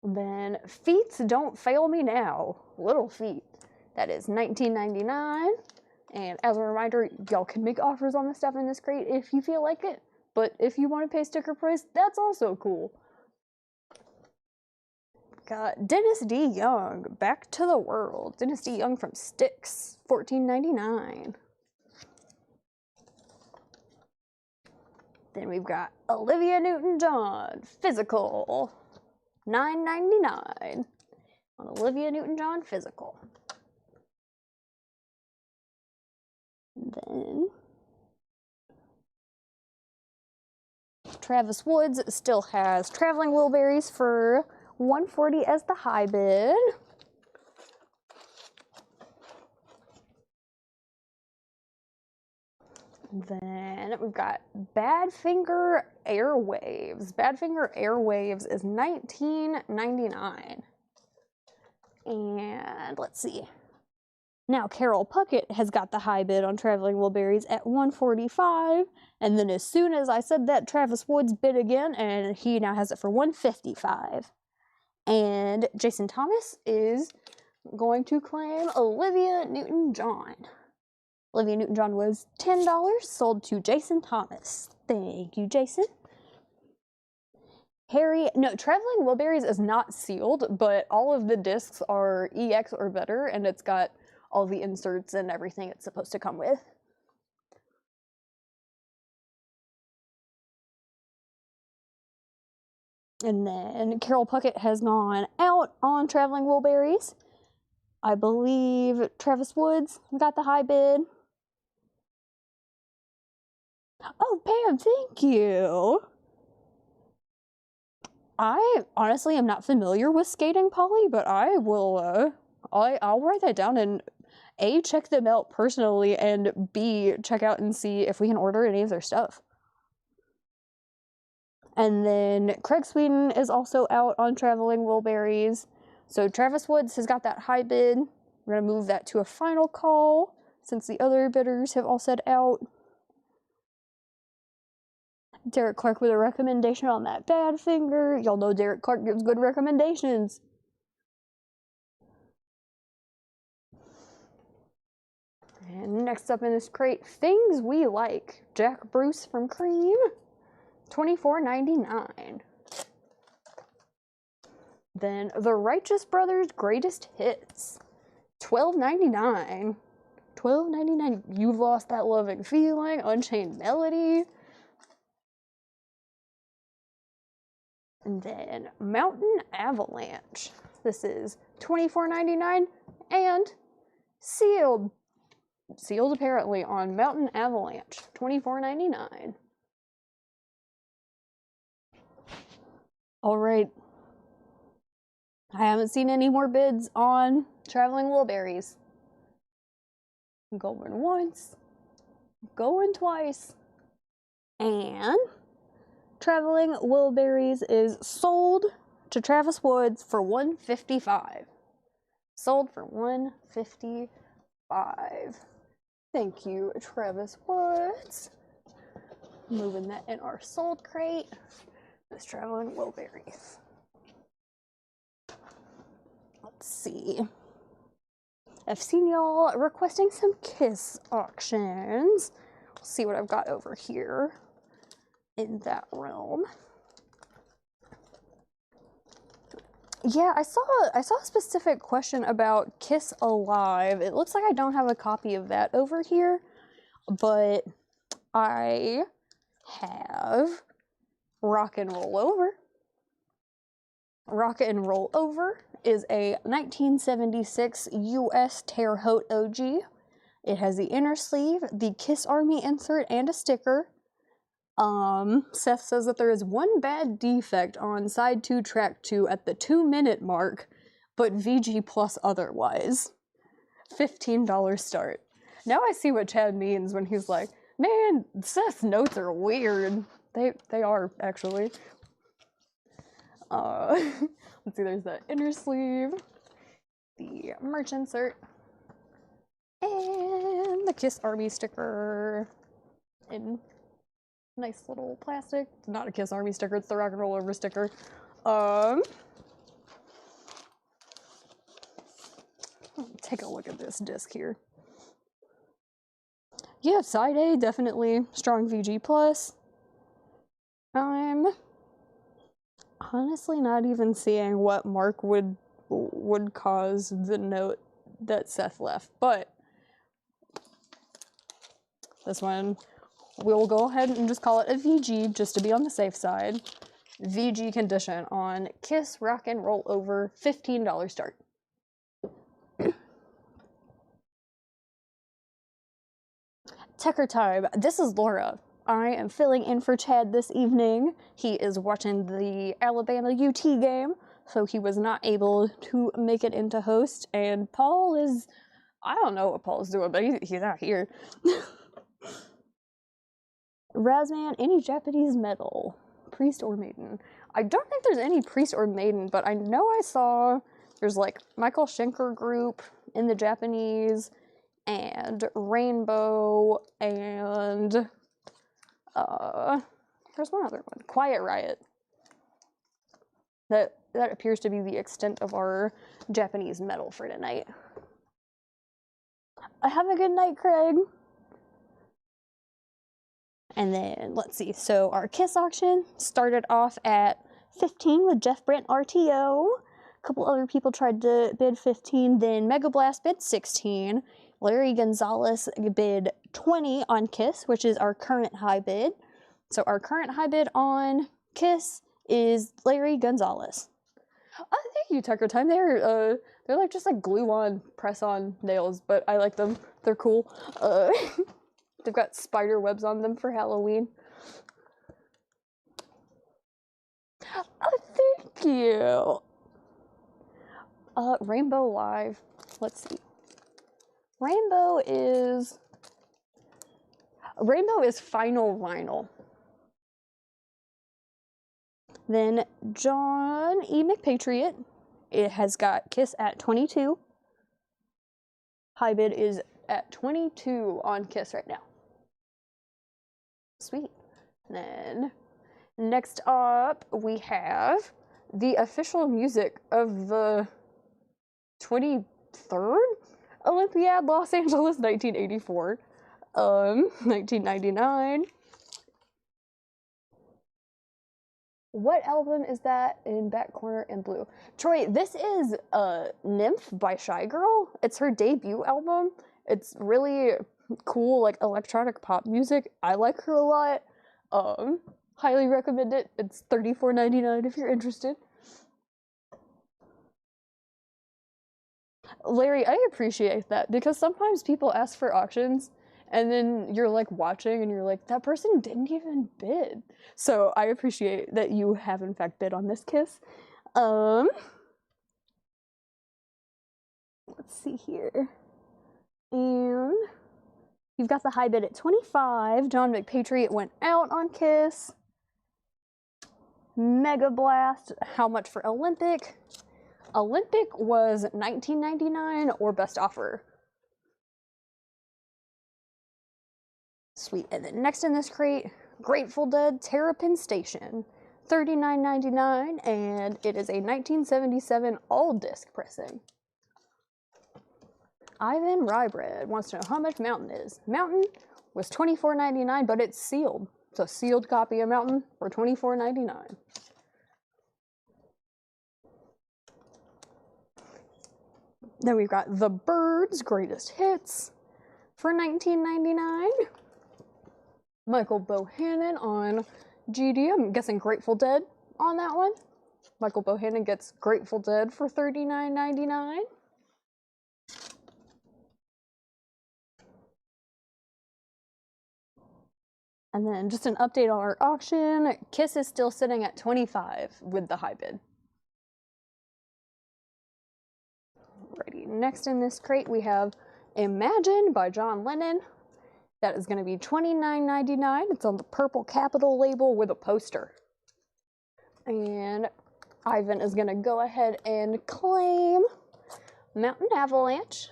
Then Feats Don't Fail Me Now, Little Feat. That is $19.99. And as a reminder, y'all can make offers on the stuff in this crate if you feel like it. But if you want to pay sticker price, that's also cool. Got Dennis D. Young, Back to the World. Dennis D. Young from Styx, $14.99. Then we've got Olivia Newton-John, Physical, $9.99 on Olivia Newton-John Physical. Then Travis Woods still has Traveling Wilburys for $140 as the high bid. Then we've got Badfinger Airwaves. Badfinger Airwaves is $19.99. And let's see. Now Carol Puckett has got the high bid on Traveling Wilburys at $145. And then as soon as I said that, Travis Woods bid again, and he now has it for $155. And Jason Thomas is going to claim Olivia Newton-John. Olivia Newton-John was $10, sold to Jason Thomas. Thank you, Jason. Traveling Wilburys is not sealed, but all of the discs are EX or better, and it's got all the inserts and everything it's supposed to come with. And then Carol Puckett has gone out on Traveling Wilburys. I believe Travis Woods got the high bid. Oh, Pam, thank you. I honestly am not familiar with Skating Polly, but I will, I'll write that down and A, check them out personally, and B, check out and see if we can order any of their stuff. And then Craig Sweden is also out on Traveling Wilburys. So Travis Woods has got that high bid. We're going to move that to a final call since the other bidders have all said out. Derek Clark with a recommendation on that Badfinger. Y'all know Derek Clark gives good recommendations. And next up in this crate, Things We Like. Jack Bruce from Cream, $24.99. Then The Righteous Brothers Greatest Hits, $12.99. $12.99. You've Lost That Loving Feeling, Unchained Melody. And then Mountain Avalanche. This is $24.99 and sealed. Sealed apparently on Mountain Avalanche, $24.99. All right. I haven't seen any more bids on Traveling Wilburys. Going once, going twice. And Traveling Wilburys is sold to Travis Woods for $155. Sold for $155. 5. Thank you, Travis Woods. Moving that in our sold crate. This traveling Wilburys. Let's see. I've seen y'all requesting some Kiss auctions. We'll see what I've got over here in that realm. Yeah, I saw a specific question about Kiss Alive. It looks like I don't have a copy of that over here, but I have Rock and Roll Over. Rock and Roll Over is a 1976 US Terre Haute OG. It has the inner sleeve, the Kiss Army insert, and a sticker. Seth says that there is one bad defect on side 2, track 2 at the 2-minute mark, but VG plus otherwise. $15 start. Now I see what Chad means when he's like, man, Seth's notes are weird. They are, actually. Let's see, there's the inner sleeve, the merch insert, and the Kiss Army sticker in nice little plastic. It's not a Kiss Army sticker, it's the Rock and Roll Over sticker. Take a look at this disc here. Yeah, side A, definitely strong VG plus. I'm honestly not even seeing what mark would cause the note that Seth left, but this one, we'll go ahead and just call it a VG just to be on the safe side. VG condition on Kiss Rock and Roll Over, $15 start. Techer time. This is Laura. I am filling in for Chad this evening. He is watching the Alabama UT game, so he was not able to make it into host. And Paul is, I don't know what Paul's doing, but he's out here. Razman, any Japanese metal? Priest or Maiden? I don't think there's any Priest or Maiden, but I know I saw there's like Michael Schenker Group in the Japanese, and Rainbow, and there's one other one, Quiet Riot. That appears to be the extent of our Japanese metal for tonight. Have a good night, Craig. And then, let's see, so our Kiss auction started off at 15 with Jeff Brent RTO. A couple other people tried to bid 15, then Mega Blast bid 16. Larry Gonzalez bid 20 on Kiss, which is our current high bid. So our current high bid on Kiss is Larry Gonzalez. Oh, thank you, Tucker Time. They're like just like glue-on, press-on nails, but I like them. They're cool. They've got spider webs on them for Halloween. Oh, thank you. Rainbow Live. Let's see. Rainbow is Final Vinyl. Then John E. McPatriot. It has got Kiss at 22. High bid is at 22 on Kiss right now. Sweet. Then next up we have the official music of the 23rd Olympiad, Los Angeles, 1984. 1999. What album is that in back corner in blue? Troy, this is Nymph by Shy Girl. It's her debut album. It's really cool, like electronic pop music. I like her a lot. Highly recommend it. It's $34.99 if you're interested. Larry, I appreciate that because sometimes people ask for auctions and then you're like watching and you're like, that person didn't even bid. So I appreciate that you have in fact bid on this Kiss. Let's see here. And you've got the high bid at 25. John McPatriot went out on Kiss. Mega Blast, how much for Olympic? Olympic was $19.99 or best offer. Sweet. And then next in this crate, Grateful Dead Terrapin Station, $39.99, and it is a 1977 all-disc pressing. Ivan Rybread wants to know how much Mountain is. Mountain was $24.99, but it's sealed. It's a sealed copy of Mountain for $24.99. Then we've got The Byrds Greatest Hits for $19.99. Michael Bohannon on GD. I'm guessing Grateful Dead on that one. Michael Bohannon gets Grateful Dead for $39.99. And then just an update on our auction. Kiss is still sitting at $25 with the high bid. Alrighty, next in this crate we have Imagine by John Lennon. That is going to be $29.99. It's on the purple Capitol label with a poster. And Ivan is going to go ahead and claim Mountain Avalanche.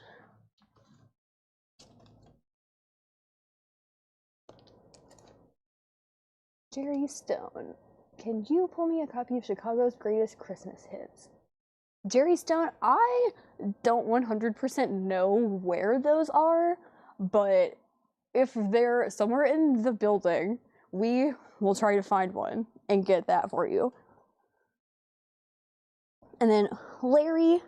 Jerry Stone, can you pull me a copy of Chicago's Greatest Christmas Hits? Jerry Stone, I don't 100% know where those are, but if they're somewhere in the building, we will try to find one and get that for you. And then Larry,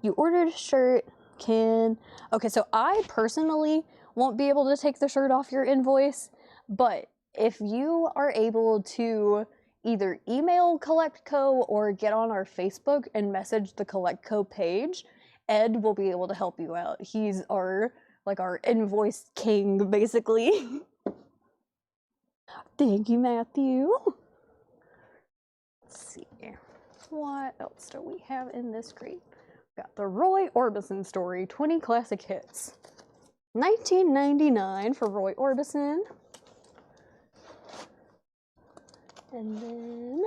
you ordered a shirt. Okay, so I personally won't be able to take the shirt off your invoice, but if you are able to either email CollectCo or get on our Facebook and message the CollectCo page, Ed will be able to help you out. He's our invoice king, basically. Thank you, Matthew. Let's see. What else do we have in this crate? Got the Roy Orbison story, 20 classic hits. $19.99 for Roy Orbison. And then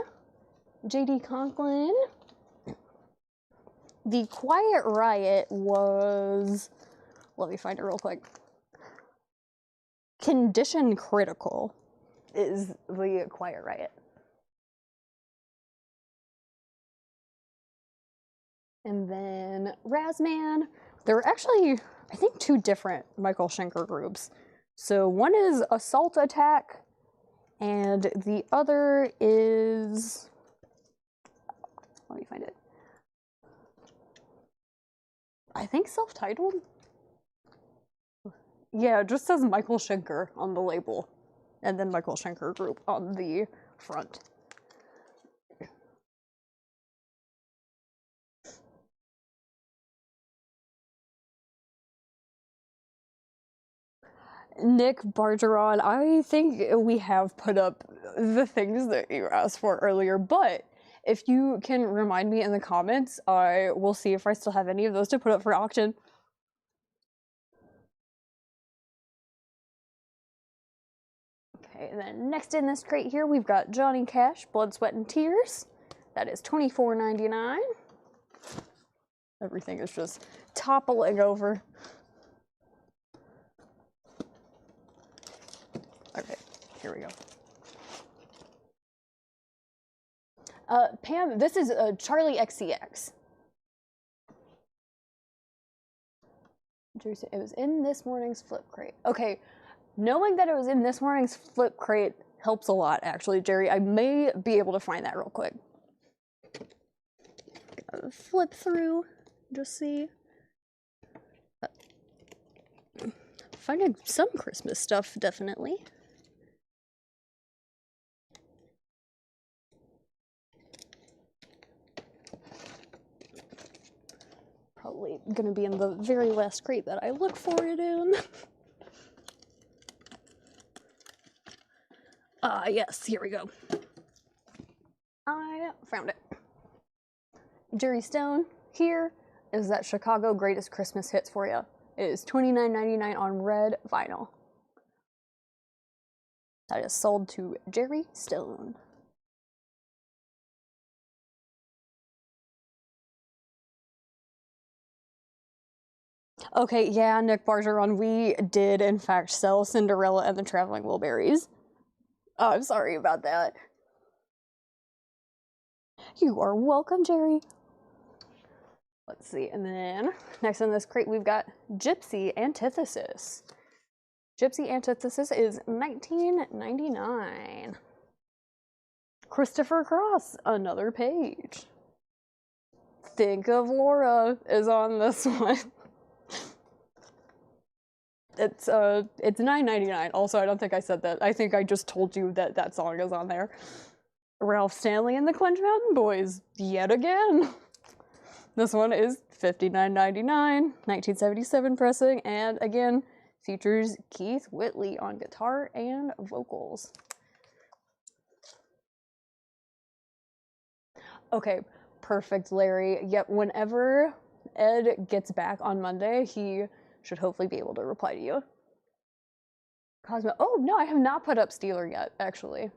J.D. Conklin. The Quiet Riot was, let me find it real quick. Condition Critical is the Quiet Riot. And then Razman. There were actually, I think, 2 different Michael Schenker groups. So one is Assault Attack, and the other is, let me find it. I think self-titled? Yeah, it just says Michael Schenker on the label, and then Michael Schenker Group on the front. Nick Bargeron, I think we have put up the things that you asked for earlier, but if you can remind me in the comments, I will see if I still have any of those to put up for auction. Okay, and then next in this crate here, we've got Johnny Cash, Blood, Sweat, and Tears. That is $24.99. Everything is just toppling over. Okay, here we go. Pam, this is Charlie XCX. It was in this morning's flip crate. Okay, knowing that it was in this morning's flip crate helps a lot, actually, Jerry. I may be able to find that real quick. Flip through, just see. Finding some Christmas stuff, definitely. Probably gonna be in the very last crate that I look for it in. Yes, here we go. I found it. Jerry Stone, here is that Chicago Greatest Christmas Hits for you. It is $29.99 on red vinyl. That is sold to Jerry Stone. Okay, yeah, Nick Bargeron, we did in fact sell Cinderella and the Traveling Wilburys. Oh, I'm sorry about that. You are welcome, Jerry. Let's see, and then next on this crate we've got Gypsy Antithesis. Gypsy Antithesis is $19.99. Christopher Cross, another page. Think of Laura is on this one. It's $9.99. Also, I don't think I said that. I think I just told you that that song is on there. Ralph Stanley and the Clinch Mountain Boys, yet again. This one is $59.99, 1977 pressing, and again, features Keith Whitley on guitar and vocals. Okay, perfect, Larry. Yep, whenever Ed gets back on Monday, he should hopefully be able to reply to you. Cosmo, oh no, I have not put up Steeler yet, actually.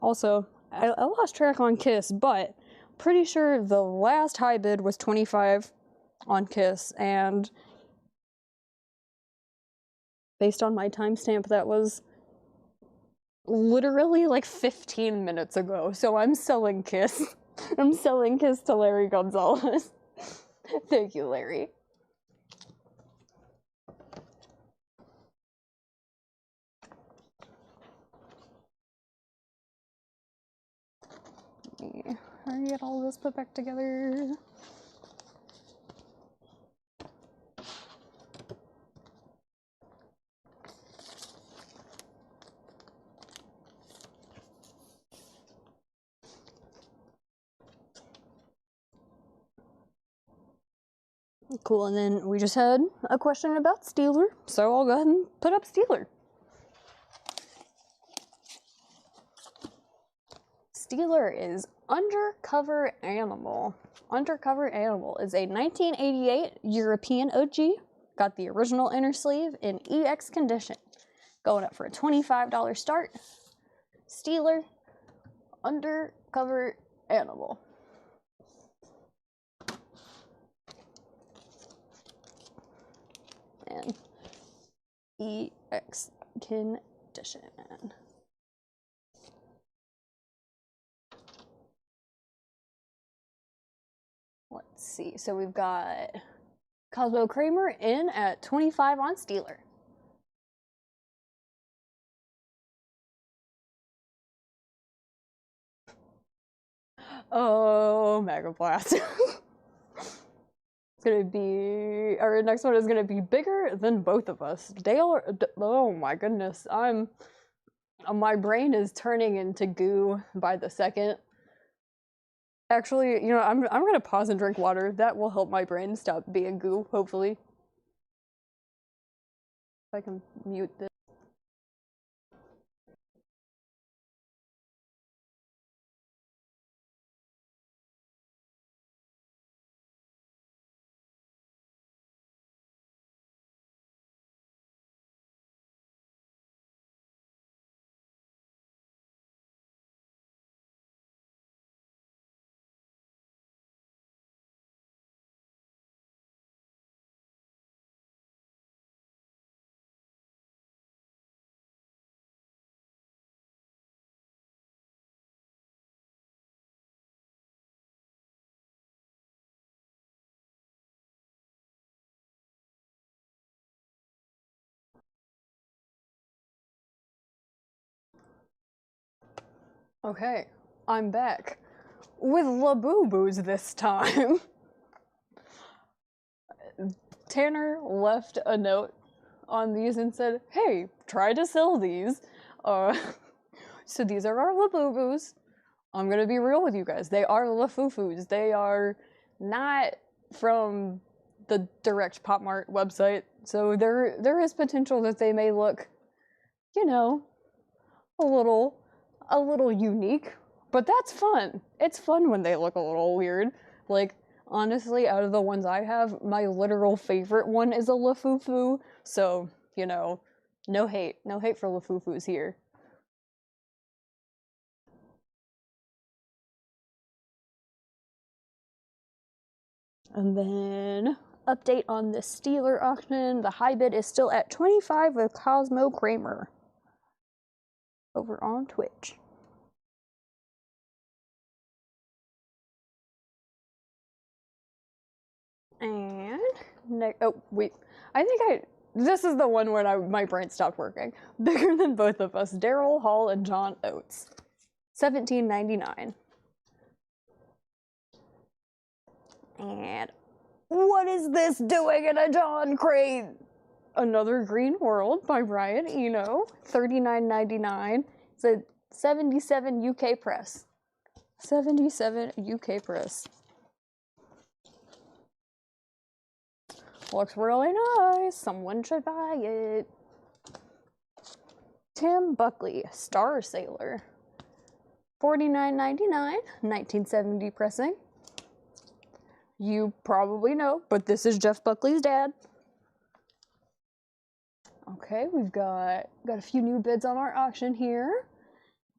Also, I lost track on Kiss, but pretty sure the last high bid was 25 on Kiss, and based on my timestamp, that was literally like 15 minutes ago, so I'm selling Kiss. I'm selling Kiss to Larry Gonzalez. Thank you, Larry. Let me get all this put back together. Cool, and then we just had a question about Steeler, so I'll go ahead and put up Steeler. Steeler is Undercover Animal. Undercover Animal is a 1988 European OG. Got the original inner sleeve in EX condition. Going up for a $25 start. Steeler, Undercover Animal. And EX condition. Let's see, so we've got Cosmo Kramer in at 25 on Steeler. Oh, Mega Blast. It's gonna be, our next one is gonna be bigger than both of us. Dale, oh my goodness, my brain is turning into goo by the second. Actually, you know, I'm gonna pause and drink water. That will help my brain stop being goo, hopefully. If I can mute this. Okay, I'm back. With Labubu's this time. Tanner left a note on these and said, hey, try to sell these. So these are our Labubus. I'm gonna be real with you guys. They are Lafufus. They are not from the direct Pop Mart website. So there is potential that they may look, you know, a little unique, but that's fun. It's fun when they look a little weird. Like, honestly, out of the ones I have, my literal favorite one is a Lafufu, so, you know, no hate for Lafufus here. And then update on the Steeler auction. The high bid is still at 25 with Cosmo Kramer over on Twitch. And oh wait, I think this is the one where my brain stopped working. Bigger than both of us. Daryl Hall and John Oates, $17.99. And what is this doing in a John crate? Another Green World by Brian Eno, $39.99. It's a 77 UK press. 77 UK press. Looks really nice. Someone should buy it. Tim Buckley, Star Sailor, $49.99, 1970 pressing. You probably know, but this is Jeff Buckley's dad. Okay, we've got a few new bids on our auction here.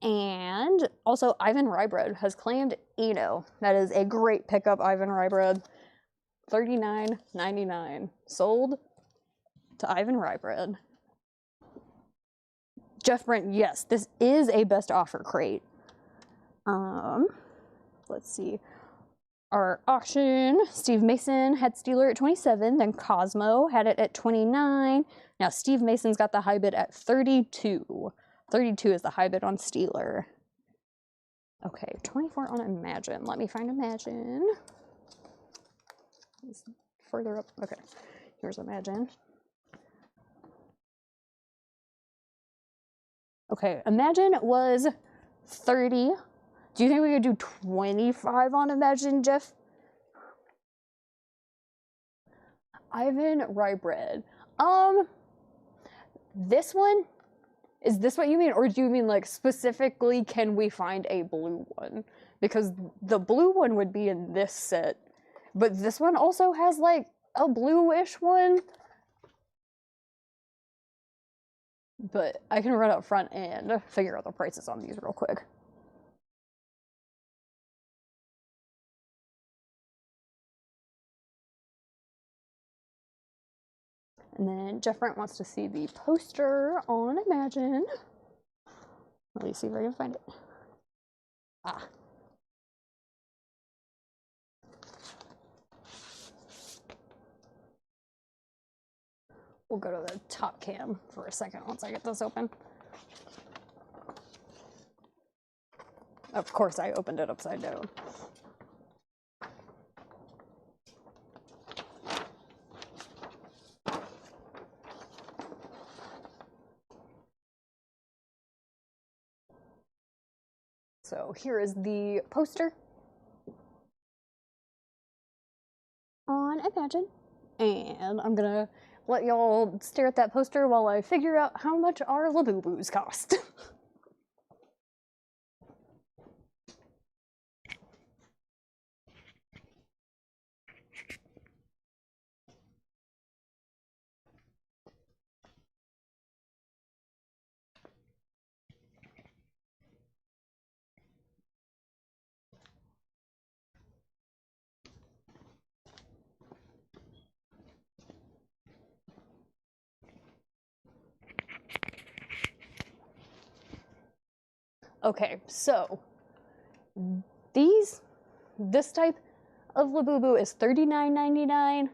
And also Ivan Rybread has claimed Eno. That is a great pickup, Ivan Rybread. $39.99. Sold to Ivan Rybread. Jeff Brent, yes, this is a best offer crate. Let's see. Our auction, Steve Mason had Steeler at 27, then Cosmo had it at 29. Now Steve Mason's got the high bid at 32. 32 is the high bid on Steeler. Okay, 24 on Imagine. Let me find Imagine. It's further up. Okay, here's Imagine. Okay, Imagine was 30. Do you think we could do 25 on Imagine, Jeff? Ivan Rybread. This one? Is this what you mean? Or do you mean like specifically can we find a blue one? Because the blue one would be in this set. But this one also has like a bluish one. But I can run up front and figure out the prices on these real quick. And then Jeff Brent wants to see the poster on Imagine. Let me see if I can find it. Ah. We'll go to the top cam for a second once I get this open. Of course, I opened it upside down. So here is the poster on Imagine. And I'm gonna let y'all stare at that poster while I figure out how much our Labubu's cost. Okay, so this type of Labubu is $39.99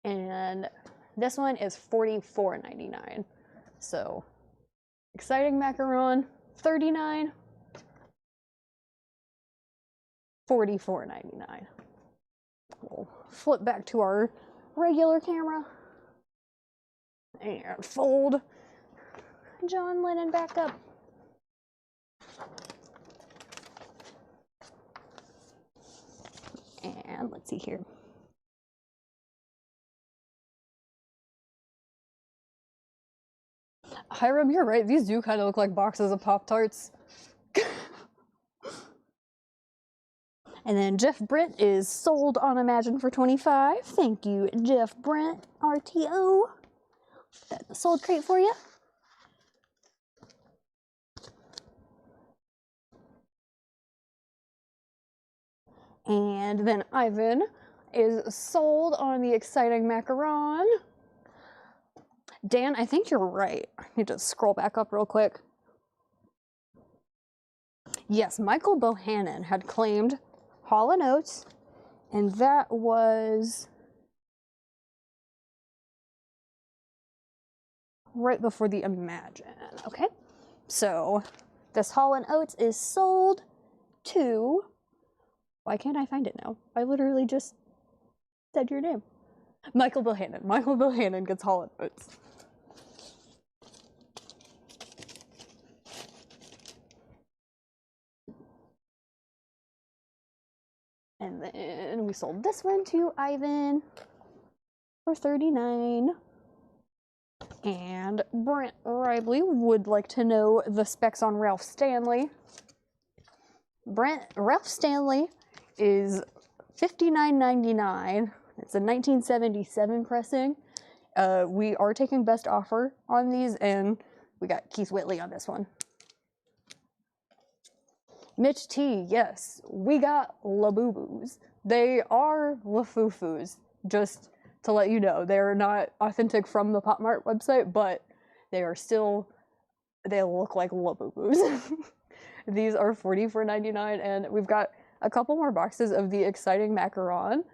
and this one is $44.99. So exciting macaron, $39, $44.99. We'll flip back to our regular camera and fold John Lennon back up. And let's see here. Hiram, you're right. These do kind of look like boxes of Pop-Tarts. And then Jeff Brent is sold on Imagine for $25. Thank you, Jeff Brent, RTO. That's the sold crate for you. And then Ivan is sold on the exciting macaron. Dan, I think you're right. I need to scroll back up real quick. Yes, Michael Bohannon had claimed Hall & Oates, and that was right before the Imagine. Okay, so this Hall & Oates is sold to... Why can't I find it now? I literally just said your name. Michael Bohannon. Michael Bohannon gets Hall & Oates. And then we sold this one to Ivan for $39. And Brent Ribley would like to know the specs on Ralph Stanley. Ralph Stanley is $59.99. It's a 1977 pressing. We are taking best offer on these, and we got Keith Whitley on this one. Mitch T, yes, we got La Boo Boos. They are La Foo Foos, just to let you know. They're not authentic from the Pop Mart website, but they are still, they look like La Boo Boos. These are $44.99, and we've got a couple more boxes of the exciting macaron.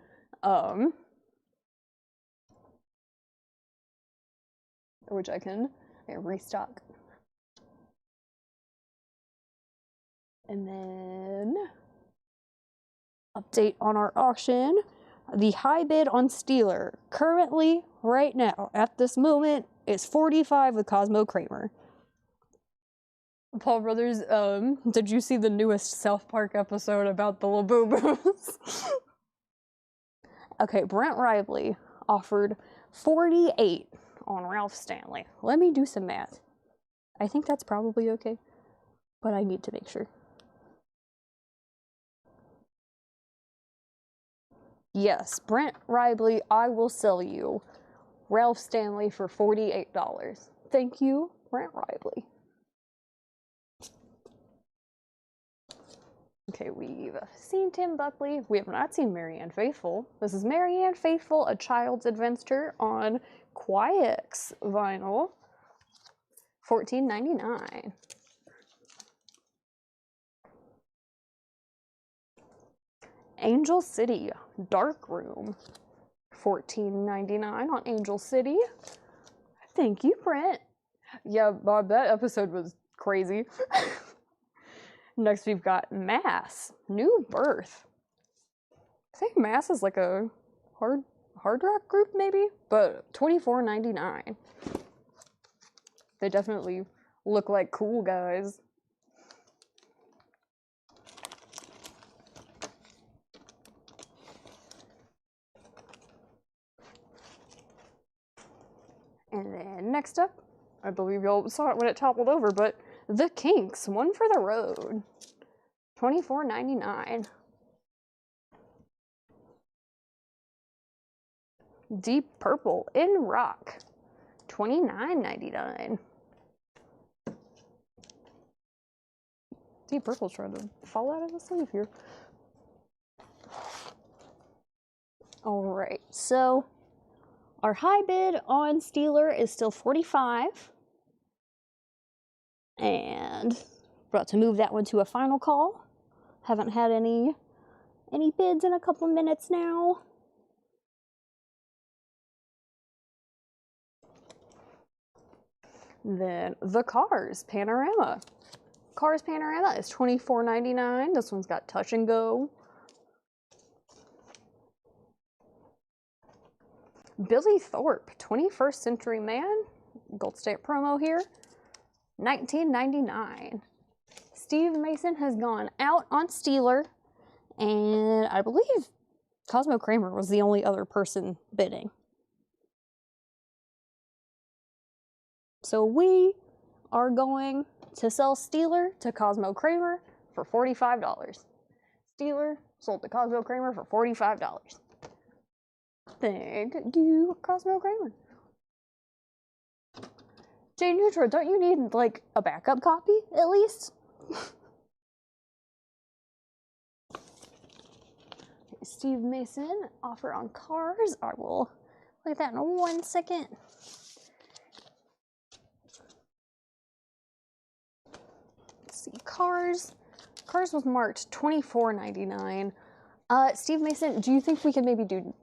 Which I can restock. And then, update on our auction. The high bid on Steeler, currently, right now, at this moment, is $45 with Cosmo Kramer. Paul Brothers, did you see the newest South Park episode about the Labubu's? Okay, Brent Ribley offered $48 on Ralph Stanley. Let me do some math. I think that's probably okay, but I need to make sure. Yes, Brent Ribley, I will sell you Ralph Stanley for $48. Thank you, Brent Ribley. Okay, we've seen Tim Buckley. We have not seen Marianne Faithfull. This is Marianne Faithfull, A Child's Adventure on Quiet's vinyl. $14.99. Angel City, Dark Room. $14.99 on Angel City. Thank you, Brent. Yeah, Bob, that episode was crazy. Next, we've got Mass, New Birth. I think Mass is like a hard rock group, maybe, but $24.99. They definitely look like cool guys. And then next up, I believe y'all saw it when it toppled over, but The Kinks, One for the Road, $24.99. Deep Purple, In Rock, $29.99. Deep Purple's trying to fall out of the sleeve here. Alright, so our high bid on Steeler is still $45. And about to move that one to a final call. Haven't had any bids in a couple minutes now. Then the Cars Panorama. Cars Panorama is $24.99. This one's got touch and go. Billy Thorpe, 21st Century Man. Gold stamp promo here. $19.99. Steve Mason has gone out on Steeler, and I believe Cosmo Kramer was the only other person bidding. So we are going to sell Steeler to Cosmo Kramer for $45. Steeler sold to Cosmo Kramer for $45. Thank you, Cosmo Kramer. Jay Neutral, don't you need, like, a backup copy, at least? Steve Mason offer on cars. I will look at that in 1 second. Let's see, cars. Cars was marked $24.99. Steve Mason, do you think we could maybe do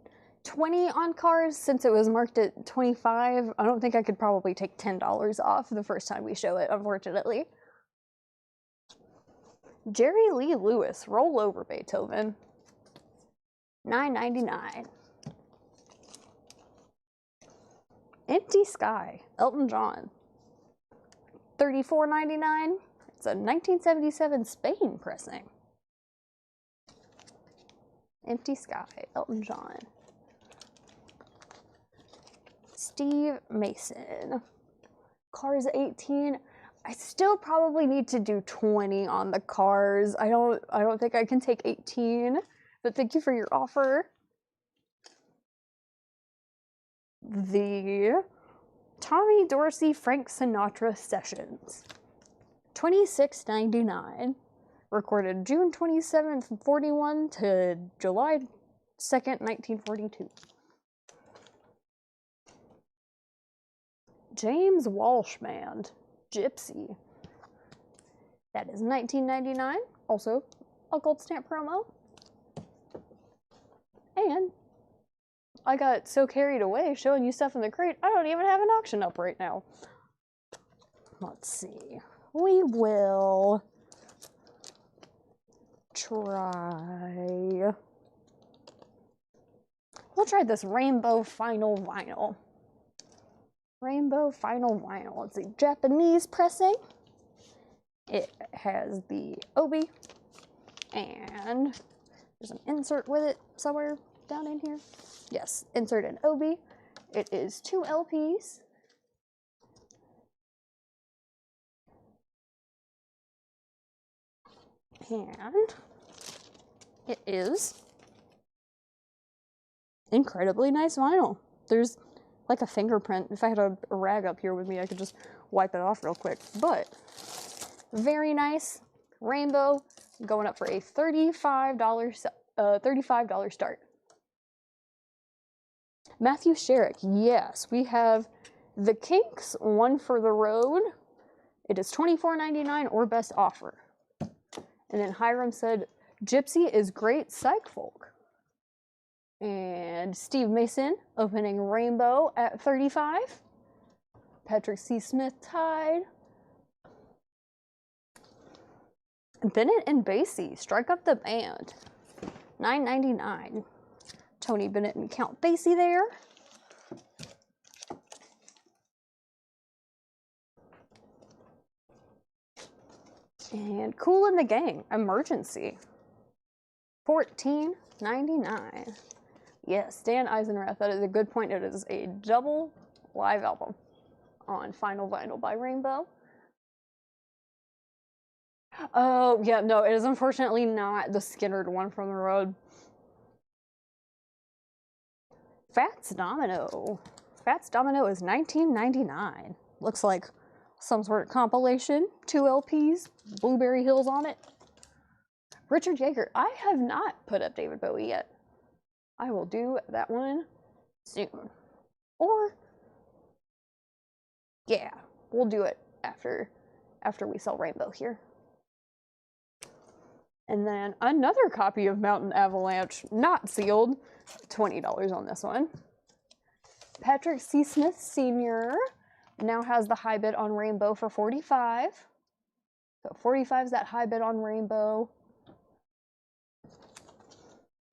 20 on cars since it was marked at 25? I don't think I could probably take $10 off the first time we show it, unfortunately. Jerry Lee Lewis, Roll Over Beethoven, $9.99. Empty Sky, Elton John, $34.99. It's a 1977 Spain pressing. Empty Sky, Elton John. Steve Mason, Cars 18. I still probably need to do 20 on the cars. I don't think I can take 18, but thank you for your offer. The Tommy Dorsey Frank Sinatra Sessions, $26.99. Recorded June 27th, 41 to July 2nd, 1942. James Walsh Band, Gypsy. That is $19.99. Also a gold stamp promo. And I got so carried away showing you stuff in the crate, I don't even have an auction up right now. Let's see. We will try. We'll try this Rainbow Final Vinyl. Rainbow Final Vinyl. It's a Japanese pressing. It has the obi, and there's an insert with it somewhere down in here. Yes, insert an obi. It is 2 LPs. And it is incredibly nice vinyl. There's like a fingerprint. If I had a rag up here with me, I could just wipe it off real quick. But very nice. Rainbow, going up for a $35 start. Matthew Sherrick, yes, we have the Kinks, One for the Road. It is $24.99 or best offer. And then Hiram said, Gypsy is great psych folk. And Steve Mason opening Rainbow at $35. Patrick C. Smith tied. Bennett and Basie, Strike Up the Band, $9.99. Tony Bennett and Count Basie there. And Kool and the Gang, Emergency, $14.99. Yes, Dan Eisenrath, that is a good point. It is a double live album on Final Vinyl by Rainbow. Oh, yeah, no, it is unfortunately not the Skinnerd One from the Road. Fats Domino. Fats Domino is $19.99. Looks like some sort of compilation. 2 LPs, Blueberry Hills on it. Richard Yeager. I have not put up David Bowie yet. I will do that one soon. Or, yeah, we'll do it after we sell Rainbow here. And then another copy of Mountain Avalanche, not sealed, $20 on this one. Patrick C. Smith Sr. now has the high bid on Rainbow for $45. So $45 is that high bid on Rainbow.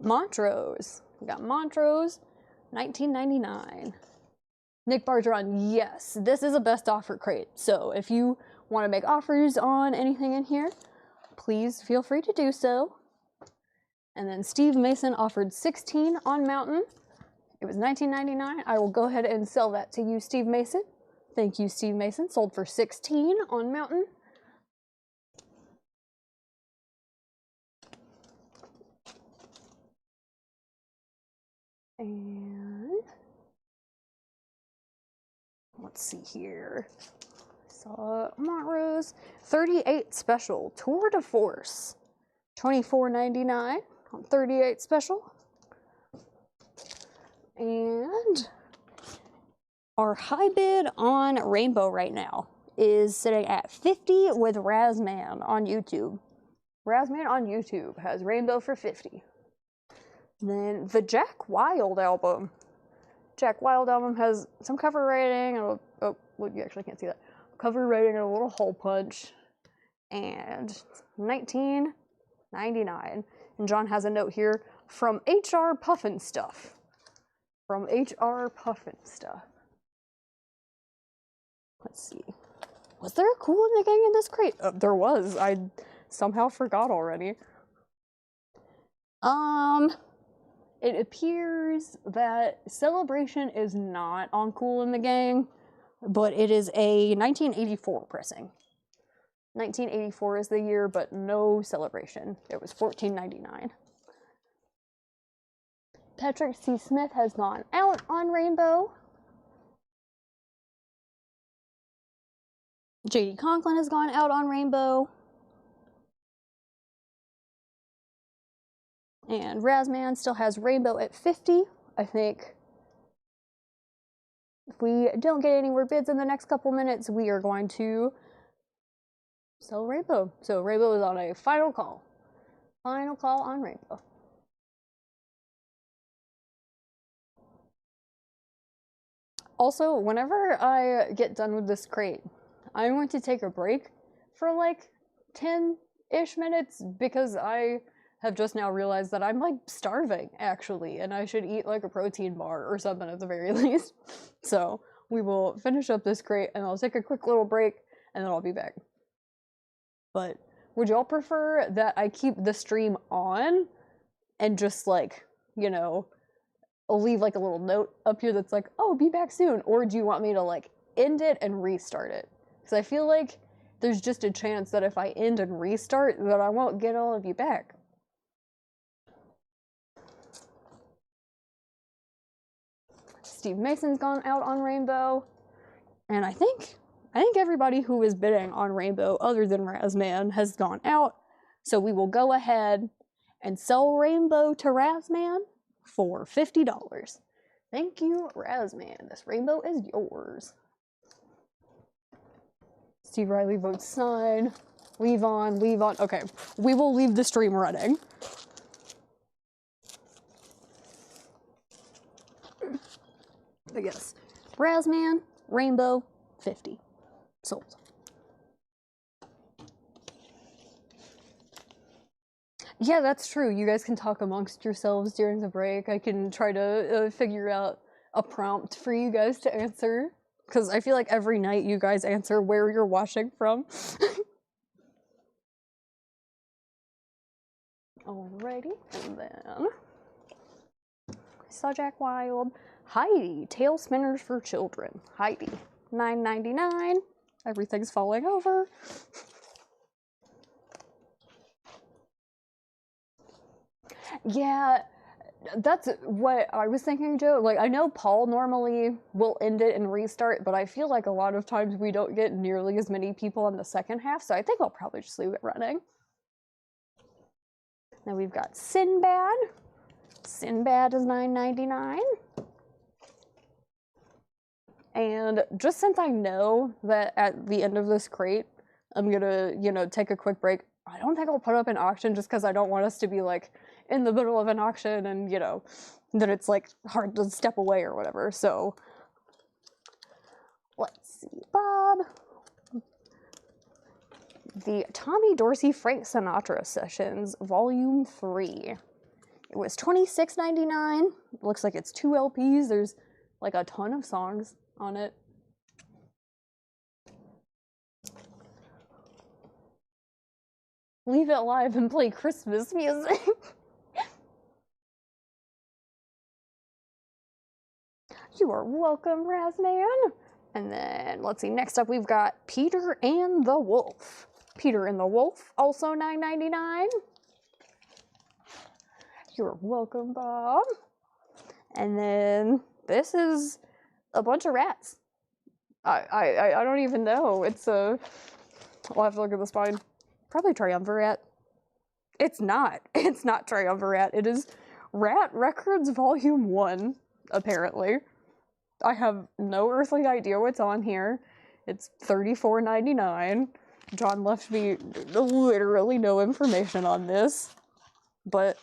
Montrose. We got Montrose, $19.99. Nick Bargeron, yes, this is a best offer crate. So if you want to make offers on anything in here, please feel free to do so. And then Steve Mason offered 16 on Mountain. It was $19.99. I will go ahead and sell that to you, Steve Mason. Thank you, Steve Mason. Sold for 16 on Mountain. And let's see here. Saw Montrose 38 special Tour de Force, $24.99 on 38 special. And our high bid on Rainbow right now is sitting at 50 with Razman on YouTube. Razman on YouTube has Rainbow for 50. Then the Jack Wild album. Jack Wild album has some cover writing. Oh, well, you actually can't see that. Cover writing and a little hole punch. And $19.99. And John has a note here from HR Puffin Stuff. From HR Puffin Stuff. Let's see. Was there a Cool in the Gang in this crate? There was. I somehow forgot already. It appears that Celebration is not on Cool in the Gang, but it is a 1984 pressing. 1984 is the year, but no Celebration. It was $14.99. Patrick C. Smith has gone out on Rainbow. J.D. Conklin has gone out on Rainbow. And Razman still has Rainbow at 50. I think if we don't get any more bids in the next couple minutes, we are going to sell Rainbow. So Rainbow is on a final call. Final call on Rainbow. Also, whenever I get done with this crate, I'm going to take a break for like 10-ish minutes because I have just now realized that I'm like starving actually, and I should eat like a protein bar or something at the very least. So we will finish up this crate and I'll take a quick little break and then I'll be back. But would y'all prefer that I keep the stream on and just like, you know, I'll leave like a little note up here that's like, oh, be back soon, or do you want me to like end it and restart it? Because I feel like there's just a chance that if I end and restart that I won't get all of you back. Steve Mason's gone out on Rainbow, and I think everybody who is bidding on Rainbow other than Razman has gone out, so we will go ahead and sell Rainbow to Razman for $50. Thank you, Razman. This Rainbow is yours. Steve Riley votes sign. Leave on, leave on. Okay, we will leave the stream running. But yes, Razman, Rainbow, 50. Sold. Yeah, that's true. You guys can talk amongst yourselves during the break. I can try to figure out a prompt for you guys to answer. Because I feel like every night you guys answer where you're watching from. Alrighty, and then I saw Jack Wild. Heidi, Tail Spinners for Children. Heidi, $9.99. Everything's falling over. Yeah, that's what I was thinking, Joe. Like, I know Paul normally will end it and restart, but I feel like a lot of times we don't get nearly as many people in the second half, so I think I'll probably just leave it running. Now we've got Sinbad. Sinbad is $9.99. And just since I know that at the end of this crate, I'm gonna, you know, take a quick break, I don't think I'll put up an auction just because I don't want us to be, like, in the middle of an auction and, you know, that it's, like, hard to step away or whatever. So, let's see. Bob. The Tommy Dorsey Frank Sinatra Sessions, Volume 3. It was $26.99. Looks like it's 2 LPs. There's, like, a ton of songs on it. Leave it live and play Christmas music. You are welcome, Razman. And then, let's see, next up we've got Peter and the Wolf. Peter and the Wolf, also $9.99. You're welcome, Bob. And then, this is a bunch of rats. I don't even know. It's a... I'll have to look at the spine. Probably Triumvirate. It's not. It's not Triumvirate. It is Rat Records Volume 1. apparently. I have no earthly idea what's on here. It's $34.99. John left me literally no information on this. But,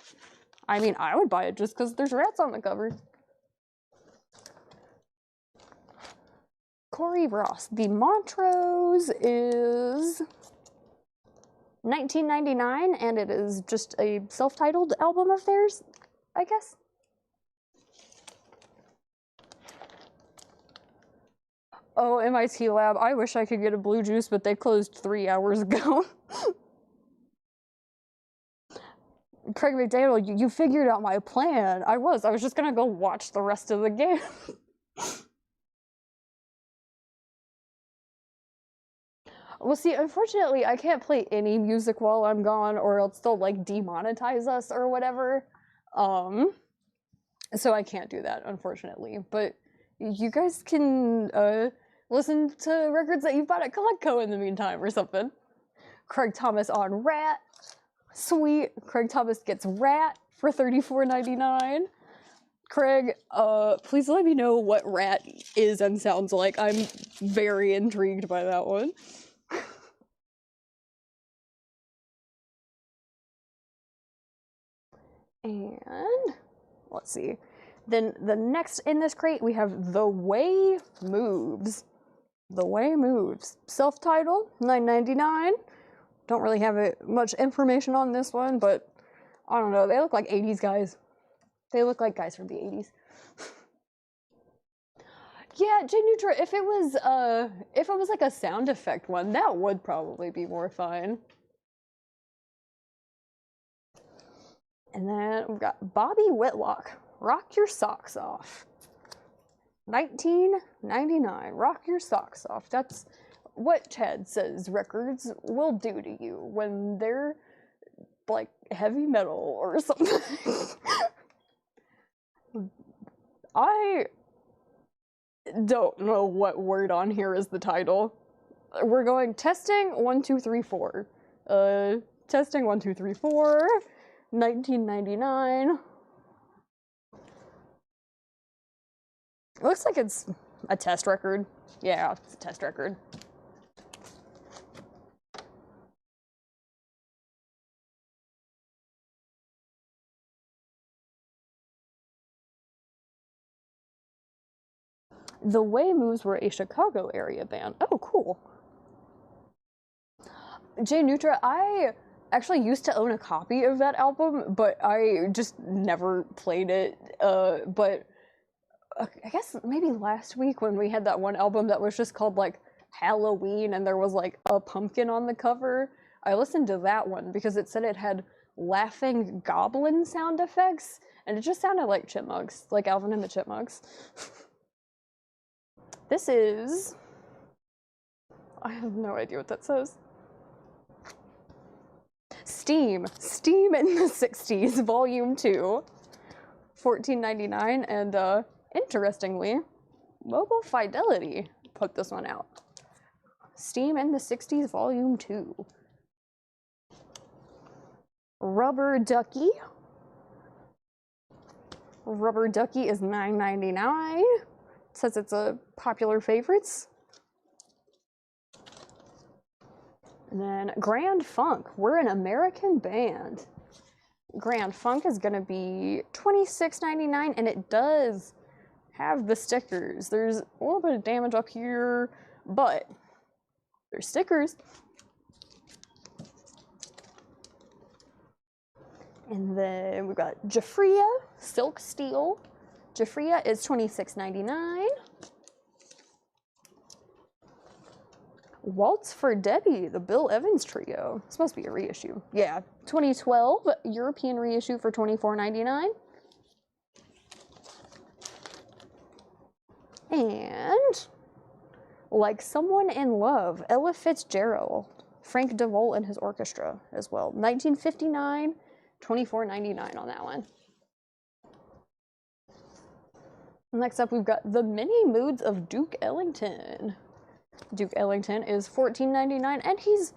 I mean, I would buy it just because there's rats on the cover. Corey Ross. The Montrose is $19.99, and it is just a self-titled album of theirs, I guess. Oh, MIT Lab. I wish I could get a blue juice, but they closed 3 hours ago. Craig McDaniel, you figured out my plan. I was just gonna go watch the rest of the game. Well, see, unfortunately, I can't play any music while I'm gone, or else they'll, like, demonetize us or whatever. So I can't do that, unfortunately. But you guys can, listen to records that you've bought at Colecco in the meantime, or something. Craig Thomas on Rat. Sweet. Craig Thomas gets Rat for $34.99. Craig, please let me know what Rat is and sounds like. I'm very intrigued by that one. And let's see. Then the next in this crate, we have The Way Moves. The Way Moves. Self-titled, $9.99. Don't really have much information on this one, but I don't know. They look like 80s guys. They look like guys from the 80s. Yeah, J Nutra, if it was like a sound effect one, that would probably be more fun. And then we've got Bobby Whitlock, Rock Your Socks Off. $19.99, Rock Your Socks Off. That's what Chad says records will do to you when they're, like, heavy metal or something. I don't know what word on here is the title. We're going testing 1, 2, 3, 4. Testing 1, 2, 3, 4. $19.99. It looks like it's a test record. Yeah, it's a test record. The Way Moves were a Chicago area band. Oh, cool. J Nutra, I actually used to own a copy of that album, but I just never played it. But I guess maybe last week when we had that one album that was just called, like, Halloween, and there was, like, a pumpkin on the cover, I listened to that one because it said it had laughing goblin sound effects, and it just sounded like chipmunks, like Alvin and the Chipmunks. This is... I have no idea what that says. Steam in the 60s, Volume 2, $14.99, and interestingly, Mobile Fidelity put this one out. Steam in the 60s, Volume 2. Rubber Ducky. Rubber Ducky is $9.99. It says it's a popular favorites. And then Grand Funk. We're an American band. Grand Funk is gonna be $26.99, and it does have the stickers. There's a little bit of damage up here, but there's stickers. And then we've got Jafria, Silk Steel. Jafria is $26.99. Waltz for Debbie, the Bill Evans Trio. This must be a reissue. Yeah, 2012 European reissue for $24.99. And Like Someone in Love, Ella Fitzgerald, Frank DeVol and his orchestra as well. 1959, $24.99 on that one. Next up, we've got The Many Moods of Duke Ellington. Duke Ellington is $14.99, and he's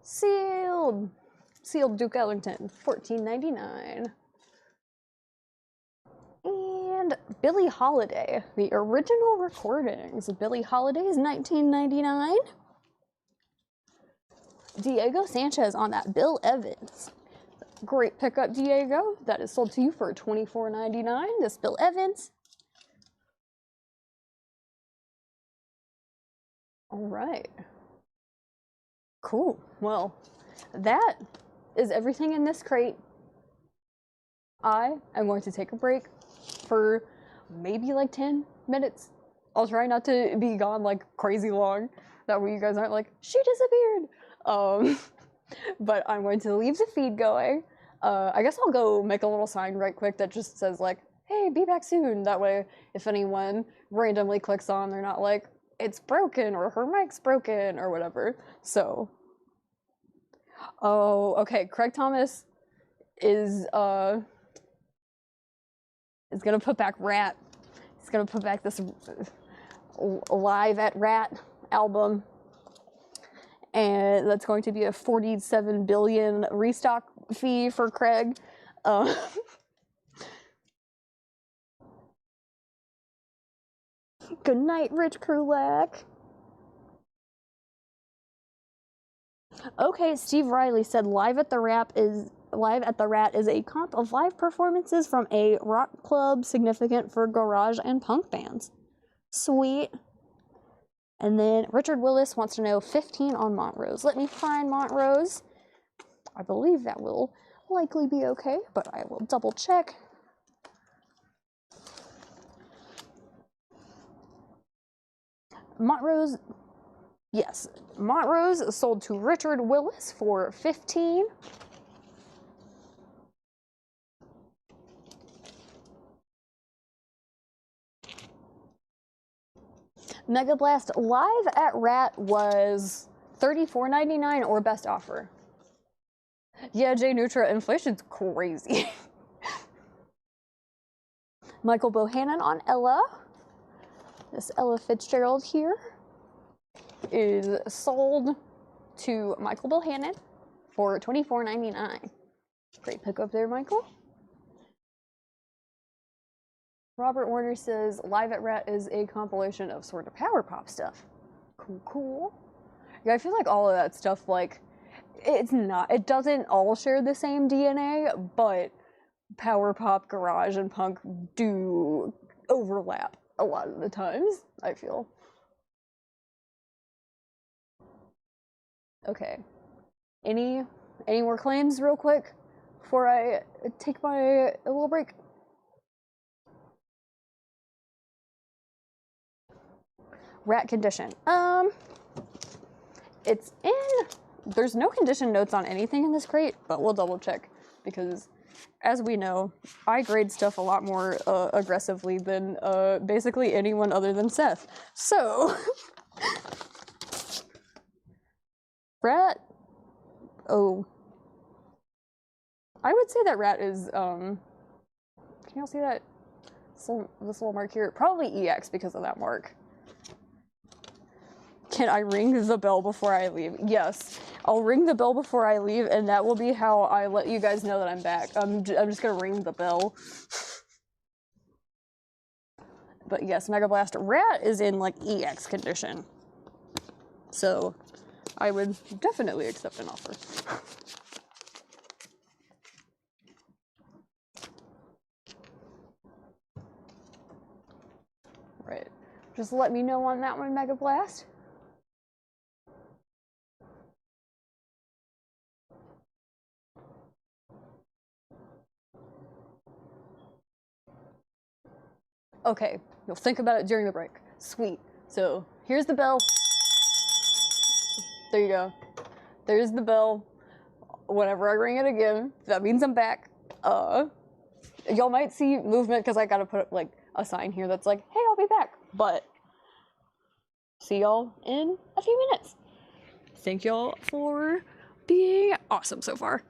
sealed. Sealed Duke Ellington, $14.99. And Billie Holiday, the original recordings. Billie Holiday's 1999. Diego Sanchez on that Bill Evans. Great pickup, Diego. That is sold to you for $24.99. This Bill Evans. All right. Cool. Well, that is everything in this crate. I am going to take a break for maybe like 10 minutes. I'll try not to be gone like crazy long. That way you guys aren't like, she disappeared. But I'm going to leave the feed going. I guess I'll go make a little sign right quick that just says like, hey, be back soon. That way, if anyone randomly clicks on, they're not like, it's broken or her mic's broken or whatever. So, oh, okay. Craig Thomas is gonna put back Rat. He's gonna put back this Live at Rat album. And that's going to be a 47 billion restock fee for Craig. Good night, Rich Krulak. Okay, Steve Riley said Live at the Rat is a comp of live performances from a rock club significant for garage and punk bands. Sweet. And then Richard Willis wants to know 15 on Montrose. Let me find Montrose. I believe that will likely be okay, but I will double check. Montrose, yes, Montrose sold to Richard Willis for 15. Mega Blast Live at Rat was $34.99 or best offer. Yeah, Jay Nutra, inflation's crazy. Michael Bohannon on Ella. This Ella Fitzgerald here is sold to Michael Bohannon for $24.99. Great pickup there, Michael. Robert Warner says Live at Rat is a compilation of sort of power pop stuff. Cool, cool. Yeah, I feel like all of that stuff, like, it doesn't all share the same DNA, but power pop, garage, and punk do overlap a lot of the times, I feel. Okay. Any more claims real quick before I take a little break? Rat condition. It's in. There's no condition notes on anything in this crate, but we'll double check because, as we know, I grade stuff a lot more aggressively than basically anyone other than Seth. So, Rat. Oh, I would say that Rat is. Can y'all see that? This little mark here, probably EX because of that mark. Can I ring the bell before I leave? Yes, I'll ring the bell before I leave, and that will be how I let you guys know that I'm back. I'm just gonna ring the bell. But yes, Mega Blast Rat is in like EX condition. So I would definitely accept an offer. Right. Just let me know on that one, Mega Blast. Okay, you'll think about it during the break. Sweet. So here's the bell. There you go. There's the bell. Whenever I ring it again, that means I'm back. Y'all might see movement because I gotta put like a sign here that's like, hey, I'll be back. But see y'all in a few minutes. Thank y'all for being awesome so far.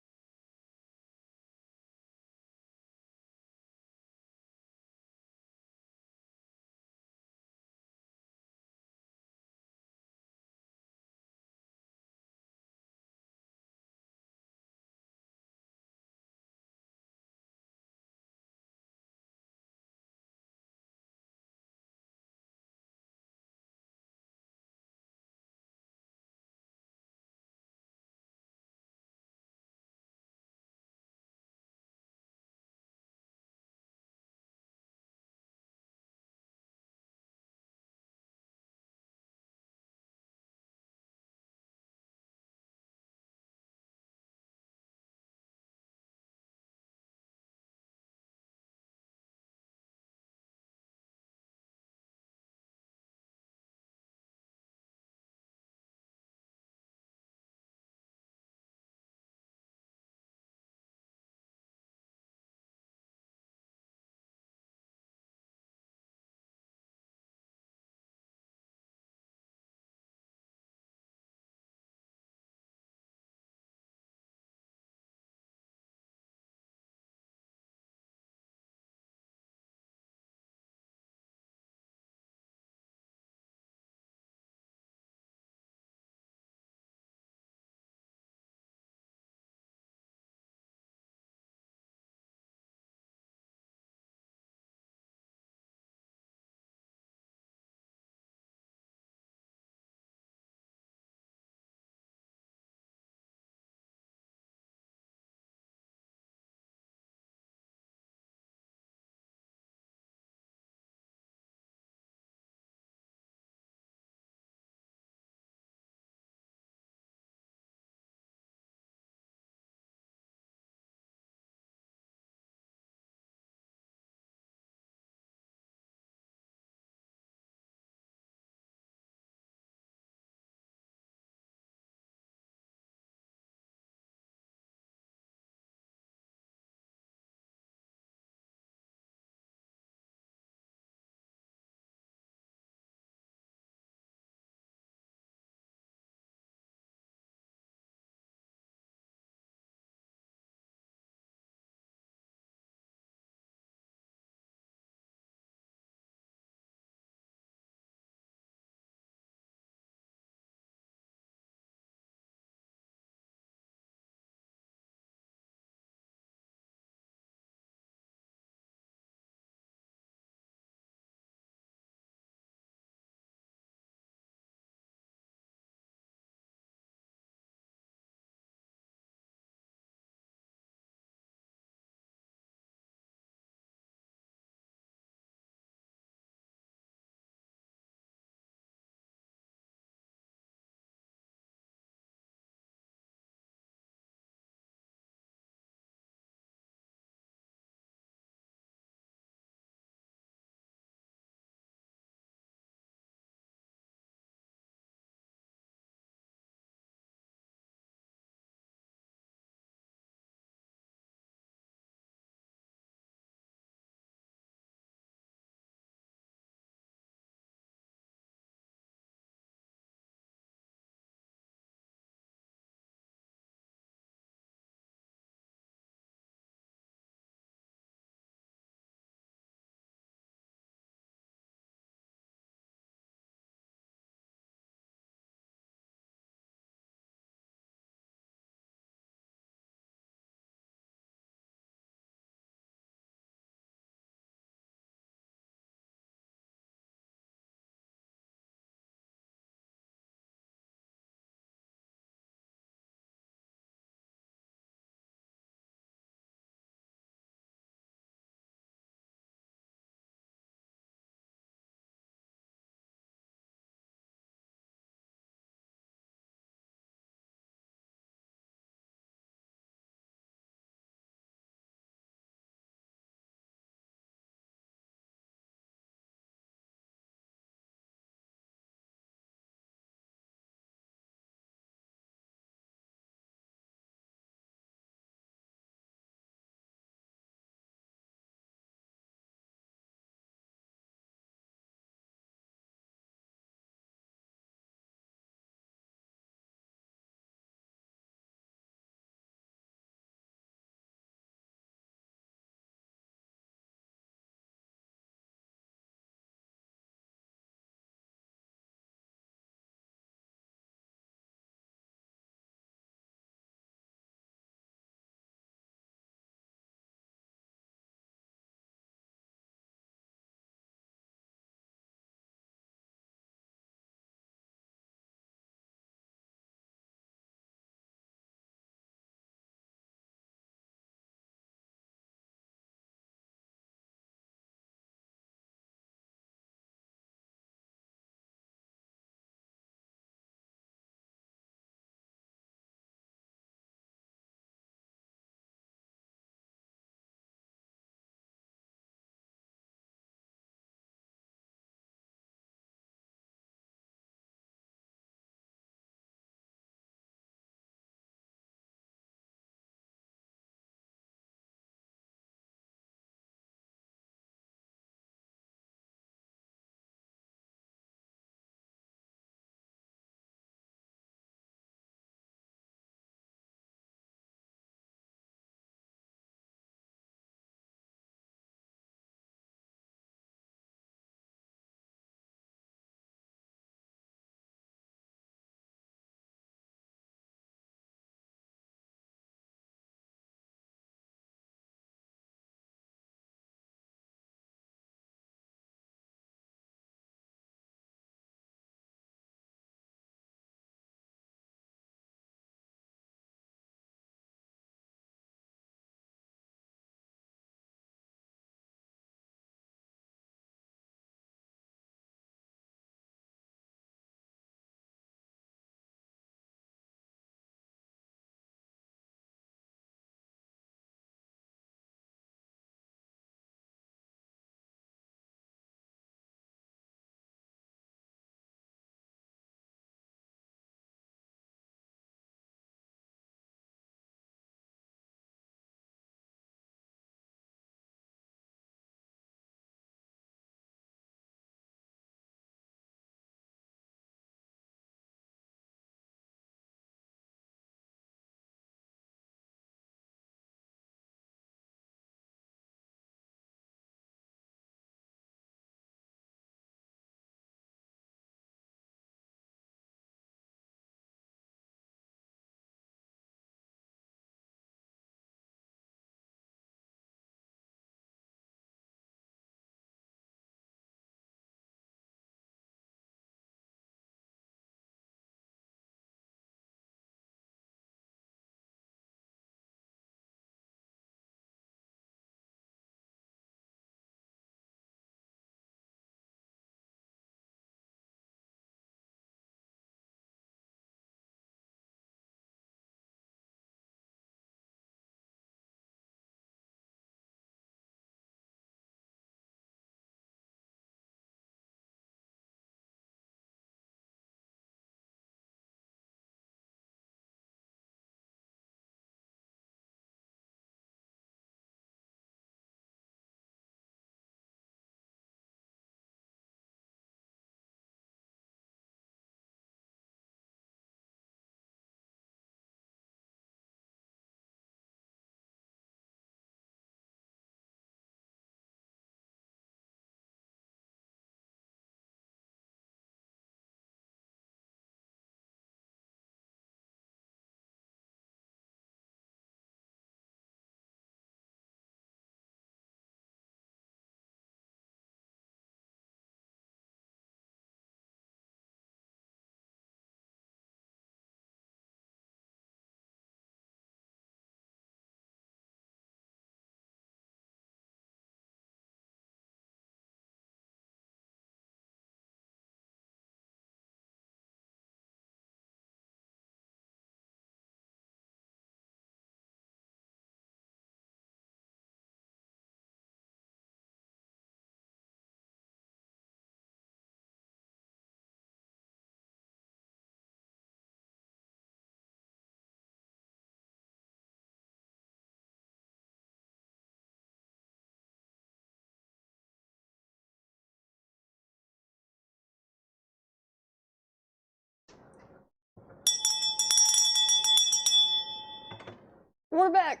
We're back.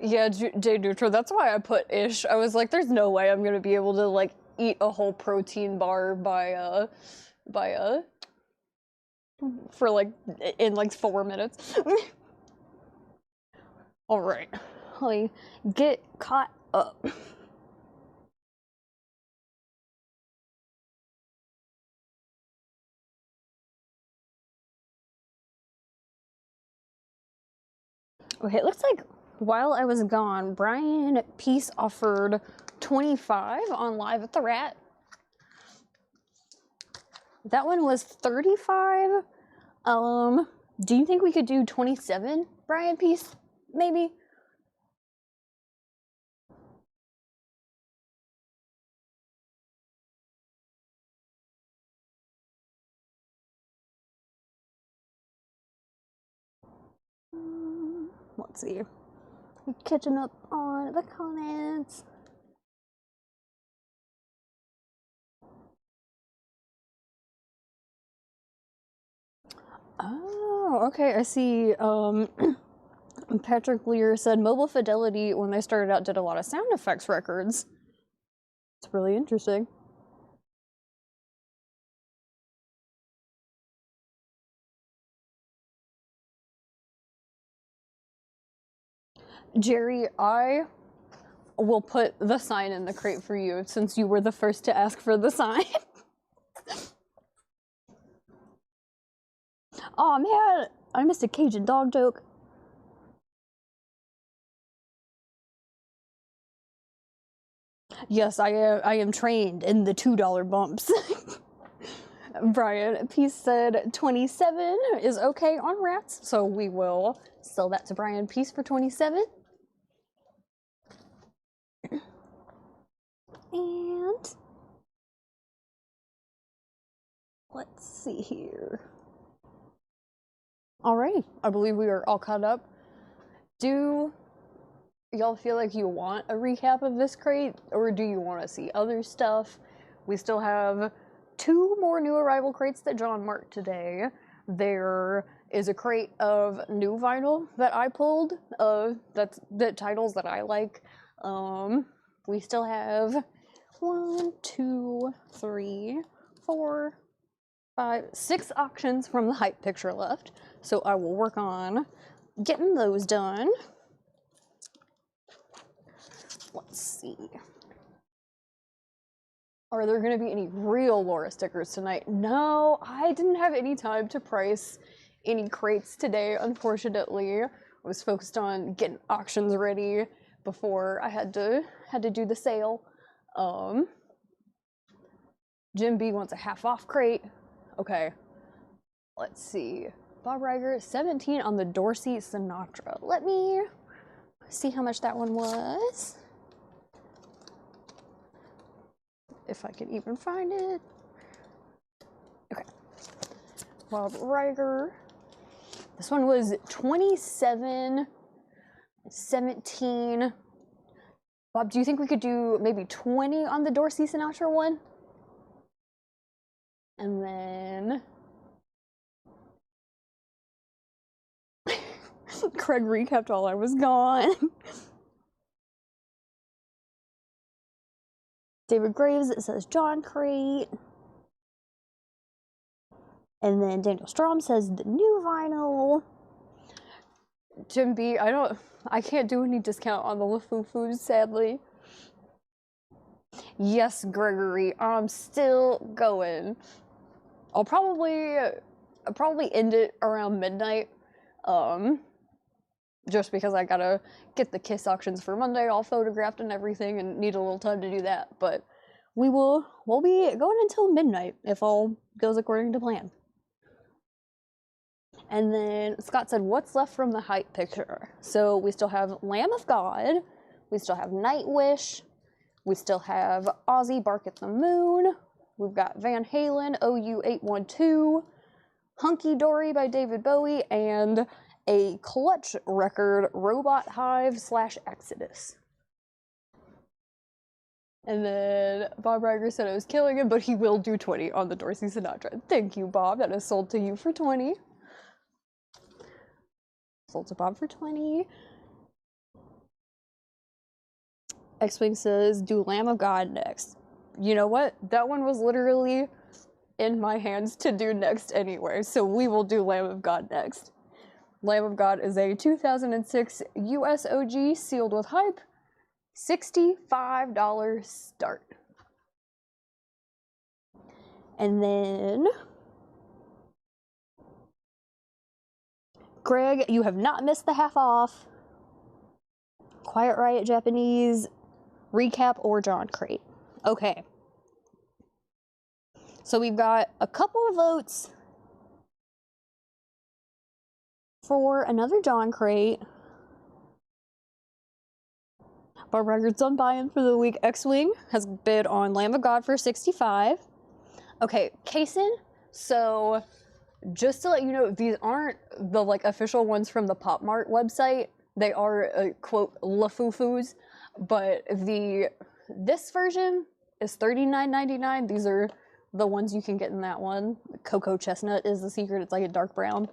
Yeah, J Neutral, that's why I put ish. I was like, there's no way I'm gonna be able to like eat a whole protein bar for like in like 4 minutes. All right, let me get caught up. Okay, it looks like while I was gone, Brian Peace offered 25 on Live at the Rat. That one was 35. Do you think we could do 27, Brian Peace? Maybe? Let's see. Catching up on the comments. Oh, okay, I see. Patrick Lear said Mobile Fidelity, when they started out, did a lot of sound effects records. It's really interesting. Jerry, I will put the sign in the crate for you since you were the first to ask for the sign. Oh man, I missed a Cajun dog joke. Yes, I am trained in the $2 bumps. Brian Peace said 27 is okay on rats, so we will sell that to Brian Peace for 27. And let's see here. Alrighty, I believe we are all caught up. Do y'all feel like you want a recap of this crate, or do you want to see other stuff? We still have 2 more new arrival crates that John marked today. There is a crate of new vinyl that I pulled, that's the titles that I like. We still have 1, 2, 3, 4, 5, 6 auctions from the hype picture left, so I will work on getting those done. Let's see. Are there going to be any real Laura stickers tonight? No, I didn't have any time to price any crates today, unfortunately. I was focused on getting auctions ready before I had to do the sale. Jim B wants a half-off crate. Okay, let's see. Bob Riger, 17 on the Dorsey Sinatra. Let me see how much that one was. If I can even find it. Okay. Bob Riger. This one was 27, 17. Bob, do you think we could do maybe 20 on the Dorsey Sinatra one? And then Craig recapped while I was gone. David Graves, it says John crate. And then Daniel Strom says the new vinyl. Jim B, I can't do any discount on the LaFuFus, sadly. Yes, Gregory, I'm still going. I'll probably end it around midnight. Just because I gotta get the Kiss auctions for Monday all photographed and everything and need a little time to do that. But we'll be going until midnight if all goes according to plan. And then Scott said, what's left from the hype picture? So we still have Lamb of God, we still have Nightwish, we still have Ozzy Bark at the Moon, we've got Van Halen, OU812, Hunky Dory by David Bowie, and a Clutch record, Robot Hive / Exodus. And then Bob Riger said I was killing him, but he will do 20 on the Dorsey Sinatra. Thank you, Bob. That is sold to you for 20. Sold to Bob for 20. X-Wing says, do Lamb of God next. You know what? That one was literally in my hands to do next anyway, so we will do Lamb of God next. Lamb of God is a 2006 US OG sealed with hype. $65 start. And then Greg, you have not missed the half off. Quiet Riot Japanese recap or John crate. Okay. So we've got a couple of votes for another John crate. But Records on buy-in for the week. X-Wing has bid on Lamb of God for 65. Okay, Kaysen, so just to let you know, these aren't the like official ones from the Pop Mart website. They are quote lafufus, but this version is $39.99. These are the ones you can get in that one. Cocoa Chestnut is the secret. It's like a dark brown.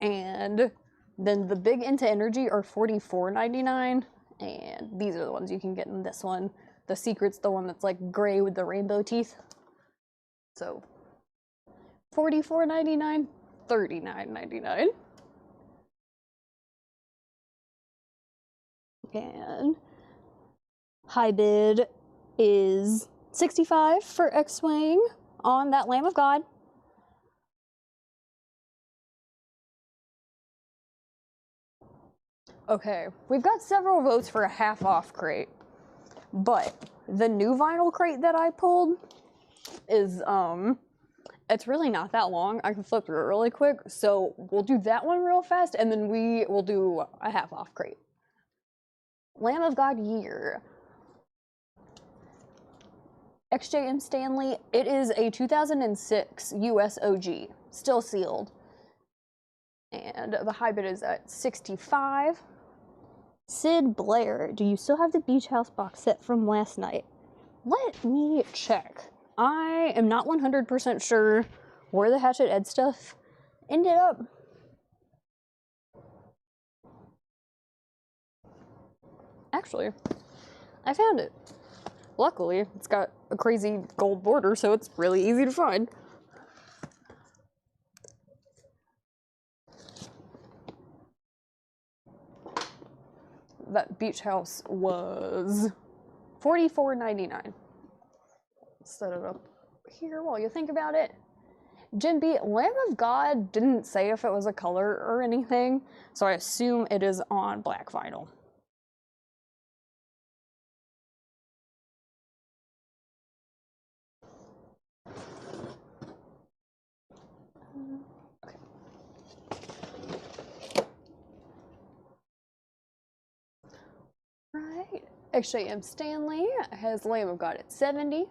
And then the Big Into Energy are $44.99. And these are the ones you can get in this one. The secret's the one that's like gray with the rainbow teeth. So $44.99, $39.99. And high bid is $65 for X-Wing on that Lamb of God. Okay, we've got several votes for a half-off crate, but the new vinyl crate that I pulled is, it's really not that long. I can flip through it really quick, so we'll do that one real fast, and then we will do a half-off crate. Lamb of God year. XJM Stanley, it is a 2006 US OG, still sealed. And the high bid is at 65. Sid Blair, do you still have the Beach House box set from last night? Let me check. I am not 100% sure where the Hatchet Ed stuff ended up. Actually, I found it. Luckily, it's got a crazy gold border, so it's really easy to find. That Beach House was $44.99. Set it up here while you think about it. Jim B, Lamb of God didn't say if it was a color or anything, so I assume it is on black vinyl. Okay. Right. XJM Stanley has Lamb of God at 70.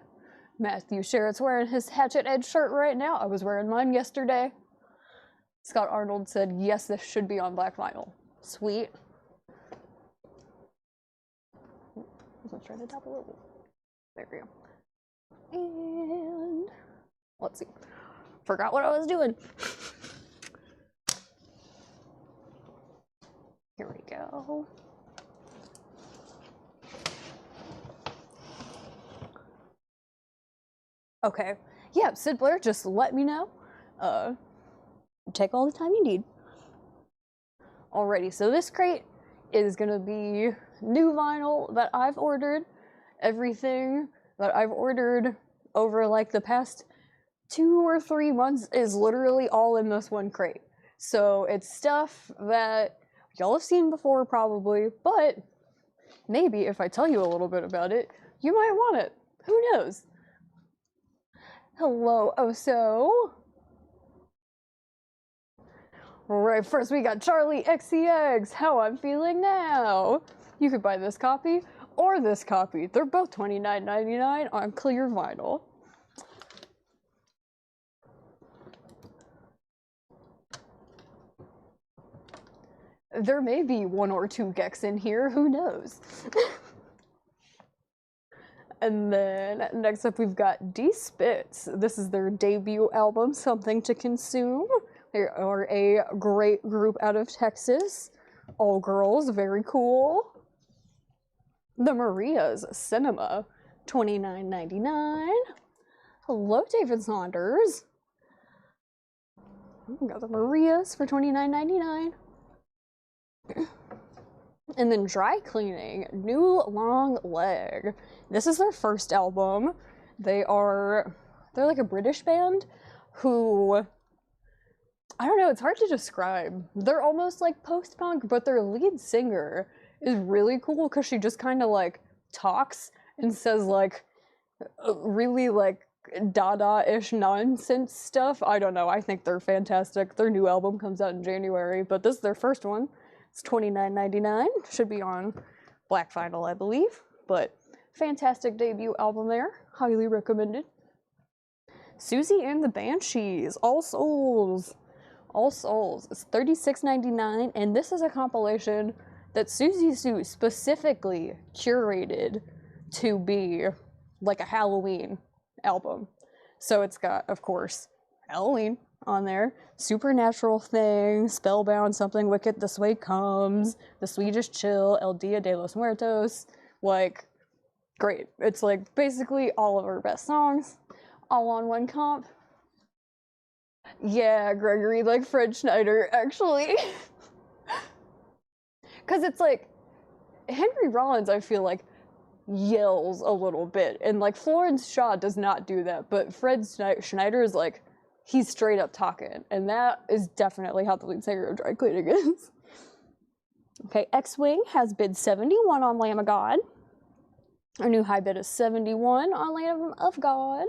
Matthew Sherritt's wearing his Hatchet Edge shirt right now. I was wearing mine yesterday. Scott Arnold said, yes, this should be on black vinyl. Sweet. Let's try to top a little. There we go. And let's see. Forgot what I was doing. Here we go. Okay. Yeah, Sid Blair, just let me know. Take all the time you need. Alrighty, so this crate is gonna be new vinyl that I've ordered. Everything that I've ordered over like the past 2 or 3 months is literally all in this one crate. So it's stuff that y'all have seen before probably, but maybe if I tell you a little bit about it, you might want it. Who knows? Hello, Oso. Right, first we got Charlie XCX, How I'm Feeling Now. You could buy this copy or this copy. They're both $29.99 on clear vinyl. There may be 1 or 2 Geks in here, who knows? And then next up we've got D Spitz. This is their debut album, Something to Consume. They are a great group out of Texas. All girls, very cool. The Marias Cinema, $29.99. Hello, David Saunders. We got the Marias for $29.99. And then Dry Cleaning, New Long Leg. This is their first album. They're like a British band who, I don't know, it's hard to describe. They're almost like post-punk, but their lead singer is really cool because she just kind of like talks and says like really like Dada-ish nonsense stuff. I don't know, I think they're fantastic. Their new album comes out in January, but this is their first one. It's $29.99, should be on black vinyl, I believe, but fantastic debut album there, highly recommended. Susie and the Banshees, All Souls. All Souls, it's $36.99, and this is a compilation that Susie Sue specifically curated to be like a Halloween album. So it's got, of course, Halloween on there, Supernatural Thing, Spellbound, Something Wicked, This Way Comes, The Swedish Chill, El Dia de los Muertos, like, great. It's like basically all of our best songs, all on one comp. Yeah, Gregory, like Fred Schneider, actually. Because it's like, Henry Rollins, I feel like, yells a little bit, and like Florence Shaw does not do that, but Fred Schneider is like, he's straight up talking, and that is definitely how the lead singer of Dry Cleaning is. Okay, X-Wing has bid 71 on Lamb of God. Our new high bid is 71 on Lamb of God.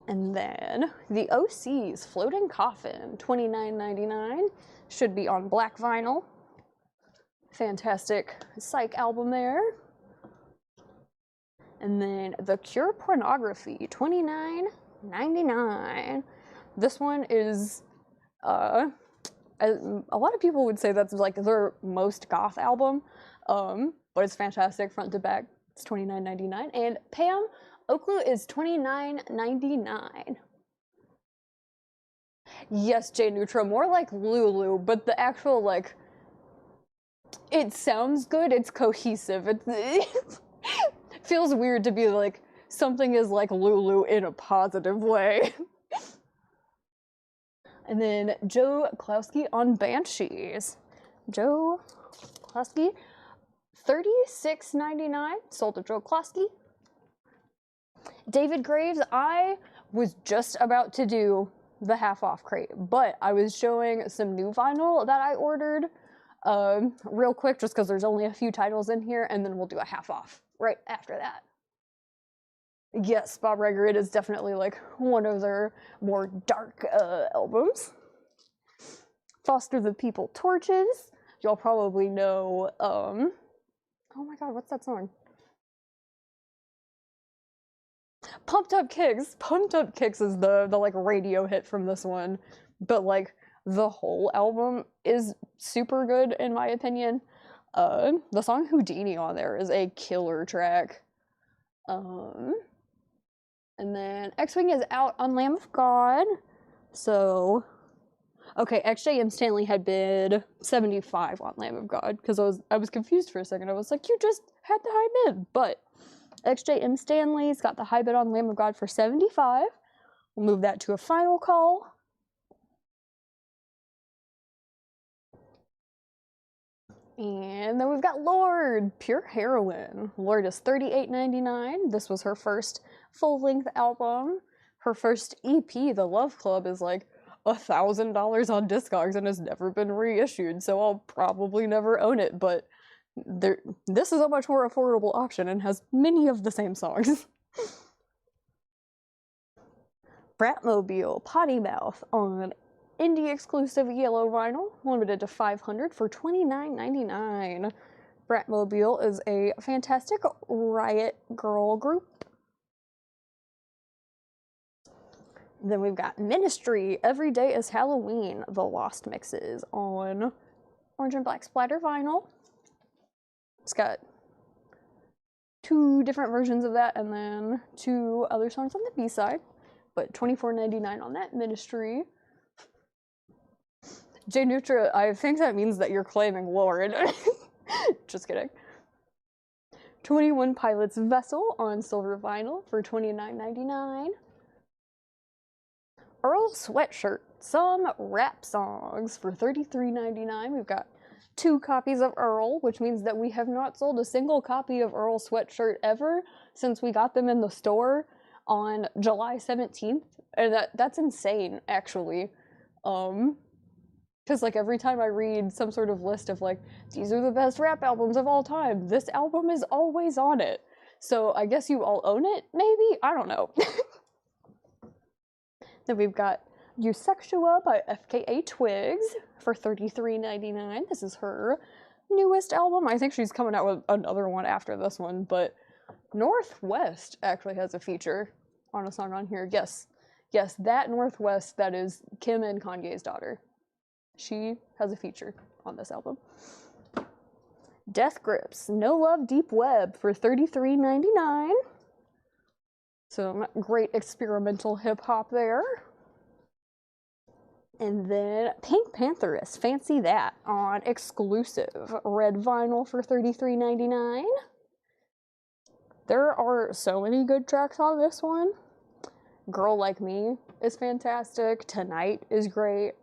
And then the OC's Floating Coffin, $29.99, should be on black vinyl. Fantastic psych album there. And then The Cure Pornography, $29.99. This one is, a lot of people would say that's like their most goth album, but it's fantastic front to back. It's $29.99. And Pam Oaklu is $29.99. Yes, J Neutral, more like Lulu, but the actual, like, it sounds good, it's cohesive. It feels weird to be like, something is like Lulu in a positive way. And then Joe Klowski on Banshees. Joe Klowski, $36.99, sold to Joe Klowski. David Graves, I was just about to do the Halfoff crate, but I was showing some new vinyl that I ordered real quick, just because there's only a few titles in here, and then we'll do a Halfoff right after that. Yes, Bob Reger, it is definitely like one of their more dark albums. Foster the People Torches, y'all probably know, oh my god, what's that song? Pumped Up Kicks. Pumped Up Kicks is the like radio hit from this one, but like the whole album is super good in my opinion. The song Houdini on there is a killer track. And then X-Wing is out on Lamb of God. So, okay, XJM Stanley had bid 75 on Lamb of God, because I was confused for a second. I was like, you just had the high bid, but XJM Stanley's got the high bid on Lamb of God for 75. We'll move that to a final call. And then we've got Lorde, Pure Heroine. Lorde is $38.99. This was her first full-length album. Her first EP, The Love Club, is like $1,000 on Discogs and has never been reissued, so I'll probably never own it, but this is a much more affordable option and has many of the same songs. Bratmobile, Potty Mouth on indie exclusive yellow vinyl, limited to 500 for $29.99. Bratmobile is a fantastic riot girl group. Then we've got Ministry, Every Day is Halloween, The Lost Mixes on orange and black splatter vinyl. It's got 2 different versions of that and then 2 other songs on the B-side. but $24.99 on that ministry. J Nutra, I think that means that you're claiming Lord. Just kidding. 21 Pilots Vessel on silver vinyl for $29.99. Earl Sweatshirt, some rap songs for $33.99. We've got 2 copies of Earl, which means that we have not sold a single copy of Earl Sweatshirt ever since we got them in the store on July 17th. And that's insane, actually. Because, like, every time I read some sort of list of, like, these are the best rap albums of all time, this album is always on it. So I guess you all own it, maybe? I don't know. Then we've got Eusexua by FKA Twigs for $33.99. This is her newest album. I think she's coming out with another one after this one, but Northwest actually has a feature on a song on here. Yes, that Northwest, that is Kim and Kanye's daughter. She has a feature on this album. Death Grips, No Love Deep Web for $33.99. Some great experimental hip-hop there. And then Pink Pantheress, Fancy That, on exclusive red vinyl for $33.99. There are so many good tracks on this one. Girl Like Me is fantastic. Tonight is great.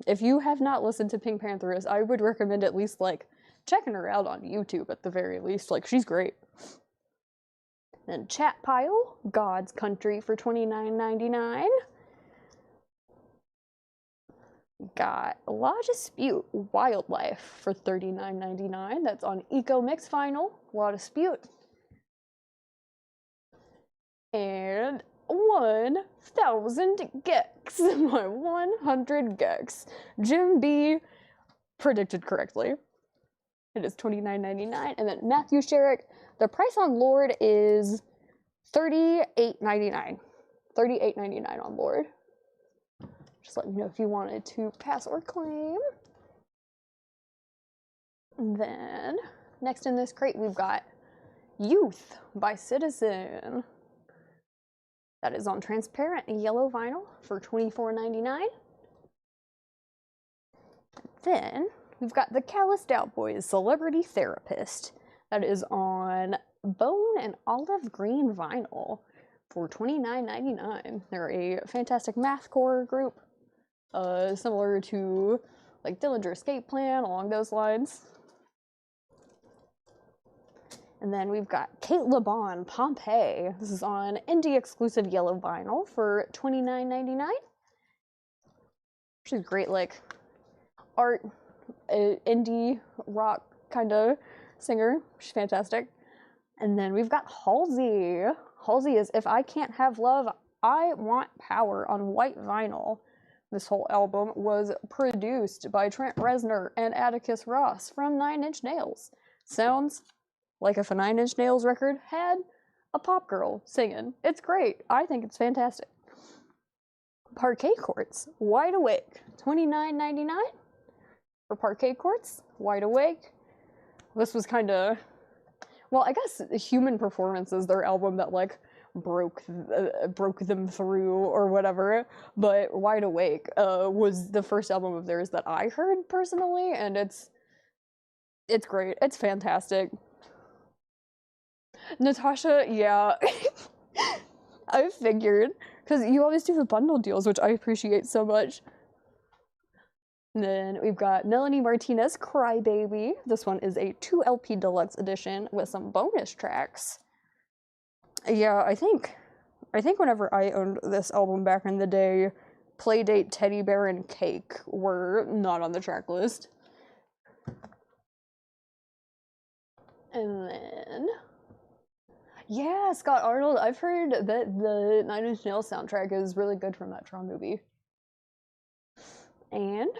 If you have not listened to Pink Pantheress, I would recommend at least, like, checking her out on YouTube at the very least. Like, she's great. Then Chat Pile, God's Country for $29.99. Got La Dispute, Wildlife for $39.99. That's on Eco Mix Vinyl, La Dispute. And 1,000 Gex, my 100 Gex. Jim B predicted correctly. It is $29.99. And then Matthew Sherrick, the price on Lord is $38.99. $38.99 on Lord. Just let me know if you wanted to pass or claim. And then, next in this crate, we've got Youth by Citizen. That is on transparent yellow vinyl for $24.99. Then, we've got the Calloused Out Boys Celebrity Therapist. That is on bone and olive green vinyl for $29.99. They're a fantastic mathcore group, similar to like Dillinger Escape Plan, along those lines. And then we've got Kate LeBon, Pompeii. This is on indie exclusive yellow vinyl for $29.99. She's great, like art, indie rock kind of singer. She's fantastic. And then we've got Halsey. Halsey is If I Can't Have Love, I Want Power on white vinyl. This whole album was produced by Trent Reznor and Atticus Ross from 9 Inch Nails. Sounds like if a 9 Inch Nails record had a pop girl singing. It's great. I think it's fantastic. Parquet Courts, Wide Awake, $29.99 for Parquet Courts, Wide Awake. This was kind of, well, I guess Human Performance is their album that like broke them through or whatever, but Wide Awake was the first album of theirs that I heard personally, and it's great. It's fantastic. Natasha, yeah. I figured, because you always do the bundle deals, which I appreciate so much. And then we've got Melanie Martinez, Crybaby. This one is a 2 LP deluxe edition with some bonus tracks. Yeah, I think whenever I owned this album back in the day, Playdate, Teddy Bear, and Cake were not on the track list. And then, yeah, Scott Arnold. I've heard that the 9 Inch Nails soundtrack is really good from that Tron movie. And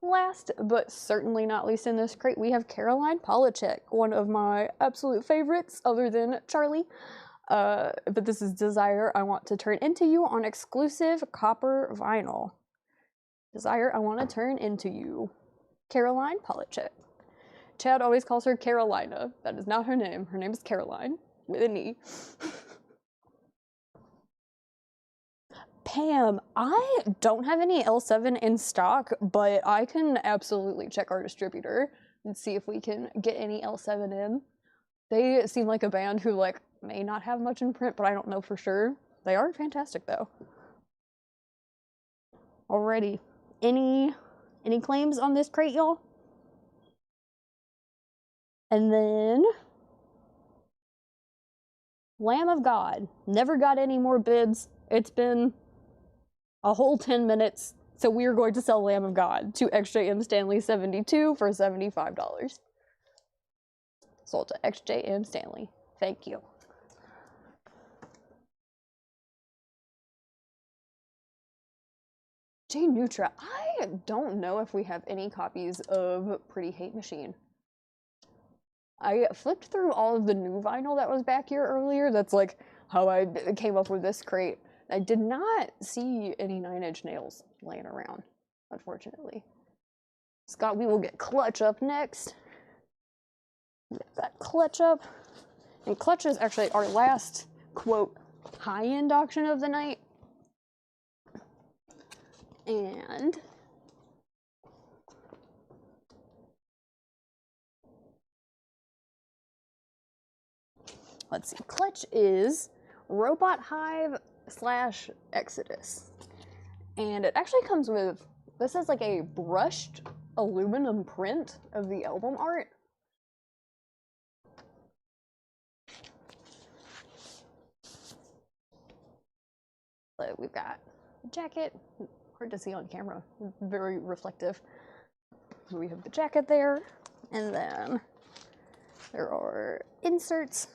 last, but certainly not least in this crate, we have Caroline Polachek, one of my absolute favorites, other than Charlie. But this is Desire I Want to Turn Into You on exclusive copper vinyl. Desire I Want to Turn Into You. Caroline Polachek. Chad always calls her Carolina. That is not her name. Her name is Caroline, with an E. ham. I don't have any L7 in stock, but I can absolutely check our distributor and see if we can get any L7 in. They seem like a band who like may not have much in print, but I don't know for sure. They are fantastic though. Alrighty. Any claims on this crate, y'all? And then Lamb of God. Never got any more bids. It's been a whole 10 minutes. So we are going to sell Lamb of God to XJM Stanley 72 for $75. Sold to XJM Stanley. Thank you. J Nutra. I don't know if we have any copies of Pretty Hate Machine. I flipped through all of the new vinyl that was back here earlier. That's like how I came up with this crate. I did not see any Nine Inch Nails laying around, unfortunately. Scott, we will get Clutch up next. Get that Clutch up. And Clutch is actually our last, quote, high-end auction of the night. And let's see, Clutch is Robot Hive / Exodus. And it actually comes with, this is like a brushed aluminum print of the album art. So we've got a jacket, hard to see on camera, very reflective. We have the jacket there, and then there are inserts,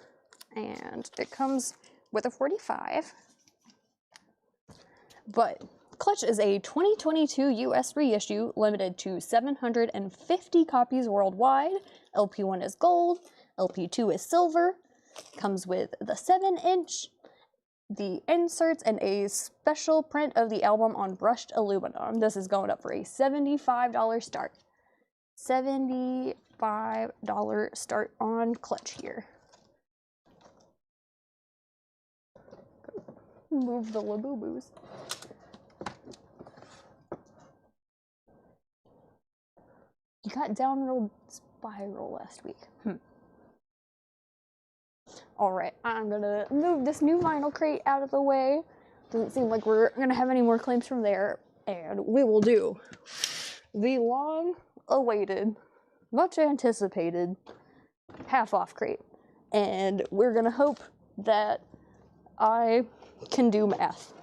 and it comes with a 45. But Clutch is a 2022 US reissue limited to 750 copies worldwide. LP1 is gold, LP2 is silver, comes with the 7-inch, the inserts, and a special print of the album on brushed aluminum. This is going up for a $75 start. $75 start on Clutch here. Move the Labubu's. You got Downward Spiral last week. Alright, I'm gonna move this new vinyl crate out of the way. Doesn't seem like we're gonna have any more claims from there. And we will do the long-awaited, much-anticipated Halfoff crate. And we're gonna hope that I can do math.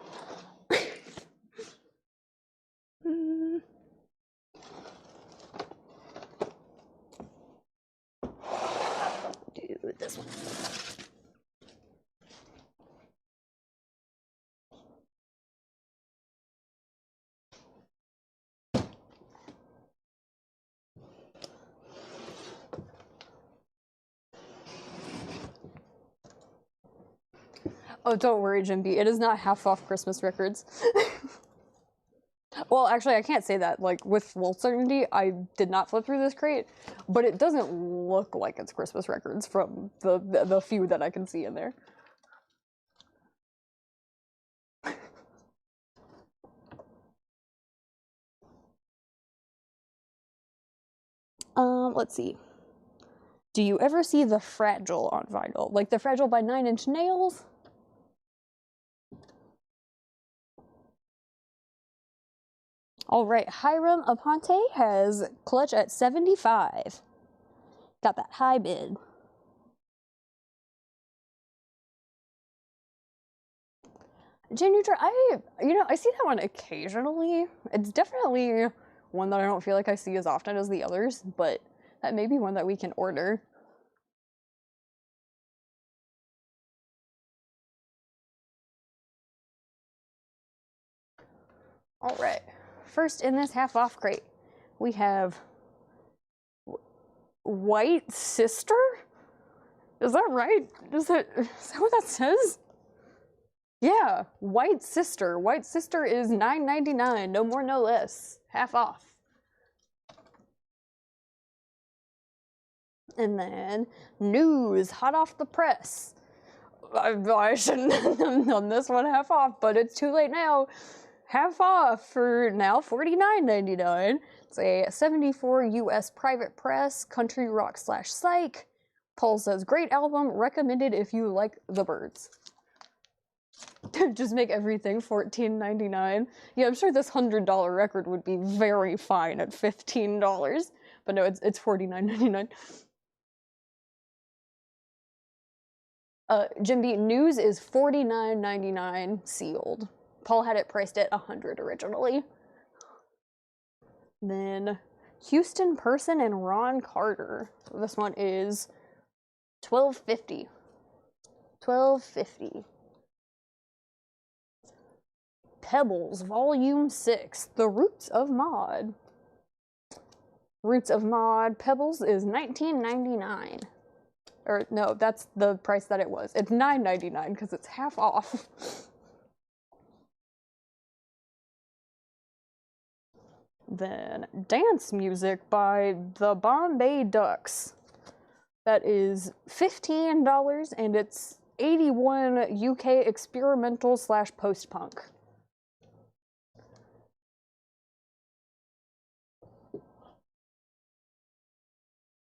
Do this one. Oh, don't worry, Jim B. It is not Halfoff Christmas records. Well, actually, I can't say that, like, with full certainty. I did not flip through this crate, but it doesn't look like it's Christmas records from the few that I can see in there. Let's see. Do you ever see the Fragile on vinyl? Like the Fragile by Nine Inch Nails? Alright, Hiram Aponte has Clutch at 75. Got that high bid. J Nutra, I see that one occasionally. It's definitely one that I don't feel like I see as often as the others, but that may be one that we can order. Alright, first in this Halfoff crate, we have White Sister? Is that right? Is that what that says? Yeah, White Sister. White Sister is $9.99, no more, no less. Half off. And then News, hot off the press. I shouldn't have done this one half off, but it's too late now. Half off for now $49.99. It's a 74 US private press, country rock / psych. Paul says, great album, recommended if you like the Byrds. Just make everything $14.99. Yeah, I'm sure this $100 record would be very fine at $15, but no, it's $49.99. Jim B, News is $49.99 sealed. Paul had it priced at $100 originally. Then Houston Person and Ron Carter. This one is $12.50. $12.50. Pebbles, Volume 6, The Roots of Mod. Roots of Mod, Pebbles is $19.99. Or no, that's the price that it was. It's $9.99 because it's half off. Then Dance Music by the Bombay Ducks. That is $15 and it's 81 UK experimental / post-punk.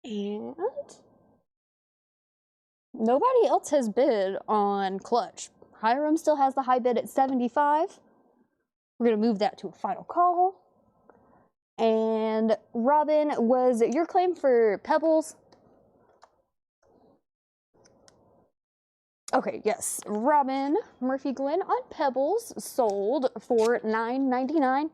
And nobody else has bid on Clutch. Hiram still has the high bid at 75. We're gonna move that to a final call. And Robin, was it your claim for Pebbles? Okay, yes. Robin Murphy Glenn on Pebbles sold for $9.99.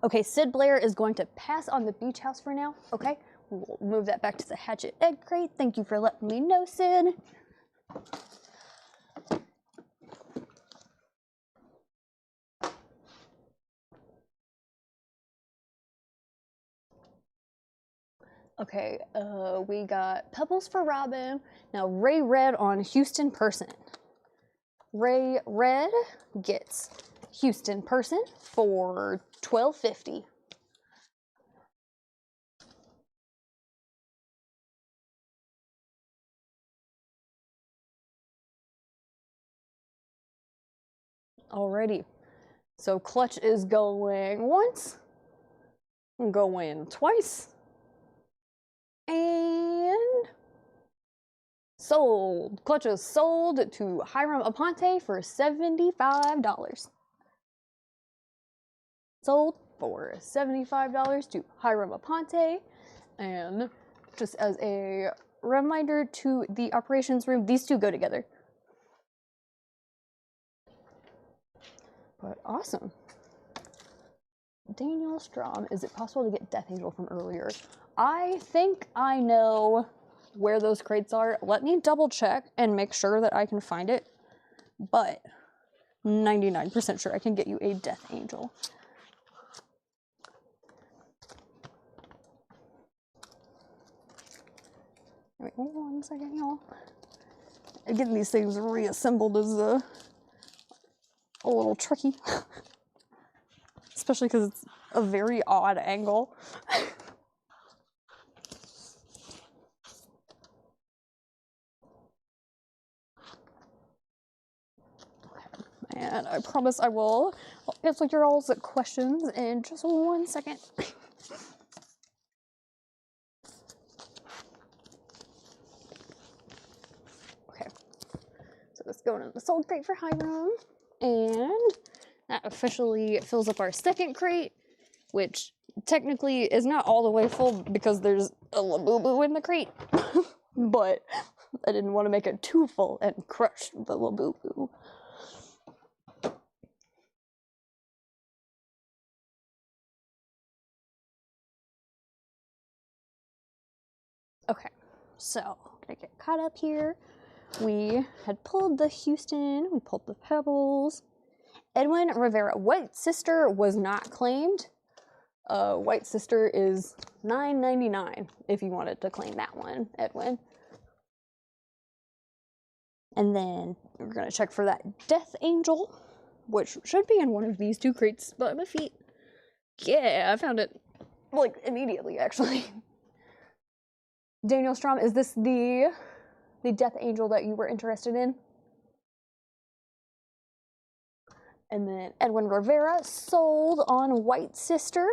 Okay, Sid Blair is going to pass on the Beach House for now, okay? We'll move that back to the Hatchet Egg Crate. Thank you for letting me know, Sid. Okay, we got Pebbles for Robin. Now Ray Red on Houston Person. Ray Red gets Houston Person for $12.50. Alrighty. So Clutch is going once, going twice, and sold. Clutch is sold to Hiram Aponte for $75. Sold for $75 to Hiram Aponte. And just as a reminder to the operations room, these two go together. But awesome. Daniel Strom, is it possible to get Death Angel from earlier? I think I know where those crates are. Let me double check and make sure that I can find it. But 99% sure I can get you a Death Angel. Wait, hold on a second, y'all. Getting these things reassembled is a little tricky. Especially because it's a very odd angle. And I promise I'll answer your all's questions in just 1 second. Okay, so let's go into the sold crate for Hiram, and that officially fills up our second crate, which technically is not all the way full because there's a Labubu in the crate, but I didn't want to make it too full and crush the Labubu. Okay, so gonna get caught up here. We had pulled the Houston, we pulled the Pebbles. Edwin Rivera, White Sister was not claimed. White Sister is $9.99 if you wanted to claim that one, Edwin. And then we're gonna check for that Death Angel, which should be in one of these two crates by my feet. Yeah, I found it, like, immediately, actually. Daniel Strom, is this the Death Angel that you were interested in? And then Edwin Rivera, sold on White Sister.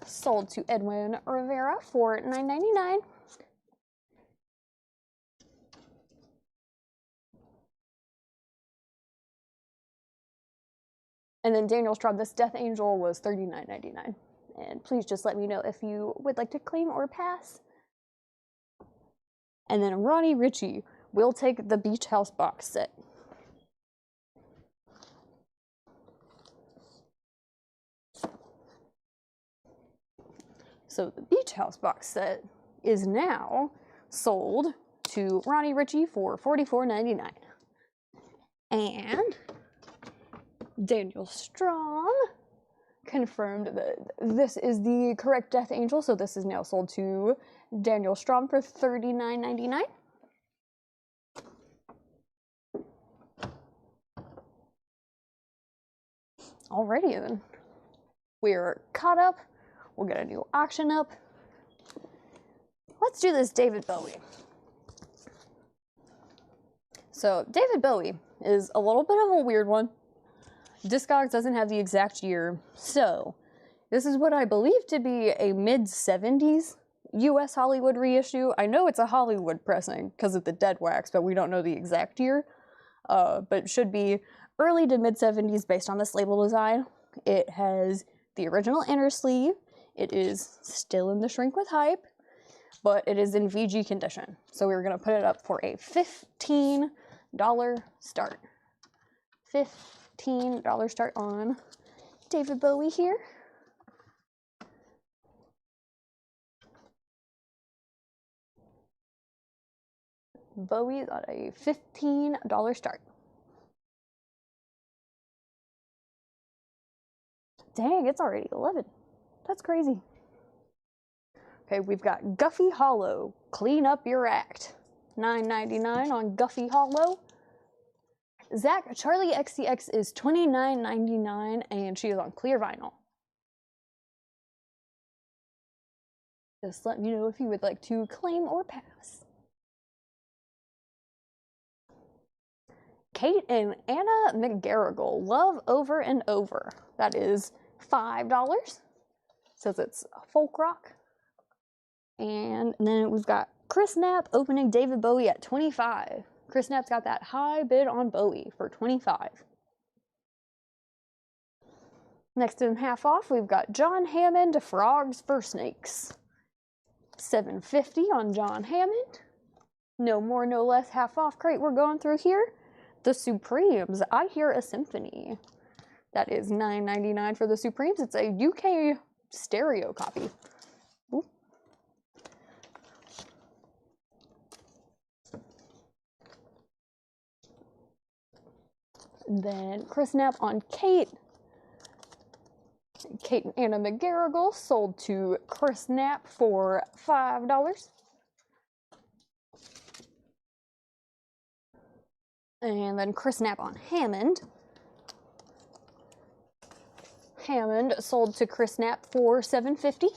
Sold to Edwin Rivera for $9.99. And then Daniel Strom, this Death Angel was $39.99. And please just let me know if you would like to claim or pass. And then Ronnie Ritchie, we'll take the Beach House box set. So the Beach House box set is now sold to Ronnie Ritchie for $44.99. And Daniel Strom confirmed that this is the correct Death Angel, so this is now sold to Daniel Strom for $39.99. Alrighty then. We're caught up. We'll get a new auction up. Let's do this David Bowie. So David Bowie is a little bit of a weird one. Discogs doesn't have the exact year, so this is what I believe to be a mid-70s US Hollywood reissue. I know it's a Hollywood pressing because of the dead wax, but we don't know the exact year. But it should be early to mid-70s based on this label design. It has the original inner sleeve. It is still in the shrink with hype, but it is in VG condition. So we're going to put it up for a $15 start. $15 start on David Bowie here. Bowie got a $15 start. Dang, it's already 11. That's crazy. Okay, we've got Guffey Hollow, Clean Up Your Act. $9.99 on Guffey Hollow. Zach, Charlie XCX is $29.99 and she is on clear vinyl. Just let me know if you would like to claim or pass. Kate and Anna McGarrigle, Love Over and Over. That is $5. Says it's folk rock. And then we've got Chris Knapp opening David Bowie at $25. Chris Knapp's got that high bid on Bowie for $25. Next in Halfoff, we've got John Hammond, Frogs for Snakes. $7.50 on John Hammond. No more, no less Halfoff crate we're going through here. The Supremes, I Hear a Symphony. That is $9.99 for the Supremes. It's a UK stereo copy. Ooh. Then Chris Knapp on Kate. Kate and Anna McGarrigle sold to Chris Knapp for $5. And then Chris Knapp on Hammond. Hammond sold to Chris Knapp for $7.50.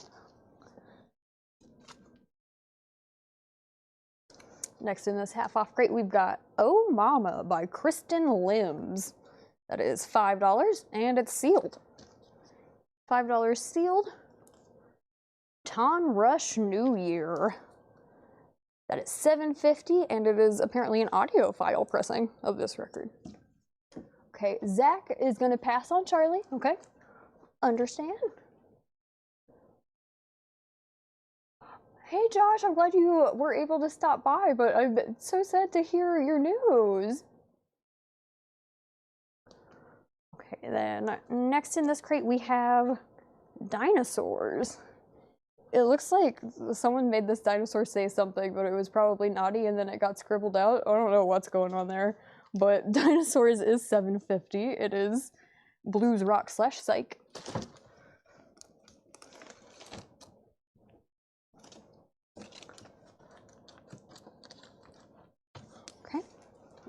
Next in this Halfoff crate, we've got Oh Mama by Kristen Limbs. That is $5 and it's sealed. $5 sealed. Ton Rush New Year. That is $7.50 and it is apparently an audiophile pressing of this record. Okay, Zach is going to pass on Charlie. Okay, understand. Hey Josh, I'm glad you were able to stop by, but I'm so sad to hear your news. Okay, then next in this crate we have dinosaurs. It looks like someone made this dinosaur say something, but it was probably naughty and then it got scribbled out. I don't know what's going on there. But dinosaurs is $7.50. It is blues rock / psych. Okay.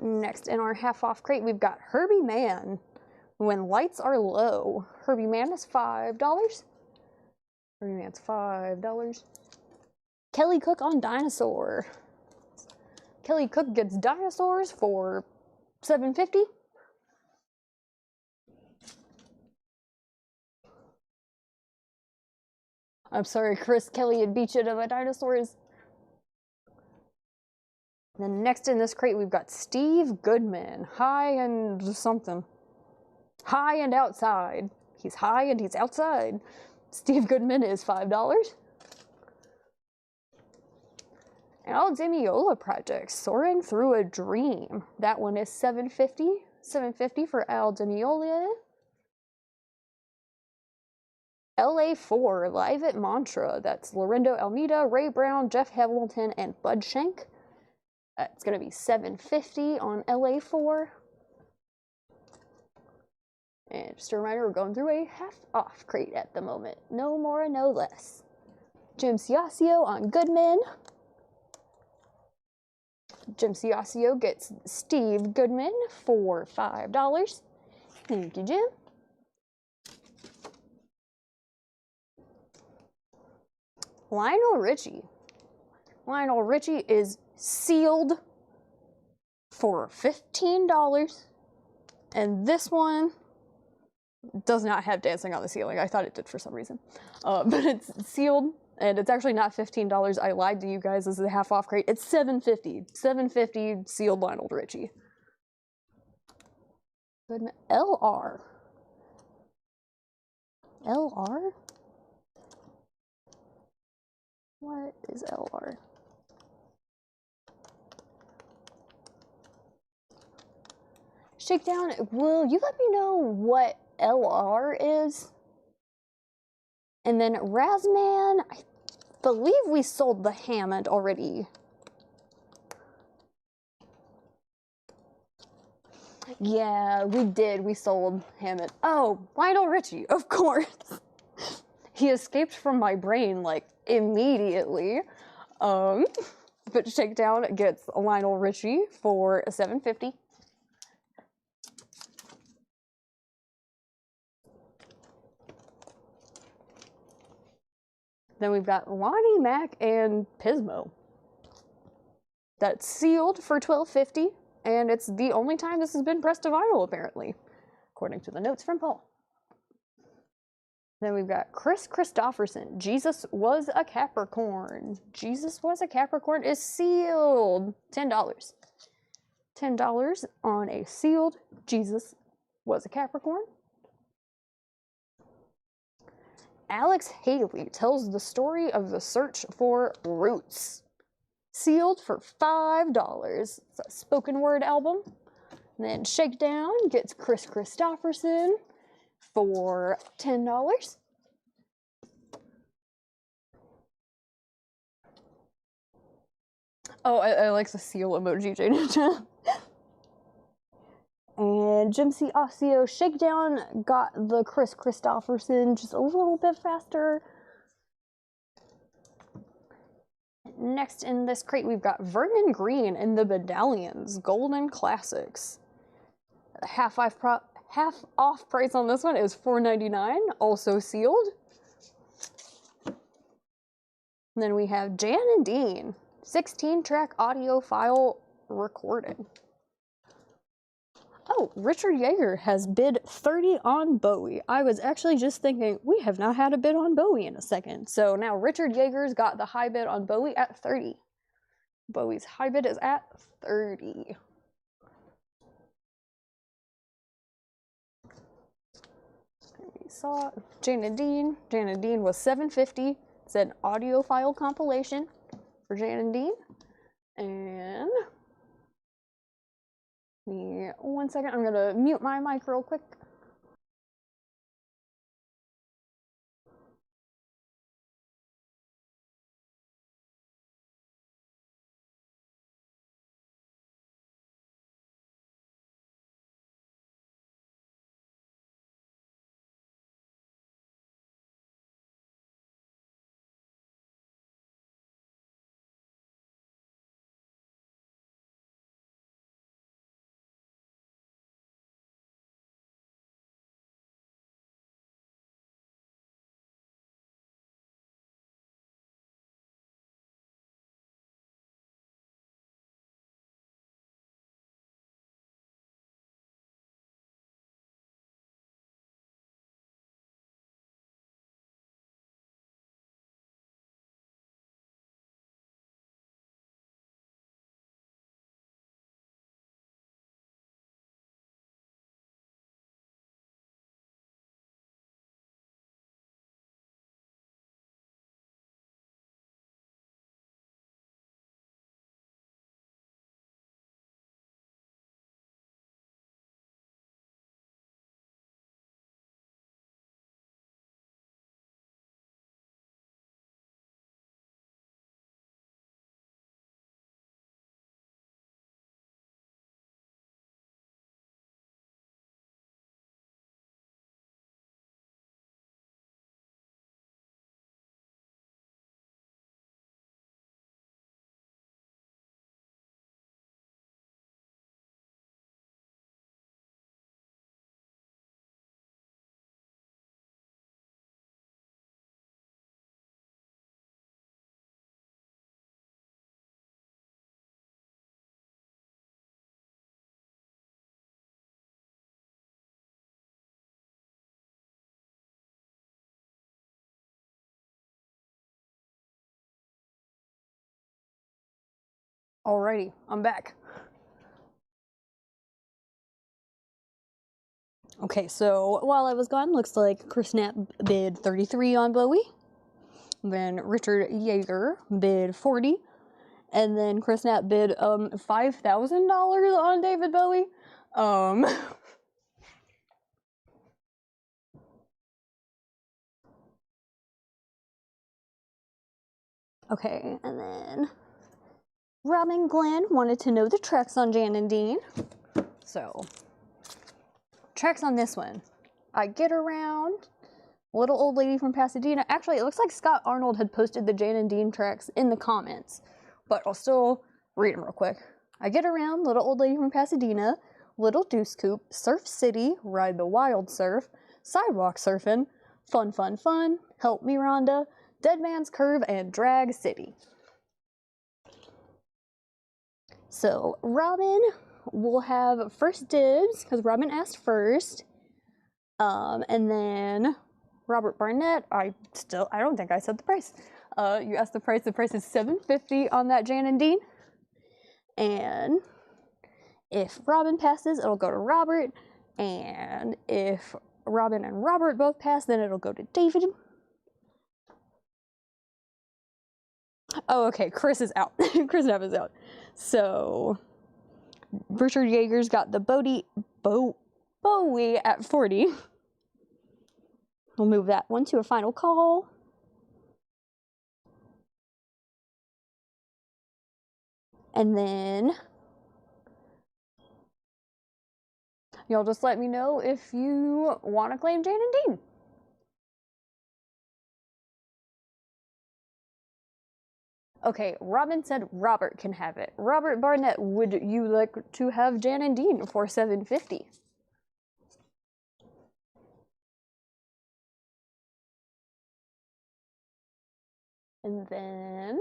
Next in our Halfoff crate, we've got Herbie Mann, When Lights Are Low. Herbie Mann is $5. Herbie Mann's $5. Kelly Cook on Dinosaur. Kelly Cook gets dinosaurs for $7.50. I'm sorry, Chris Kelly had beat you to the dinosaurs. Then next in this crate, we've got Steve Goodman. High and something. High and outside. He's high and he's outside. Steve Goodman is $5. Al Di Meola Project, Soaring Through a Dream. That one is $7.50. $7.50 for Al Di Meola. LA4, Live at Mantra. That's Lorindo Almeida, Ray Brown, Jeff Hamilton, and Bud Shank. It's going to be $7.50 on LA4. And just a reminder, we're going through a half-off crate at the moment. No more, no less. Jim Ciascio on Goodman. Jim Ciascio gets Steve Goodman for $5. Thank you, Jim. Lionel Richie. Lionel Richie is sealed for $15. And this one does not have Dancing on the Ceiling. I thought it did for some reason. But it's sealed, and it's actually not $15. I lied to you guys. This is a half-off crate. It's $7.50. $7.50 sealed Lionel Richie. LR. LR? What is LR? Shakedown, will you let me know what LR is? And then Razman, I believe we sold the Hammond already. Yeah, we did. We sold Hammond. Oh, Lionel Richie, of course. He escaped from my brain, like, immediately. But Shakedown gets Lionel Richie for $7.50. Then we've got Lonnie Mac and Pismo. That's sealed for $12.50, and it's the only time this has been pressed to vinyl, apparently, according to the notes from Paul. Then we've got Chris Christopherson. Jesus Was a Capricorn. Jesus Was a Capricorn is sealed. $10. $10 on a sealed Jesus Was a Capricorn. Alex Haley tells the story of the search for roots. Sealed for $5. It's a spoken word album. And then Shakedown gets Chris Christopherson for $10. Oh, I like the seal emoji, Jane. And Jim Ciascio Shakedown got the Chris Christopherson just a little bit faster. Next in this crate, we've got Vernon Green and the Medallions Golden Classics. Half off price on this one is $4.99, also sealed. And then we have Jan and Dean, 16-track audio file recording. Oh, Richard Yeager has bid 30 on Bowie. I was actually just thinking, we have not had a bid on Bowie in a second. So now Richard Yeager's got the high bid on Bowie at 30. Bowie's high bid is at 30. We saw Jane and Dean. Jane and Dean was $7.50. It's an audio file compilation for Jane and Dean. And one second, I'm gonna mute my mic real quick. Alrighty, I'm back. Okay, so while I was gone, looks like Chris Knapp bid 33 on Bowie. Then Richard Yeager bid 40. And then Chris Knapp bid $5,000 on David Bowie. Okay, and then Robin Glenn wanted to know the tracks on Jan and Dean. So, tracks on this one. I Get Around, Little Old Lady from Pasadena. Actually, it looks like Scott Arnold had posted the Jan and Dean tracks in the comments, but I'll still read them real quick. I Get Around, Little Old Lady from Pasadena, Little Deuce Coupe, Surf City, Ride the Wild Surf, Sidewalk Surfin', Fun Fun Fun, Help Me Rhonda, Dead Man's Curve, and Drag City. So Robin will have first dibs because Robin asked first, and then Robert Barnett. I don't think I said the price. You asked the price. The price is $7.50 on that Jan and Dean. And if Robin passes, it'll go to Robert. And if Robin and Robert both pass, then it'll go to David. Oh, okay, Chris is out. Chris Knapp is out. So, Richard Yeager's got the Bowie at 40. We'll move that one to a final call. And then, y'all just let me know if you want to claim Jan and Dean. Okay, Robin said Robert can have it. Robert Barnett, would you like to have Jan and Dean for $7.50? And then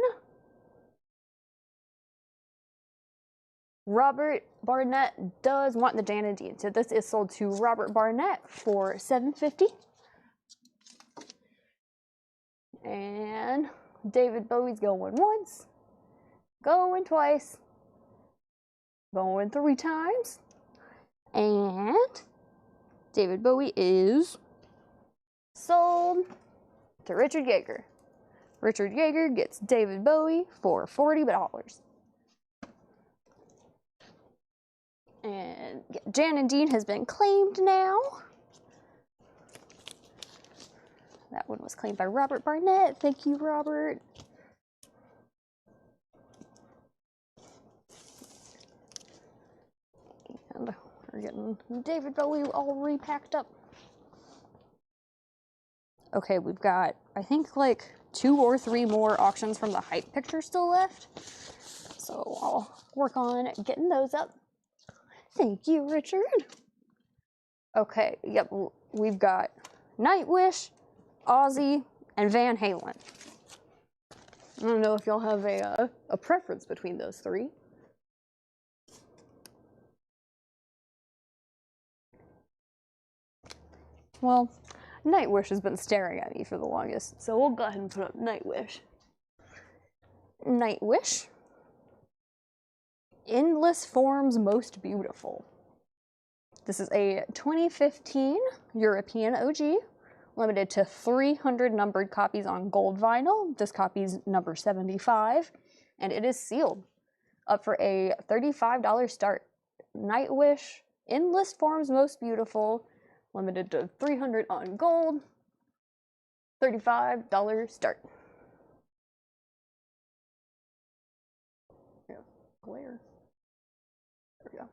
Robert Barnett does want the Jan and Dean. So this is sold to Robert Barnett for $7.50. And David Bowie's going once, going twice, going 3 times, and David Bowie is sold to Richard Yeager. Richard Yeager gets David Bowie for $40. And Jan and Dean has been claimed now. That one was claimed by Robert Barnett. Thank you, Robert. And we're getting David Bowie all repacked up. Okay, we've got, I think, like 2 or 3 more auctions from the hype picture still left. So I'll work on getting those up. Thank you, Richard. Okay, yep, we've got Nightwish, Ozzy, and Van Halen. I don't know if y'all have a preference between those 3. Well, Nightwish has been staring at me for the longest, so we'll go ahead and put up Nightwish. Nightwish. Endless Forms Most Beautiful. This is a 2015 European OG. Limited to 300 numbered copies on gold vinyl. This copy's number 75, and it is sealed. Up for a $35 start. Nightwish, Endless Forms Most Beautiful, limited to 300 on gold, $35 start. Yeah, glare. There we go.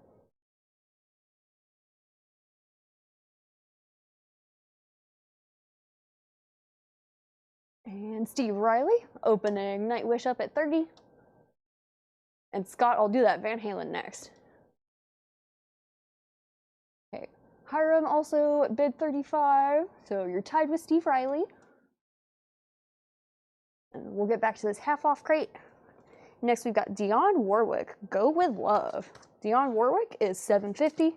And Steve Riley, opening Nightwish up at 30. And Scott, I'll do that Van Halen next. Okay, Hiram also bid 35, so you're tied with Steve Riley. And we'll get back to this half-off crate. Next, we've got Dionne Warwick, Go With Love. Dionne Warwick is $7.50.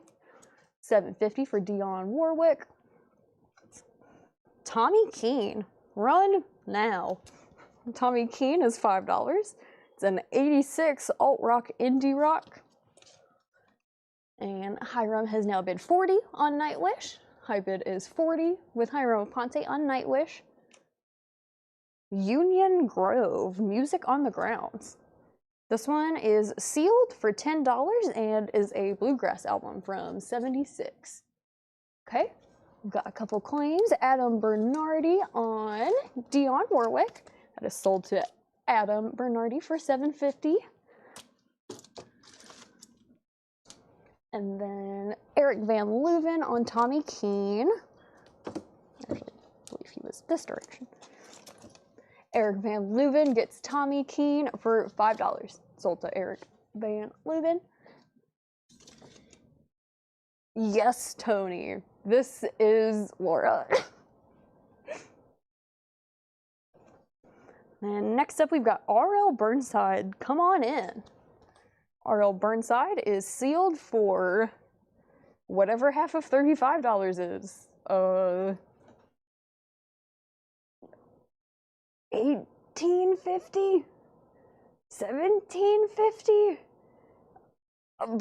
$7.50 for Dionne Warwick. Tommy Keene, Run Now. Tommy Keene is $5. It's an 86 alt-rock indie rock. And Hiram has now bid 40 on Nightwish. High bid is 40 with Hiram Ponte on Nightwish. Union Grove, Music on the Grounds. This one is sealed for $10 and is a bluegrass album from '76. Okay, we've got a couple claims. Adam Bernardi on Dionne Warwick. That is sold to Adam Bernardi for $7.50. And then Eric Van Leuven on Tommy Keene. Actually, I believe he was this direction. Eric Van Leuven gets Tommy Keene for $5. Sold to Eric Van Leuven. Yes, Tony. This is Laura. And next up, we've got R.L. Burnside. Come on in. R.L. Burnside is sealed for whatever half of $35 is. $18.50? $17.50?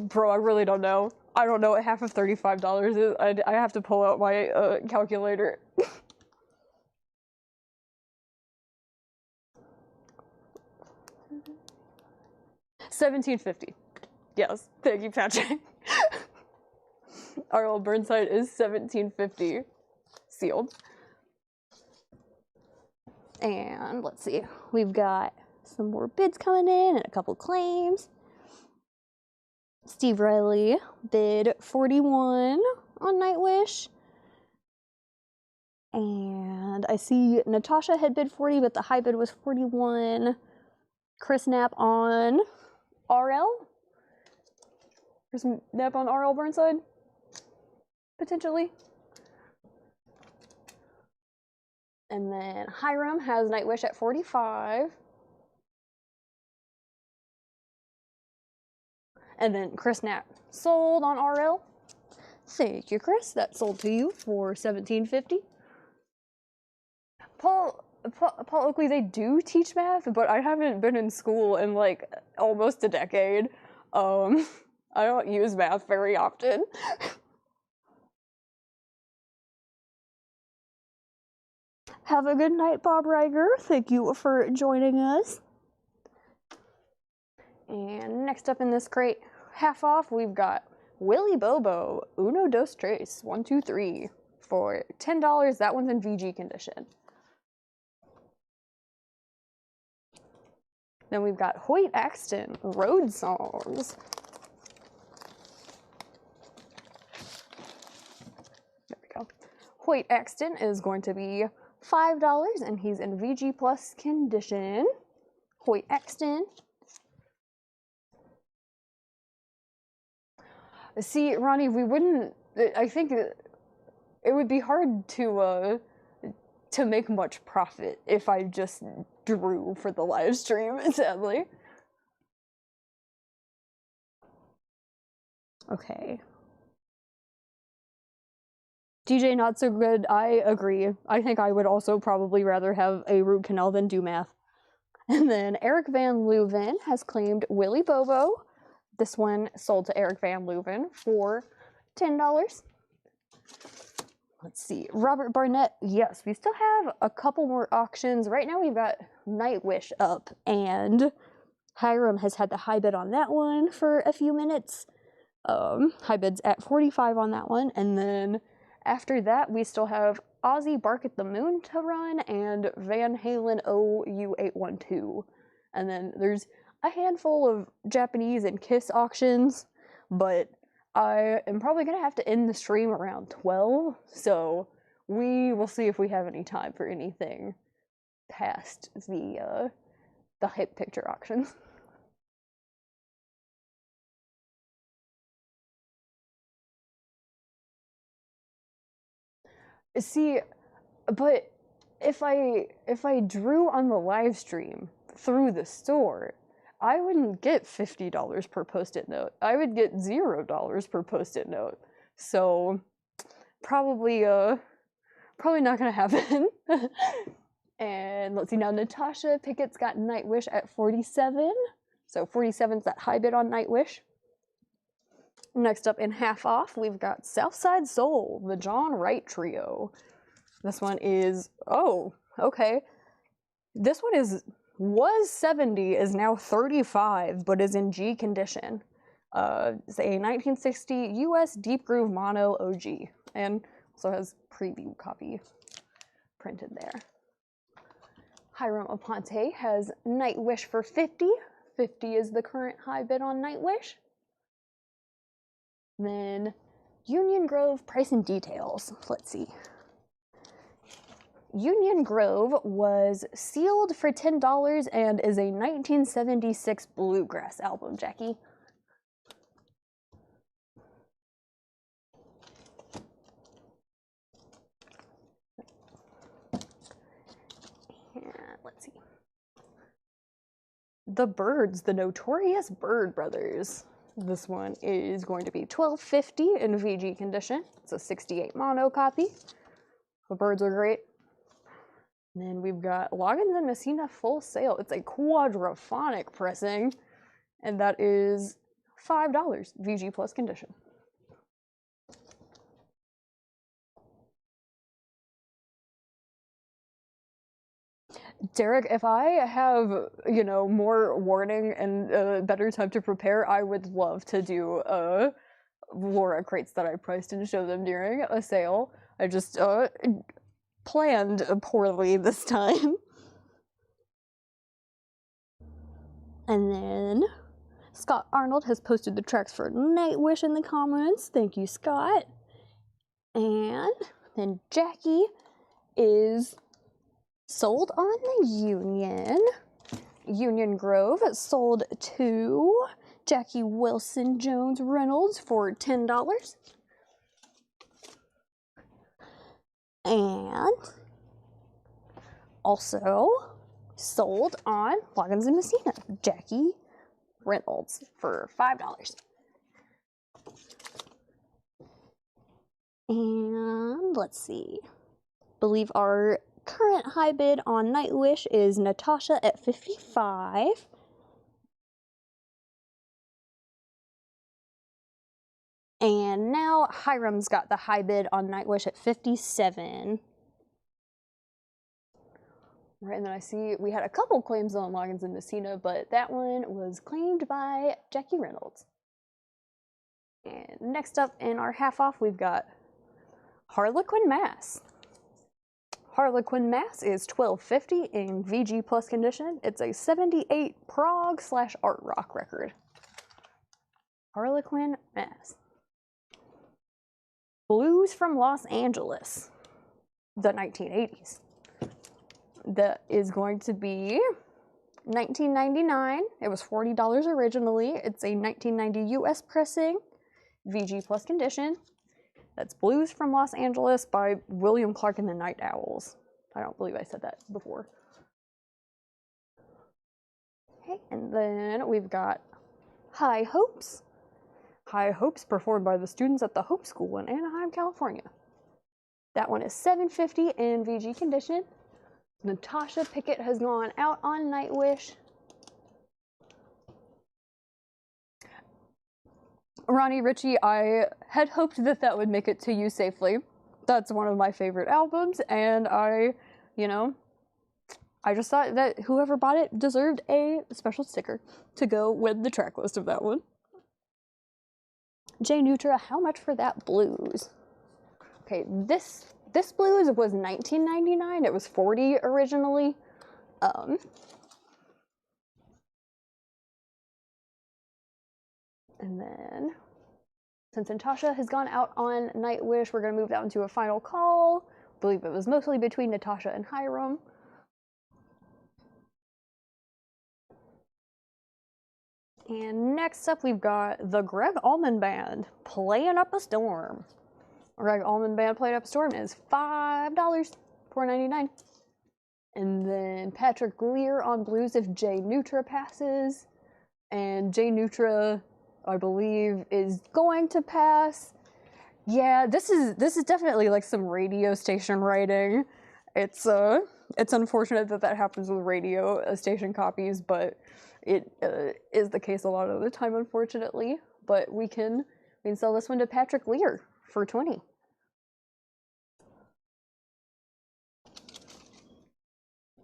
Bro, I really don't know. I don't know what half of $35 is. I have to pull out my calculator. $17.50. Yes, thank you, Patrick. R.L. Burnside is $17.50 sealed. And let's see, we've got some more bids coming in and a couple claims. Steve Riley bid 41 on Nightwish. And I see Natasha had bid 40, but the high bid was 41. Chris Knapp on RL? Chris Knapp on RL Burnside? Potentially. And then Hiram has Nightwish at 45. And then Chris Knapp sold on RL. Thank you, Chris. That sold to you for $17.50. Paul Oakley, they do teach math, but I haven't been in school in like almost a decade. I don't use math very often. Have a good night, Bob Reiger. Thank you for joining us. And next up in this crate, Halfoff, we've got Willy Bobo, Uno Dos Tres, 1, 2, 3 for $10. That one's in VG condition. Then we've got Hoyt Axton, Road Songs. There we go. Hoyt Axton is going to be $5, and he's in VG Plus condition. Hoyt Axton. See, Ronnie, we wouldn't. I think it would be hard to make much profit if I just drew for the live stream, sadly. Okay. DJ Not So Good, I agree. I think I would also probably rather have a root canal than do math. And then Eric Van Leuven has claimed Willy Bobo. This one sold to Eric Van Leuven for $10. Let's see, Robert Barnett, yes, we still have a couple more auctions. Right now we've got Nightwish up, and Hiram has had the high bid on that one for a few minutes. High bid's at 45 on that one, and then after that we still have Ozzy Bark at the Moon to run, and Van Halen OU812. And then there's a handful of Japanese and Kiss auctions, but I am probably going to have to end the stream around 12, so we will see if we have any time for anything past the hype picture auctions. See, but if I drew on the live stream through the store, I wouldn't get $50 per post-it note. I would get $0 per post-it note. So probably not gonna happen. And let's see now, Natasha Pickett's got Nightwish at 47. So 47's that high bid on Nightwish. Next up in Halfoff, we've got Southside Soul, the John Wright Trio. This one is, oh, okay. This one was 70, is now 35, but is in G condition. It's a 1960 US Deep Groove Mono OG, and also has preview copy printed there. Hiram Aponte has Nightwish for 50. 50 is the current high bid on Nightwish. Then Union Grove price and details. Let's see. Union Grove was sealed for $10 and is a 1976 bluegrass album, Jackie. And let's see. The Byrds, the Notorious Byrd Brothers. This one is going to be $12.50 in VG condition. It's a 68 mono copy. The Byrds are great. And then we've got Loggins and Messina Full Sail. It's a quadraphonic pressing, and that is $5 VG plus condition. Derek, if I have, you know, more warning and better time to prepare, I would love to do Laura crates that I priced and show them during a sale. I just planned poorly this time. And then Scott Arnold has posted the tracks for Nightwish in the comments. Thank you, Scott. And then Jackie is sold on the Union Grove sold to Jackie Wilson Jones Reynolds for $10. And also sold on Loggins and Messina, Jackie Reynolds for $5. And let's see, believe our current high bid on Nightwish is Natasha at 55. And now Hiram's got the high bid on Nightwish at 57. Right, and then I see we had a couple claims on Loggins and Messina, but that one was claimed by Jackie Reynolds. And next up in our Halfoff, we've got Harlequin Mass. Harlequin Mass is $12.50 in VG plus condition. It's a 78 prog / art rock record. Harlequin Mass. Blues from Los Angeles, the 1980s. That is going to be $19.99. It was $40 originally. It's a 1990 US pressing, VG plus condition. That's Blues from Los Angeles by William Clark and the Night Owls. I don't believe I said that before. Okay, and then we've got High Hopes. High Hopes performed by the students at the Hope School in Anaheim, California. That one is $7.50 in VG condition. Natasha Pickett has gone out on Nightwish. Ronnie Ritchie, I had hoped that that would make it to you safely. That's one of my favorite albums, and I just thought that whoever bought it deserved a special sticker to go with the track list of that one. Jay Nutra, how much for that blues? Okay, this blues was $19.99. It was $40 originally. And then, since Natasha has gone out on Nightwish, we're going to move that into a final call. I believe it was mostly between Natasha and Hiram. And next up, we've got the Greg Allman Band, Playing Up a Storm. Greg Allman Band, Playing Up a Storm is $5, $4.99. And then Patrick Lear on blues if Jay Nutra passes. And Jay Nutra, I believe, is going to pass. Yeah, this is definitely like some radio station writing. It's It's unfortunate that that happens with radio station copies, but it is the case a lot of the time, unfortunately. But we can sell this one to Patrick Lear for 20.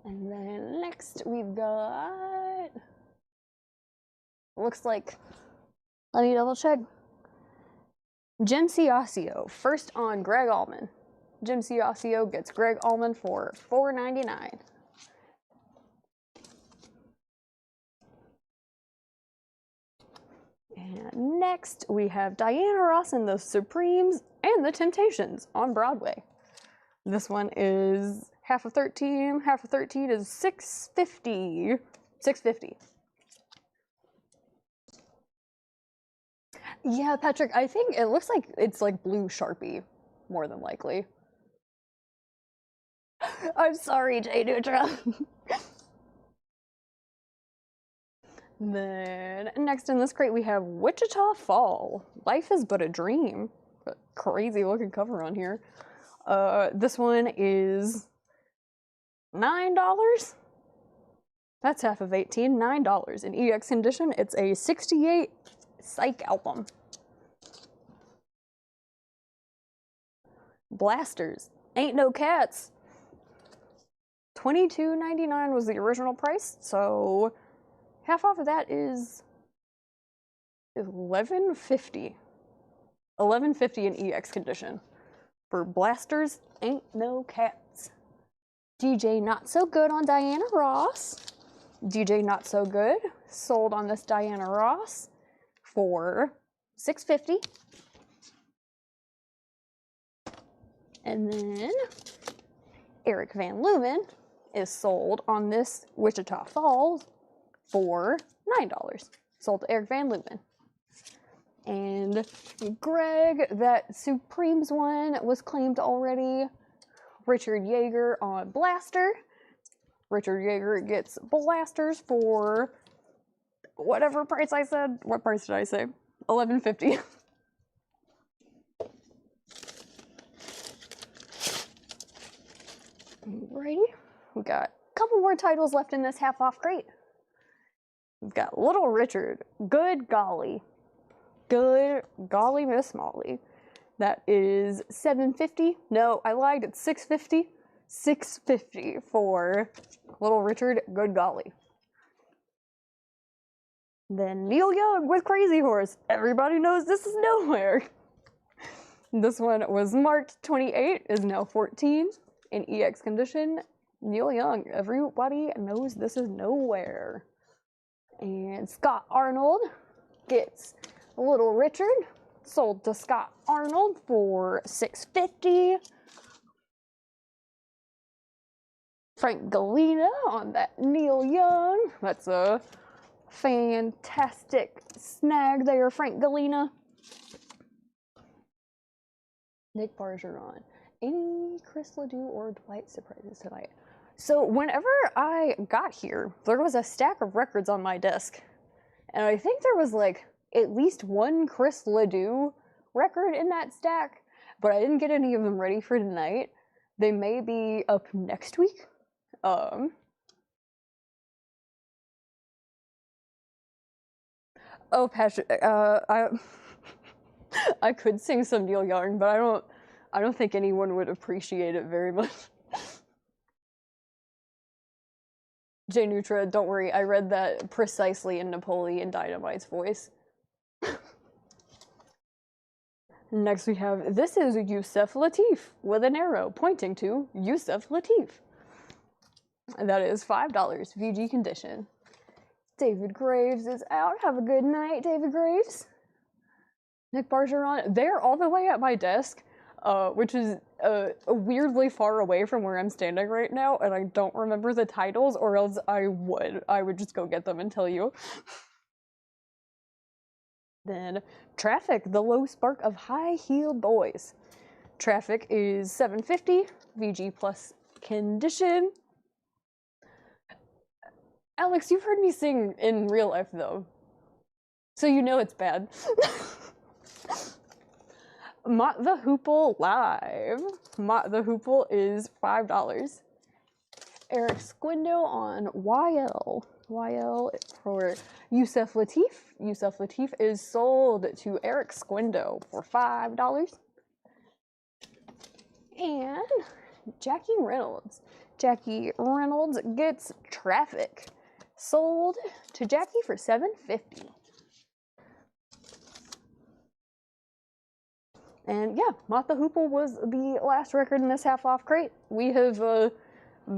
And then next we've got, looks like, let me double check. Jim Ciascio, first on Greg Allman. Jim Ciascio gets Greg Allman for $4.99. And next we have Diana Ross and the Supremes and the Temptations on Broadway. This one is half of 13. Half of 13 is $6.50. $6.50. Yeah, Patrick, I think it looks like it's like blue Sharpie, more than likely. I'm sorry, Jay Nutra. Then next in this crate we have Wichita Fall. Life is but a dream. A crazy looking cover on here. This one is $9. That's half of 18, $9. In EX condition, it's a 68 Psych album. Blasters, Ain't No Cats. $22.99 was the original price, so half off of that is $11.50. $11.50 in EX condition for Blasters, Ain't No Cats. DJ Not So Good on Diana Ross. DJ Not So Good sold on this Diana Ross for $6.50. And then Eric Van Leuven is sold on this Wichita Falls for $9. Sold to Eric Van Leuven. And Greg, that Supremes one was claimed already. Richard Yeager on Blaster. Richard Yeager gets Blasters for whatever price I said. What price did I say? $11.50. Alrighty. We got a couple more titles left in this half off crate. We've got Little Richard, Good Golly. Good Golly Miss Molly. That is $7.50. No, I lied, it's $6.50. $6.50 for Little Richard, Good Golly. Then Neil Young with Crazy Horse. Everybody knows this is nowhere. This one was marked 28, is now 14 in EX condition. Neil Young, everybody knows this is nowhere. And Scott Arnold gets Little Richard, sold to Scott Arnold for $6.50. Frank Galena on that Neil Young. That's a fantastic snag there, Frank Galena. Nick Bargeron. Any Chris Ledoux or Dwight surprises tonight? So whenever I got here, there was a stack of records on my desk. And I think there was like at least one Chris Ledoux record in that stack, but I didn't get any of them ready for tonight. They may be up next week. Oh, Patrick, I could sing some Neil Young, but I don't think anyone would appreciate it very much. Jay Nutra, don't worry, I read that precisely in Napoleon Dynamite's voice. Next we have, this is Yusef Lateef with an arrow pointing to Yusef Lateef. And that is $5, VG condition. David Graves is out. Have a good night, David Graves. Nick Bargeron, they're all the way at my desk, which is weirdly far away from where I'm standing right now, and I don't remember the titles, or else I would just go get them and tell you. Then Traffic, the low spark of high-heeled boys. Traffic is $7.50, VG plus condition. Alex, you've heard me sing in real life, though, so you know it's bad. Mott the Hoople live. Mott the Hoople is $5. Eric Squindo on YL. YL for Yusef Lateef. Yusef Lateef is sold to Eric Squindo for $5. And Jackie Reynolds. Jackie Reynolds gets Traffic. Sold to Jackie for $7.50. And yeah, Mott the Hoople was the last record in this half-off crate. We have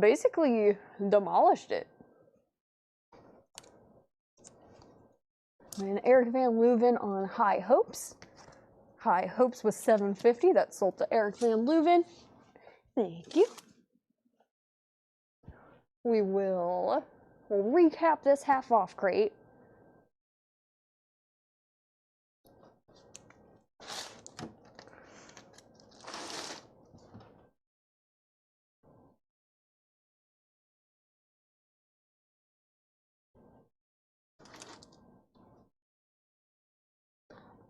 basically demolished it. And Eric Van Leuven on High Hopes. High Hopes was $7.50. That's sold to Eric Van Leuven. Thank you. We'll recap this half-off crate.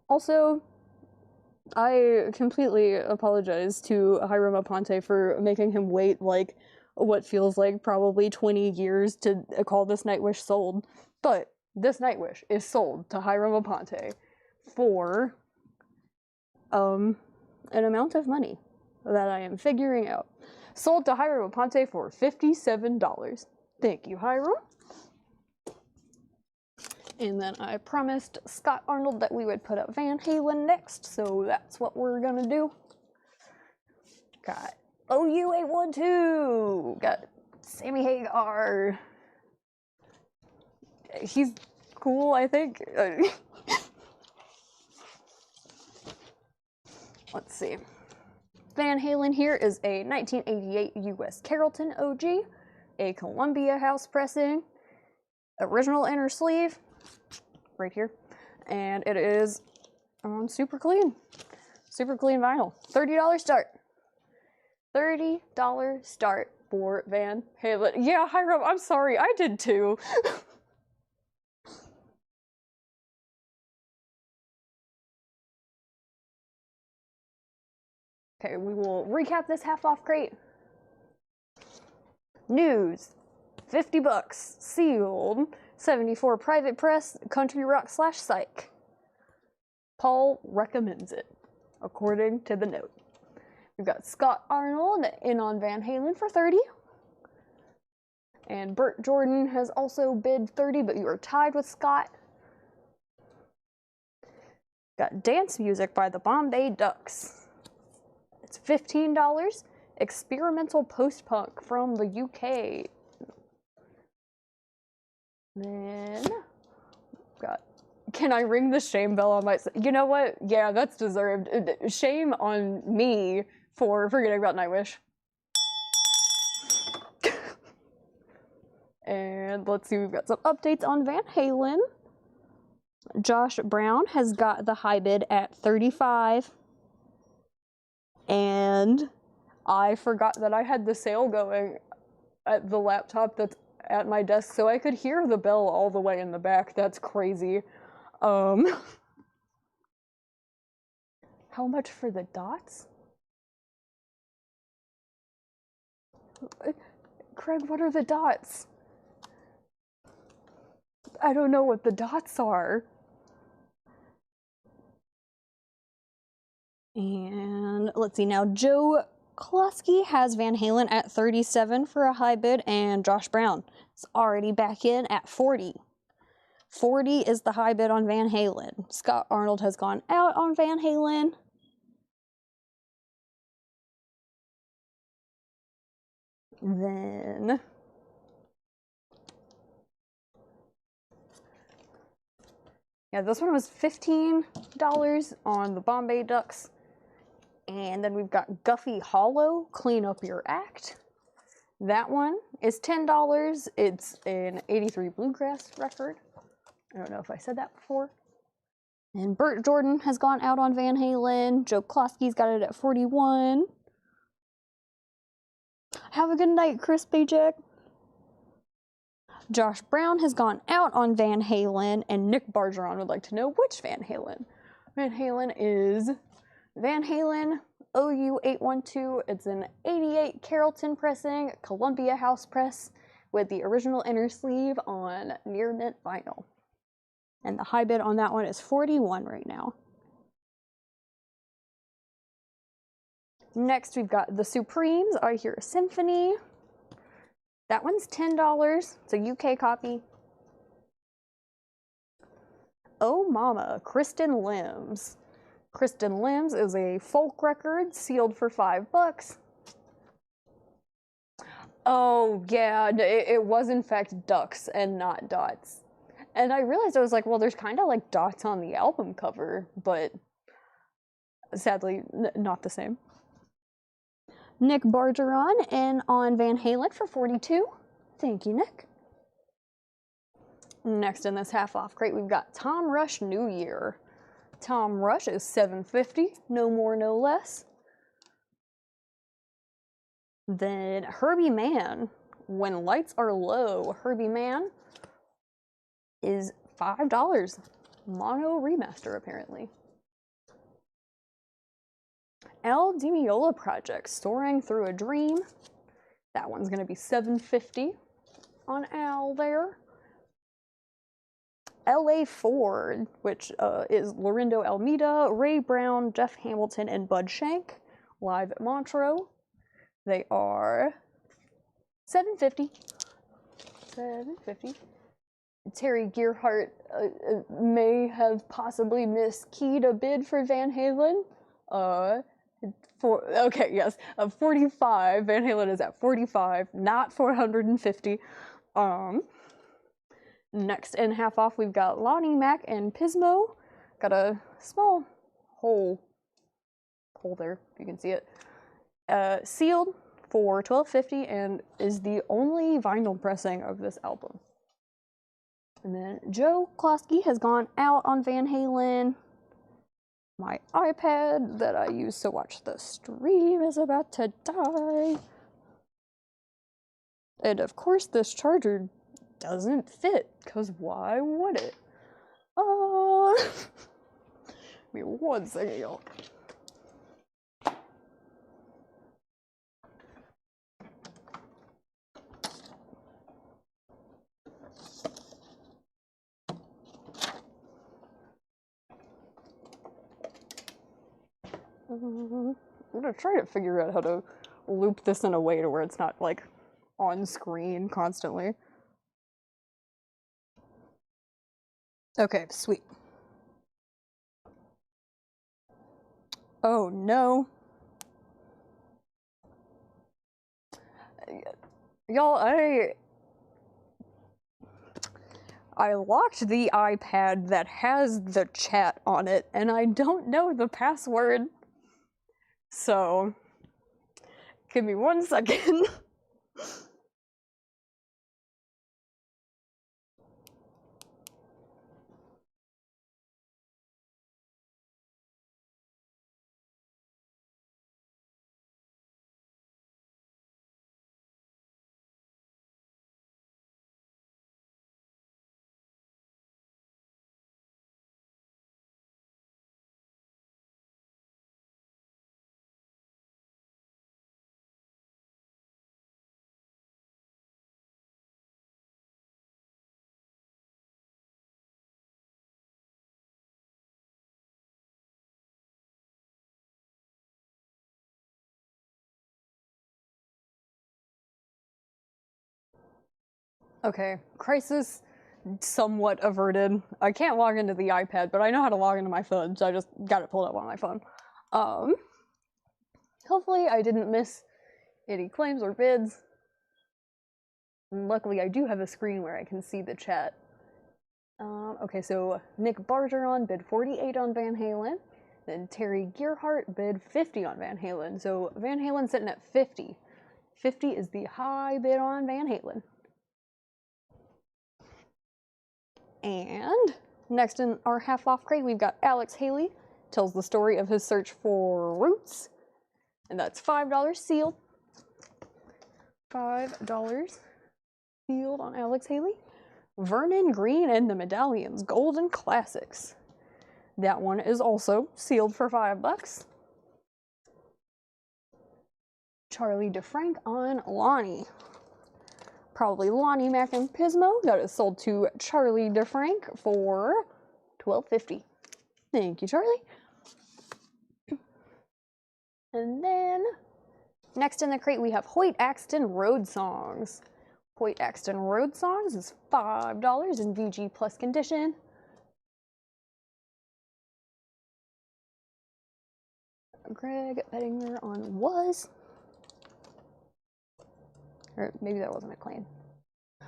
Also, I completely apologize to Hiram Aponte for making him wait like what feels like probably 20 years to call this Nightwish sold. But this Nightwish is sold to Hiram Aponte for an amount of money that I am figuring out. Sold to Hiram Aponte for $57. Thank you, Hiram. And then I promised Scott Arnold that we would put up Van Halen next, so that's what we're gonna do. Got OU812, got Sammy Hagar. He's cool, I think. Let's see. Van Halen here is a 1988 U.S. Carrollton OG, a Columbia House pressing, original inner sleeve, right here, and it is on super clean vinyl. $30 start. $30 start for Van Halen. Yeah, Hiram, I'm sorry, I did too. Okay, we will recap this half-off crate. News, $50, sealed, 74 private press, country rock / psych. Paul recommends it, according to the note. We've got Scott Arnold in on Van Halen for $30. And Bert Jordan has also bid $30, but you are tied with Scott. Got Dance Music by the Bombay Ducks. It's $15. Experimental post-punk from the UK. Then got Can I Ring the Shame Bell on myself? You know what? Yeah, that's deserved. Shame on me for forgetting about Nightwish. And let's see, we've got some updates on Van Halen. Josh Brown has got the high bid at $35. And I forgot that I had the sale going at the laptop that's at my desk, so I could hear the bell all the way in the back. That's crazy. How much for the dots? Craig, what are the dots? I don't know what the dots are. And let's see now, Joe Klosky has Van Halen at $37 for a high bid, and Josh Brown is already back in at $40. $40 is the high bid on Van Halen. Scott Arnold has gone out on Van Halen. Then yeah, this one was $15 on the Bombay Ducks. And then we've got Guffey Hollow, Clean Up Your Act. That one is $10. It's an '83 bluegrass record. I don't know if I said that before. And Bert Jordan has gone out on Van Halen. Joe Klosky's got it at $41. Have a good night, Chris Bajek. Josh Brown has gone out on Van Halen, and Nick Bargeron would like to know which Van Halen. Van Halen is Van Halen OU812. It's an 88 Carrollton pressing, Columbia House press, with the original inner sleeve on near mint vinyl. And the high bid on that one is $41 right now. Next, we've got the Supremes, I Hear a Symphony. That one's $10. It's a UK copy. Oh Mama, Kristen Limbs. Kristen Limbs is a folk record sealed for $5. Oh yeah, it was in fact ducks and not dots. And I realized, I was like, well, there's kind of like dots on the album cover, but sadly, not the same. Nick Bargeron in on Van Halen for $42. Thank you, Nick. Next in this half-off crate, we've got Tom Rush New Year. Tom Rush is $7.50, no more, no less. Then Herbie Mann, When Lights Are Low. Herbie Mann is $5. Mono remaster, apparently. El Di Meola Project, Soaring Through a Dream. That one's going to be $7.50 on Al there. L.A. Ford, which is Lorindo Almeida, Ray Brown, Jeff Hamilton, and Bud Shank, live at Montreux. They are $7.50. $7.50. Terry Gearhart may have possibly miskeyed a bid for Van Halen. Okay, yes, 45. Van Halen is at 45, not 450. Next in half off, we've got Lonnie Mack and Pismo. Got a small hole there, if you can see it. Sealed for $12.50 and is the only vinyl pressing of this album. And then Joe Klosky has gone out on Van Halen. My iPad that I use to watch the stream is about to die. And of course this charger doesn't fit, because why would it? Give me 1 second, y'all. I'm gonna try to figure out how to loop this in a way to where it's not like on screen constantly. Okay, sweet. Oh no. Y'all, I locked the iPad that has the chat on it, and I don't know the password. So, give me 1 second. Okay, crisis somewhat averted. I can't log into the iPad, but I know how to log into my phone, so I just got it pulled up on my phone. Hopefully I didn't miss any claims or bids. And luckily I do have a screen where I can see the chat. Okay, so Nick Bargeron bid 48 on Van Halen. Then Terry Gearhart bid 50 on Van Halen. So Van Halen sitting at 50. 50 is the high bid on Van Halen. And next in our half-off crate, we've got Alex Haley, tells the story of his search for roots, and that's $5 sealed. $5 sealed on Alex Haley. Vernon Green and the Medallions, Golden Classics. That one is also sealed for $5. Charlie DeFrank on Lonnie. Probably Lonnie Mac and Pismo. That is sold to Charlie DeFrank for $12.50. Thank you, Charlie. And then next in the crate we have Hoyt Axton Road Songs. Hoyt Axton Road Songs is $5 in VG Plus condition. Greg Bettinger on Was. Or maybe that wasn't a claim.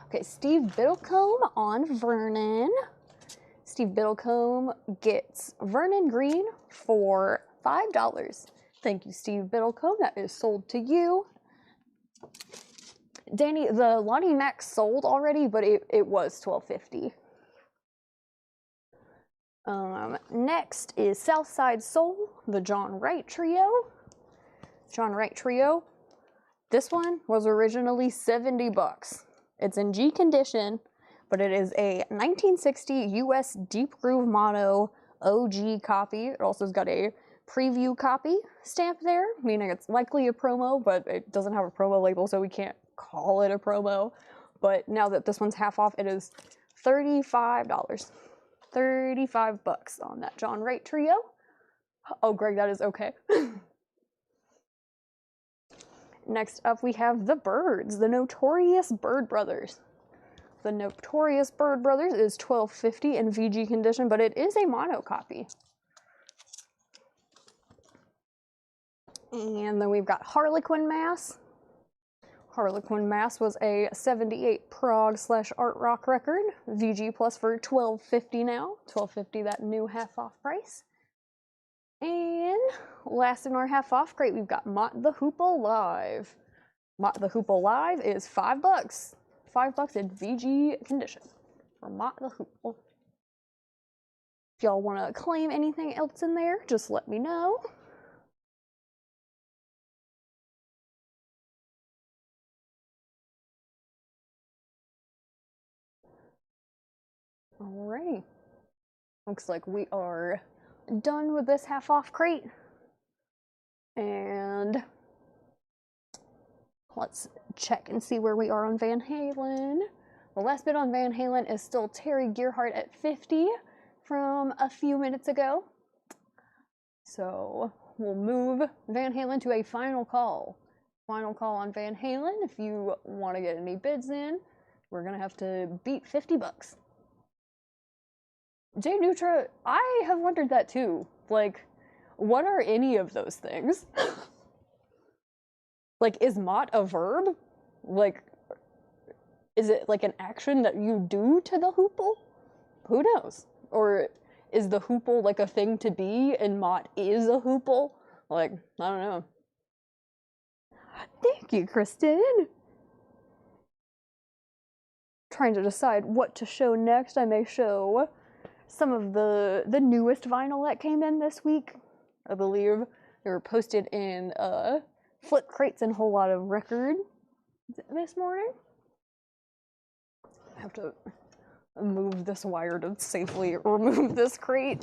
Okay, Steve Biddlecombe on Vernon. Steve Biddlecombe gets Vernon Green for $5. Thank you, Steve Biddlecombe. That is sold to you. Danny, the Lonnie Mac sold already, but it was $12.50. Next is Southside Soul, the John Wright Trio. John Wright Trio. This one was originally $70. It's in G condition, but it is a 1960 US Deep Groove Mono OG copy. It also has got a preview copy stamp there, meaning it's likely a promo, but it doesn't have a promo label, so we can't call it a promo. But now that this one's half off, it is $35. $35 on that John Wright Trio. Oh, Greg, that is okay. Next up, we have the Birds, the Notorious Bird Brothers. The Notorious Bird Brothers is $12.50 in VG condition, but it is a mono copy. And then we've got Harlequin Mass. Harlequin Mass was a '78 prog / art rock record. VG Plus for $12.50 now. $12.50, that new half off price. And last in our half off crate, we've got Mott the Hoople Live. Mott the Hoople Live is $5. $5 in VG condition for Mott the Hoople. If y'all want to claim anything else in there, just let me know. Alrighty. Looks like we are done with this half off crate. And let's check and see where we are on Van Halen. The last bid on Van Halen is still Terry Gearhart at 50 from a few minutes ago. So we'll move Van Halen to a final call. Final call on Van Halen. If you want to get any bids in, we're going to have to beat $50. Jay Nutra, I have wondered that too. Like, what are any of those things? Like, is Mott a verb? Like, is it like an action that you do to the hoople? Who knows? Or is the hoople like a thing to be and Mott is a hoople? Like, I don't know. Thank you, Kristen. Trying to decide what to show next. I may show some of the newest vinyl that came in this week. I believe they were posted in flip crates and a whole lot of record this morning. I have to move this wire to safely remove this crate.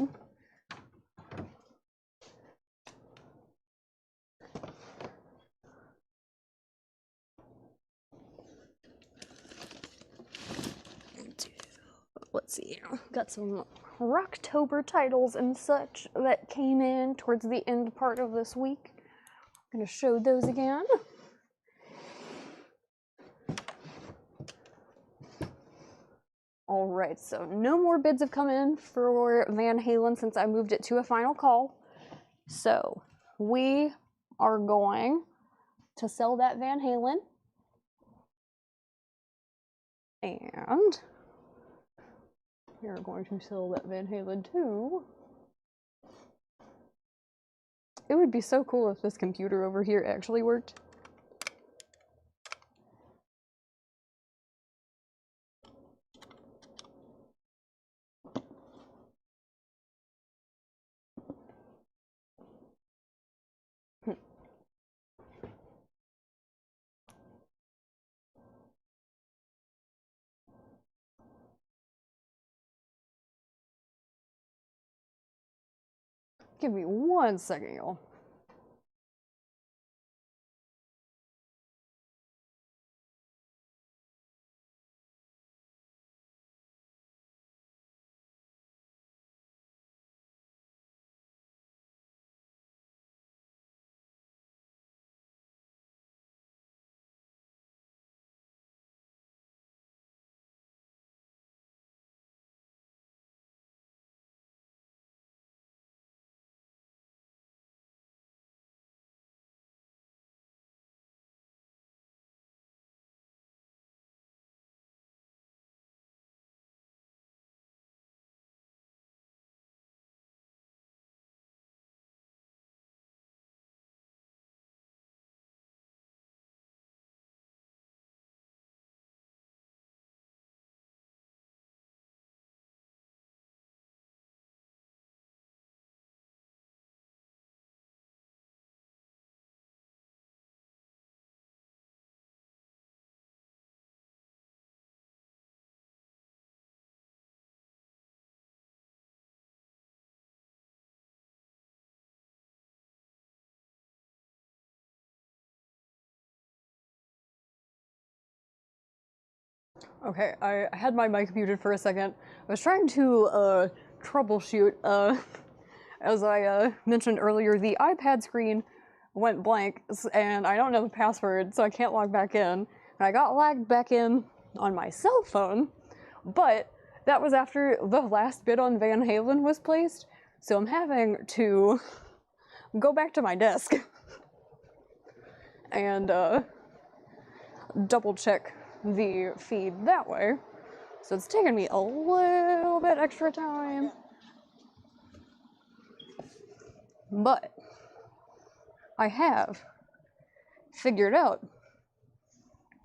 Let's see, got some Rocktober titles and such that came in towards the end part of this week. I'm gonna show those again. All right, so no more bids have come in for Van Halen since I moved it to a final call. So we are going to sell that Van Halen. And we're going to sell that Van Halen too. It would be so cool if this computer over here actually worked. Give me 1 second, y'all. Okay, I had my mic muted for a second. I was trying to troubleshoot. As I mentioned earlier, the iPad screen went blank, and I don't know the password, so I can't log back in. And I got logged back in on my cell phone, but that was after the last bid on Van Halen was placed, so I'm having to go back to my desk and double check the feed that way. So it's taken me a little bit extra time, but I have figured out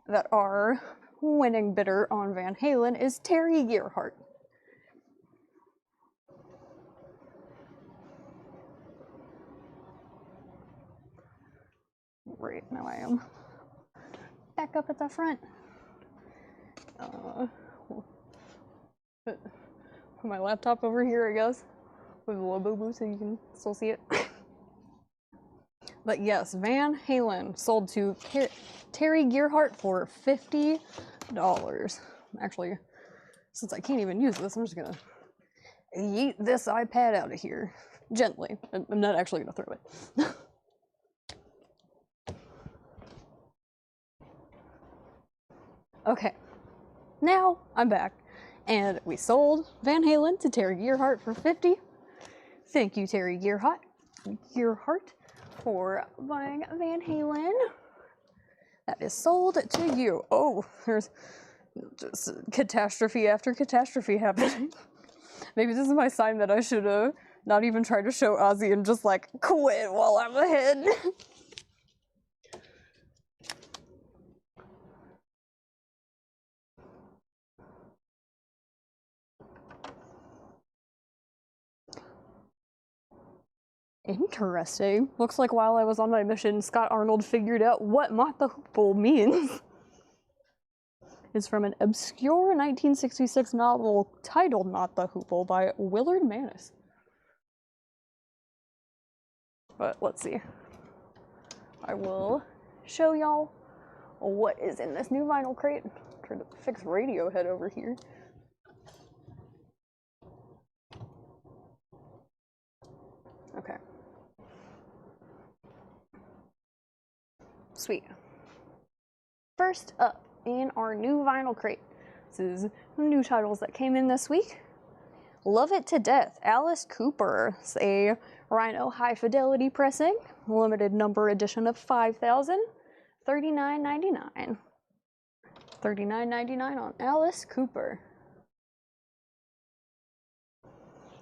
that our winning bidder on Van Halen is Terry Gearhart. Right, now I am back up at the front. Put my laptop over here, I guess, with a little boo-boo so you can still see it. But yes, Van Halen sold to Terry Gearhart for $50. Actually, since I can't even use this, I'm just gonna yeet this iPad out of here. Gently. I'm not actually gonna throw it. Okay, now I'm back, and we sold Van Halen to Terry Gearhart for $50. Thank you, Terry Gearhart, for buying Van Halen. That is sold to you. Oh, there's just catastrophe after catastrophe happening. Maybe this is my sign that I should not even try to show Ozzy and just like quit while I'm ahead. Interesting. Looks like while I was on my mission, Scott Arnold figured out what Mott the Hoople means. It's from an obscure 1966 novel titled Mott the Hoople by Willard Manus. But let's see. I will show y'all what is in this new vinyl crate. Try to fix Radiohead over here. Okay. Sweet. First up in our new vinyl crate, this is new titles that came in this week. Love It to Death, Alice Cooper. It's a Rhino high fidelity pressing, limited number edition of 5,000, $39.99. $39.99 on Alice Cooper.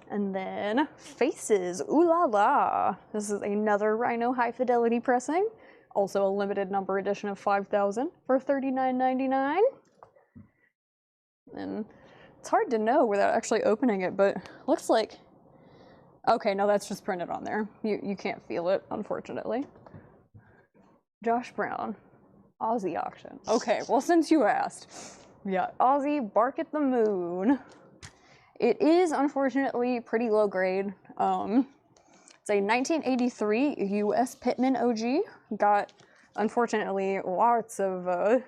And then Faces, Ooh La La. This is another Rhino high fidelity pressing, also a limited number edition of 5,000 for $39.99. And it's hard to know without actually opening it, but looks like, okay, no, that's just printed on there. You can't feel it, unfortunately. Josh Brown, Ozzy auction. Okay, well, since you asked, yeah, Ozzy, Bark at the Moon. It is, unfortunately, pretty low grade. It's a 1983 U.S. Pittman OG. Got, unfortunately, lots of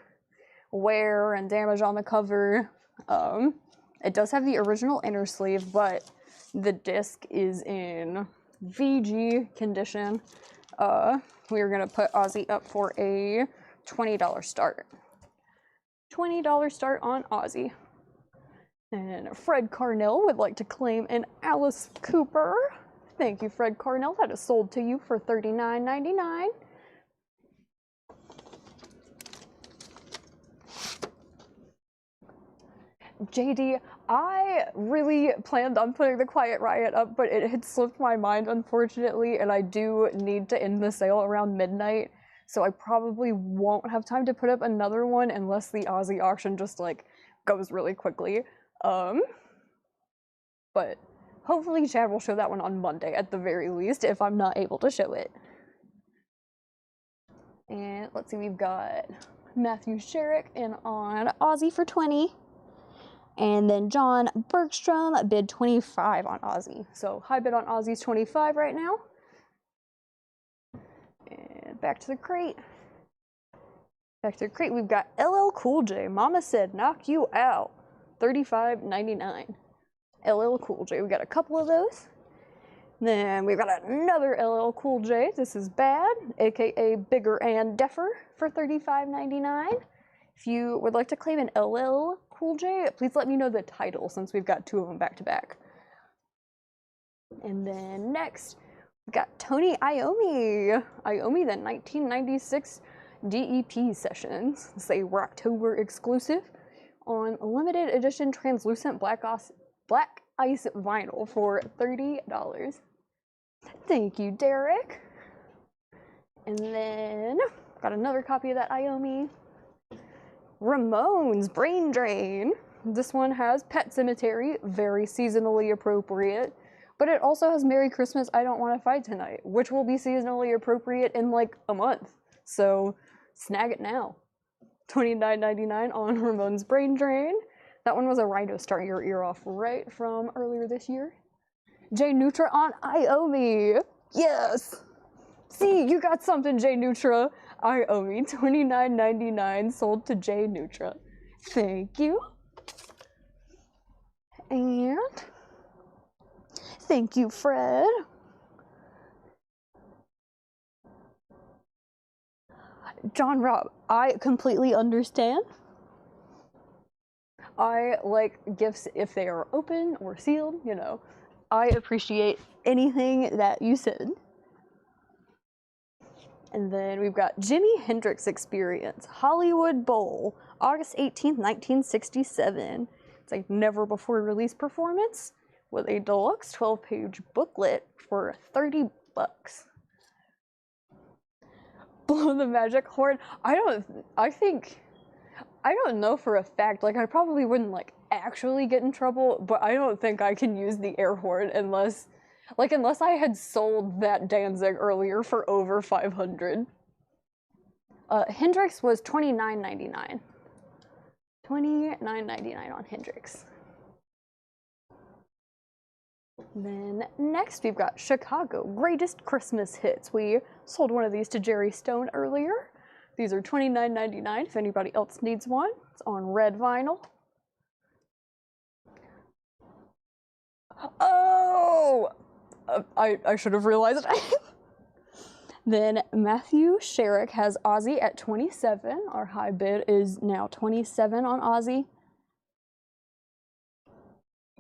wear and damage on the cover. It does have the original inner sleeve, but the disc is in VG condition. We are gonna put Ozzy up for a $20 start. $20 start on Ozzy. And Fred Carnell would like to claim an Alice Cooper. Thank you, Fred Carnell. That is sold to you for $39.99. JD, I really planned on putting the Quiet Riot up, but it had slipped my mind, unfortunately, and I do need to end the sale around midnight, so I probably won't have time to put up another one unless the Ozzy auction just, like, goes really quickly. But hopefully Chad will show that one on Monday at the very least, if I'm not able to show it. And let's see, we've got Matthew Sherrick in on Ozzy for $20. And then John Bergstrom bid $25 on Ozzy. So high bid on Ozzy's $25 right now. And back to the crate. Back to the crate, we've got LL Cool J. Mama Said Knock You Out. $35.99. LL Cool J. We got a couple of those. Then we've got another LL Cool J. This is Bad, aka Bigger and Deffer, for $35.99. If you would like to claim an LL Cool J, please let me know the title since we've got two of them back to back. And then next, we've got Tony Iommi. Iommi, the 1996 DEP sessions. It's a Rocktober exclusive on limited edition translucent black ice vinyl for $30. Thank you, Derek. And then got another copy of that Iommi. Ramones Brain Drain. This one has Pet Cemetery, very seasonally appropriate, but it also has Merry Christmas, I Don't Want to Fight Tonight, which will be seasonally appropriate in like a month. So snag it now. $29.99 on Ramones Brain Drain. That one was a Rhino Start Your Ear Off, right, from earlier this year. J Nutra on Iommi. Yes! See, you got something, J Nutra. Iommi, $29.99, sold to J Nutra. Thank you. And thank you, Fred. John Rob, I completely understand. I like gifts if they are open or sealed, you know. I appreciate anything that you said. And then we've got Jimi Hendrix Experience, Hollywood Bowl, August 18th, 1967. It's a never before released performance with a deluxe 12-page booklet for $30. Blow the magic horn. I don't know for a fact, like I probably wouldn't like actually get in trouble, but I don't think I can use the air horn unless I had sold that Danzig earlier for over $500. Hendrix was $29.99. $29.99 on Hendrix. Then next we've got Chicago Greatest Christmas Hits. We sold one of these to Jerry Stone earlier. These are $29.99 if anybody else needs one. It's on red vinyl. Oh! I should have realized. Then Matthew Sherrick has Ozzy at 27. Our high bid is now 27 on Ozzy.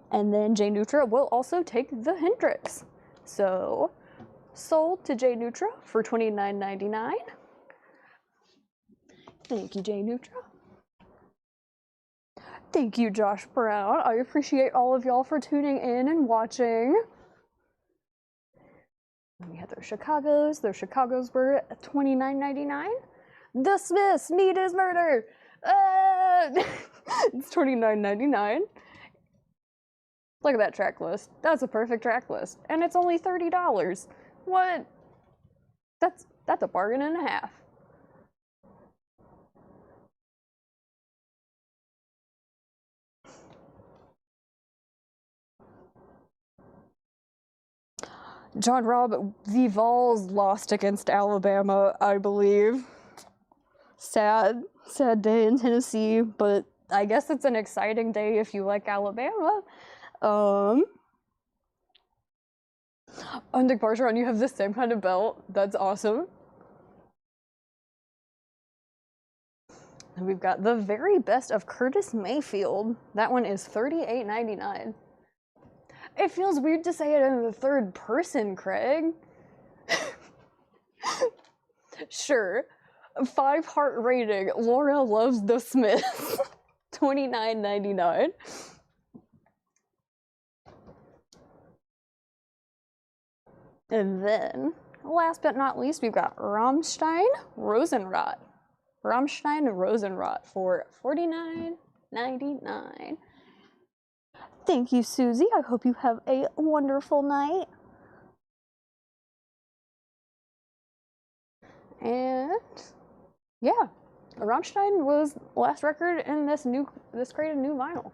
And then J Nutra will also take the Hendrix. So, sold to J Nutra for $29.99. Thank you, J Nutra. Thank you, Josh Brown. I appreciate all of y'all for tuning in and watching. We had their Chicagos. Their Chicagos were $29.99. The Smiths, Meat is Murder. It's $29.99. Look at that track list. That's a perfect track list. And it's only $30. What? That's a bargain and a half. John Robb, the Vols lost against Alabama, I believe. Sad day in Tennessee, but I guess it's an exciting day if you like Alabama. Dick Bargeron, you have the same kind of belt. That's awesome. And we've got the very best of Curtis Mayfield. That one is $38.99. It feels weird to say it in the third person, Craig. Sure. 5-heart rating. Laura loves the Smiths. $29.99. And then, last but not least, we've got Rammstein Rosenrot. Rammstein Rosenrot for $49.99. Thank you, Susie. I hope you have a wonderful night. And yeah, Rammstein was the last record in this crate of new vinyl.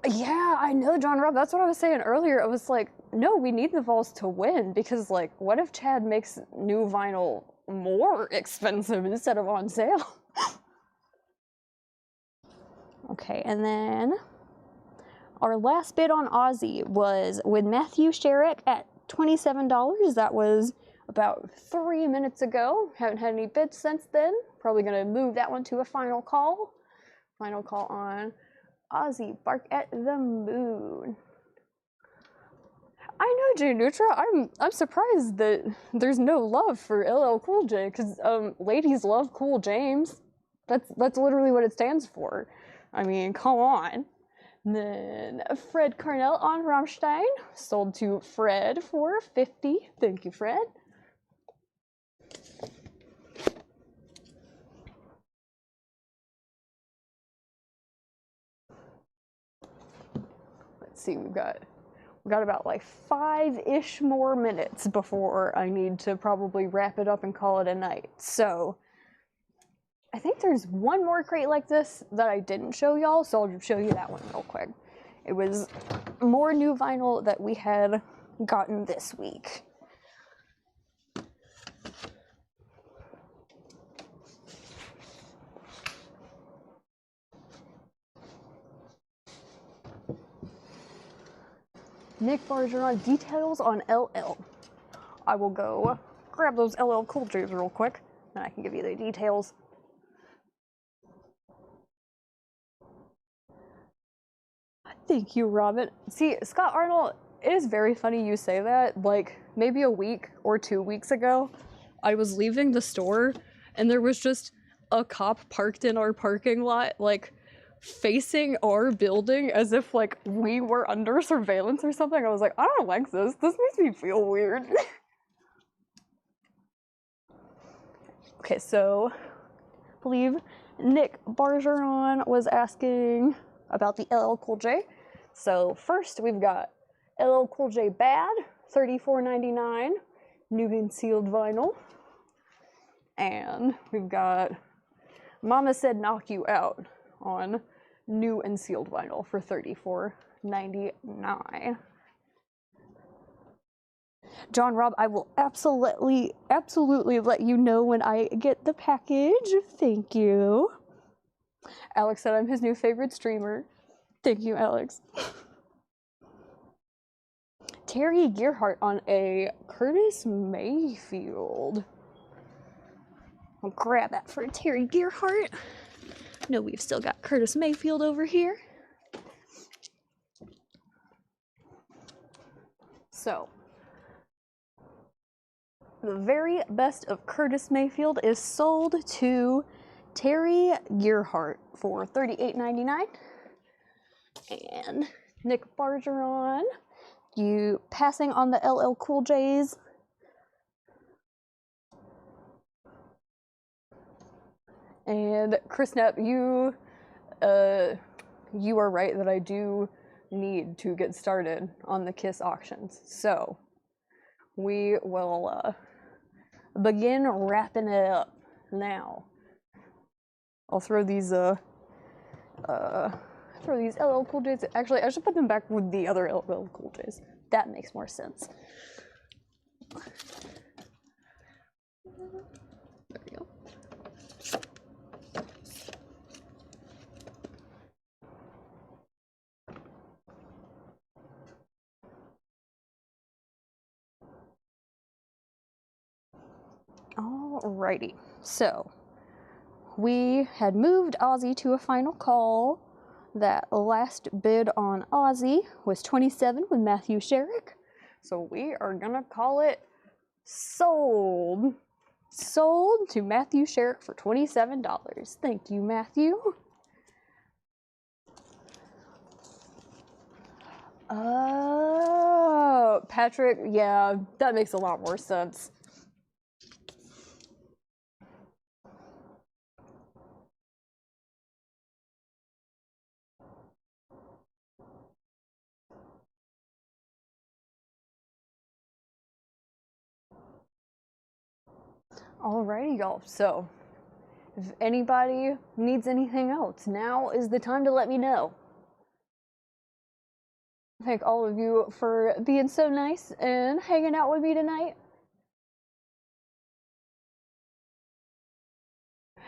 Yeah, I know, John Rob. That's what I was saying earlier. I was like, no, we need the Vols to win because, like, what if Chad makes new vinyl more expensive instead of on sale? Okay, and then our last bid on Ozzy was with Matthew Sherrick at $27. That was about 3 minutes ago. Haven't had any bids since then. Probably gonna move that one to a final call. Final call on Ozzy, Bark at the Moon. I know, Jay Nutra. I'm surprised that there's no love for LL Cool J, because ladies love Cool James. That's literally what it stands for. I mean, come on. Then Fred Carnell on Rammstein, sold to Fred for $50. Thank you, Fred. Let's see, we got about like 5-ish more minutes before I need to probably wrap it up and call it a night. So I think there's one more crate like this that I didn't show y'all, so I'll show you that one real quick. It was more new vinyl that we had gotten this week. Nick Bargeron, details on LL. I will go grab those LL Cool J's real quick, and I can give you the details. Thank you, Robin. See, Scott Arnold, it is very funny you say that. Like, maybe a week or 2 weeks ago, I was leaving the store, and there was just a cop parked in our parking lot, like, facing our building as if, like, we were under surveillance or something. I was like, I don't like this. This makes me feel weird. Okay, so I believe Nick Bargeron was asking about the LL Cool J. So first we've got LL Cool J Bad, $34.99, new and sealed vinyl. And we've got Mama Said Knock You Out on new and sealed vinyl for $34.99. John Rob, I will absolutely let you know when I get the package. Thank you. Alex said I'm his new favorite streamer. Thank you, Alex. Terry Gearhart on a Curtis Mayfield. I'll grab that for Terry Gearhart. No, we've still got Curtis Mayfield over here. So, the very best of Curtis Mayfield is sold to Terry Gearhart for $38.99. And Nick Bargeron, you passing on the LL Cool J's. And Chris Knapp, you are right that I do need to get started on the Kiss auctions. So we will begin wrapping it up now. I'll throw these LL Cool J's. Actually, I should put them back with the other LL Cool J's. That makes more sense. There we go. Alrighty, so we had moved Ozzy to a final call. That last bid on Ozzy was $27 with Matthew Sherrick. So we are gonna call it sold. Sold to Matthew Sherrick for $27. Thank you, Matthew. Oh, Patrick, yeah, that makes a lot more sense. Alrighty, y'all. So, if anybody needs anything else, now is the time to let me know. Thank all of you for being so nice and hanging out with me tonight.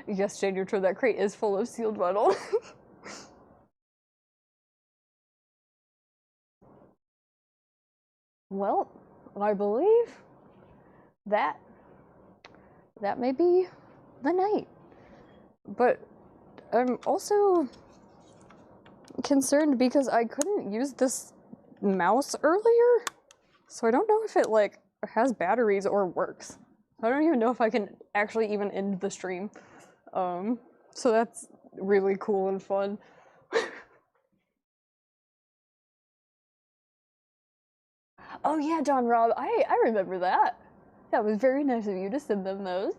Yes, Jane, you're true. That crate is full of sealed metal. Well, I believe that may be the night. But I'm also concerned because I couldn't use this mouse earlier, so I don't know if it like has batteries or works. I don't even know if I can actually even end the stream. So that's really cool and fun. Oh yeah, John Rob, I remember that. That was very nice of you to send them those.